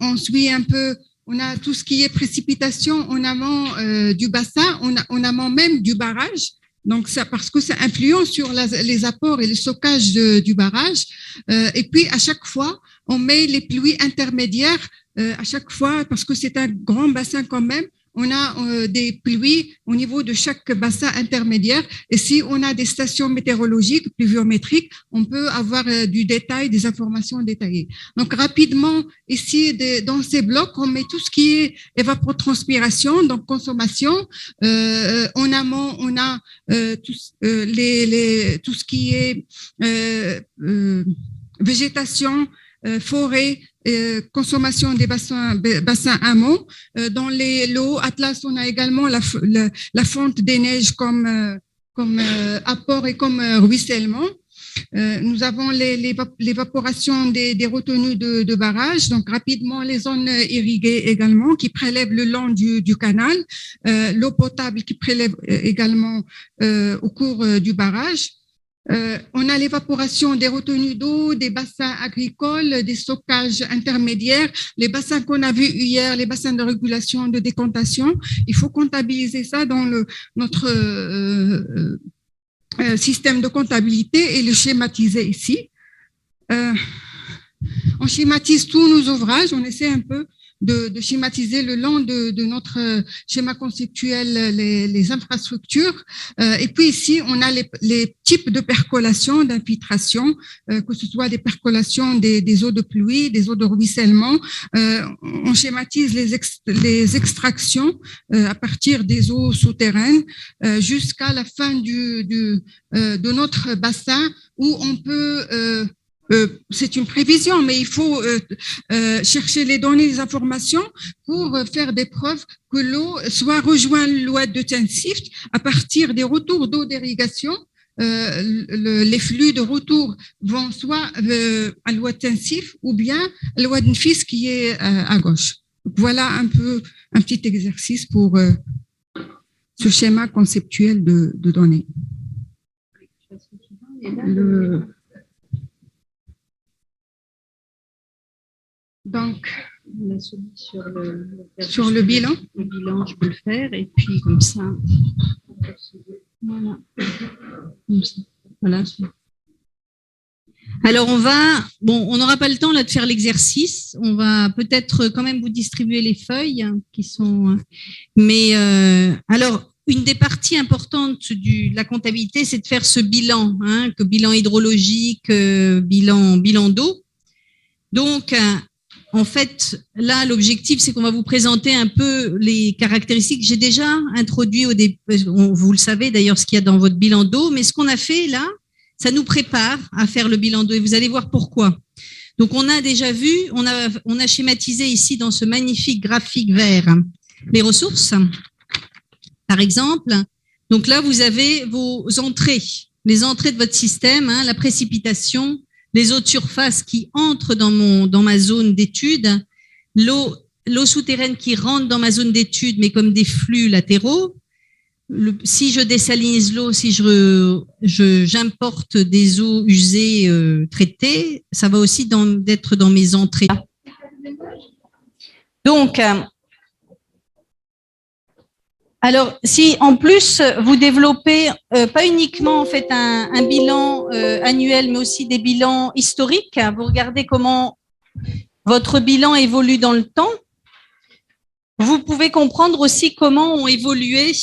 on suit un peu. On a tout ce qui est précipitation en amont du bassin, en amont même du barrage. Donc, ça, parce que ça influence sur les apports et le stockage du barrage. Et puis, à chaque fois, on met les pluies intermédiaires. À chaque fois, parce que c'est un grand bassin quand même, on a des pluies au niveau de chaque bassin intermédiaire. Et si on a des stations météorologiques, pluviométriques, on peut avoir du détail, des informations détaillées. Donc, rapidement, ici, dans ces blocs, on met tout ce qui est évapotranspiration, donc consommation. En amont, on a tout ce qui est végétation, forêt, consommation des bassins amont. Dans l'eau Atlas, on a également la fonte des neiges comme apport et comme ruissellement. Nous avons l'évaporation des retenues de barrages, donc rapidement les zones irriguées également qui prélèvent le long du canal, l'eau potable qui prélève également au cours du barrage. On a l'évaporation des retenues d'eau, des bassins agricoles, des stockages intermédiaires, les bassins qu'on a vus hier, les bassins de régulation, de décantation. Il faut comptabiliser ça dans notre système de comptabilité et le schématiser ici. On schématise tous nos ouvrages, on essaie un peu de schématiser le long de notre schéma conceptuel les infrastructures. Et puis ici, on a les types de percolation, d'infiltration, que ce soit des percolations des eaux de pluie, des eaux de ruissellement. On schématise les extractions à partir des eaux souterraines jusqu'à la fin de notre bassin où on peut c'est une prévision, mais il faut chercher les données, les informations pour faire des preuves que l'eau soit rejointe l'oued de Tensift à partir des retours d'eau d'irrigation. Les flux de retour vont soit à l'oued Tensift ou bien à l'oued Nfis qui est à gauche. Donc, voilà un petit exercice pour ce schéma conceptuel de données. Donc, on a celui sur le bilan. Le bilan, je peux le faire. Et puis, comme ça. Voilà. Comme ça. Voilà. Alors, on n'aura pas le temps là de faire l'exercice. On va peut-être quand même vous distribuer les feuilles qui sont. Mais alors, une des parties importantes de la comptabilité, c'est de faire ce bilan, que bilan hydrologique, bilan d'eau. Donc, en fait, là, l'objectif, c'est qu'on va vous présenter un peu les caractéristiques. J'ai déjà introduit vous le savez d'ailleurs ce qu'il y a dans votre bilan d'eau, mais ce qu'on a fait là, ça nous prépare à faire le bilan d'eau et vous allez voir pourquoi. Donc, on a déjà vu, on a schématisé ici dans ce magnifique graphique vert les ressources, par exemple. Donc là, vous avez vos entrées, les entrées de votre système, la précipitation, les eaux de surface qui entrent dans ma zone d'étude, l'eau souterraine qui rentre dans ma zone d'étude, mais comme des flux latéraux. Si je désalinise l'eau, si j'importe des eaux usées traitées, ça va aussi d'être dans mes entrées. Donc, alors, si en plus vous développez pas uniquement en fait un bilan annuel, mais aussi des bilans historiques, vous regardez comment votre bilan évolue dans le temps, vous pouvez comprendre aussi comment ont évolué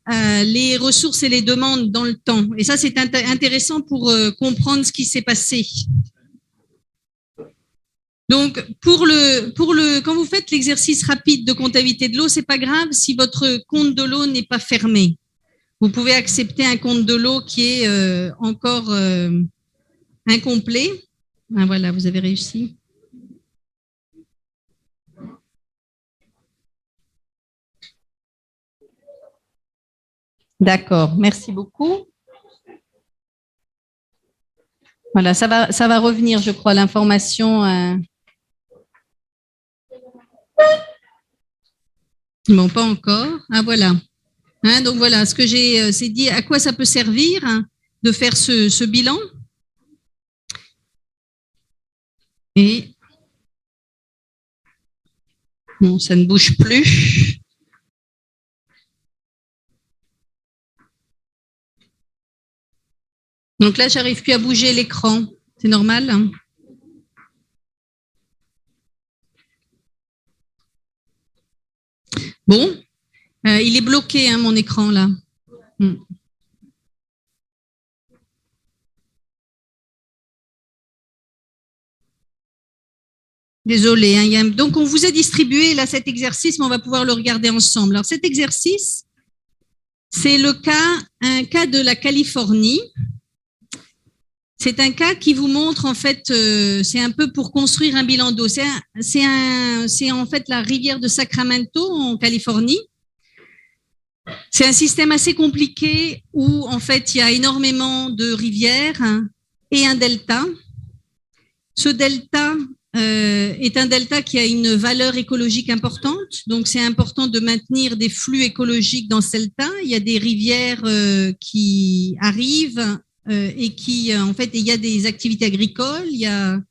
les ressources et les demandes dans le temps. Et ça, c'est intéressant pour comprendre ce qui s'est passé. Donc, quand vous faites l'exercice rapide de comptabilité de l'eau, c'est pas grave si votre compte de l'eau n'est pas fermé. Vous pouvez accepter un compte de l'eau qui est encore incomplet. Ah, voilà, vous avez réussi. D'accord, merci beaucoup. Voilà, ça va revenir, je crois, l'information. Bon, pas encore. Ah, voilà. Donc, voilà, ce que c'est dit, à quoi ça peut servir de faire ce bilan. Et bon, ça ne bouge plus. Donc là, j'arrive plus à bouger l'écran. C'est normal, Bon, Il est bloqué, hein, mon écran là. Désolé. Hein, donc, on vous a distribué là cet exercice, mais on va pouvoir le regarder ensemble. Alors, cet exercice, c'est un cas de la Californie. C'est un cas qui vous montre, en fait, c'est un peu pour construire un bilan d'eau. C'est en fait la rivière de Sacramento en Californie. C'est un système assez compliqué où, en fait, il y a énormément de rivières et un delta. Ce delta est un delta qui a une valeur écologique importante. Donc, c'est important de maintenir des flux écologiques dans ce delta. Il y a des rivières qui arrivent et qui, en fait, il y a des activités agricoles. Il y a...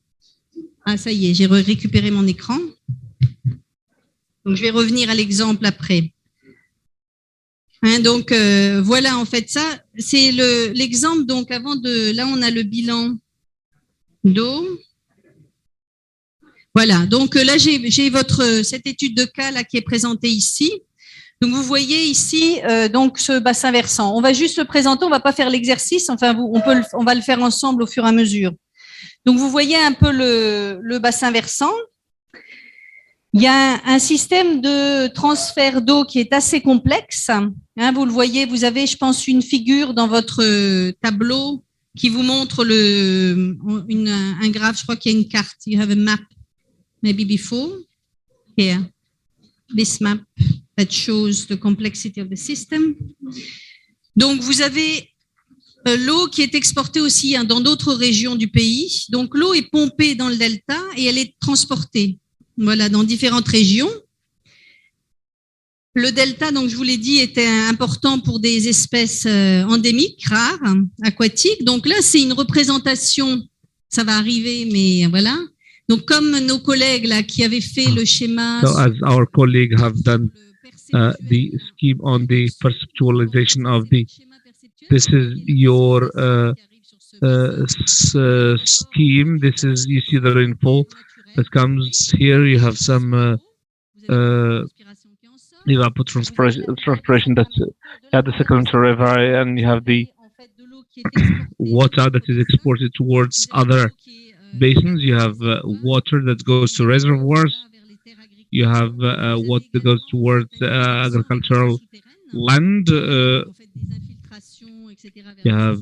Ah, ça y est, j'ai récupéré mon écran. Donc, je vais revenir à l'exemple après. Hein, donc, voilà, en fait, ça, c'est l'exemple. Donc, avant de... Là, on a le bilan d'eau. Voilà, donc là, j'ai cette étude de cas là qui est présentée ici. Donc, vous voyez ici donc ce bassin versant. On va juste le présenter, on va pas faire l'exercice. Enfin, on va le faire ensemble au fur et à mesure. Donc, vous voyez un peu le bassin versant. Il y a un système de transfert d'eau qui est assez complexe. Hein, vous le voyez, vous avez, je pense, une figure dans votre tableau qui vous montre un graphe. Je crois qu'il y a une carte. You have a map. Maybe before, here, this map that shows the complexity of the system. Donc, vous avez l'eau qui est exportée aussi dans d'autres régions du pays. Donc, l'eau est pompée dans le delta et elle est transportée, voilà, dans différentes régions. Le delta, donc je vous l'ai dit, était important pour des espèces endémiques, rares, aquatiques. Donc là, c'est une représentation, ça va arriver, mais voilà. Donc, comme nos collègues là qui avaient fait le schéma. So, as our colleagues have done the scheme on the perceptualization of this is your scheme. This is, you see the rainfall that comes here. You have some evapotranspiration that's at the secondary river, and you have the water that is exported towards other basins. You have water that goes to reservoirs. You have water that goes towards agricultural land. You have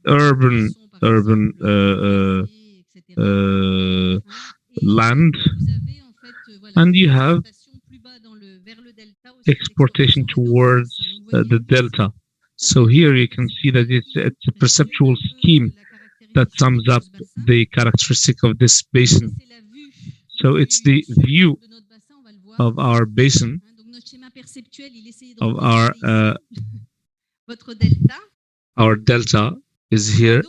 urban land, and you have exportation towards the delta. So here you can see that it's a perceptual scheme that sums up the characteristic of this basin. So it's the view of our basin, of our delta is here.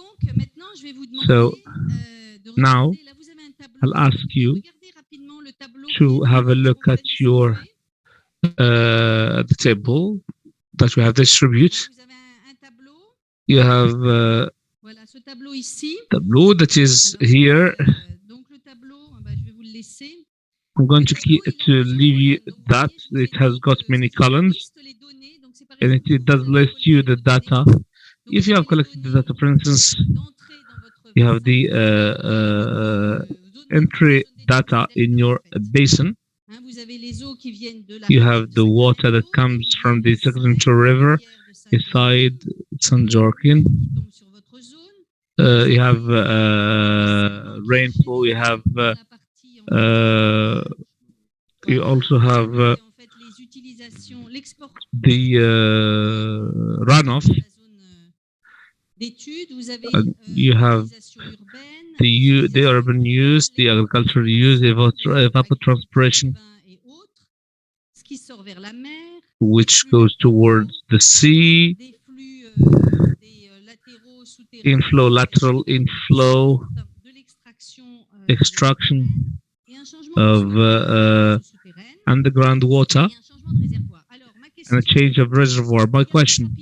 So now I'll ask you to have a look at your the table that we have distributed. You have tableau that is here. I'm going to leave you that. It has got many columns, and it does list you the data. If you have collected the data, for instance, you have the entry data in your basin. You have the water that comes from the Sacramento River beside San Joaquin. You have rainfall. You have you also have the runoff. You have the urban use, the agricultural use, evapotranspiration, which goes towards the sea, inflow, lateral inflow, extraction of underground water, and a change of reservoir. My question: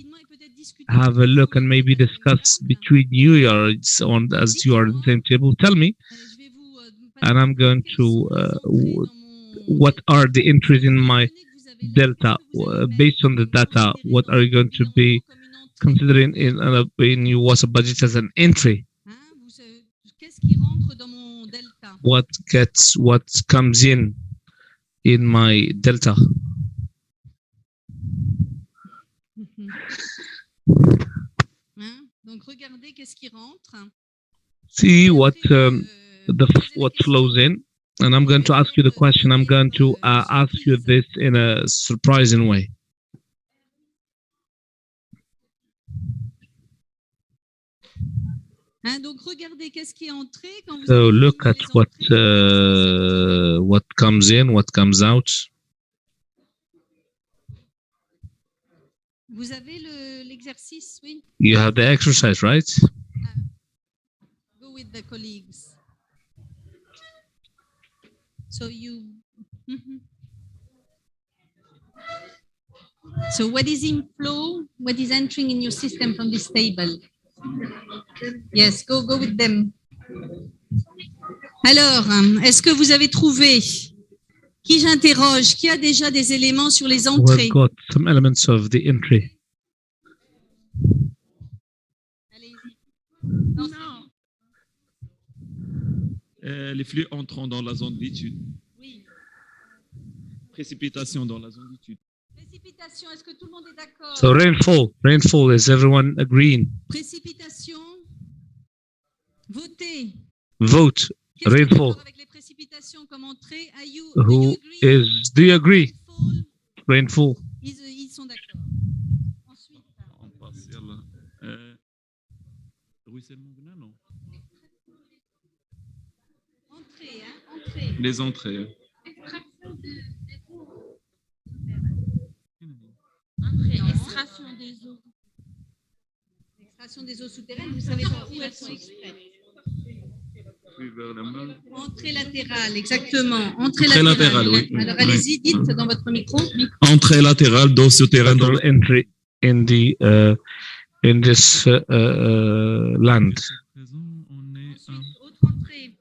have a look and maybe discuss between you, or as you are at the same table. Tell me, and I'm going to what are the entries in my delta? Based on the data, what are you going to be considering in your water budget as an entry? What comes in my delta? See what flows in, and I'm going to ask you the question. I'm going to ask you this in a surprising way. So look at what comes in, what comes out. You have the exercise, right? Go with the colleagues. So So what is in flow? What is entering in your system from this table? Yes, go with them. Alors, est-ce que vous avez trouvé? Qui j'interroge? Qui a déjà des éléments sur les entrées? We've got some elements of the entry. Non. Les flux entrant dans la zone d'étude. Oui. Précipitation dans la zone d'étude. Précipitation, est-ce que tout le monde est d'accord? So rainfall, is everyone agreeing? Précipitation. Voter. Vote. Rainfall. Avec les précipitations comme entrée, Do you agree? Rainfall. Ils sont d'accord. Ensuite. On passe sur ruissellement, non? Entrée, entrée. Les entrées. Extraction des eaux. Extraction des eaux souterraines, vous savez pas où elles sont extraites. Entrée latérale, exactement. Entrée latérale, oui. Alors allez-y, dites dans votre micro. Entrée latérale d'eau souterraine. Entry in the in this land. Autre entrée.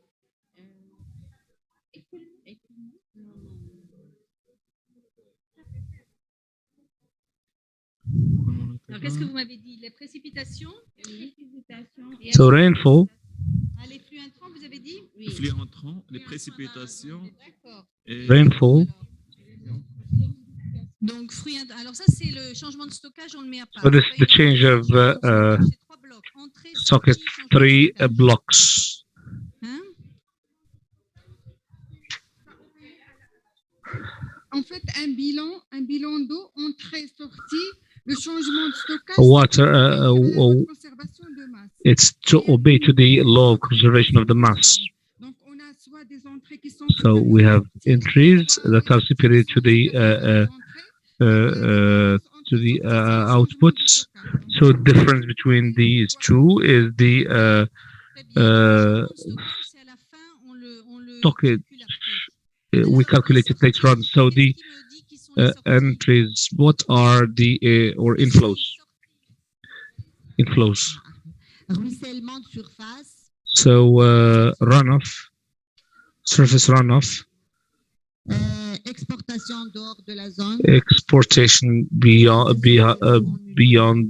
Alors qu'est-ce que vous m'avez dit? Les précipitations. So rainfall. Les flux entrants, vous avez dit? Les flux entrants, les précipitations. Rainfall. Donc fruits. Alors ça c'est le changement de stockage, on le met à part. So this is the change of stock is 3 blocks. En fait, un bilan d'eau, entrée-sortie, le changement de stockage, Water, conservation de masse. it's to obey to the law of conservation of the mass. Donc, on a soit des entrées qui sont So we have entries that are superior to the outputs. So the difference between these two is the stockage. We calculate it later on. So the entries, what are the or inflows? Inflows. Ruissellement de surface. So runoff, surface runoff. Exportation dehors de la zone. Exportation beyond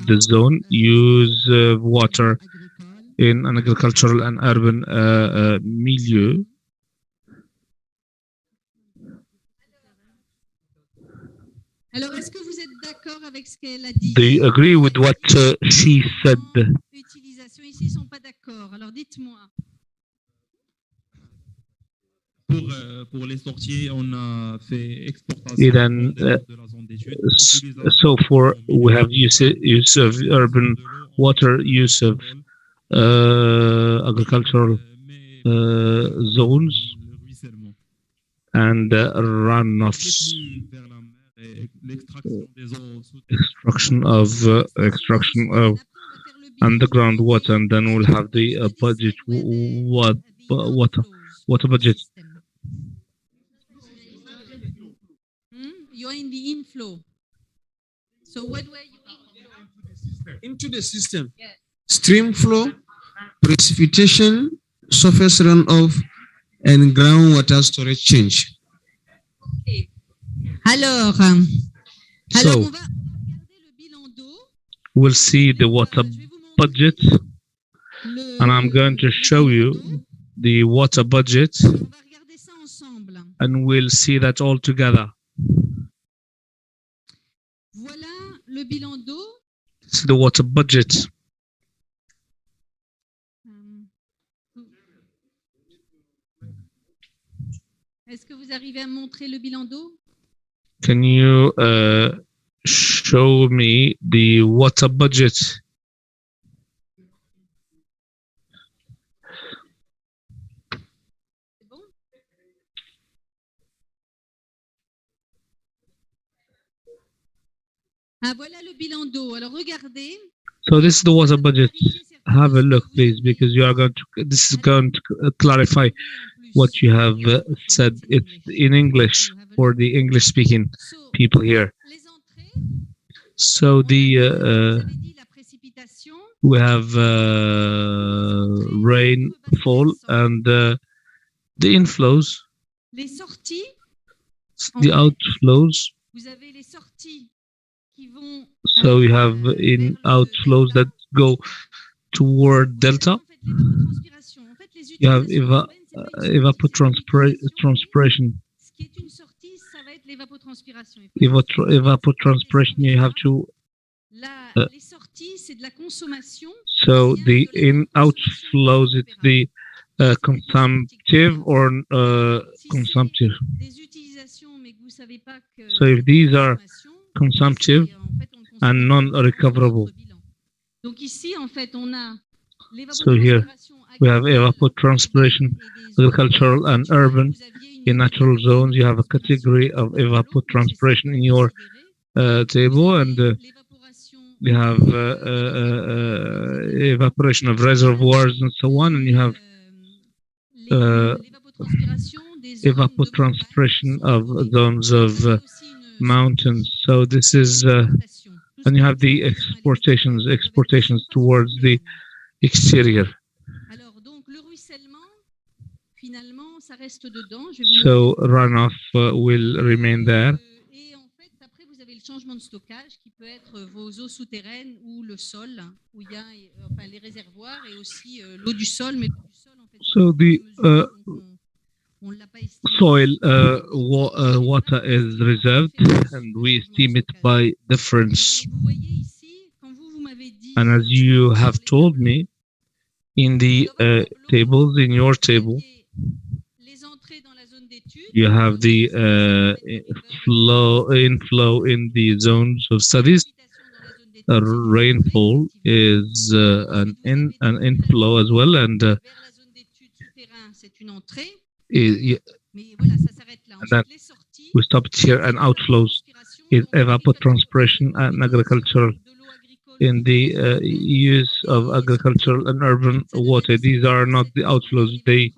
the zone. Use water in an agricultural and urban milieu. Alors, est-ce que vous êtes d'accord avec ce qu'elle a dit? Do you agree with what she said? Utilisation ici, ils sont pas d'accord. Alors, dites-moi. Pour les sorties, on a fait exportation de la zone d'étude. So we have use of urban water, use of agricultural zones, and runoffs. Extraction of underground water, and then we'll have the budget. Water budget. You're in the inflow. So what were you into the system? Yes. Stream flow, precipitation, surface runoff, and groundwater storage change. Alors, So we'll see the water budget, and I'm going to show you the water budget, and we'll see that all together. voilà le bilan d'eau. This is the water budget. Est-ce que vous arrivez à montrer le bilan d'eau? Can you show me the water budget? Ah, voilà le bilan d'eau. Alors regardez. So this is the water budget. Have a look, please, because you are going to. This is going to clarify what you have said. It's in English for the English-speaking people here. So the we have rainfall and the inflows, Les sorties. the outflows. Vous avez les sorties qui vont. So we have in outflows that go toward delta. You have evapotranspiration. Ce qui est une sortie, ça va être l'évapotranspiration. Evapotranspiration, you have to. Les sorties, c'est de la consommation. So the in outflows, it's the consumptive or consumptive. Des utilisations, mais que vous savez pas que. So if these are consumptive and non-recoverable. Donc ici, en fait, on a So here we have evapotranspiration, agricultural and urban. In natural zones, you have a category of evapotranspiration in your table, and you have evaporation of reservoirs and so on, and you have evapotranspiration of zones of mountains. So this is, and you have the exportations towards the exterior. So runoff will remain there. Et en fait, après, vous avez le changement de stockage qui peut être vos eaux souterraines ou le sol, où il y a enfin, les réservoirs et aussi l'eau du sol. Mais l'eau du sol, en fait, so the soil water is reserved, and we estimate it by difference. And as you have told me in the tables, in your table, you have the inflow in the zones of studies. Rainfall is an inflow as well, and then we stopped here. And outflows is evapotranspiration and agricultural. In the use of agricultural and urban water, these are not the outflows. They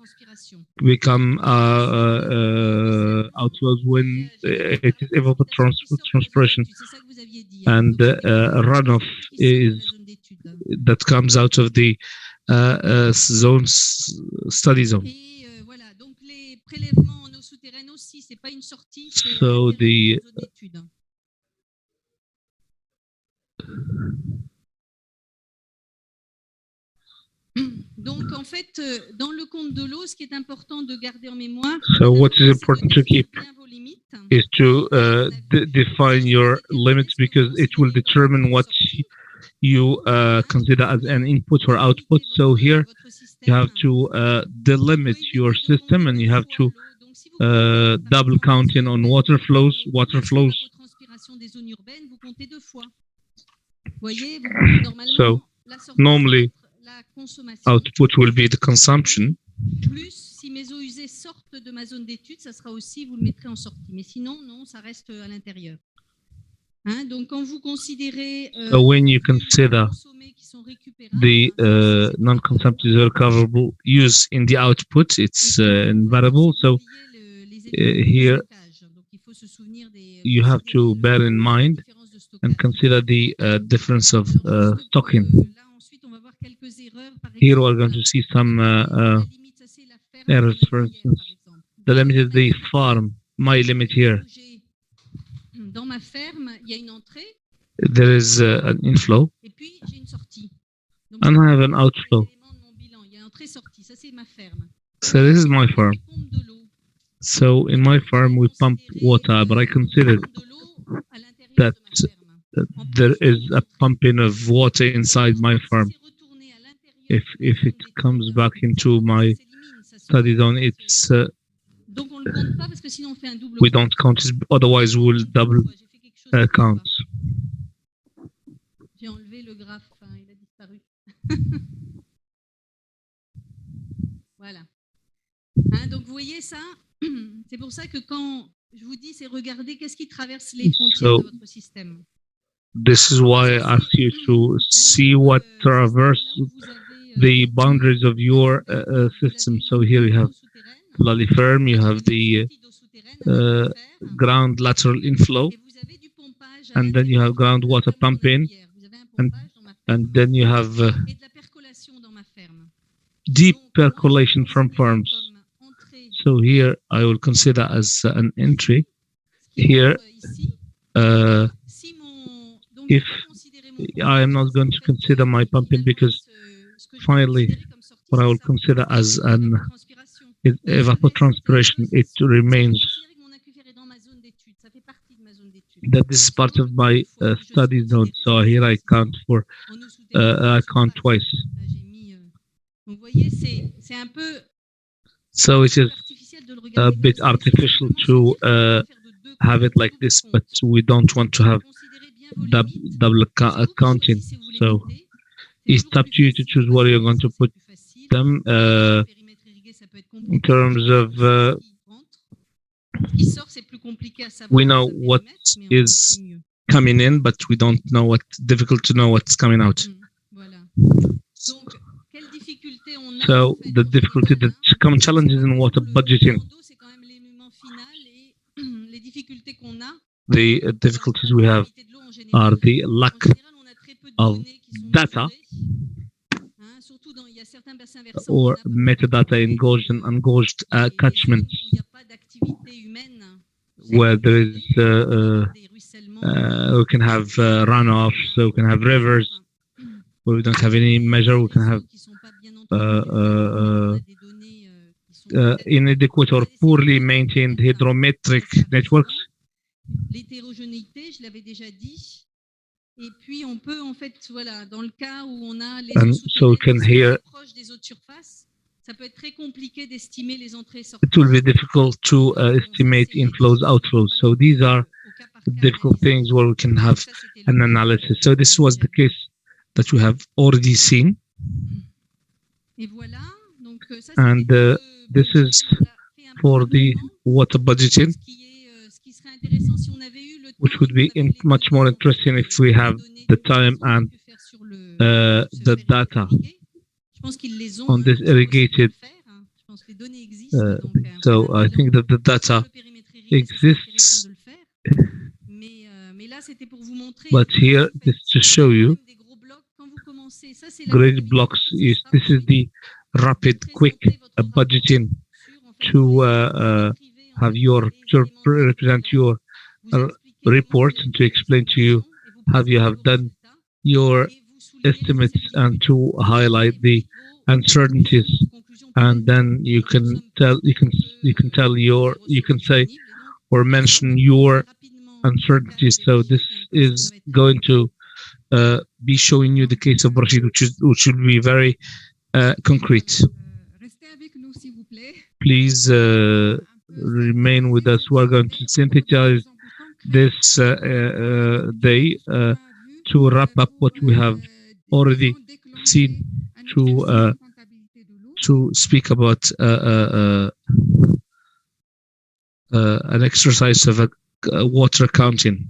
become outflows when it is evapotranspiration, and runoff is that comes out of the study zone. So the Donc, en fait, dans le compte de l'eau, ce qui est important de garder en mémoire, so what is important to keep is to define your limits, because it will determine what you consider as an input or output. So here you have to delimit your system, and you have to double count in on water flows. So normally output will be the consumption. Plus, si mes eaux usées sortent de ma zone d'étude, ça sera aussi, vous le mettrez en sortie. Mais sinon, non, ça reste à l'intérieur. Hein, donc, quand vous considérez so when you consider the non-consumptive recoverable use in the output, it's invariable. So here you have to bear in mind and consider the difference of stocking. Here we're going to see some errors. For instance, the limit is the farm my limit here. Dans ma ferme, il y a une entrée. There is an inflow. Et puis j'ai une sortie. Donc, And I have an outflow. il y a entrée-sortie. Ça c'est ma ferme. So this is my farm. So in my farm we pump water, but I consider that there is a pumping of water inside my farm. If it comes back into my study zone, it's we don't count it, otherwise we'll double count. J'ai enlevé le graphe, il a disparu. Voilà. Donc vous voyez ça, c'est pour ça que quand je vous dis, c'est regarder qu'est-ce qui traverse les frontières de votre système. This is why I ask you to see what traverse the boundaries of your system. So here you have VALLEE firm, you have the ground lateral inflow, and then you have groundwater pumping, and then you have deep percolation from farms. So here I will consider as an entry. Here, if I am not going to consider my pumping, because finally what I will consider as an evapotranspiration, it remains that this is part of my study zone. So here I count for I count twice. So it is a bit artificial to have it like this, but we don't want to have double counting. So it's up to you to choose where you're going to put them in terms of we know what is coming in, but we don't know what's difficult to know what's coming out. So the difficulty, the common challenges in water budgeting, the difficulties we have are the lack of data or metadata engorged and ungorged catchments where there is we can have runoff, so we can have rivers where we don't have any measure, we can have inadequate or poorly maintained hydrometric networks. L'hétérogénéité, je l'avais déjà dit. Et puis on peut en fait, voilà, dans le cas où on a les eaux souterraines proches des eaux de surface, ça peut être très compliqué d'estimer les entrées et sorties. It will be difficult to estimate inflows, outflows. So these are difficult things where we can have an analysis. So this was the case that we have already seen. And this is for the water budgeting, which would be much more interesting if we have the time and the data on this irrigated. So I think that the data exists, but here is to show you great blocks. This is the rapid, quick budgeting to have to represent your report and to explain to you how you have done your estimates and to highlight the uncertainties, and then you can say or mention your uncertainties. So this is going to be showing you the case of Rashid, which will be very concrete. Please remain with us. We're going to synthesize this day to wrap up what we have already seen, to speak about an exercise of water accounting.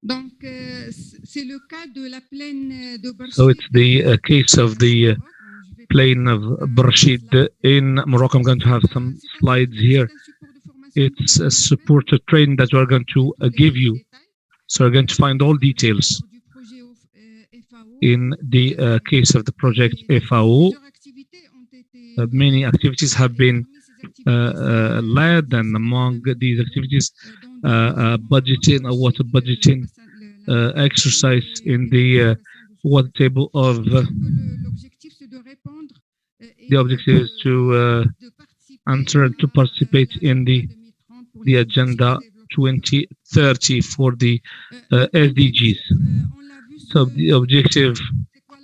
Donc, c'est le cas de la plaine de Barchid. So it's the case of the plain of Barchid in Morocco. I'm going to have some slides here. It's a supported training that we're going to give you. So we're going to find all details in the case of the project FAO. Many activities have been led, and among these activities, budgeting, water budgeting exercise in the water table of the objective is to enter to participate in the agenda 2030 for the SDGs. So the objective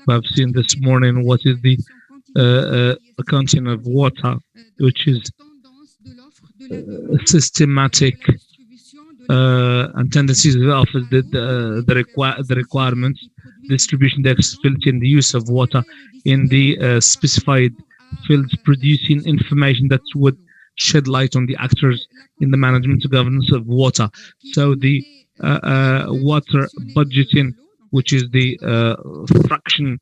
we have seen this morning, what is the accounting of water, which is systematic and tendencies of the requirements, distribution, the accessibility, and the use of water in the specified fields, producing information that would shed light on the actors in the management and governance of water. So the water budgeting, which is the fraction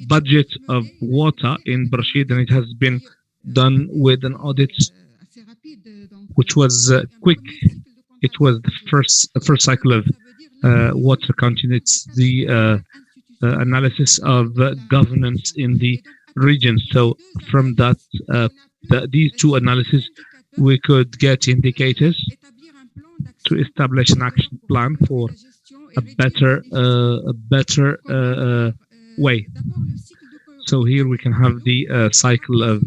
budget of water in Brashid, and it has been done with an audit which was quick. It was the first cycle of water accounting. It's the analysis of governance in the region. So from that, these two analyses, we could get indicators to establish an action plan for a better way. So here we can have the cycle of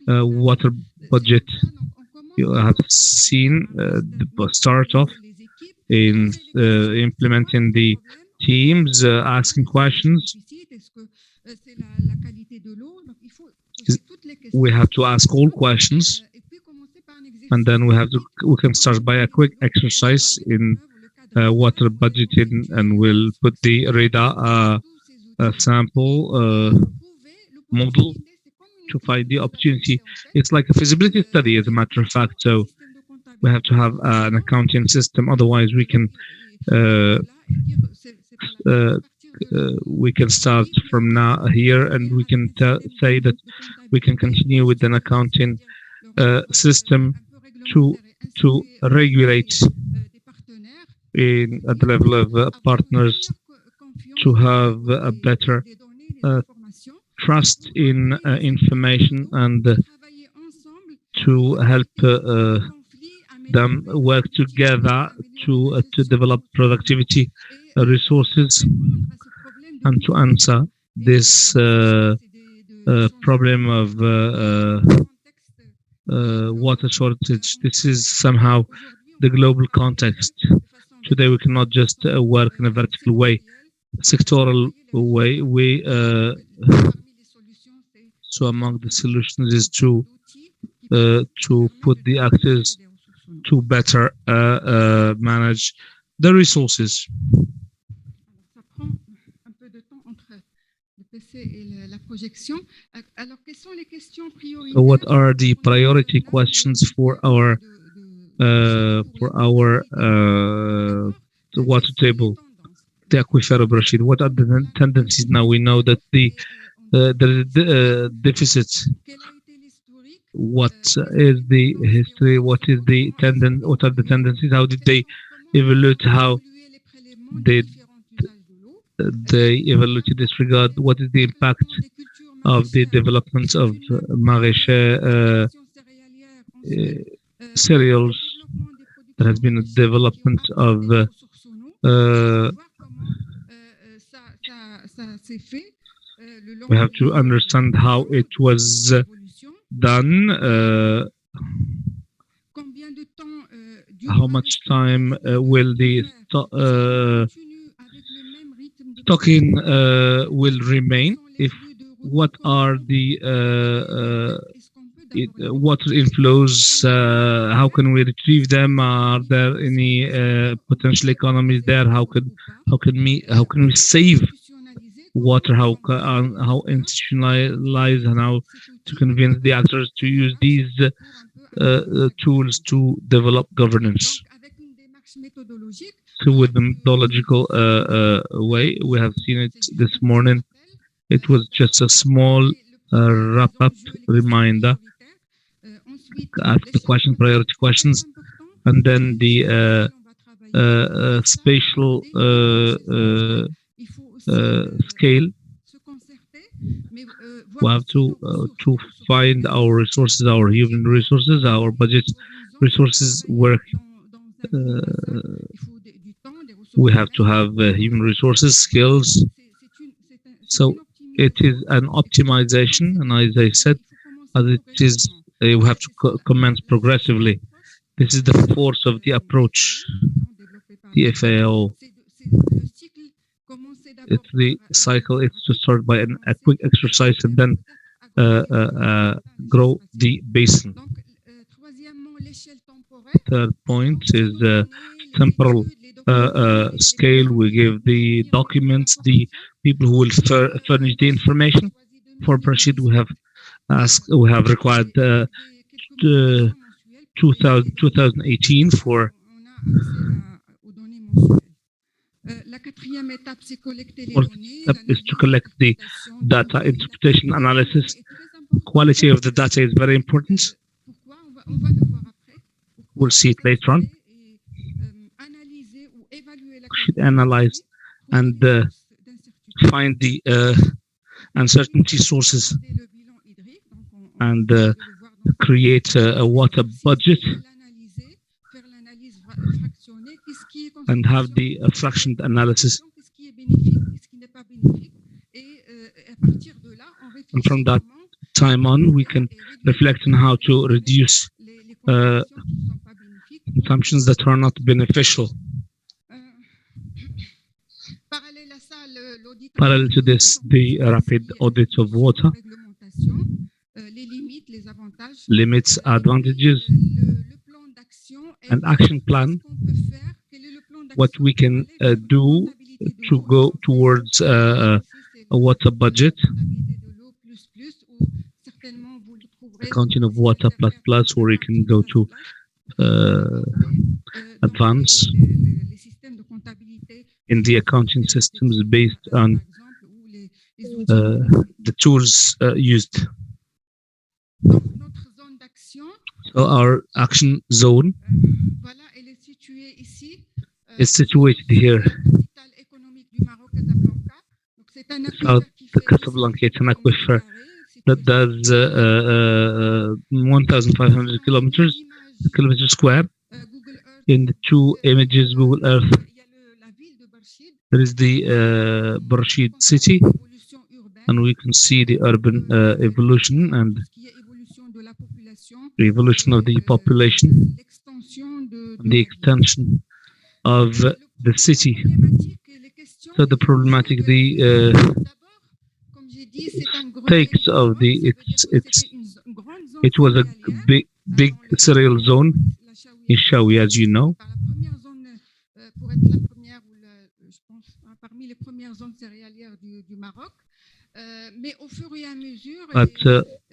water budget. You have seen the start off in implementing the teams, asking questions. We have to ask all questions, and then we can start by a quick exercise in water budgeting, and we'll put the radar sample model to find the opportunity. It's like a feasibility study, as a matter of fact. So we have to have an accounting system. Otherwise, we can start from now here, and we can say that we can continue with an accounting system to regulate at the level of partners, to have a better trust in information, and to help them work together to develop productivity resources, and to answer this problem of water shortage. This is somehow the global context. Today we cannot just work in a vertical way, sectoral way. So among the solutions is to put the actors to better manage the resources. So what are the priority questions for our water table, the aquifer of Rashid? What are the tendencies now? We know that the deficit. What is the history? What is the what are the tendencies? How did they evaluate? How did they evaluate this regard? What is the impact of the development of maraîcher cereals? There has been a development of we have to understand how it was done, how much time will the stocking will remain, what are the water inflows, how can we retrieve them, are there any potential economies there, how can we save water, how institutionalize, and how to convince the actors to use these tools to develop governance. So with the methodological way, we have seen it this morning. It was just a small wrap-up reminder. Ask the question, priority questions, and then the spatial scale. We have to find our resources, our human resources, our budget resources work. We have to have human resources, skills. So it is an optimization, and as I said, as it is, we have to commence progressively. This is the force of the approach, the FAO. It's the cycle. It's to start by a quick exercise and then grow the basin. Third point is temporal scale. We give the documents, the people who will furnish the information. For Rashid, we have required 2018 for. Fourth step is to collect the data, interpretation, analysis. Quality of the data is very important. We'll see it later on. We should analyze and find the uncertainty sources and create a water budget and have the fractioned analysis. And from that time on, we can reflect on how to reduce consumptions that are not beneficial. Parallel to this, the rapid audit of water, limits, advantages, an action plan, what we can do to go towards a water budget, accounting of water plus, where you can go to advance in the accounting systems based on the tools used. So our action zone is situated here. South the Casablanca, it's an aquifer that does 1,500 kilometers square. In the two images, Google Earth, there is the Barshid city, and we can see the urban evolution and the evolution of the population, and the extension of the city. So the problematic, the stakes of the it was a big cereal zone in Shawi, as you know. But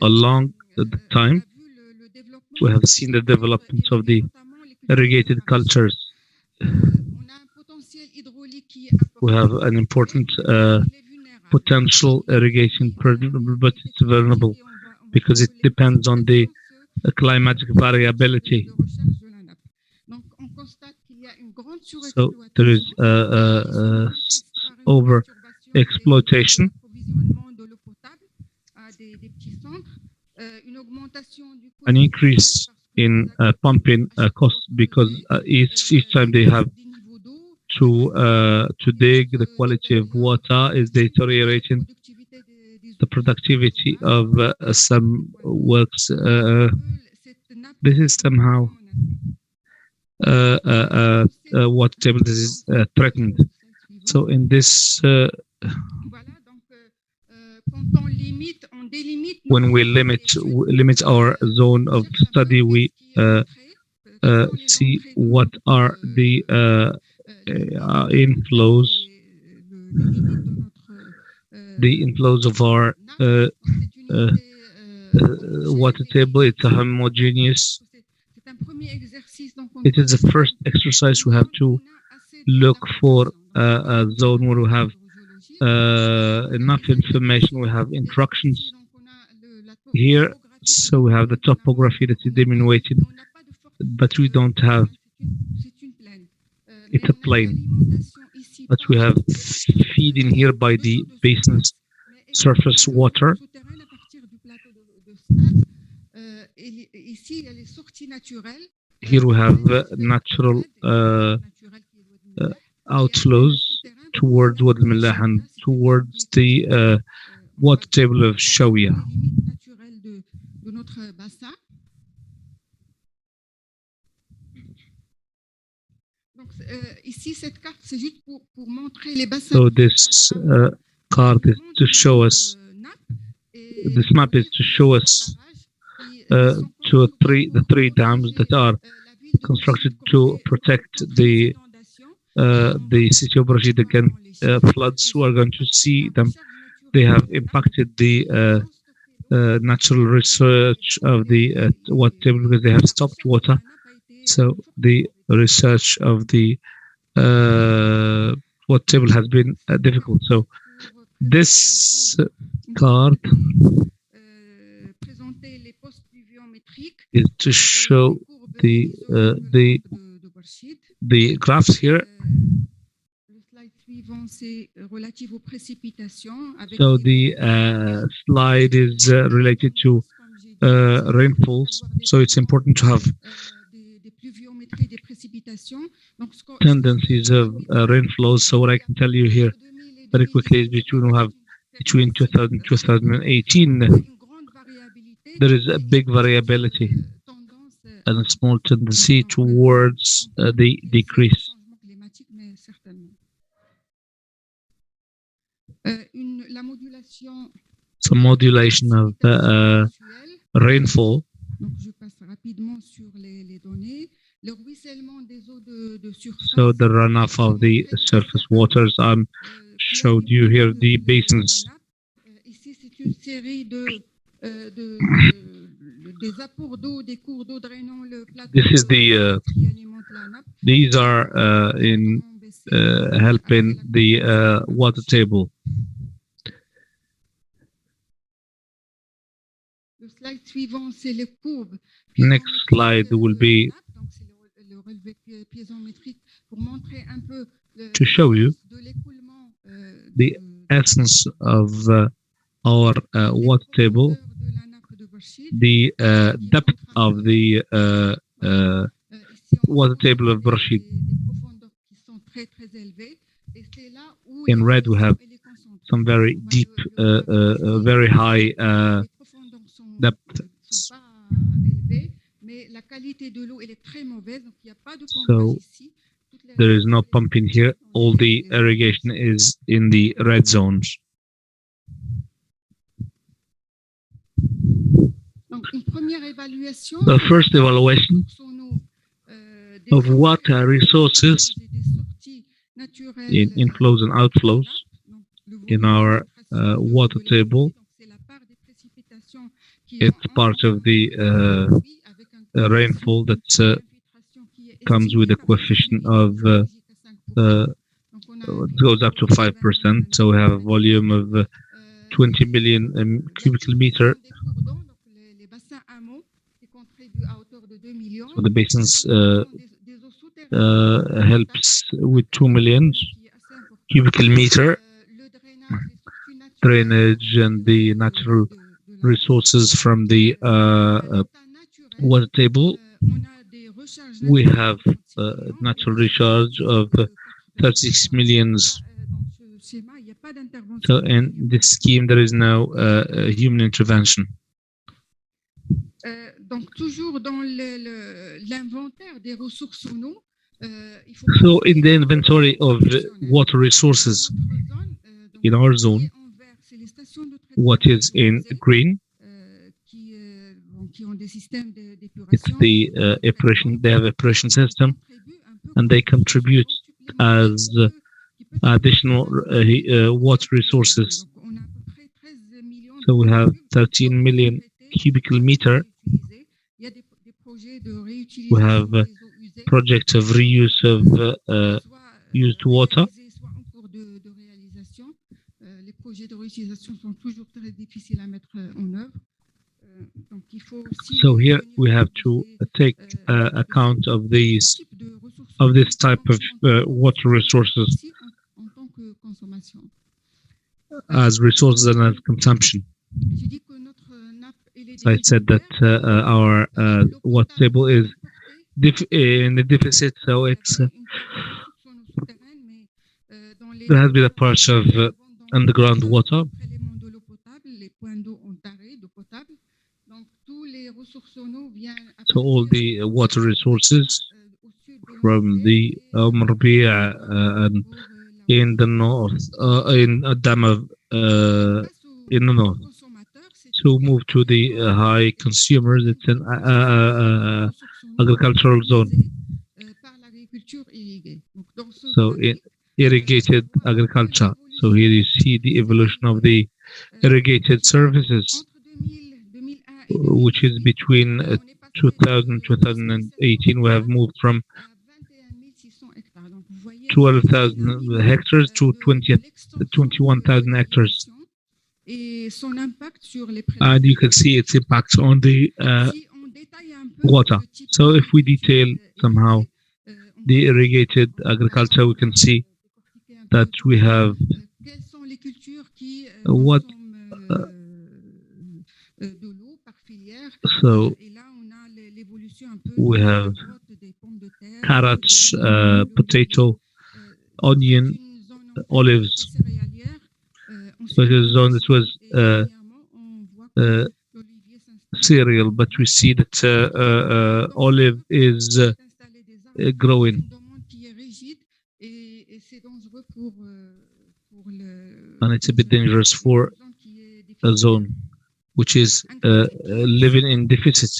along the time, we have seen the development of the irrigated cultures. We have an important potential irrigation, but it's vulnerable because it depends on the climatic variability. So there is over exploitation, an increase in pumping costs because each time they have to dig, the quality of water is deteriorating. The productivity of some works. This is somehow water table. This is threatened. So in this, when we limit our zone of study, we see what are the inflows, of our water table. It's a homogeneous. It is the first exercise. We have to look for a zone where we have enough information. We have instructions here, so we have the topography that is diminuted, but we don't have. It's a plain, but we have feeding here by the basins surface water. Here we have natural outflows towards Wad al-Millah and towards the water table of Shawiya. So this card is to show us, this map is to show us the three dams that are constructed to protect the city of Rashid against floods. We are going to see them. They have impacted the natural research of the water table because they have stopped water. So the research of the water table has been difficult. So this card is to show the graphs here. So the slide is related to rainfalls. So it's important to have tendencies of rainflows. So what I can tell you here very quickly is between 2000 and 2018, there is a big variability and a small tendency towards the decrease. So modulation of rainfall. So the runoff of the surface waters, showed you here the basins. This is these are in helping the water table. Next slide will be to show you the essence of our water table, the depth of the water table of Rashid. In red, we have some very deep, very high depth. So there is no pumping here. All the irrigation is in the red zones. The first evaluation of water resources in inflows and outflows in our water table. It's part of the rainfall that comes with a coefficient of it goes up to 5%. So we have a volume of 20 million cubic meter. So the basins helps with 2 million cubic meter. Drainage and the natural resources from the water table. We have natural recharge of 36 million. So in this scheme, there is no human intervention. So in the inventory of water resources in our zone, what is in green, it's the epuration. They have epuration system, and they contribute as additional water resources. So we have 13 million cubic meter. We have a project of reuse of used water. So here we have to take account of this type of water resources. as resources and as consumption. So I said that our water table is in the deficit, so it's there has been a part of underground water. So all the water resources from the Rabi' and in the north, in a dam of in the north. To move to the high consumers, it's an agricultural zone. So irrigated agriculture. So here you see the evolution of the irrigated services, which is between 2000 and 2018. We have moved from 12,000 hectares to 21,000 hectares. And you can see its impact on the water. So if we detail somehow the irrigated agriculture, we can see that we have what so we have carrots, potato, onion, olives. So it is a zone that was cereal, but we see that olive is growing. And it's a bit dangerous for a zone which is living in deficit.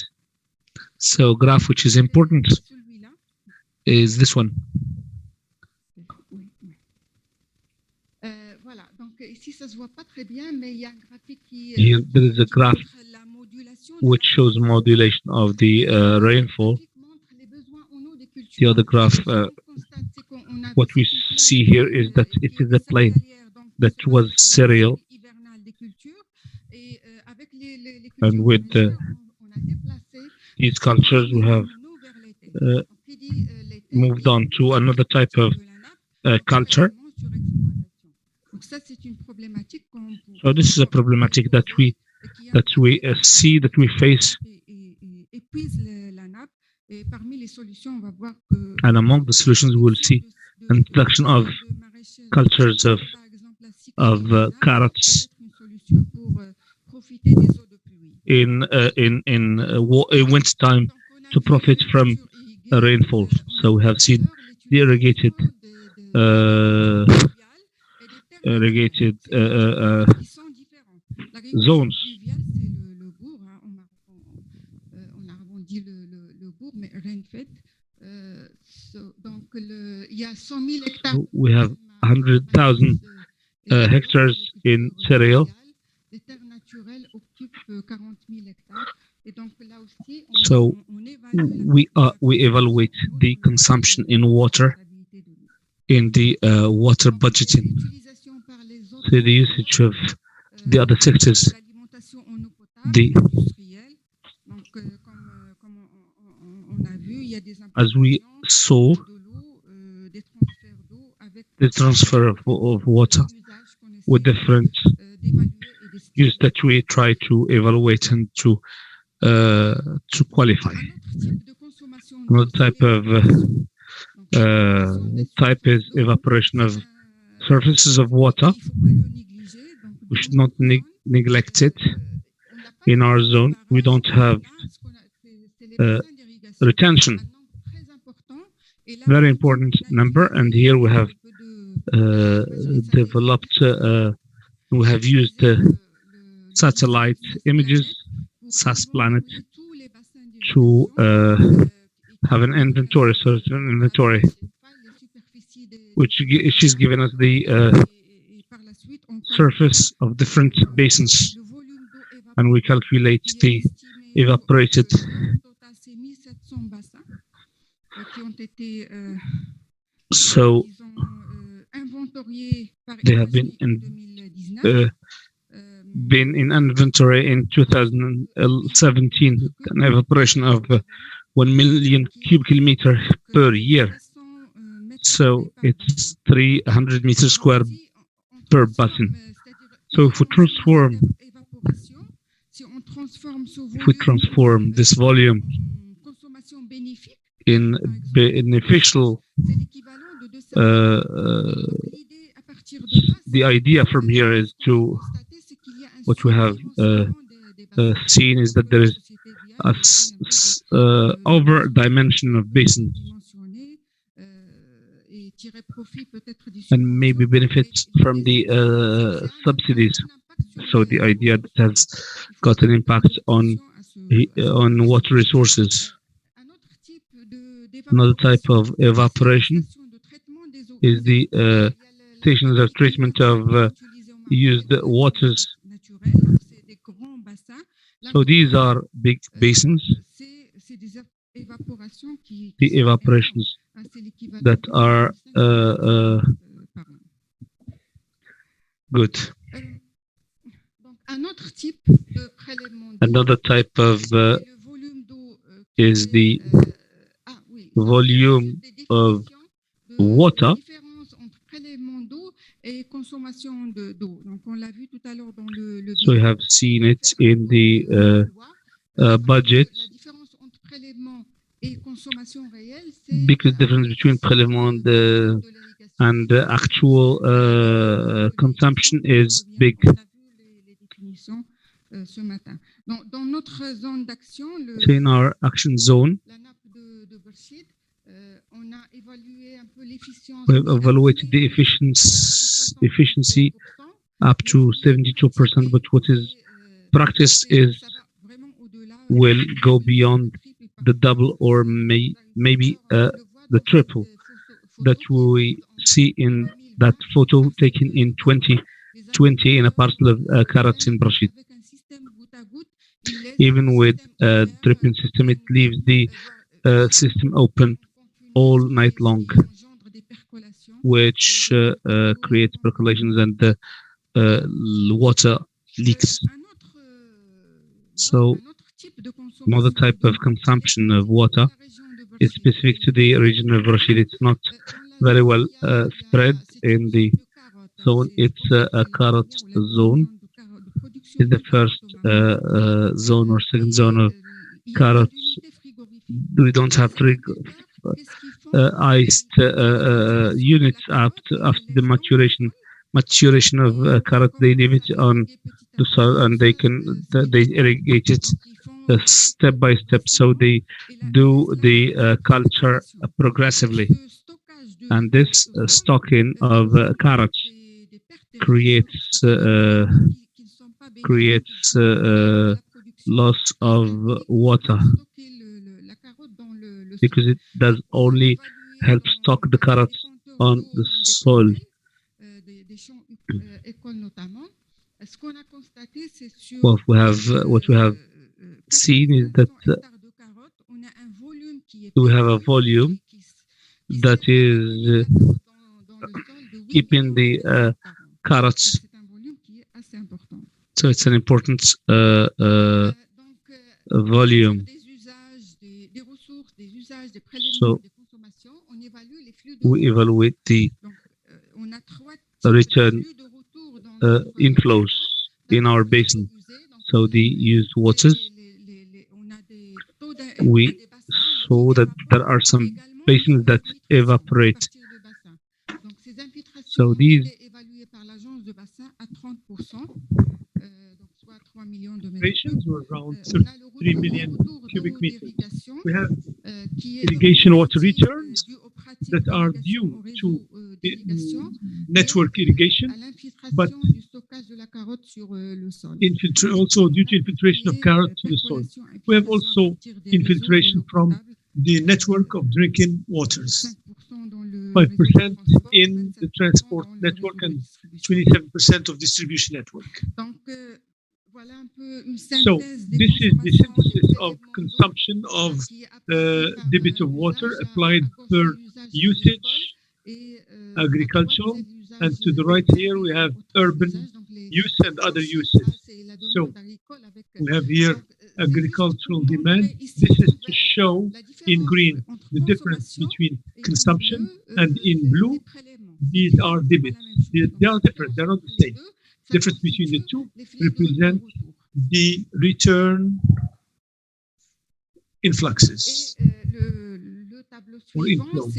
So graph which is important is this one. Here there is a graph which shows modulation of the rainfall. The other graph, what we see here is that it is a plain that was cereal, and with these cultures we have moved on to another type of culture. So this is a problematic that we see, that we face. And among the solutions, we will see an introduction of cultures of carrots in winter time to profit from rainfall. So we have seen the irrigated zones. We have 100,000 hectares in cereal. So we evaluate the consumption in water in the water budgeting. So the usage of the other sectors, as we saw, the transfer of water with different use that we try to evaluate and to qualify. Another type is evaporation of surfaces of water. We should not neglect it. In our zone, we don't have retention. Very important number, and here we have developed, we have used satellite images, SAS Planet, to have an inventory, which she's given us the surface of different basins, and we calculate the evaporated. So they have been in inventory in 2017, an evaporation of 1 million cubic meter per year. So it's 300 meters square per basin. So if we transform this volume in beneficial, the idea from here is to what we have seen is that there is a over dimension of basins and maybe benefits from the subsidies. So the idea that has got an impact on water resources. Another type of evaporation is the stations of treatment of used waters. So these are big basins, the evaporations that are good. Another type of is the volume of water. So we have seen it in the budget, because the difference between prélèvement and the actual consumption is big. So in our action zone, we have evaluated the efficiency up to 72%, but what is practiced will go beyond the double or maybe the triple that we see in that photo taken in 2020 in a parcel of carrots in Rashid. Even with a dripping system, it leaves the system open all night long, which creates percolations and the water leaks. So another type of consumption of water is specific to the region of Rashid. It's not very well spread in the zone. It's a carrot zone. It's the first zone or second zone of carrots. We don't have iced units after the maturation of carrots. They leave it on the soil and they irrigate it step by step. So they do the culture progressively, and this stocking of carrots creates loss of water, because it does only help stock the carrots on the soil. What we have seen is that we have a volume that is keeping the carrots. So it's an important volume. So we evaluate the return inflows in our basin. So the used waters, we saw that there are some basins that evaporate. So these basins were around 33 million cubic meters. We have irrigation water returns that are due to network irrigation, but also due to infiltration of carrots to the soil. We have also infiltration from the network of drinking waters. 5% in the transport network and 27% of distribution network. So this is the synthesis of consumption of debit of water applied per usage, agricultural, and to the right here we have urban use and other uses. So we have here agricultural demand. This is to show in green the difference between consumption, and in blue these are debits. They are different, they're not the same. difference between the two represent the return influxes or inflows.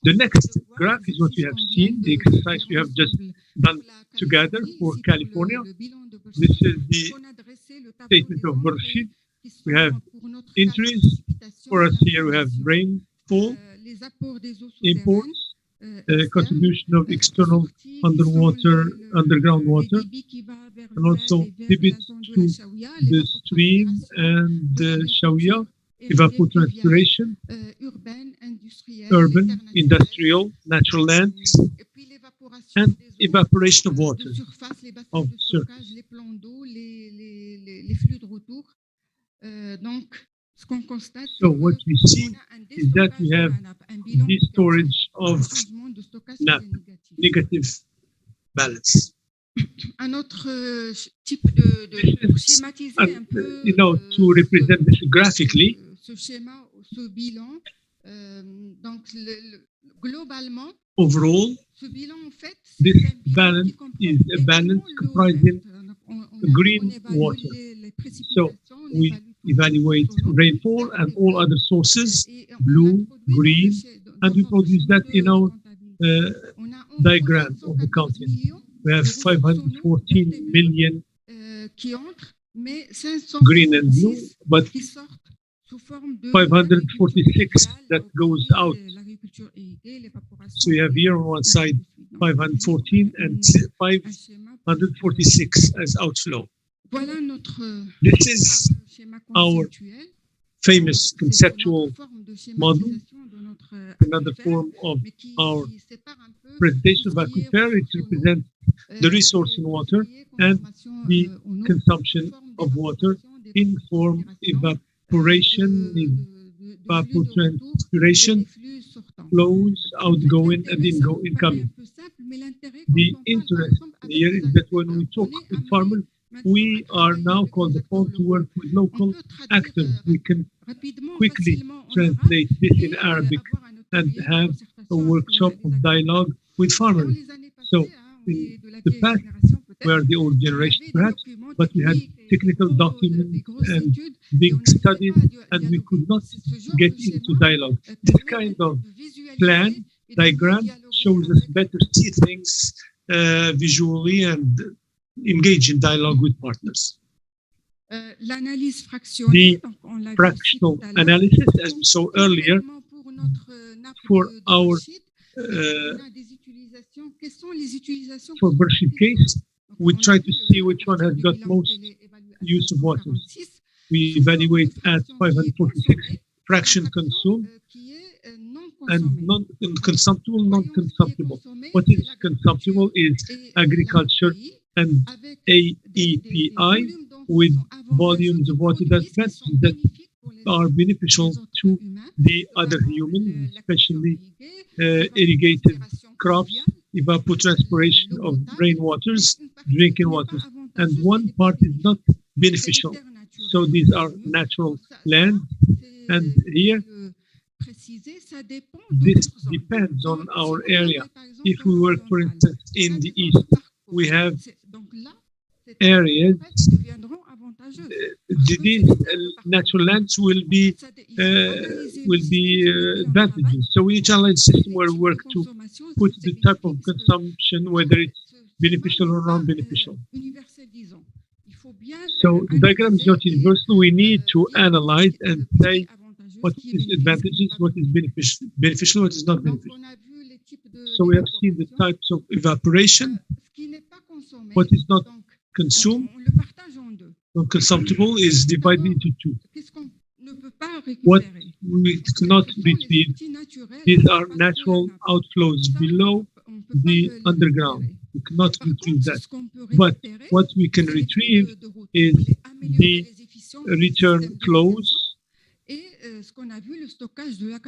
The next graph is what we have seen, the exercise we have just done together for California. This is the statement of Burshid. We have entries. For us here, we have rainfall, imports, contribution of external underground water, and also debits to the stream and the Shawia, evapotranspiration, urban, industrial, natural lands, and evaporation of water of surface. So what we see is that we have this storage of negative balance. Un autre type de schématiser un peu, to represent this graphically, ce schéma, ce bilan. Donc, globalement, overall, ce bilan, en fait, this balance is a balance comprising green water. So we evaluate rainfall and all other sources, blue, green, and we produce that in our diagram of the continent. We have 514 million green and blue, but 546 that goes out. So you have here on one side 514 and 546 as outflow. This is our famous conceptual model, another form of our presentation of aquifer. It represents the resource in water and the consumption of water in form evaporation, evapotranspiration, flows, outgoing and incoming. The interest here is that when we talk with farmers, we are now called upon to work with local actors. We can quickly translate this in Arabic and have a workshop of dialogue with farmers. So in the past, we are the old generation perhaps, but we had technical documents and big studies, and we could not get into dialogue. This kind of plan, diagram, shows us better see things visually and engage in dialogue with partners. The fractional analysis, as we saw earlier, for our for Burshid case, we try to see which one has got most use of water. We evaluate at 546 fraction consumed and non-consumptible, non-consumptible. What is consumptible is agriculture and AEPI with volumes of water that are beneficial to the other humans, especially irrigated crops, evapotranspiration of rainwaters, drinking waters, and one part is not beneficial. So these are natural land, and here this depends on our area. If we work, for instance, in the east, we have areas. These natural lands will be advantages. So we challenge system where we work to put the type of consumption, whether it's beneficial or non-beneficial. So the diagram is not universal. We need to analyze and say what is advantages, what is beneficial, what is not beneficial. So we have seen the types of evaporation, what is not consumed. Non-consumptible is divided into two. What we cannot retrieve, these are natural outflows below the underground. We cannot retrieve that. But what we can retrieve is the return flows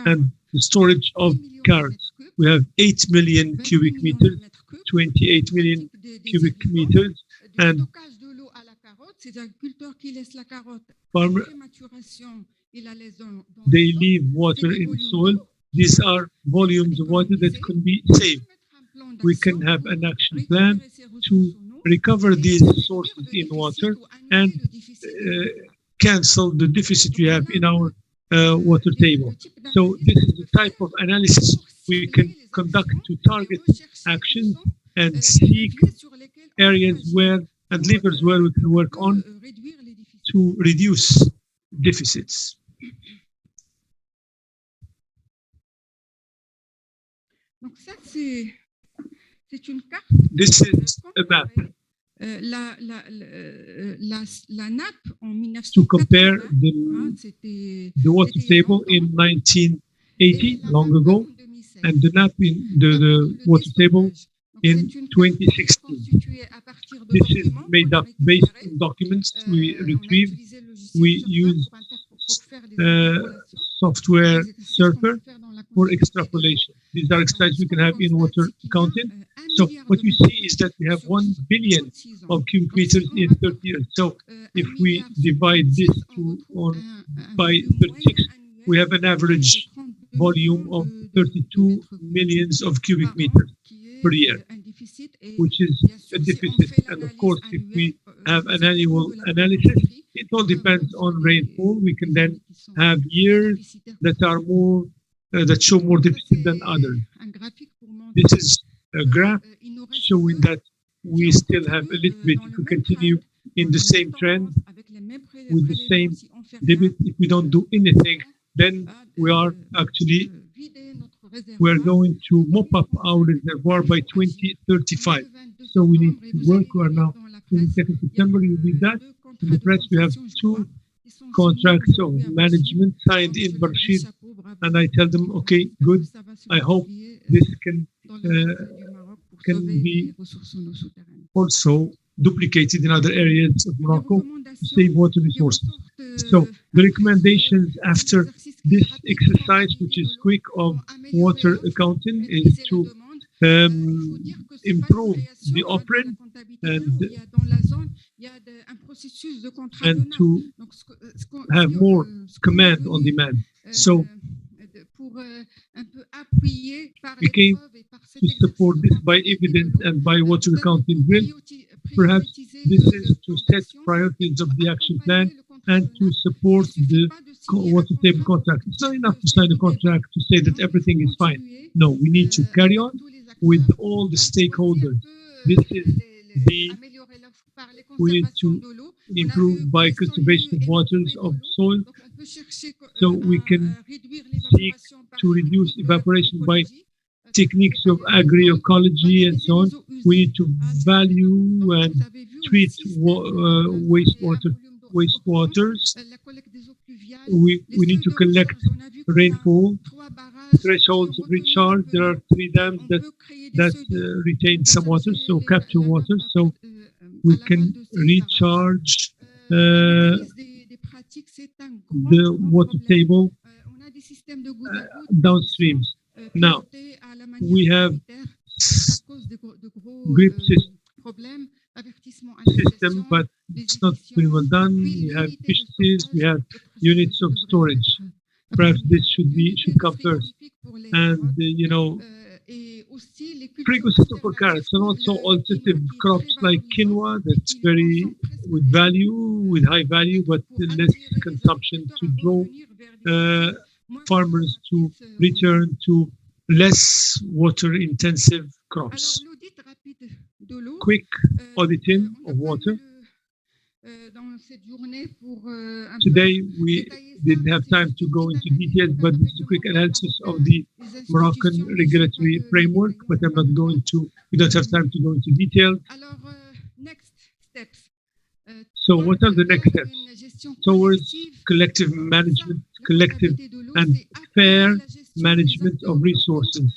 and the storage of carrots. We have 8 million cubic meters, 28 million cubic meters, and farmer, they leave water in soil. These are volumes of water that can be saved. We can have an action plan to recover these sources in water and cancel the deficit we have in our water table. So this is the type of analysis we can conduct to target actions and seek areas where and levers where we can work on to reduce deficits. Donc ça, c'est une carte. This is a map La nappe en 1980, to compare the water table in 1980, long ago, and the nappe in the water table in 2016. This is made up based on documents we retrieve. We use software surfer for extrapolation. These are exercises we can have in water accounting. So what you see is that we have 1 billion of cubic meters in 30 years. So if we divide this by 36, we have an average volume of 32 millions of cubic meters per year, which is a deficit. And of course, if we have an annual analysis, it all depends on rainfall. We can then have years that are more that show more deficit than others. This is a graph showing that we still have a little bit. If we continue in the same trend with the same debit, if we don't do anything, then we are actually going to mop up our reservoir by 2035. So we need to work. We are now 22nd September. You did that. In the press, we have 2 contracts of management signed in Barshid, and I tell them, okay, good. I hope this can be also duplicated in other areas of Morocco to save water resources. So the recommendations after this exercise, which is quick, of water accounting, is to improve the operant and to have more command on demand. So we came to support this by evidence and by water accounting drill. Perhaps this is to set priorities of the action plan and to support the water table contract. It's not enough to sign a contract to say that everything is fine. No, we need to carry on with all the stakeholders. This is we need to improve by conservation of waters of soil, so we can seek to reduce evaporation by techniques of agroecology and so on. We need to value and treat wastewaters. We need to collect rainfall, thresholds of recharge. There are 3 dams that retain some water, so capture water, so we can recharge the water table downstreams. Now, we have grip system, but it's not very well done. We have efficiencies, we have units of storage. Perhaps this should come first. And pre-good system for carrots, and also alternative crops like quinoa, that's very with high value, but less consumption, to draw farmers to return to less water-intensive crops. Quick auditing of water. Today, we didn't have time to go into details, but this is a quick analysis of the Moroccan regulatory framework, but I'm not going to, we don't have time to go into detail. So what are the next steps towards collective management, collective and fair management of resources,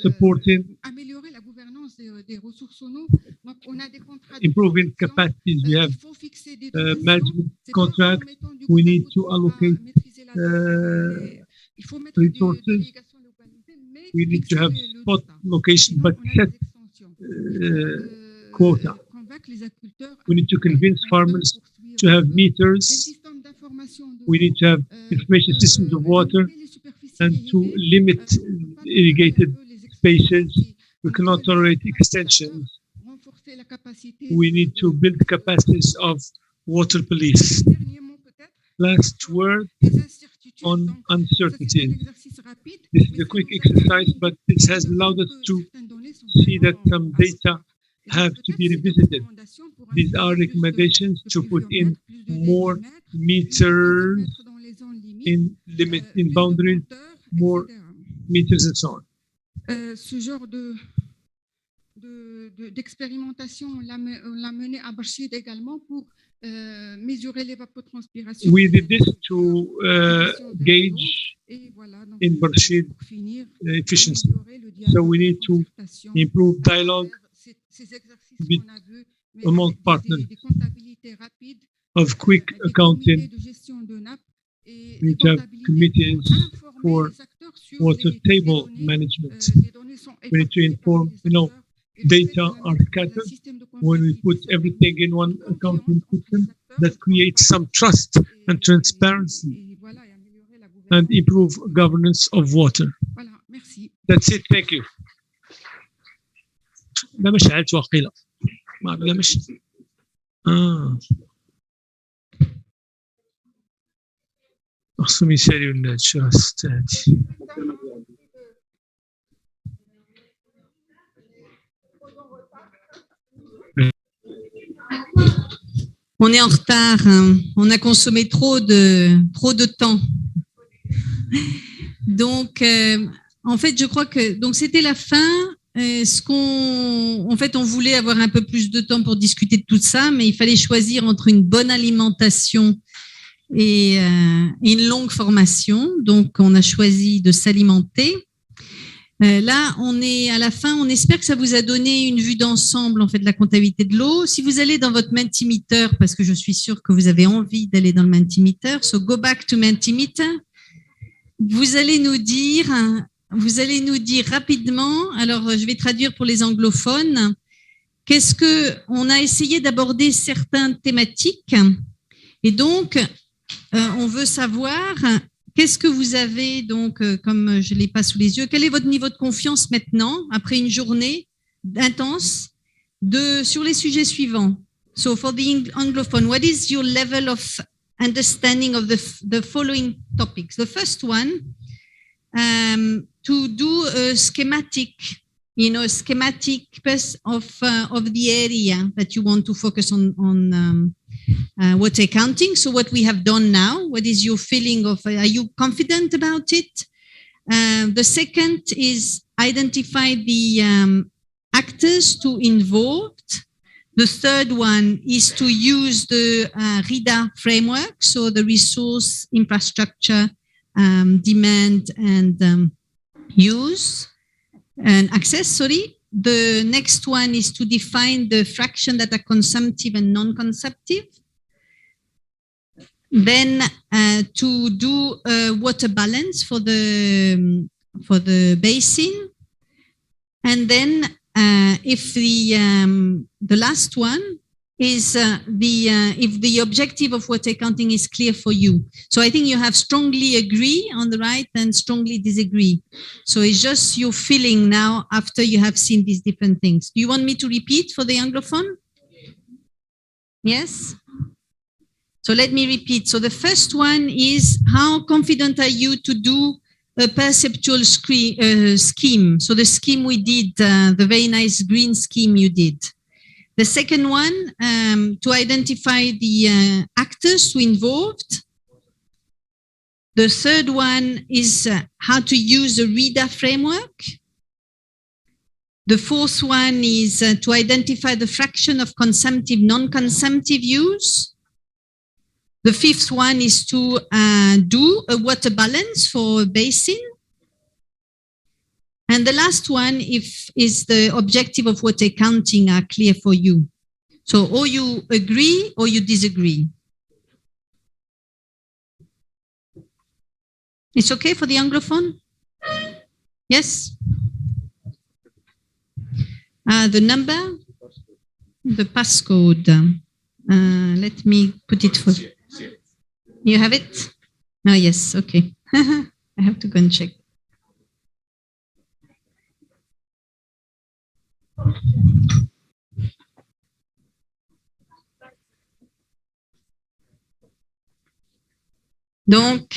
supporting improving capacities? We have management contracts. We need to allocate resources. We need to have spot location, but set quota. We need to convince farmers to have meters. We need to have information systems of water and to limit irrigated spaces. We cannot tolerate extensions. we need to build capacities of water police. Last word on uncertainty. This is a quick exercise, but this has allowed us to see that some data have to be revisited. These are recommendations to put in more meters in boundaries, more meters and so on. Ce genre d'expérimentation, on l'a mené à Barchid également pour mesurer l'évapotranspiration. We did this to gauge in Barchid efficiency. So we need to improve dialogue among partners of quick accounting. We need to have committees for water table management. We need to inform, data are scattered. When we put everything in one accounting system, that creates some trust and transparency and improve governance of water. That's it. Thank you. لا مش عالت واقيلة ما لا مش أخصم يسالي ولا الشراس تاتي On est en retard, hein. On a consommé trop de temps. Donc, en fait, je crois que c'était la fin. En fait, on voulait avoir un peu plus de temps pour discuter de tout ça, mais il fallait choisir entre une bonne alimentation et une longue formation. Donc, on a choisi de s'alimenter. Là, on est à la fin. On espère que ça vous a donné une vue d'ensemble en fait de la comptabilité de l'eau. Si vous allez dans votre Mentimeter, parce que je suis sûre que vous avez envie d'aller dans le Mentimeter, so go back to Mentimeter. Vous allez nous dire rapidement. Alors, je vais traduire pour les anglophones. On a essayé d'aborder certaines thématiques, et donc on veut savoir. Qu'est-ce que vous avez donc, comme je ne l'ai pas sous les yeux, quel est votre niveau de confiance maintenant, après une journée intense, sur les sujets suivants? So for the Anglophone, what is your level of understanding of the following topics? The first one, to do a schematic, schematic of the area that you want to focus on water accounting. So what we have done now, what is your feeling of, are you confident about it? The second is identify the actors to involved. The third one is to use the RIDA framework, so the resource, infrastructure, demand and use and access, sorry. The next one is to define the fraction that are consumptive and non-consumptive. Then to do a water balance for the basin. And then if the last one is if the objective of water accounting is clear for you. So I think you have strongly agree on the right and strongly disagree. So it's just your feeling now after you have seen these different things. Do you want me to repeat for the Anglophone? Yes? So let me repeat. So the first one is, how confident are you to do a perceptual scheme? So the scheme we did, the very nice green scheme you did. The second one, to identify the actors to involved. The third one is how to use the RIDA framework. The fourth one is to identify the fraction of consumptive, non-consumptive use. The fifth one is to do a water balance for a basin. And the last one is the objective of water accounting are clear for you. So or you agree or you disagree. It's okay for the Anglophone? Yes? The number, the passcode. Let me put it for you. You have it? Oh, yes, okay. I have to go and check. Donc,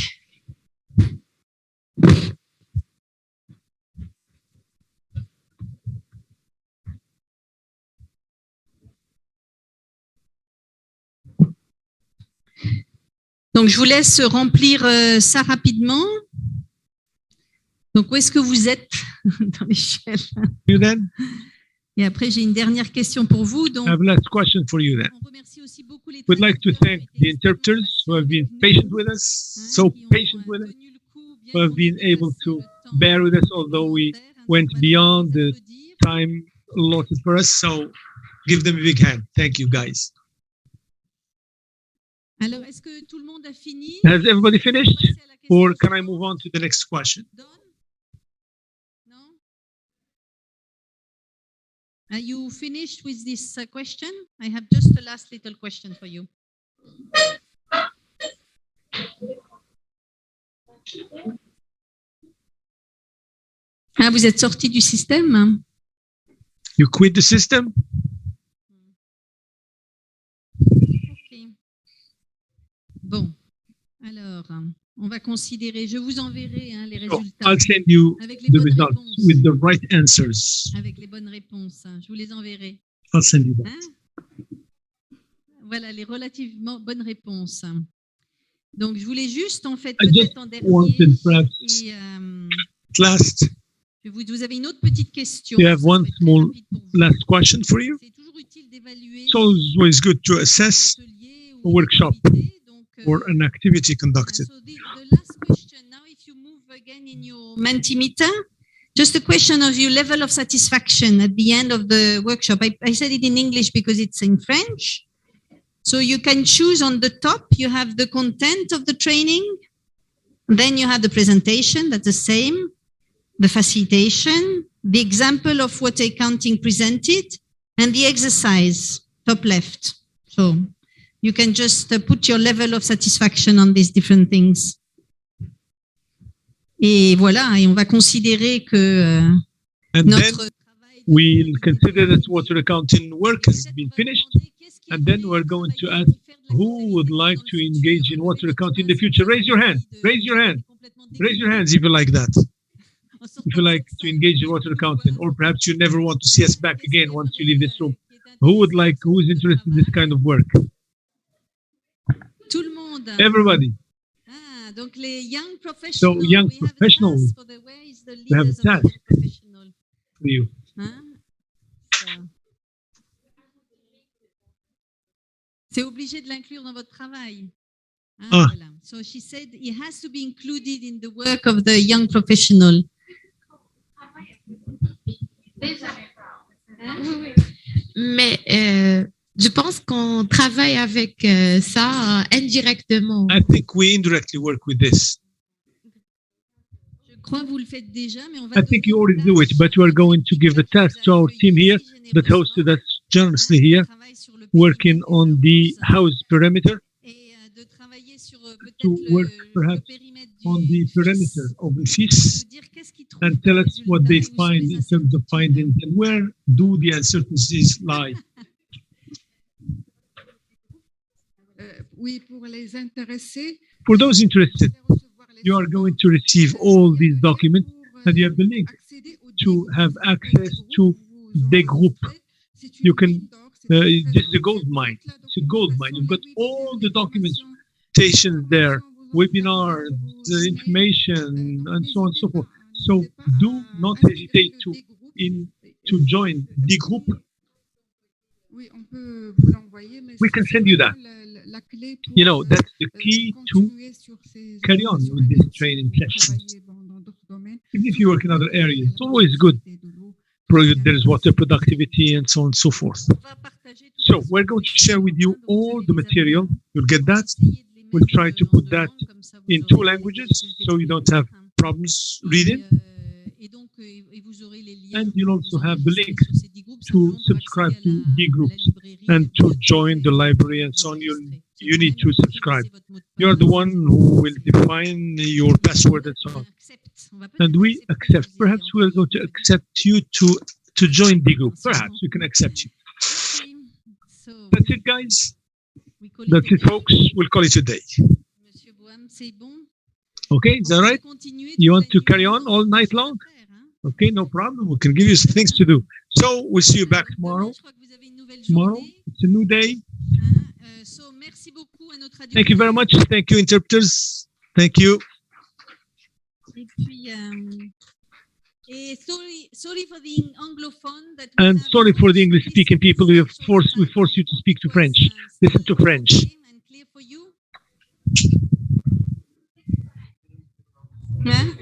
je vous laisse remplir ça rapidement. Donc, où est-ce que vous êtes dans l'échelle? Et après, j'ai une dernière question pour vous. Donc, I have a last question for you then. We'd like to thank the interpreters who have been patient with us, so patient with us, who have been able to bear with us, although we went beyond the time allotted for us. So give them a big hand. Thank you, guys. alors, est-ce que tout le monde a fini? Has everybody finished? Or can I move on to the next question? Are you finished with this question? I have just a last little question for you. Ah, vous êtes sorti du système? You quit the system? Okay. Bon, alors, on va considérer, je vous enverrai les résultats. I'll send you avec les the bonnes results réponses. with the right answers. Avec les bonnes réponses, je vous les enverrai. I'll send you that. Voilà, les relativement bonnes réponses. Donc, je voulais juste, en fait, I just peut-être en dernier, wanted perhaps et, at last, vous avez une autre petite question. you have one small last question for you. It's always good to assess a workshop or an activity conducted. Again in your Mentimeter, just a question of your level of satisfaction at the end of the workshop. I said it in English because it's in French. So you can choose on the top, you have the content of the training. Then you have the presentation, that's the same. The facilitation, the example of what accounting presented, and the exercise, top left. So you can just put your level of satisfaction on these different things. Et voilà, et on va considérer que notre we'll consider that water accounting work has been finished, and then we're going to ask who would like to engage in water accounting in the future. Raise your hand. Raise your hand. Raise your hands if you like that. If you like to engage in water accounting, or perhaps you never want to see us back again once you leave this room. Who is interested in this kind of work? Tout le monde. Everybody. Donc les young professionals. So young professionals, we have a task for you. C'est obligé de l'inclure dans votre travail. Voilà. So she said it has to be included in the work of the young professional. Mais je pense qu'on travaille avec ça indirectement. I think we indirectly work with this. Je crois que vous le faites déjà, mais on va. I think you already do it, but we are going to give a task to our team here that hosted us generously here, working on the house perimeter, to work perhaps on the perimeter of the fees and tell us what they find in terms of findings and where do the uncertainties lie. Oui, pour les intéressés. For those interested, you are going to receive all these documents and you have the link to have access to the group. You can, this is a gold mine. It's a gold mine. You've got all the documentation there, webinars, the information, and so on and so forth. So do not hesitate to join the group. We can send you that. You know, that's the key to carry on with this training sessions. Even if you work in other areas, it's always good. There's water productivity and so on and so forth. So we're going to share with you all the material. You'll get that. We'll try to put that in 2 languages so you don't have problems reading. And you'll also have the links to subscribe to the groups and to join the library and so on. You need to subscribe. You're the one who will define your password and so on. And we accept. Perhaps we're going to accept you to join the group. Perhaps we can accept you. That's it, guys. That's it, folks. We'll call it a day. C'est bon. Okay, is that right? You want to carry on all night long? Okay, no problem. We can give you some things to do. So we'll see you back tomorrow. Tomorrow, it's a new day. So merci beaucoup à nos traducteurs. Thank you very much. Thank you, interpreters. Thank you. Et puis, sorry for the anglophone that And sorry for the English-speaking people. We force you to speak to French. Listen to French. Hein?